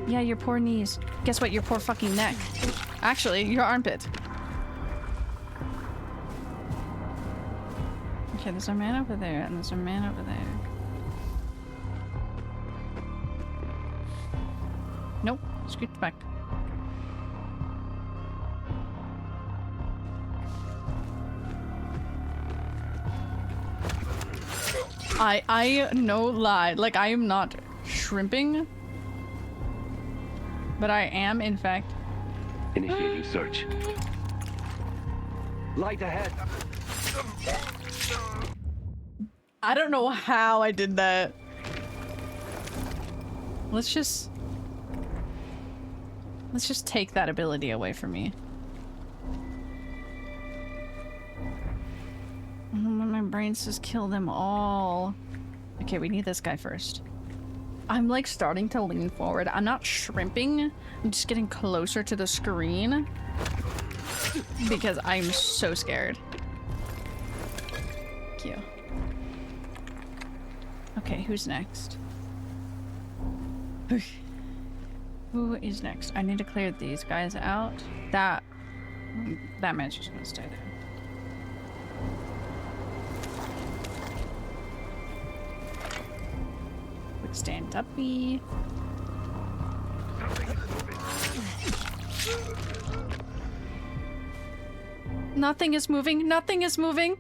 Yeah, your poor knees. Guess what? Your poor fucking neck. Actually, your armpit. Okay, there's a man over there, and there's a man over there. Nope. Scoot back. I no lie. Like, I am not shrimping. But I am, in fact. Initiating search. Light ahead. I don't know how I did that. Let's just take that ability away from me. My brain says kill them all. Okay, we need this guy first. I'm like starting to lean forward. I'm not shrimping. I'm just getting closer to the screen because I'm so scared. Thank you. Okay, who's next? Who is next? I need to clear these guys out. That man's just gonna stay there. Quick stand uppy. Nothing is moving. Nothing is moving.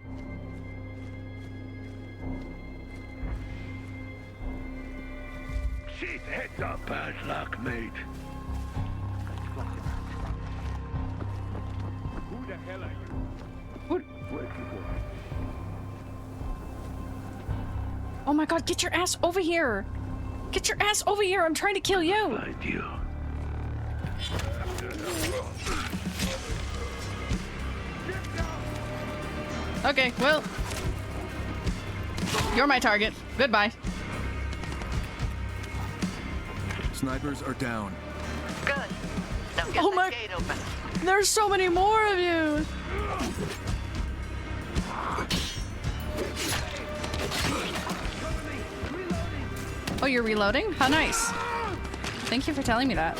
Shit, heads up, bad luck, mate. Who the hell are you? Where'd you go? Oh my god, get your ass over here! Get your ass over here! I'm trying to kill you! Find you. Okay, well. You're my target. Goodbye. Snipers are down. Good. Now get the gate open. There's so many more of you! Oh, you're reloading? How nice. Thank you for telling me that.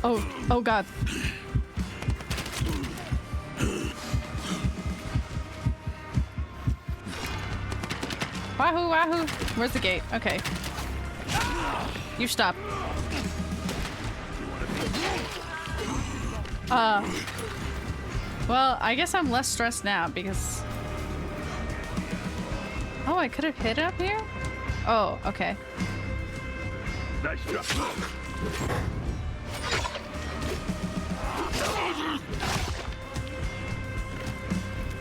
Oh god. Wahoo, wahoo. Where's the gate? Okay. You stop. Well, I guess I'm less stressed now because... Oh, I could have hit up here? Oh, okay. Nice drop.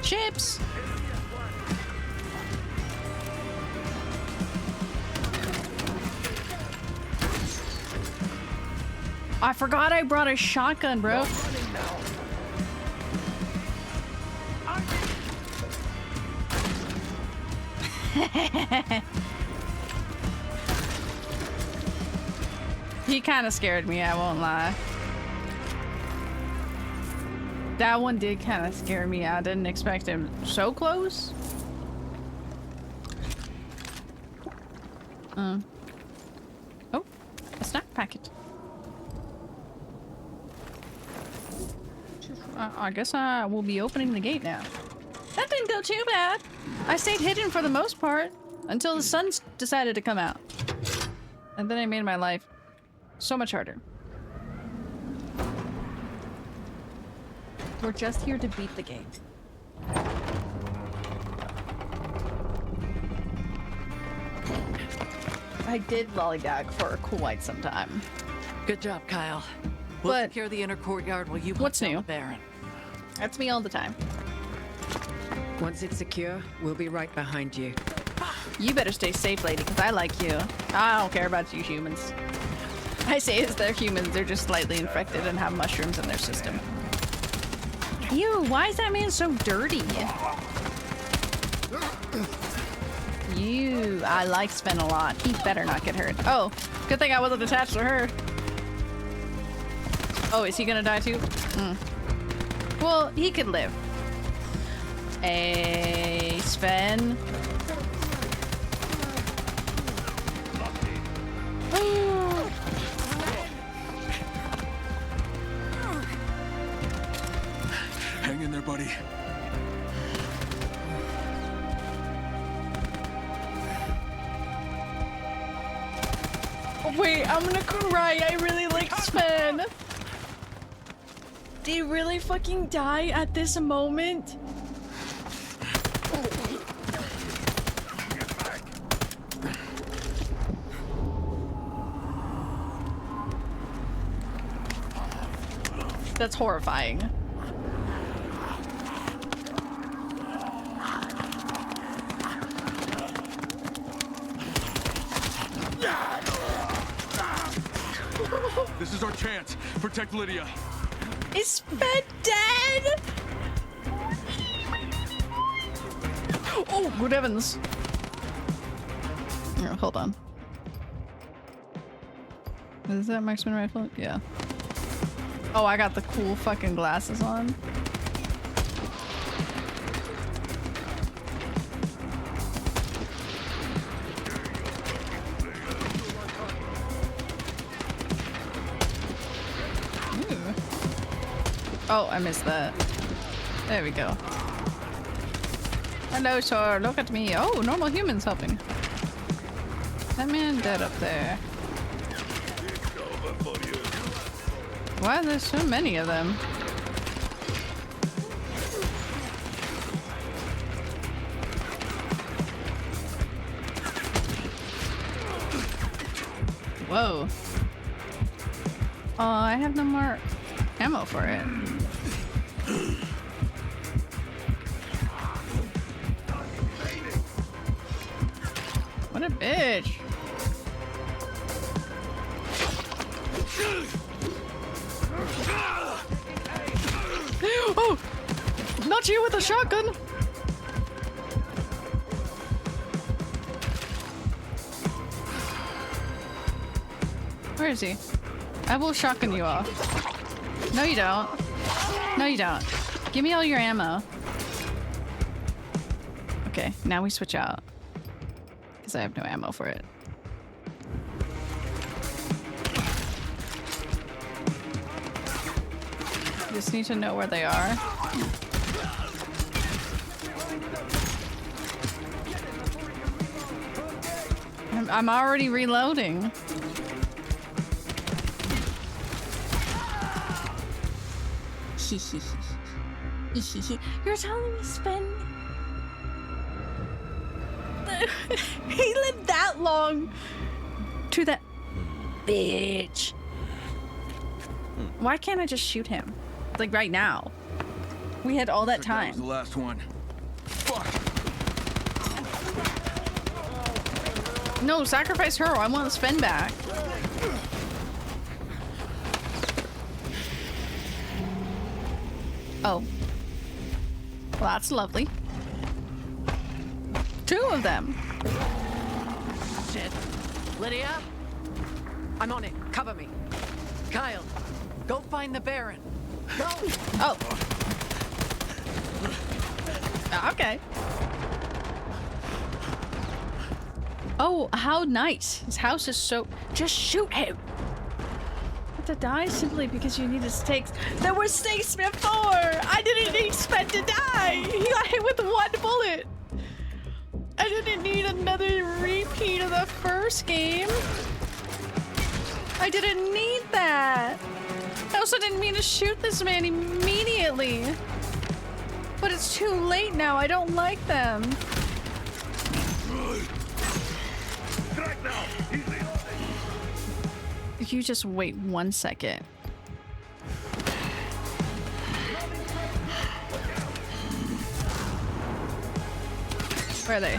Chips! I forgot I brought a shotgun, bro. He kind of scared me, I won't lie. That one did kind of scare me. I didn't expect him so close. Oh, a snack packet. I guess I will be opening the gate now. That didn't go too bad. I stayed hidden for the most part until the sun decided to come out. And then I made my life so much harder. We're just here to beat the game. I did lollygag for quite some time. Good job, Kyle. We'll secure the inner courtyard while you what's new? The Baron. That's me all the time. Once it's secure, we'll be right behind you. You better stay safe, lady, because I like you. I don't care about you humans. I say it's they're humans, they're just slightly infected and have mushrooms in their system. Ew, why is that man so dirty? You, I like Sven a lot. He better not get hurt. Oh, good thing I wasn't attached to her. Oh, is he gonna die too? Well, he could live. Hey, Sven. Hang in there, buddy. Wait, I'm gonna cry. I really like Sven. Did he really fucking die at this moment? That's horrifying. This is our chance. Protect Lydia. Is Sven dead? Oh, good heavens. Oh, hold on. Is that marksman rifle? Yeah. Oh, I got the cool fucking glasses on. Ooh. Oh, I missed that. There we go. Hello, sir. Look at me. Oh, normal humans helping. That man dead up there. Why are there so many of them? Whoa. Oh, I have no more ammo for it. What a bitch. Oh! Not you with a shotgun! Where is he? I will shotgun you off. No you don't. No you don't. Give me all your ammo. Okay, now we switch out. Because I have no ammo for it. Just need to know where they are. I'm already reloading. You're telling me Sven? He lived that long to that bitch. Why can't I just shoot him? Like right now. We had all that time. That was the last one. Fuck. No, sacrifice her. I want Sven back. Oh. Well, that's lovely. 2 of them. Shit. Lydia? I'm on it. Cover me. Kyle, go find the Baron. Go! Oh. Okay. Oh, how nice. His house is so... Just shoot him. But to die simply because you needed stakes. There were stakes before! I didn't need Sven to die! He got hit with 1 bullet! I didn't need another repeat of the first game. I didn't need that. I also didn't mean to shoot this man immediately. But it's too late now. I don't like them. If you just wait 1 second. Where are they?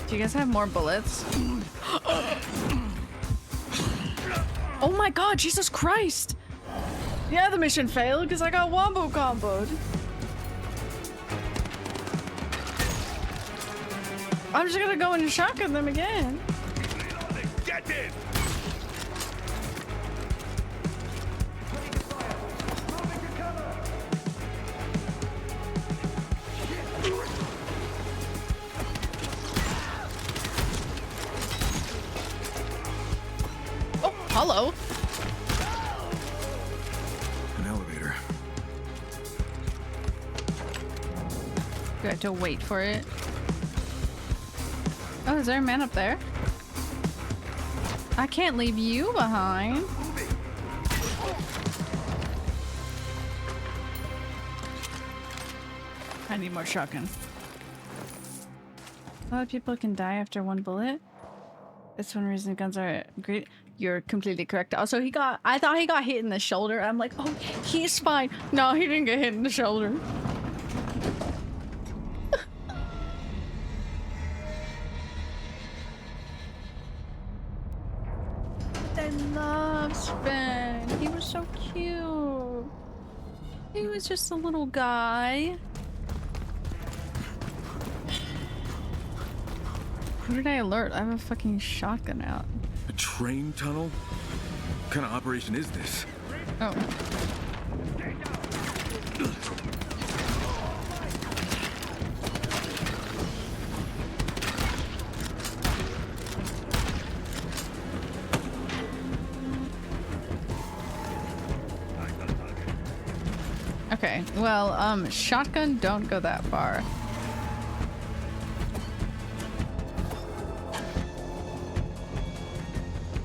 Do you guys have more bullets? Oh my god, Jesus Christ! Yeah, the mission failed because I got wombo comboed. I'm just gonna go and shotgun them again. Get in! Oh, hello. An elevator. Do I have to wait for it? Oh, is there a man up there? I can't leave you behind. I need more shotgun. A lot of people can die after one bullet. That's one reason guns are great. You're completely correct. Also, I thought he got hit in the shoulder. I'm like, oh, he's fine. No, he didn't get hit in the shoulder. I love Sven. He was so cute. He was just a little guy. Who did I alert? I have a fucking shotgun out. A train tunnel? What kind of operation is this? Oh. Okay, well, shotgun don't go that far.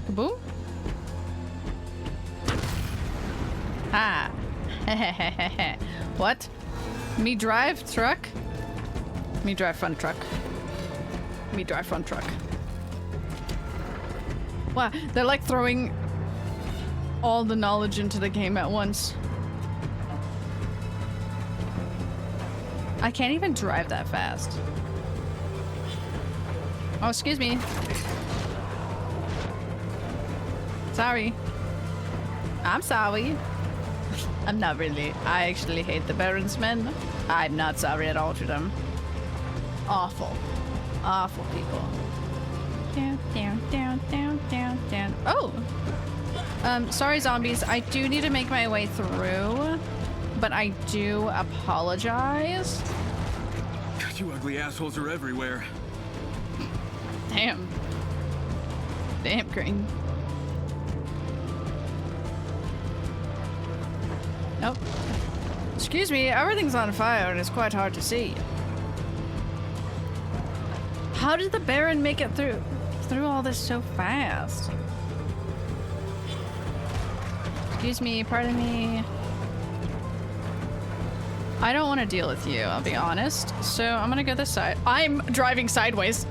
Kaboom? Ah. What? Me drive truck? Me drive front truck. Me drive front truck. Wow, they're like throwing all the knowledge into the game at once. I can't even drive that fast. Oh, excuse me. Sorry. I'm sorry. I'm not really. I actually hate the Baron's men. I'm not sorry at all to them. Awful. Awful people. Down, down, down, down, down, down. Oh! Sorry, zombies. I do need to make my way through. But I do apologize. You ugly assholes are everywhere. Damn. Damn, Crane. Nope. Excuse me, everything's on fire and it's quite hard to see. How did the Baron make it through all this so fast? Excuse me, pardon me. I don't want to deal with you, I'll be honest. So I'm gonna go this side. I'm driving sideways.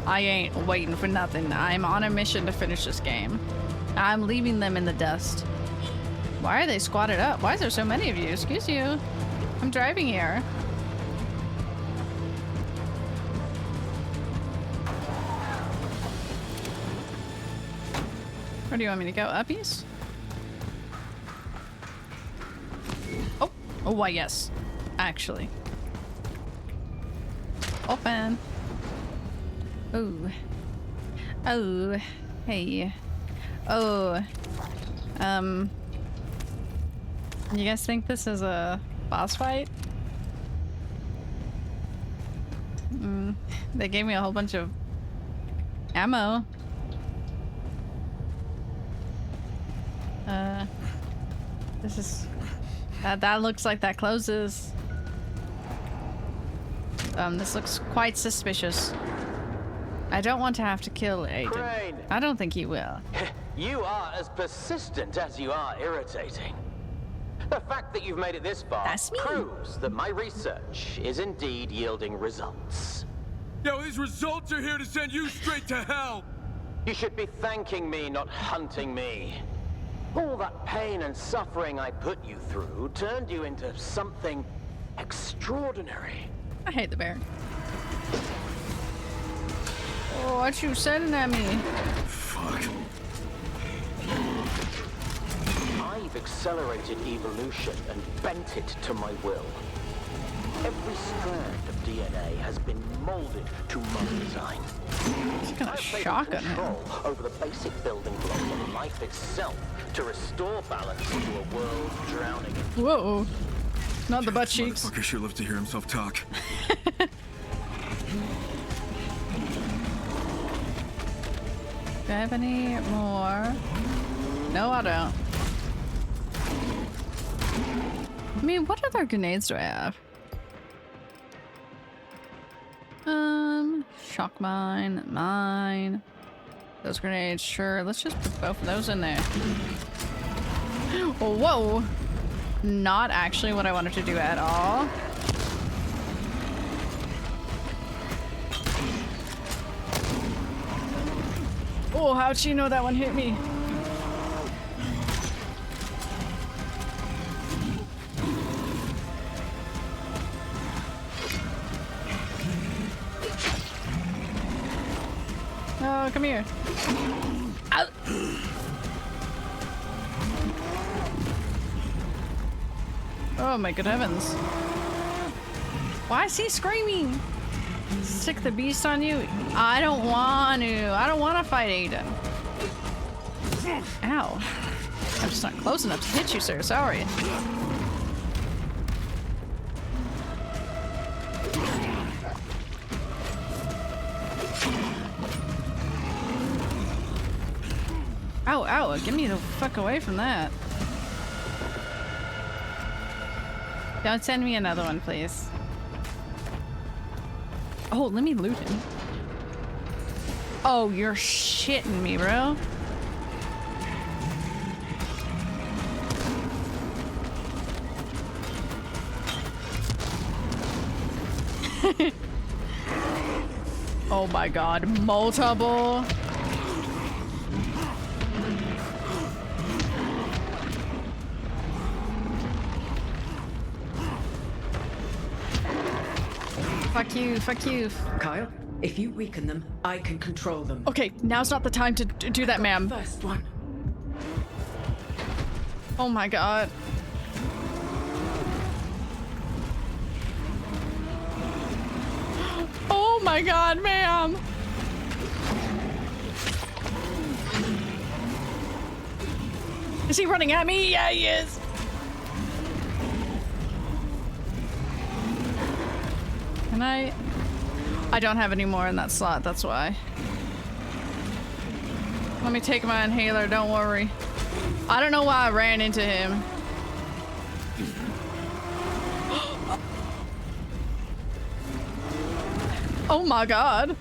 I ain't waiting for nothing. I'm on a mission to finish this game. I'm leaving them in the dust. Why are they squatted up? Why is there so many of you? Excuse you. I'm driving here. Where do you want me to go? Uppies? Oh! Oh, why, yes. Actually. Open. Oh. Oh. Hey. Oh. You guys think this is a boss fight? They gave me a whole bunch of ammo. This is... That looks like that closes. This looks quite suspicious. I don't want to have to kill Aiden. Crane. I don't think he will. You are as persistent as you are irritating. The fact that you've made it this far proves that my research is indeed yielding results. Yo, these results are here to send you straight to hell! You should be thanking me, not hunting me. All that pain and suffering I put you through turned you into something extraordinary. I hate the bear. Oh, what you sending at me? Fuck. I've accelerated evolution and bent it to my will. Every strand of DNA has been molded to my design. It's kind of shocking. Control over the basic building blocks of life itself to restore balance to a world drowning in. Whoa. Not the butt cheeks. Motherfucker sure loves to hear himself talk. Do I have any more? No, I don't. I mean, what other grenades do I have? Shock mine. Those grenades, sure. Let's just put both of those in there. Whoa! Not actually what I wanted to do at all. Oh, how'd she know that one hit me? Oh, come here. Ow. Oh my good heavens. Why is he screaming? Stick the beast on you? I don't want to. I don't want to fight Aiden. Ow. I'm just not close enough to hit you, sir. Sorry. Ow, ow, get me the fuck away from that. Don't send me another one, please. Oh, let me loot him. Oh, you're shitting me, bro. Oh my god, multiple. Fuck you, fuck you. Kyle, if you weaken them, I can control them. Okay, now's not the time to do that, ma'am. First one. Oh my god. Oh my god, ma'am. Is he running at me? Yeah, he is. Can I don't have any more in that slot, that's why. Let me take my inhaler, don't worry. I don't know why I ran into him. Oh my god.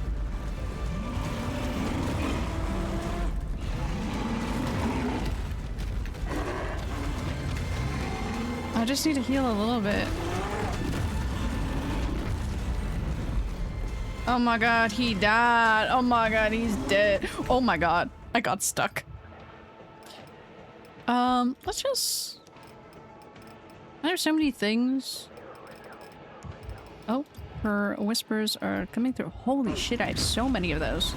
I just need to heal a little bit. Oh my god, he died. Oh my god, he's dead. Oh my god, I got stuck. Let's just... There's so many things. Oh, her whispers are coming through. Holy shit, I have so many of those.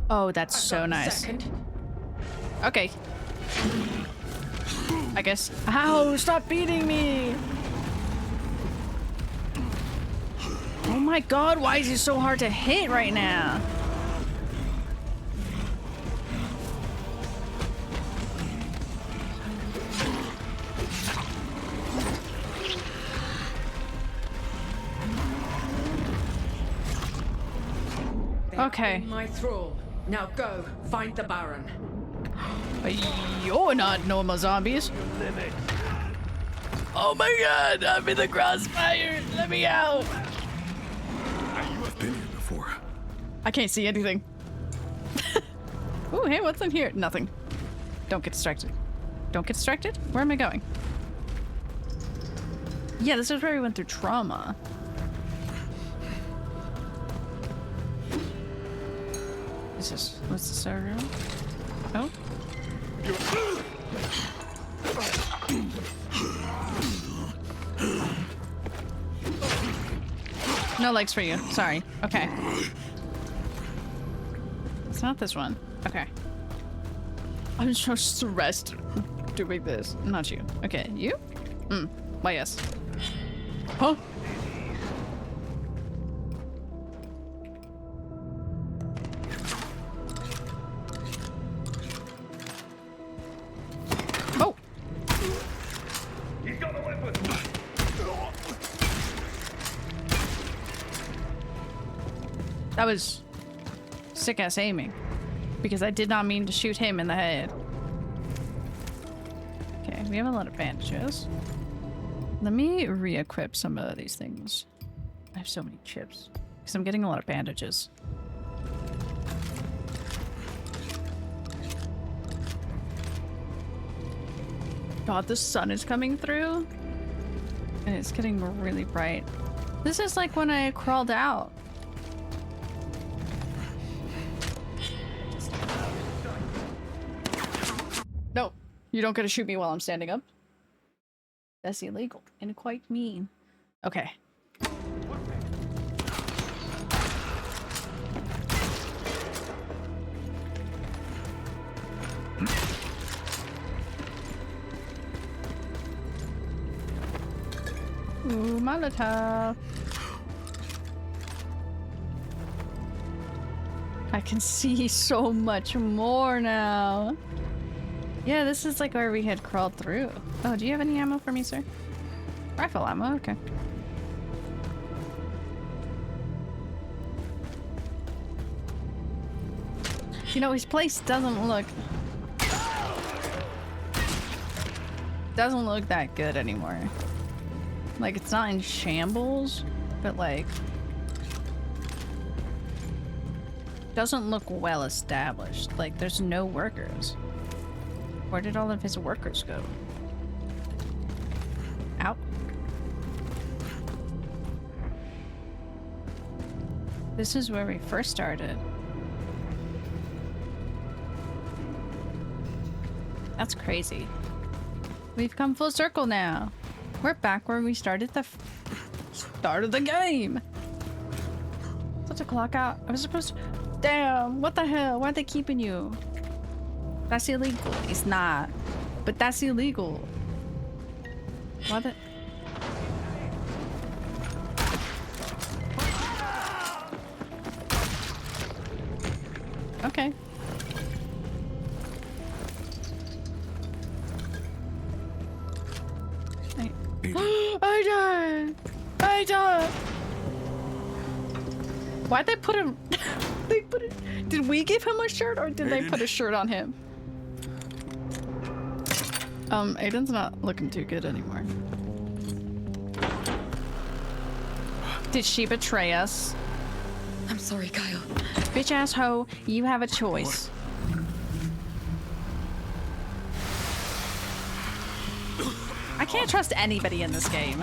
Oh, that's so nice. Okay. I guess. Ow, stop beating me! Oh my god, why is he so hard to hit right now? Okay. My thrall. Now go, find the Baron. But you're not normal zombies. Oh my god, I'm in the crossfire. Let me out. I can't see anything. Ooh, hey, what's in here? Nothing. Don't get distracted. Don't get distracted? Where am I going? Yeah, this is where we went through trauma. Is this... What's this area? Oh? No legs for you. Sorry. Okay. It's not this one. Okay. I'm so stressed doing this. Not you. Okay, you? Why yes. Huh? Oh! He's got a weapon! That was sick ass aiming. Because I did not mean to shoot him in the head. Okay, we have a lot of bandages. Let me re-equip some of these things. I have so many chips. Because I'm getting a lot of bandages. God, the sun is coming through. And it's getting really bright. This is like when I crawled out. No, you don't get to shoot me while I'm standing up. That's illegal and quite mean. Okay. Ooh, Molotov. I can see so much more now. Yeah, this is like where we had crawled through. Oh, do you have any ammo for me, sir? Rifle ammo, okay. You know, his place doesn't look that good anymore. Like, it's not in shambles, but like doesn't look well established. Like, there's no workers. Where did all of his workers go? Out. This is where we first started. That's crazy. We've come full circle now. We're back where we started the start of the game. Such a clock out. I was supposed to... Damn, what the hell? Why are they keeping you? That's illegal. It's not. But that's illegal. Why the... Okay. I died! I died! Why'd they put him... They put it... Did we give him a shirt or did they put a shirt on him? Aiden's not looking too good anymore. Did she betray us? I'm sorry, Kyle. Bitch ass hoe, you have a choice. I can't trust anybody in this game.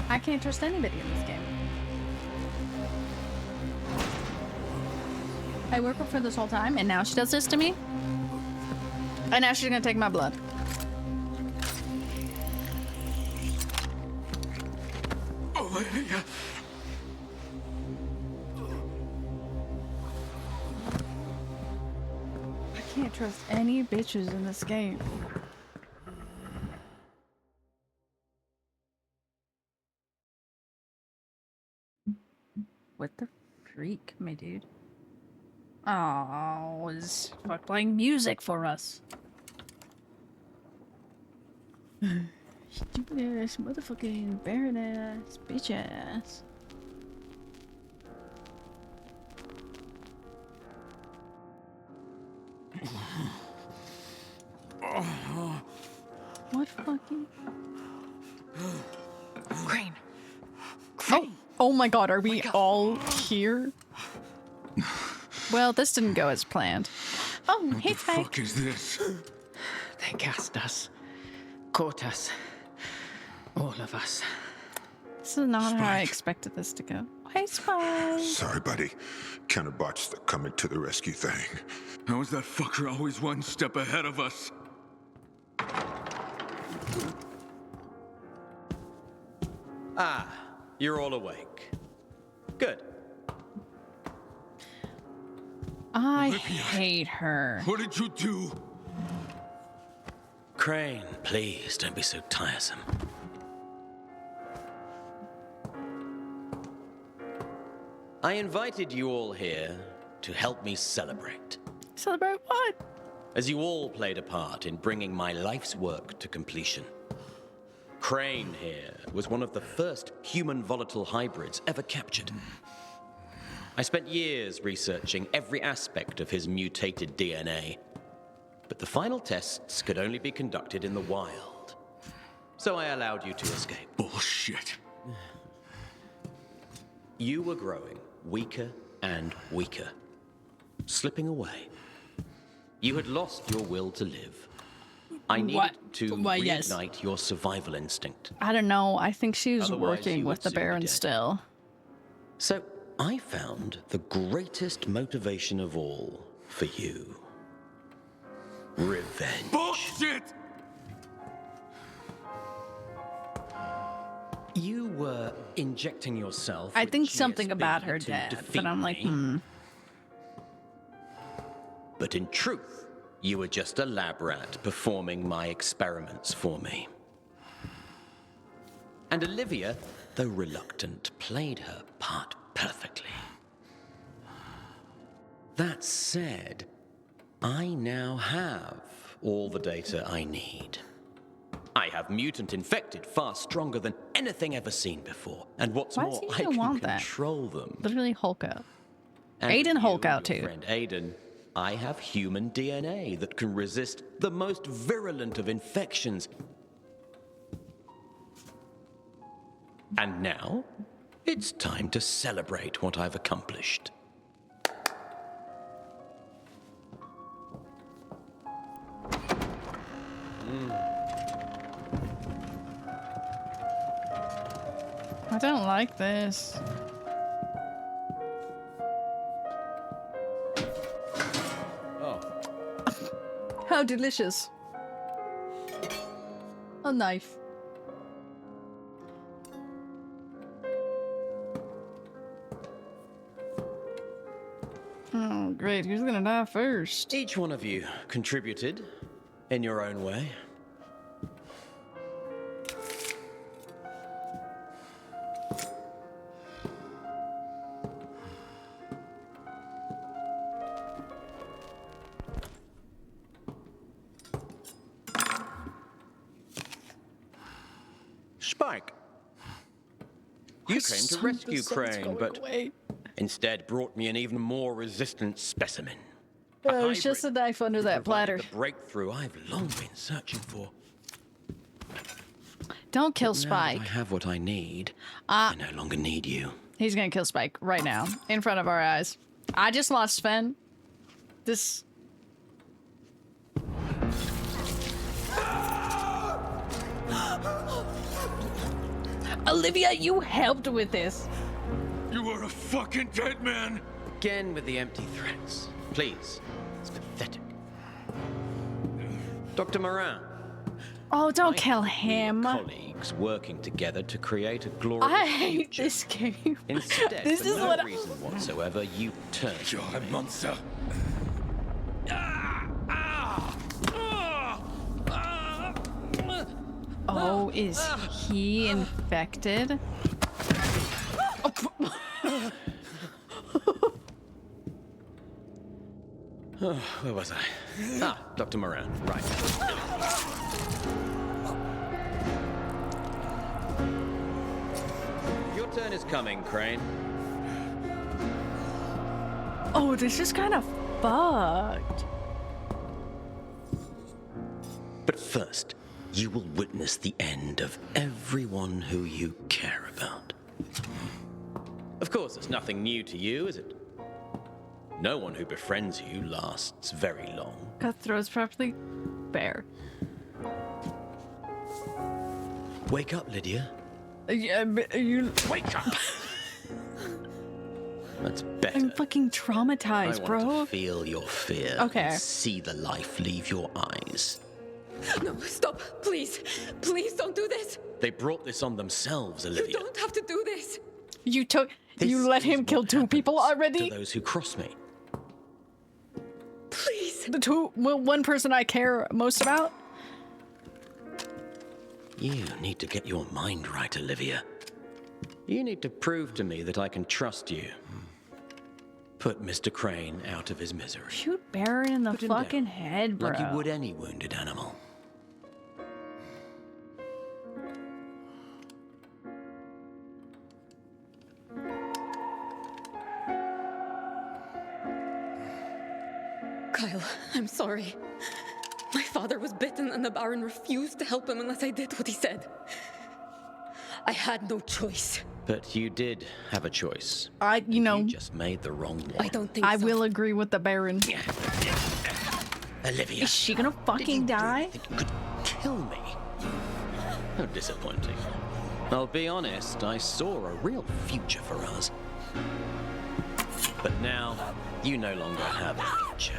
I can't trust anybody in this game. I worked with her this whole time, and now she does this to me? And now she's gonna take my blood. I can't trust any bitches in this game. What the freak, my dude? Oh, is playing music for us. Stupid ass, motherfucking baron ass, bitch ass. Crane. Oh my god, are we all here? Well, this didn't go as planned. Oh, hey, Spike. What the fuck is this? They gassed us. Caught us. All of us. This is not how I expected this to go. Hey, Spike. Sorry, buddy. Counterbots are coming to the rescue thing. How is that fucker always one step ahead of us? Ah, you're all awake. Good. I hate her. What did you do? Crane, please don't be so tiresome. I invited you all here to help me celebrate. Celebrate what? As you all played a part in bringing my life's work to completion. Crane here was one of the first human volatile hybrids ever captured. I spent years researching every aspect of his mutated DNA, but the final tests could only be conducted in the wild. So I allowed you to escape. Bullshit. You were growing weaker and weaker, slipping away. You had lost your will to live. I needed to reignite your survival instinct. I don't know. I think she was Otherwise, working you with would the soon be Baron dead. still. So I found the greatest motivation of all for you. Revenge. Bullshit! You were injecting yourself. I with think something GSP about her to dad, defeat but I'm like, me. But in truth, you were just a lab rat performing my experiments for me. And Olivia, though reluctant, played her part perfectly. That said, I now have all the data I need. I have mutant infected far stronger than anything ever seen before. And what's Why does more, he I even can want that? control them. Literally Hulk out. And Aiden with Hulk you out and your too. friend Aiden, I have human DNA that can resist the most virulent of infections. And now, it's time to celebrate what I've accomplished. I don't like this. Oh. How delicious. A knife. Oh, great. Who's gonna die first? Each one of you contributed in your own way. Spike, you came to rescue Crane, but instead brought me an even more resistant specimen. Oh, it's just a knife under that platter. The breakthrough I've long been searching for. Don't kill Now that Spike. I have what I need. I no longer need you. He's gonna kill Spike right now, in front of our eyes. I just lost Sven. This... Olivia, you helped with this. You are a fucking dead man. Again with the empty threats. Please. It's pathetic. Dr. Moran. Oh, don't kill him. Colleagues working together to create a glorious I hate future. this game. Instead, This for is no what reason whatsoever, you turned You're a monster. Oh, is he infected? Oh, where was I? Ah, Dr. Moran. Right. Your turn is coming, Crane. Oh, this is kind of fucked. But first, you will witness the end of everyone who you care about. Of course, it's nothing new to you, is it? No one who befriends you lasts very long. Cutthroat's probably fair. Wake up, Lydia. Yeah, you wake up. That's better. I'm fucking traumatized, I bro. want to feel your fear. Okay. And see the life leave your eyes. No, stop. Please. Please don't do this. They brought this on themselves, Olivia. You don't have to do this. You let him kill 2 people already? To those who cross me. Please. One person I care most about? You need to get your mind right, Olivia. You need to prove to me that I can trust you. Put Mr. Crane out of his misery. Shoot Baron in the fucking head, bro. Like you would any wounded animal. Kyle, I'm sorry. My father was bitten and the Baron refused to help him unless I did what he said. I had no choice. But you did have a choice. You just made the wrong one. I don't think I will agree with the Baron. Olivia. Is she gonna fucking die? You could kill me. How disappointing. I'll be honest, I saw a real future for us. But now, you no longer have a future.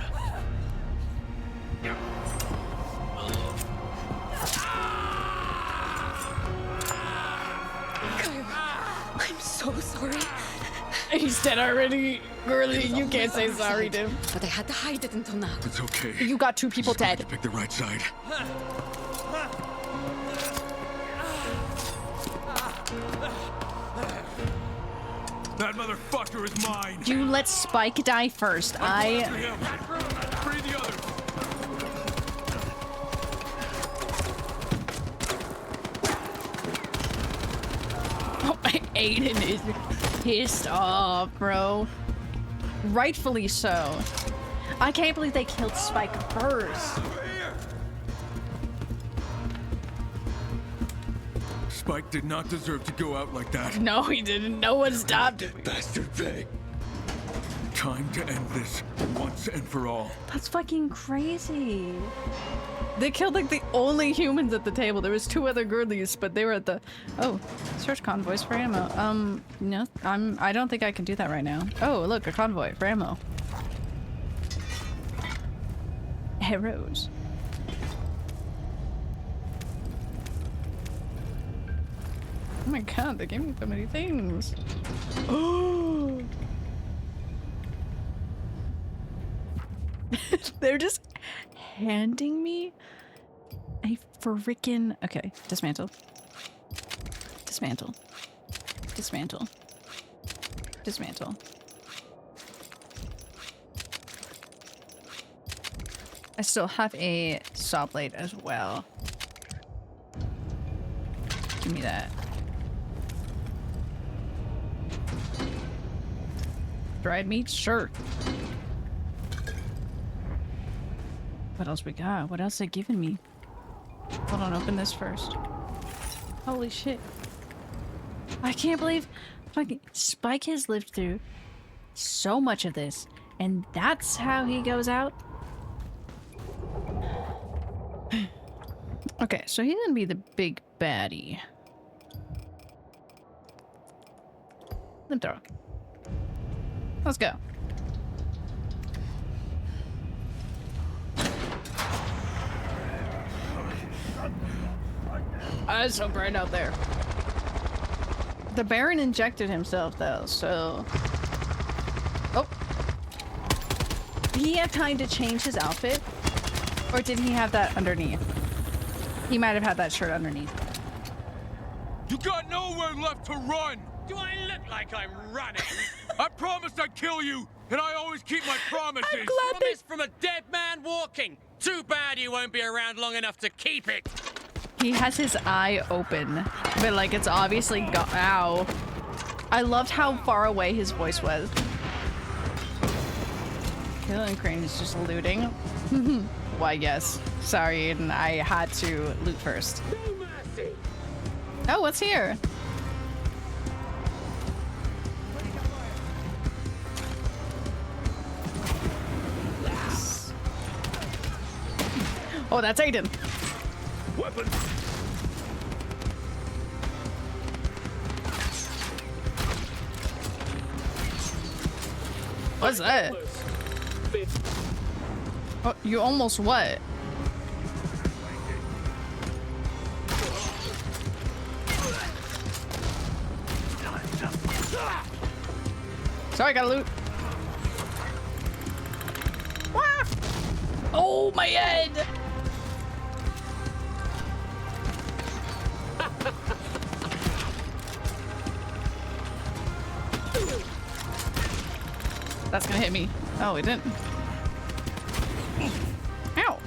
Kyle, I'm so sorry. He's dead already. Girly, you can't say sorry to him. But I had to hide it until now. It's okay. You got 2 people dead. You picked the right side. That motherfucker is mine. You let Spike die first. Free the others. Oh, Aiden is pissed off, bro. Rightfully so. I can't believe they killed Spike first. Spike did not deserve to go out like that. No, he didn't. No one stopped him. Bastard pig. Time to end this once and for all. That's fucking crazy. They killed like the only humans at the table. There was 2 other girlies, but they were at the search convoys for ammo. No, I don't think I can do that right now. Oh, look, a convoy for ammo. Arrows. Oh my god, they gave me so many things. Oh. They're just handing me a freaking... Okay, dismantle. Dismantle. Dismantle. Dismantle. I still have a saw blade as well. Give me that. Dried meat? Sure. What else we got? What else they giving me? Hold on, open this first. Holy shit. I can't believe fucking Spike has lived through so much of this, and that's how he goes out? Okay, so he's gonna be the big baddie. Let him throw. Let's go. Oh, it's so bright out there. The Baron injected himself though, so... Oh. Did he have time to change his outfit? Or did he have that underneath? He might have had that shirt underneath. You got nowhere left to run! Do I look like I'm running? I promised I'd kill you, and I always keep my promises! I'm glad promise from a dead man walking! Too bad you won't be around long enough to keep it! He has his eye open, but like it's obviously ow. I loved how far away his voice was. Killing Crane is just looting. Well, I guess. Sorry, and I had to loot first. Oh, what's here? Oh, that's Aiden. Weapon. What's that? Oh, you almost what? Sorry, I gotta loot. Ah! Oh, my head! That's gonna hit me. Oh, it didn't. Ow!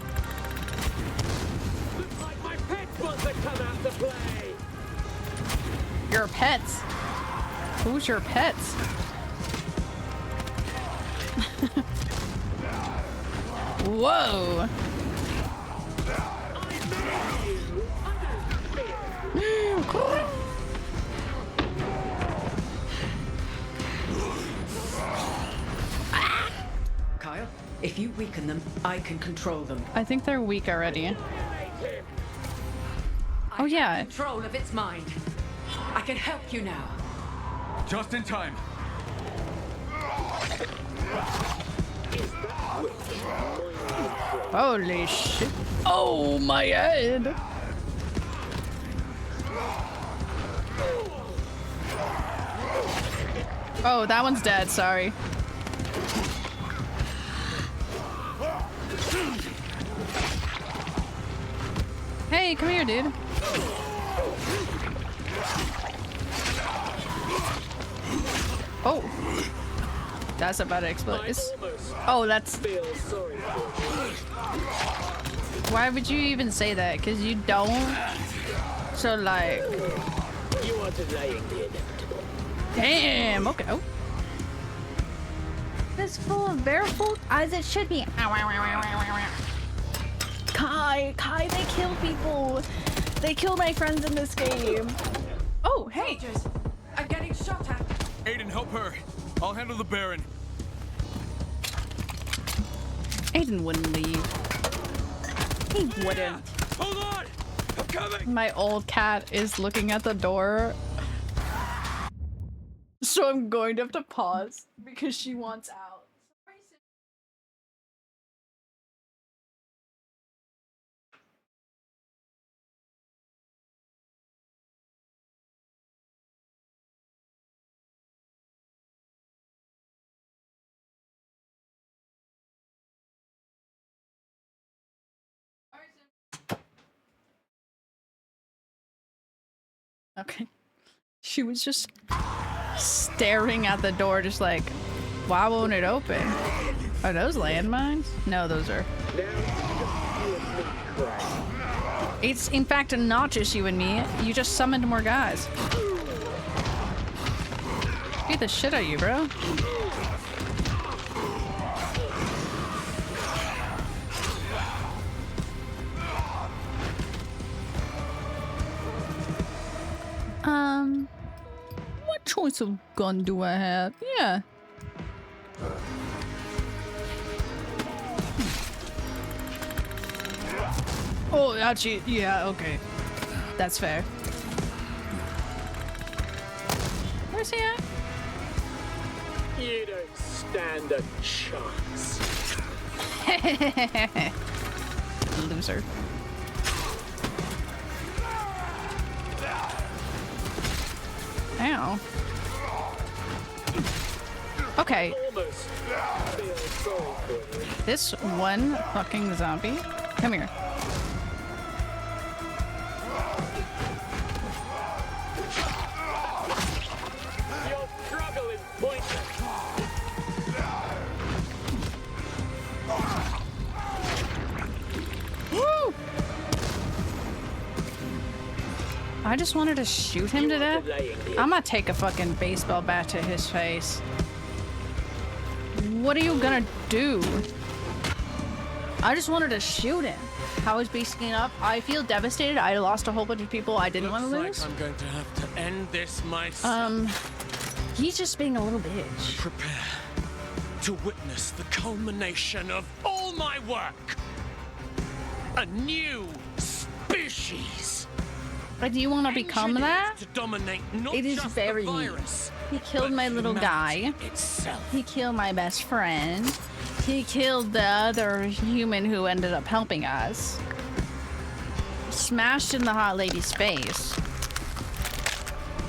Looks like my pets want to come out to play. Your pets? Who's your pets? Whoa! Kyle, if you weaken them, I can control them. I think they're weak already. Oh yeah. Control of its mind. I can help you now. Just in time. Holy shit. Oh my head. Oh, that one's dead, sorry. Hey, come here, dude. Oh. That's about to explode. Oh, that's... Why would you even say that? Because you don't? So, like... You are delaying the inevitable. Damn, okay. Oh. It's full of barefoot as it should be. Kai, they kill people. They kill my friends in this game. Oh, hey. Soldiers, I'm getting shot at. Aiden, help her. I'll handle the Baron. Aiden wouldn't leave. He wouldn't. Hold on! I'm coming! My old cat is looking at the door. So I'm going to have to pause because she wants out. Okay. She was just staring at the door, just like, why won't it open? Are those landmines? No, those are. It's in fact not just you and me. You just summoned more guys. Beat the shit out of you, bro. What choice of gun do I have? Yeah. Oh, actually, yeah, okay. That's fair. Where's he at? You don't stand a chance. Loser. Ow. Okay. This one fucking zombie. Come here. Your struggle is pointless. Woo! I just wanted to shoot him to death. I'm gonna take a fucking baseball bat to his face. What are you gonna do? I just wanted to shoot him. How is Beast skin up? I feel devastated. I lost a whole bunch of people I didn't want to lose. I'm going to have to end this myself. He's just being a little bitch. Prepare to witness the culmination of all my work. A new species. But do you want to become that? To dominate not it is just very. the virus, he killed my little guy. Itself. He killed my best friend. He killed the other human who ended up helping us. Smashed in the hot lady's face.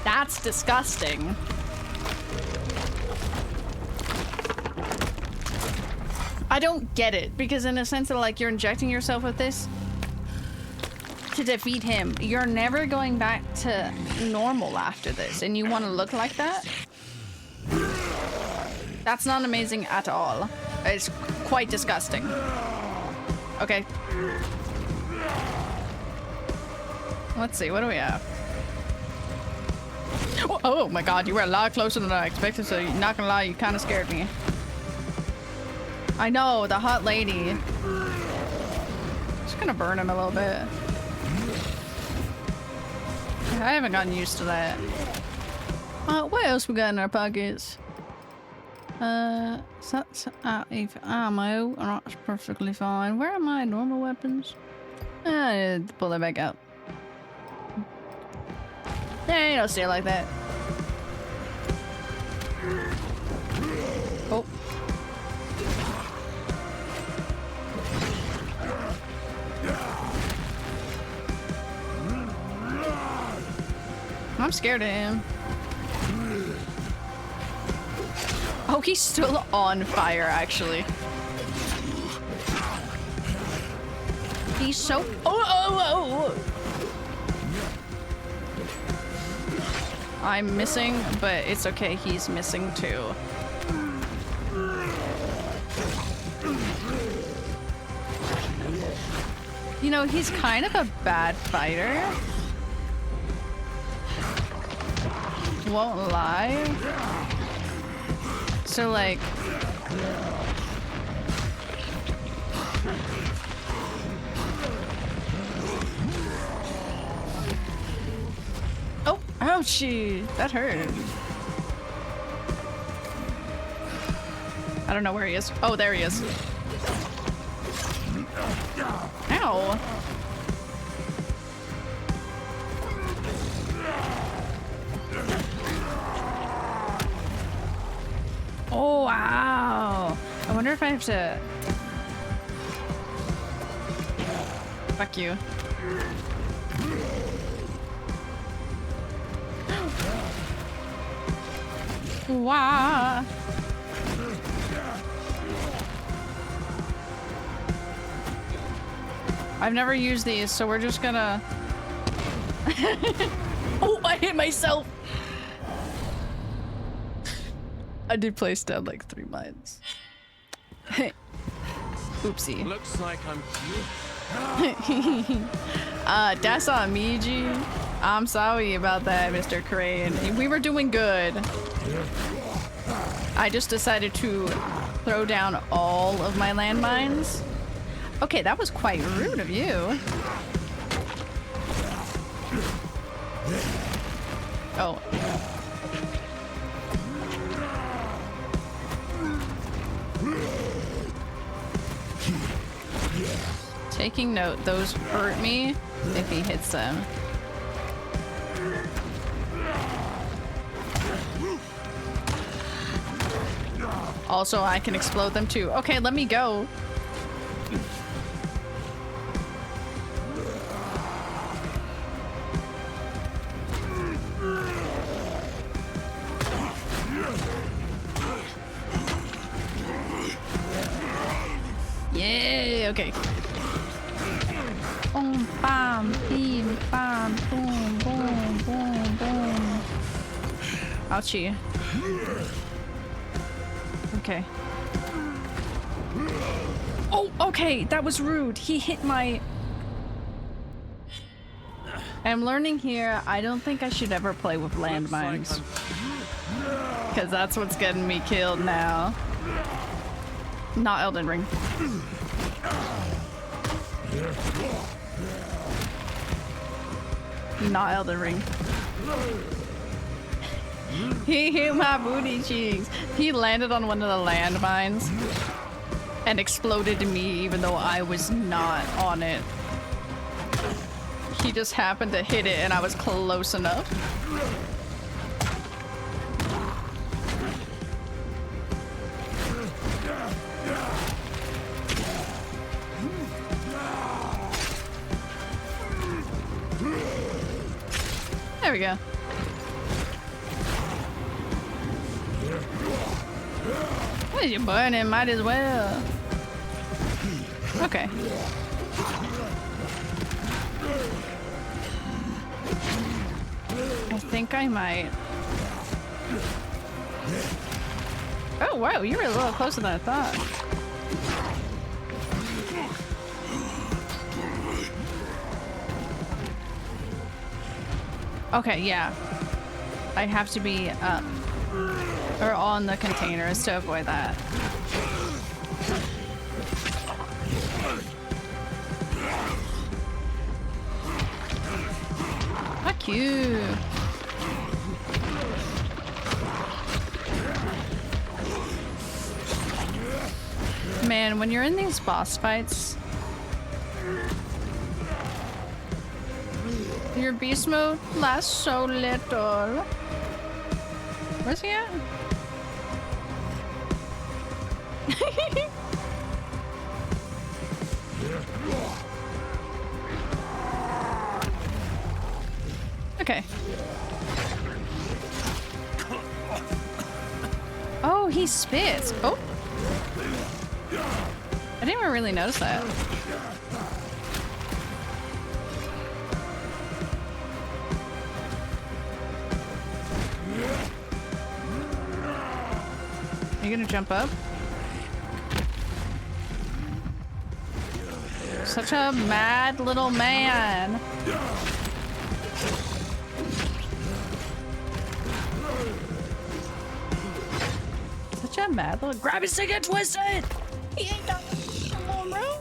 That's disgusting. I don't get it, because in a sense that like you're injecting yourself with this to defeat him. You're never going back to normal after this, and you want to look like that? That's not amazing at all. It's quite disgusting. Okay. Let's see, what do we have? Oh my god, you were a lot closer than I expected, so not gonna lie, you kind of scared me. I know, the hot lady. Just gonna burn him a little bit. I haven't gotten used to that. What else we got in our pockets? Ammo. That's perfectly fine. Where are my normal weapons? I need to pull it back out. Yeah, you don't stay like that. Oh. I'm scared of him. Oh, he's still on fire, actually. He's so... Oh! I'm missing, but it's okay. He's missing too. You know, he's kind of a bad fighter. Won't lie. So like... Oh, ouchie! That hurt. I don't know where he is. Oh, there he is. Ow! Oh, wow! I wonder if I have to... Fuck you. Wow! I've never used these, so we're just gonna... Oh, I hit myself! I did place down like 3 mines. Oopsie. Looks like I'm that's on me, G. I'm sorry about that, Mr. Crane. We were doing good. I just decided to throw down all of my landmines. Okay, that was quite rude of you. Oh. Taking note, those hurt me if he hits them. Also, I can explode them too. Okay, let me go. Yeah, okay. Boom, bam, beam, bam, boom, boom, boom, boom. Ouchie. Okay. Oh, okay, that was rude. He hit my... I'm learning here, I don't think I should ever play with landmines. Because that's what's getting me killed now. Not Elden Ring. Not Elden Ring. He hit my booty cheeks. He landed on one of the landmines and exploded me even though I was not on it. He just happened to hit it and I was close enough. There we go. What is you burning? Might as well. Okay. I think I might. Oh wow, you were a little closer than I thought. Okay, yeah. I have to be up or on the containers to avoid that. Fuck you. Man, when you're in these boss fights, your beast mode lasts so little. Where's he at? Okay. Oh, he spits. Oh. I didn't even really notice that. Are you gonna jump up? Such a mad little man. Such a mad little— grab his stick and twist it! He ain't got— come on, bro.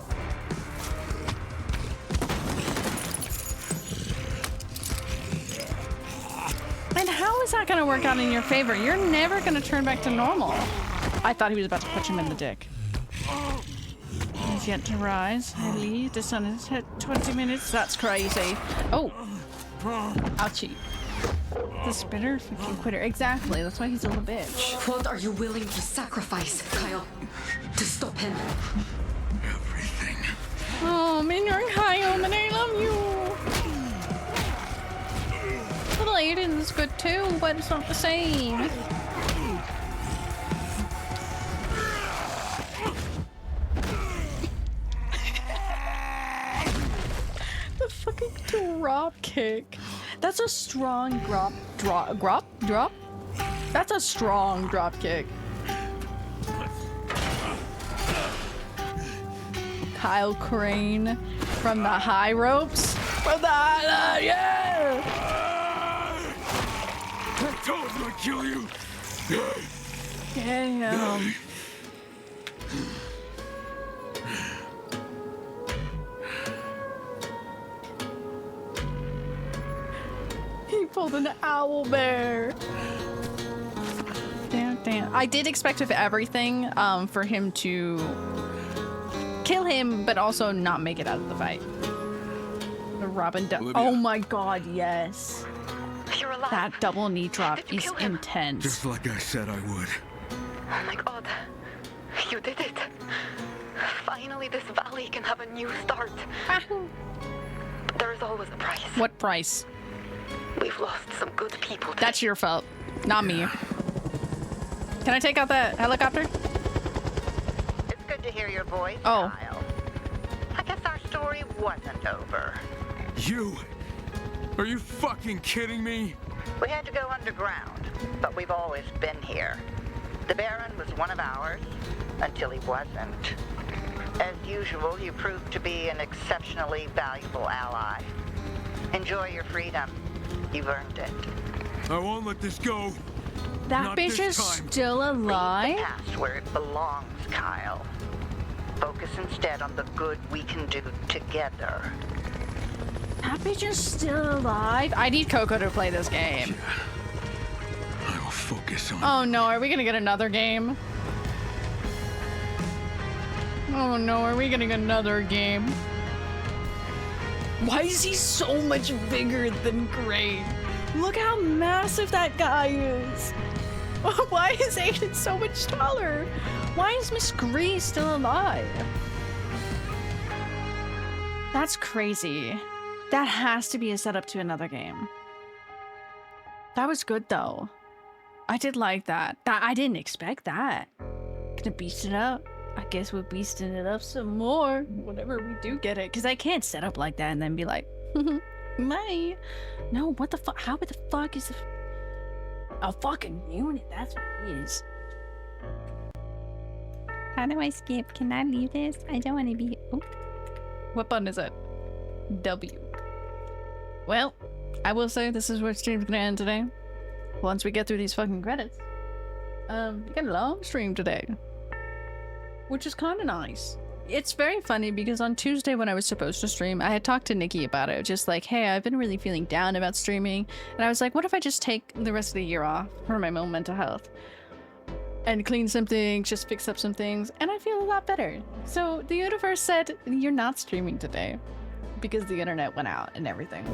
And how is that gonna work out in your favor? You're never gonna turn back to normal. I thought he was about to punch him in the dick. He's yet to rise. I leave. The sun has hit 20 minutes. That's crazy. Oh. Ouchie. The spitter fucking quitter. Exactly. That's why he's a little bitch. What are you willing to sacrifice, Kyle, to stop him? Everything. Oh, man, you're Kyle, and I love you. Little Aiden's good too, but it's not the same. The fucking drop kick. That's a strong drop. That's a strong drop kick. Kyle Crane from the high ropes. From the high, yeah! I told him I'd kill you. Damn. He pulled an owl bear. Damn. I did expect of everything for him to kill him, but also not make it out of the fight. The Robin oh my god, yes. You're alive. That double knee drop is intense. Just like I said I would. Oh my god. You did it. Finally, this valley can have a new start. There is always a price. What price? We've lost some good people. That's your fault, not me. Can I take out that helicopter? It's good to hear your voice, oh. Kyle. I guess our story wasn't over. You? Are you fucking kidding me? We had to go underground, but we've always been here. The Baron was one of ours, until he wasn't. As usual, you proved to be an exceptionally valuable ally. Enjoy your freedom. You've earned it. I won't let this go. That bitch is still alive? Leave the past where it belongs, Kyle. Focus instead on the good we can do together. That bitch is still alive? I need Coco to play this game. I will focus on... Oh no, are we gonna get another game? Oh no, are we getting another game? Why is he so much bigger than Crane? Look how massive that guy is. Why is Aiden so much taller? Why is Miss Green still alive? That's crazy. That has to be a setup to another game. That was good though. I did like that. I didn't expect that. Gonna beast it up. I guess we're beasting it up some more whenever we do get it. Because I can't set up like that and then be like, my. No, what the fuck? How the fuck is a fucking unit? That's what it is. How do I skip? Can I leave this? I don't want to be... Oh. What button is it? W. Well, I will say this is where stream's gonna end today. Once we get through these fucking credits. We got a long stream today. Which is kind of nice. It's very funny because on Tuesday when I was supposed to stream, I had talked to Nikki about it. Just like, hey, I've been really feeling down about streaming. And I was like, what if I just take the rest of the year off for my own mental health? And clean some things, just fix up some things. And I feel a lot better. So the universe said, you're not streaming today. Because the internet went out and everything.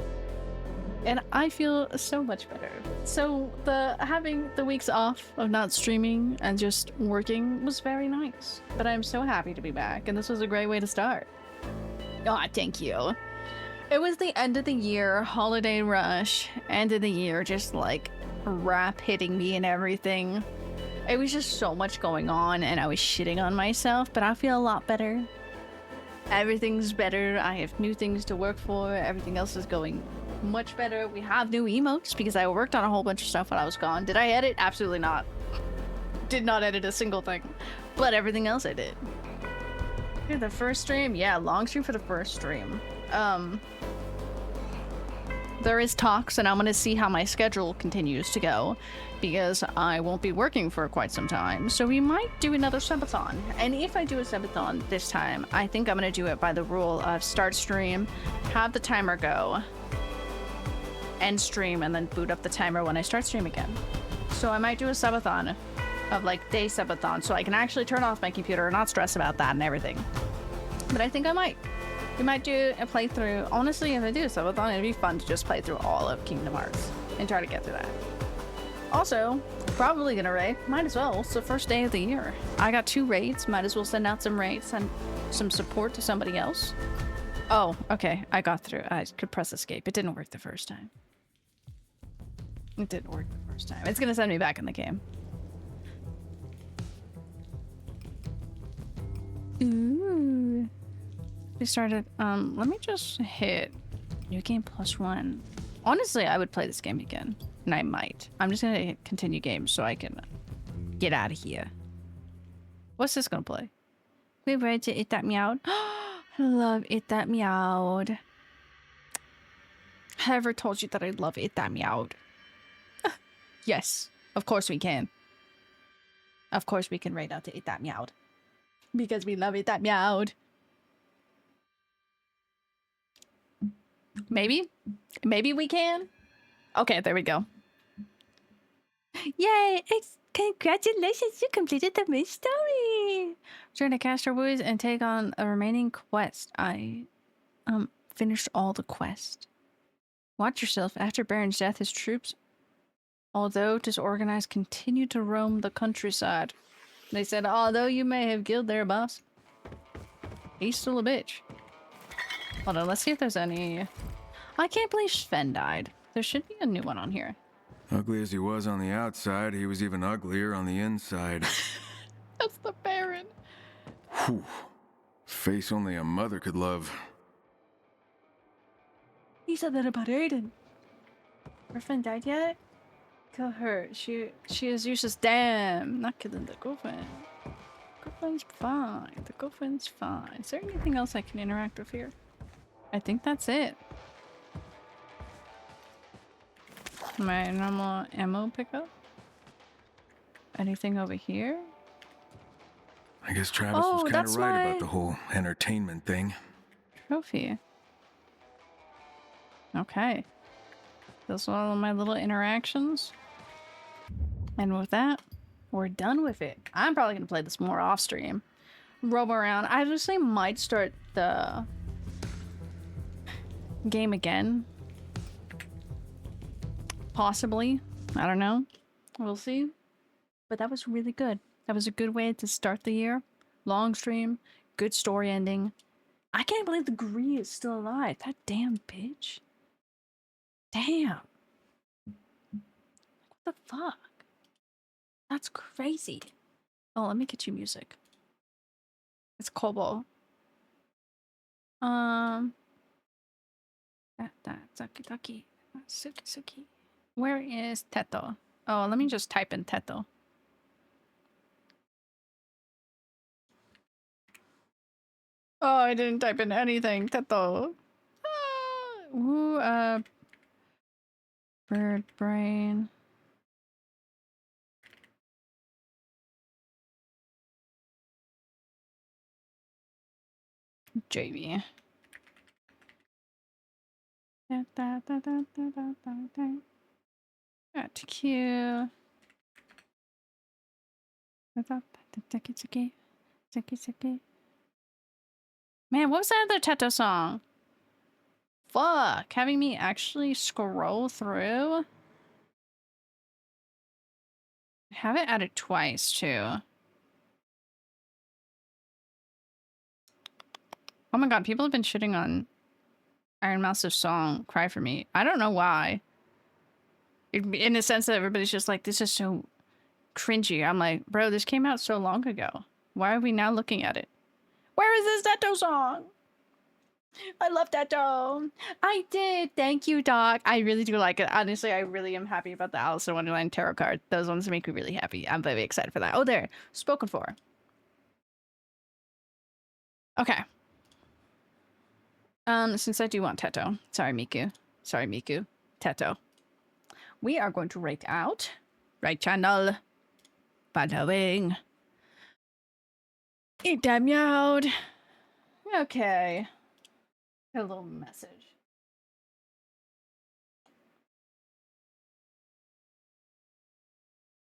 And I feel so much better. So having the weeks off of not streaming and just working was very nice. But I'm so happy to be back, and this was a great way to start. Oh, thank you. It was the end of the year, holiday rush, end of the year, just like rap hitting me and everything. It was just so much going on, and I was shitting on myself, but I feel a lot better. Everything's better. I have new things to work for. Everything else is going much better. We have new emotes because I worked on a whole bunch of stuff when I was gone. Did I edit? Absolutely not. Did not edit a single thing. But everything else I did. Dude, the first stream? Yeah, long stream for the first stream. There is talks and I'm gonna see how my schedule continues to go because I won't be working for quite some time. So we might do another subathon. And if I do a subathon this time, I think I'm gonna do it by the rule of start stream, have the timer go, end stream, and then boot up the timer when I start stream again. So I might do a subathon of like day subathon so I can actually turn off my computer and not stress about that and everything. But I think I might. We might do a playthrough. Honestly, if I do a subathon, it'd be fun to just play through all of Kingdom Hearts and try to get through that. Also, probably gonna raid. Might as well. It's the first day of the year. I got 2 raids. Might as well send out some raids and some support to somebody else. Oh, okay. I got through. I could press escape. It didn't work the first time. It didn't work the first time. It's gonna send me back in the game. Ooh. We started, let me just hit new game +1. Honestly, I would play this game again. And I might. I'm just gonna hit continue game so I can get out of here. What's this gonna play? We ready to It That Meowed. I love It That Meowed. I ever told you that I love It That Meowed? Yes, of course we can. Of course we can raid out to It That Meowed. Because we love It That Meowed. Maybe? Maybe we can? Okay, there we go. Yay! Congratulations, you completed the main story! Return to Castor Woods and take on a remaining quest. I, finished all the quest. Watch yourself. After Baron's death, his troops, although disorganized, continued to roam the countryside. They said, although you may have killed their boss, he's still a bitch. Hold on, let's see if there's any... I can't believe Sven died. There should be a new one on here. Ugly as he was on the outside, he was even uglier on the inside. That's the Baron. Whew. Face only a mother could love. He said that about Aiden. Her friend died yet? Kill her. She is useless. Damn. Not killing the girlfriend. Girlfriend's fine. The girlfriend's fine. Is there anything else I can interact with here? I think that's it. My normal ammo pickup. Anything over here? I guess Travis was kind of right about the whole entertainment thing. Trophy. Okay. Those are all my little interactions. And with that, we're done with it. I'm probably going to play this more off stream. Roam around. I obviously might start the game again. Possibly. I don't know. We'll see. But that was really good. That was a good way to start the year. Long stream. Good story ending. I can't believe the Gree is still alive. That damn bitch. Damn. What the fuck? That's crazy. Oh, let me get you music. It's Kobo. Suki. Where is Teto? Oh, let me just type in Teto. Oh, I didn't type in anything. Teto. Bird brain. JV. That's cute. Man, what was that other Teto song? Fuck, having me actually scroll through? I have it added twice, too. Oh my god, people have been shitting on Iron Mouse's song, Cry For Me. I don't know why. In the sense that everybody's just like, this is so cringy. I'm like, bro, this came out so long ago. Why are we now looking at it? Where is this Teto song? I love Teto. I did. Thank you, Doc. I really do like it. Honestly, I really am happy about the Alice in Wonderland tarot card. Those ones make me really happy. I'm very excited for that. Oh, there. Spoken for. Okay. Since I do want Teto. Sorry, Miku. Sorry, Miku. Teto. We are going to rate out. Right channel. Following. Eat that meowed. Okay. A little message.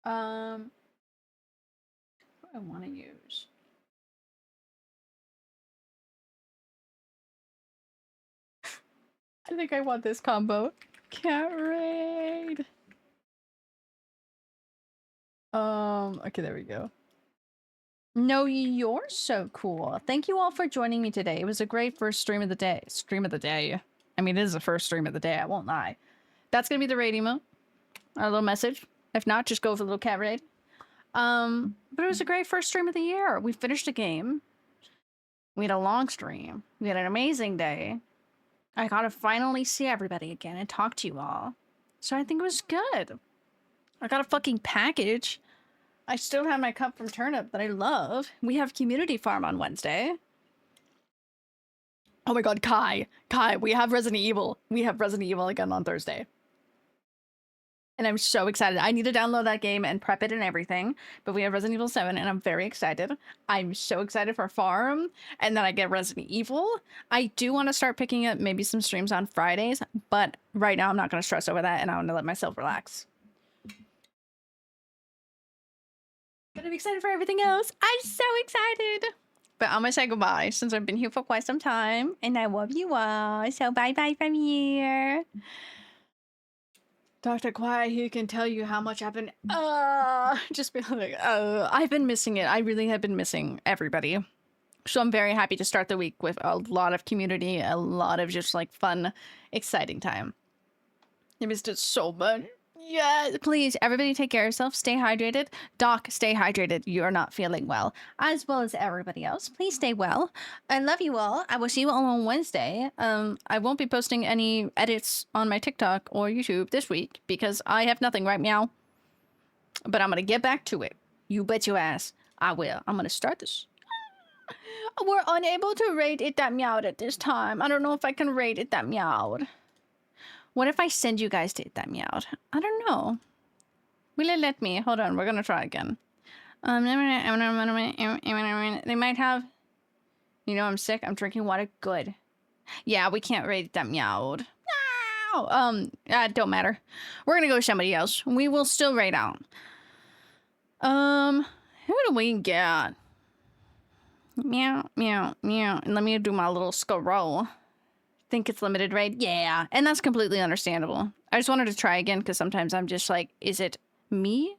What do I want to use? I think I want this combo. Cat raid. Okay, there we go. No, you're so cool. Thank you all for joining me today. It was a great first stream of the day. I mean, it is the first stream of the day, I won't lie. That's gonna be the raid emote. Our little message. If not, just go for the little cat raid. But it was a great first stream of the year. We finished a game. We had a long stream. We had an amazing day. I got to finally see everybody again and talk to you all. So I think it was good. I got a fucking package. I still have my cup from Turnip that I love. We have Community Farm on Wednesday. Oh my god, Kai, we have Resident Evil. We have Resident Evil again on Thursday. And I'm so excited. I need to download that game and prep it and everything. But we have Resident Evil 7 and I'm very excited. I'm so excited for Farm. And then I get Resident Evil. I do want to start picking up maybe some streams on Fridays. But right now I'm not going to stress over that and I want to let myself relax. But I'm excited for everything else. I'm so excited. But I'm going to say goodbye since I've been here for quite some time. And I love you all. So bye-bye from here. Dr. Quiet, he can tell you how much I've been, just be like, I've been missing it. I really have been missing everybody. So I'm very happy to start the week with a lot of community, a lot of just like fun, exciting time. I missed it so much. Yeah, please, everybody take care of yourself. Stay hydrated. Doc, stay hydrated. You're not feeling well. As well as everybody else. Please stay well. I love you all. I will see you all on Wednesday. I won't be posting any edits on my TikTok or YouTube this week because I have nothing right now. But I'm going to get back to it. You bet your ass. I will. I'm going to start this. We're unable to rate It That Meowed at this time. I don't know if I can rate It That Meowed. What if I send you guys to It That Meowed? I don't know. Will it let me? Hold on, we're gonna try again. They might have... You know I'm sick? I'm drinking water. Good. Yeah, we can't raid that meowed. No! Don't matter. We're gonna go with somebody else. We will still raid out. Who do we get? Meow, meow, meow. And let me do my little scroll. Think it's limited raid? Yeah, and that's completely understandable. I just wanted to try again because sometimes I'm just like, is it me?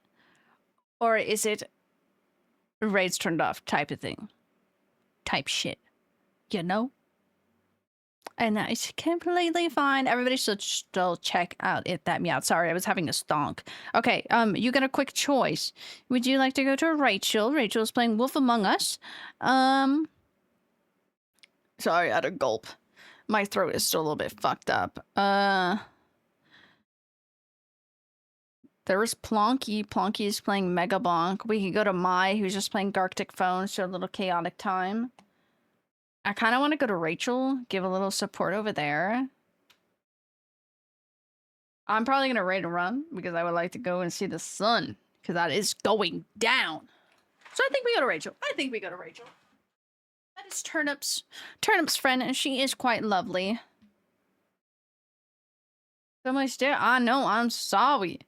Or is it raids turned off type of thing? Type shit. You know? And that is completely fine. Everybody should still check out that meow. Sorry, I was having a stonk. Okay, you got a quick choice. Would you like to go to Rachel? Rachel's playing Wolf Among Us. Sorry, I had a gulp. My throat is still a little bit fucked up. There was Plonky. Plonky is playing Mega Bonk. We could go to Mai, who's just playing Garctic Phone, so a little chaotic time. I kind of want to go to Rachel, give a little support over there. I'm probably going to raid and run, because I would like to go and see the sun, because that is going down. So I think we go to Rachel. That is Turnip's friend, and she is quite lovely. Somebody stare. I know, I'm sorry.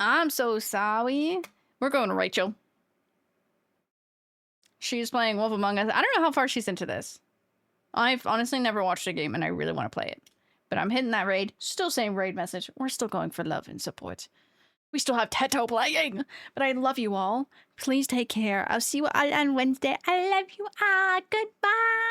I'm so sorry. We're going to Rachel. She's playing Wolf Among Us. I don't know how far she's into this. I've honestly never watched a game, and I really want to play it. But I'm hitting that raid. Still same raid message. We're still going for love and support. We still have Teto playing. But I love you all. Please take care. I'll see you all on Wednesday. I love you all. Goodbye.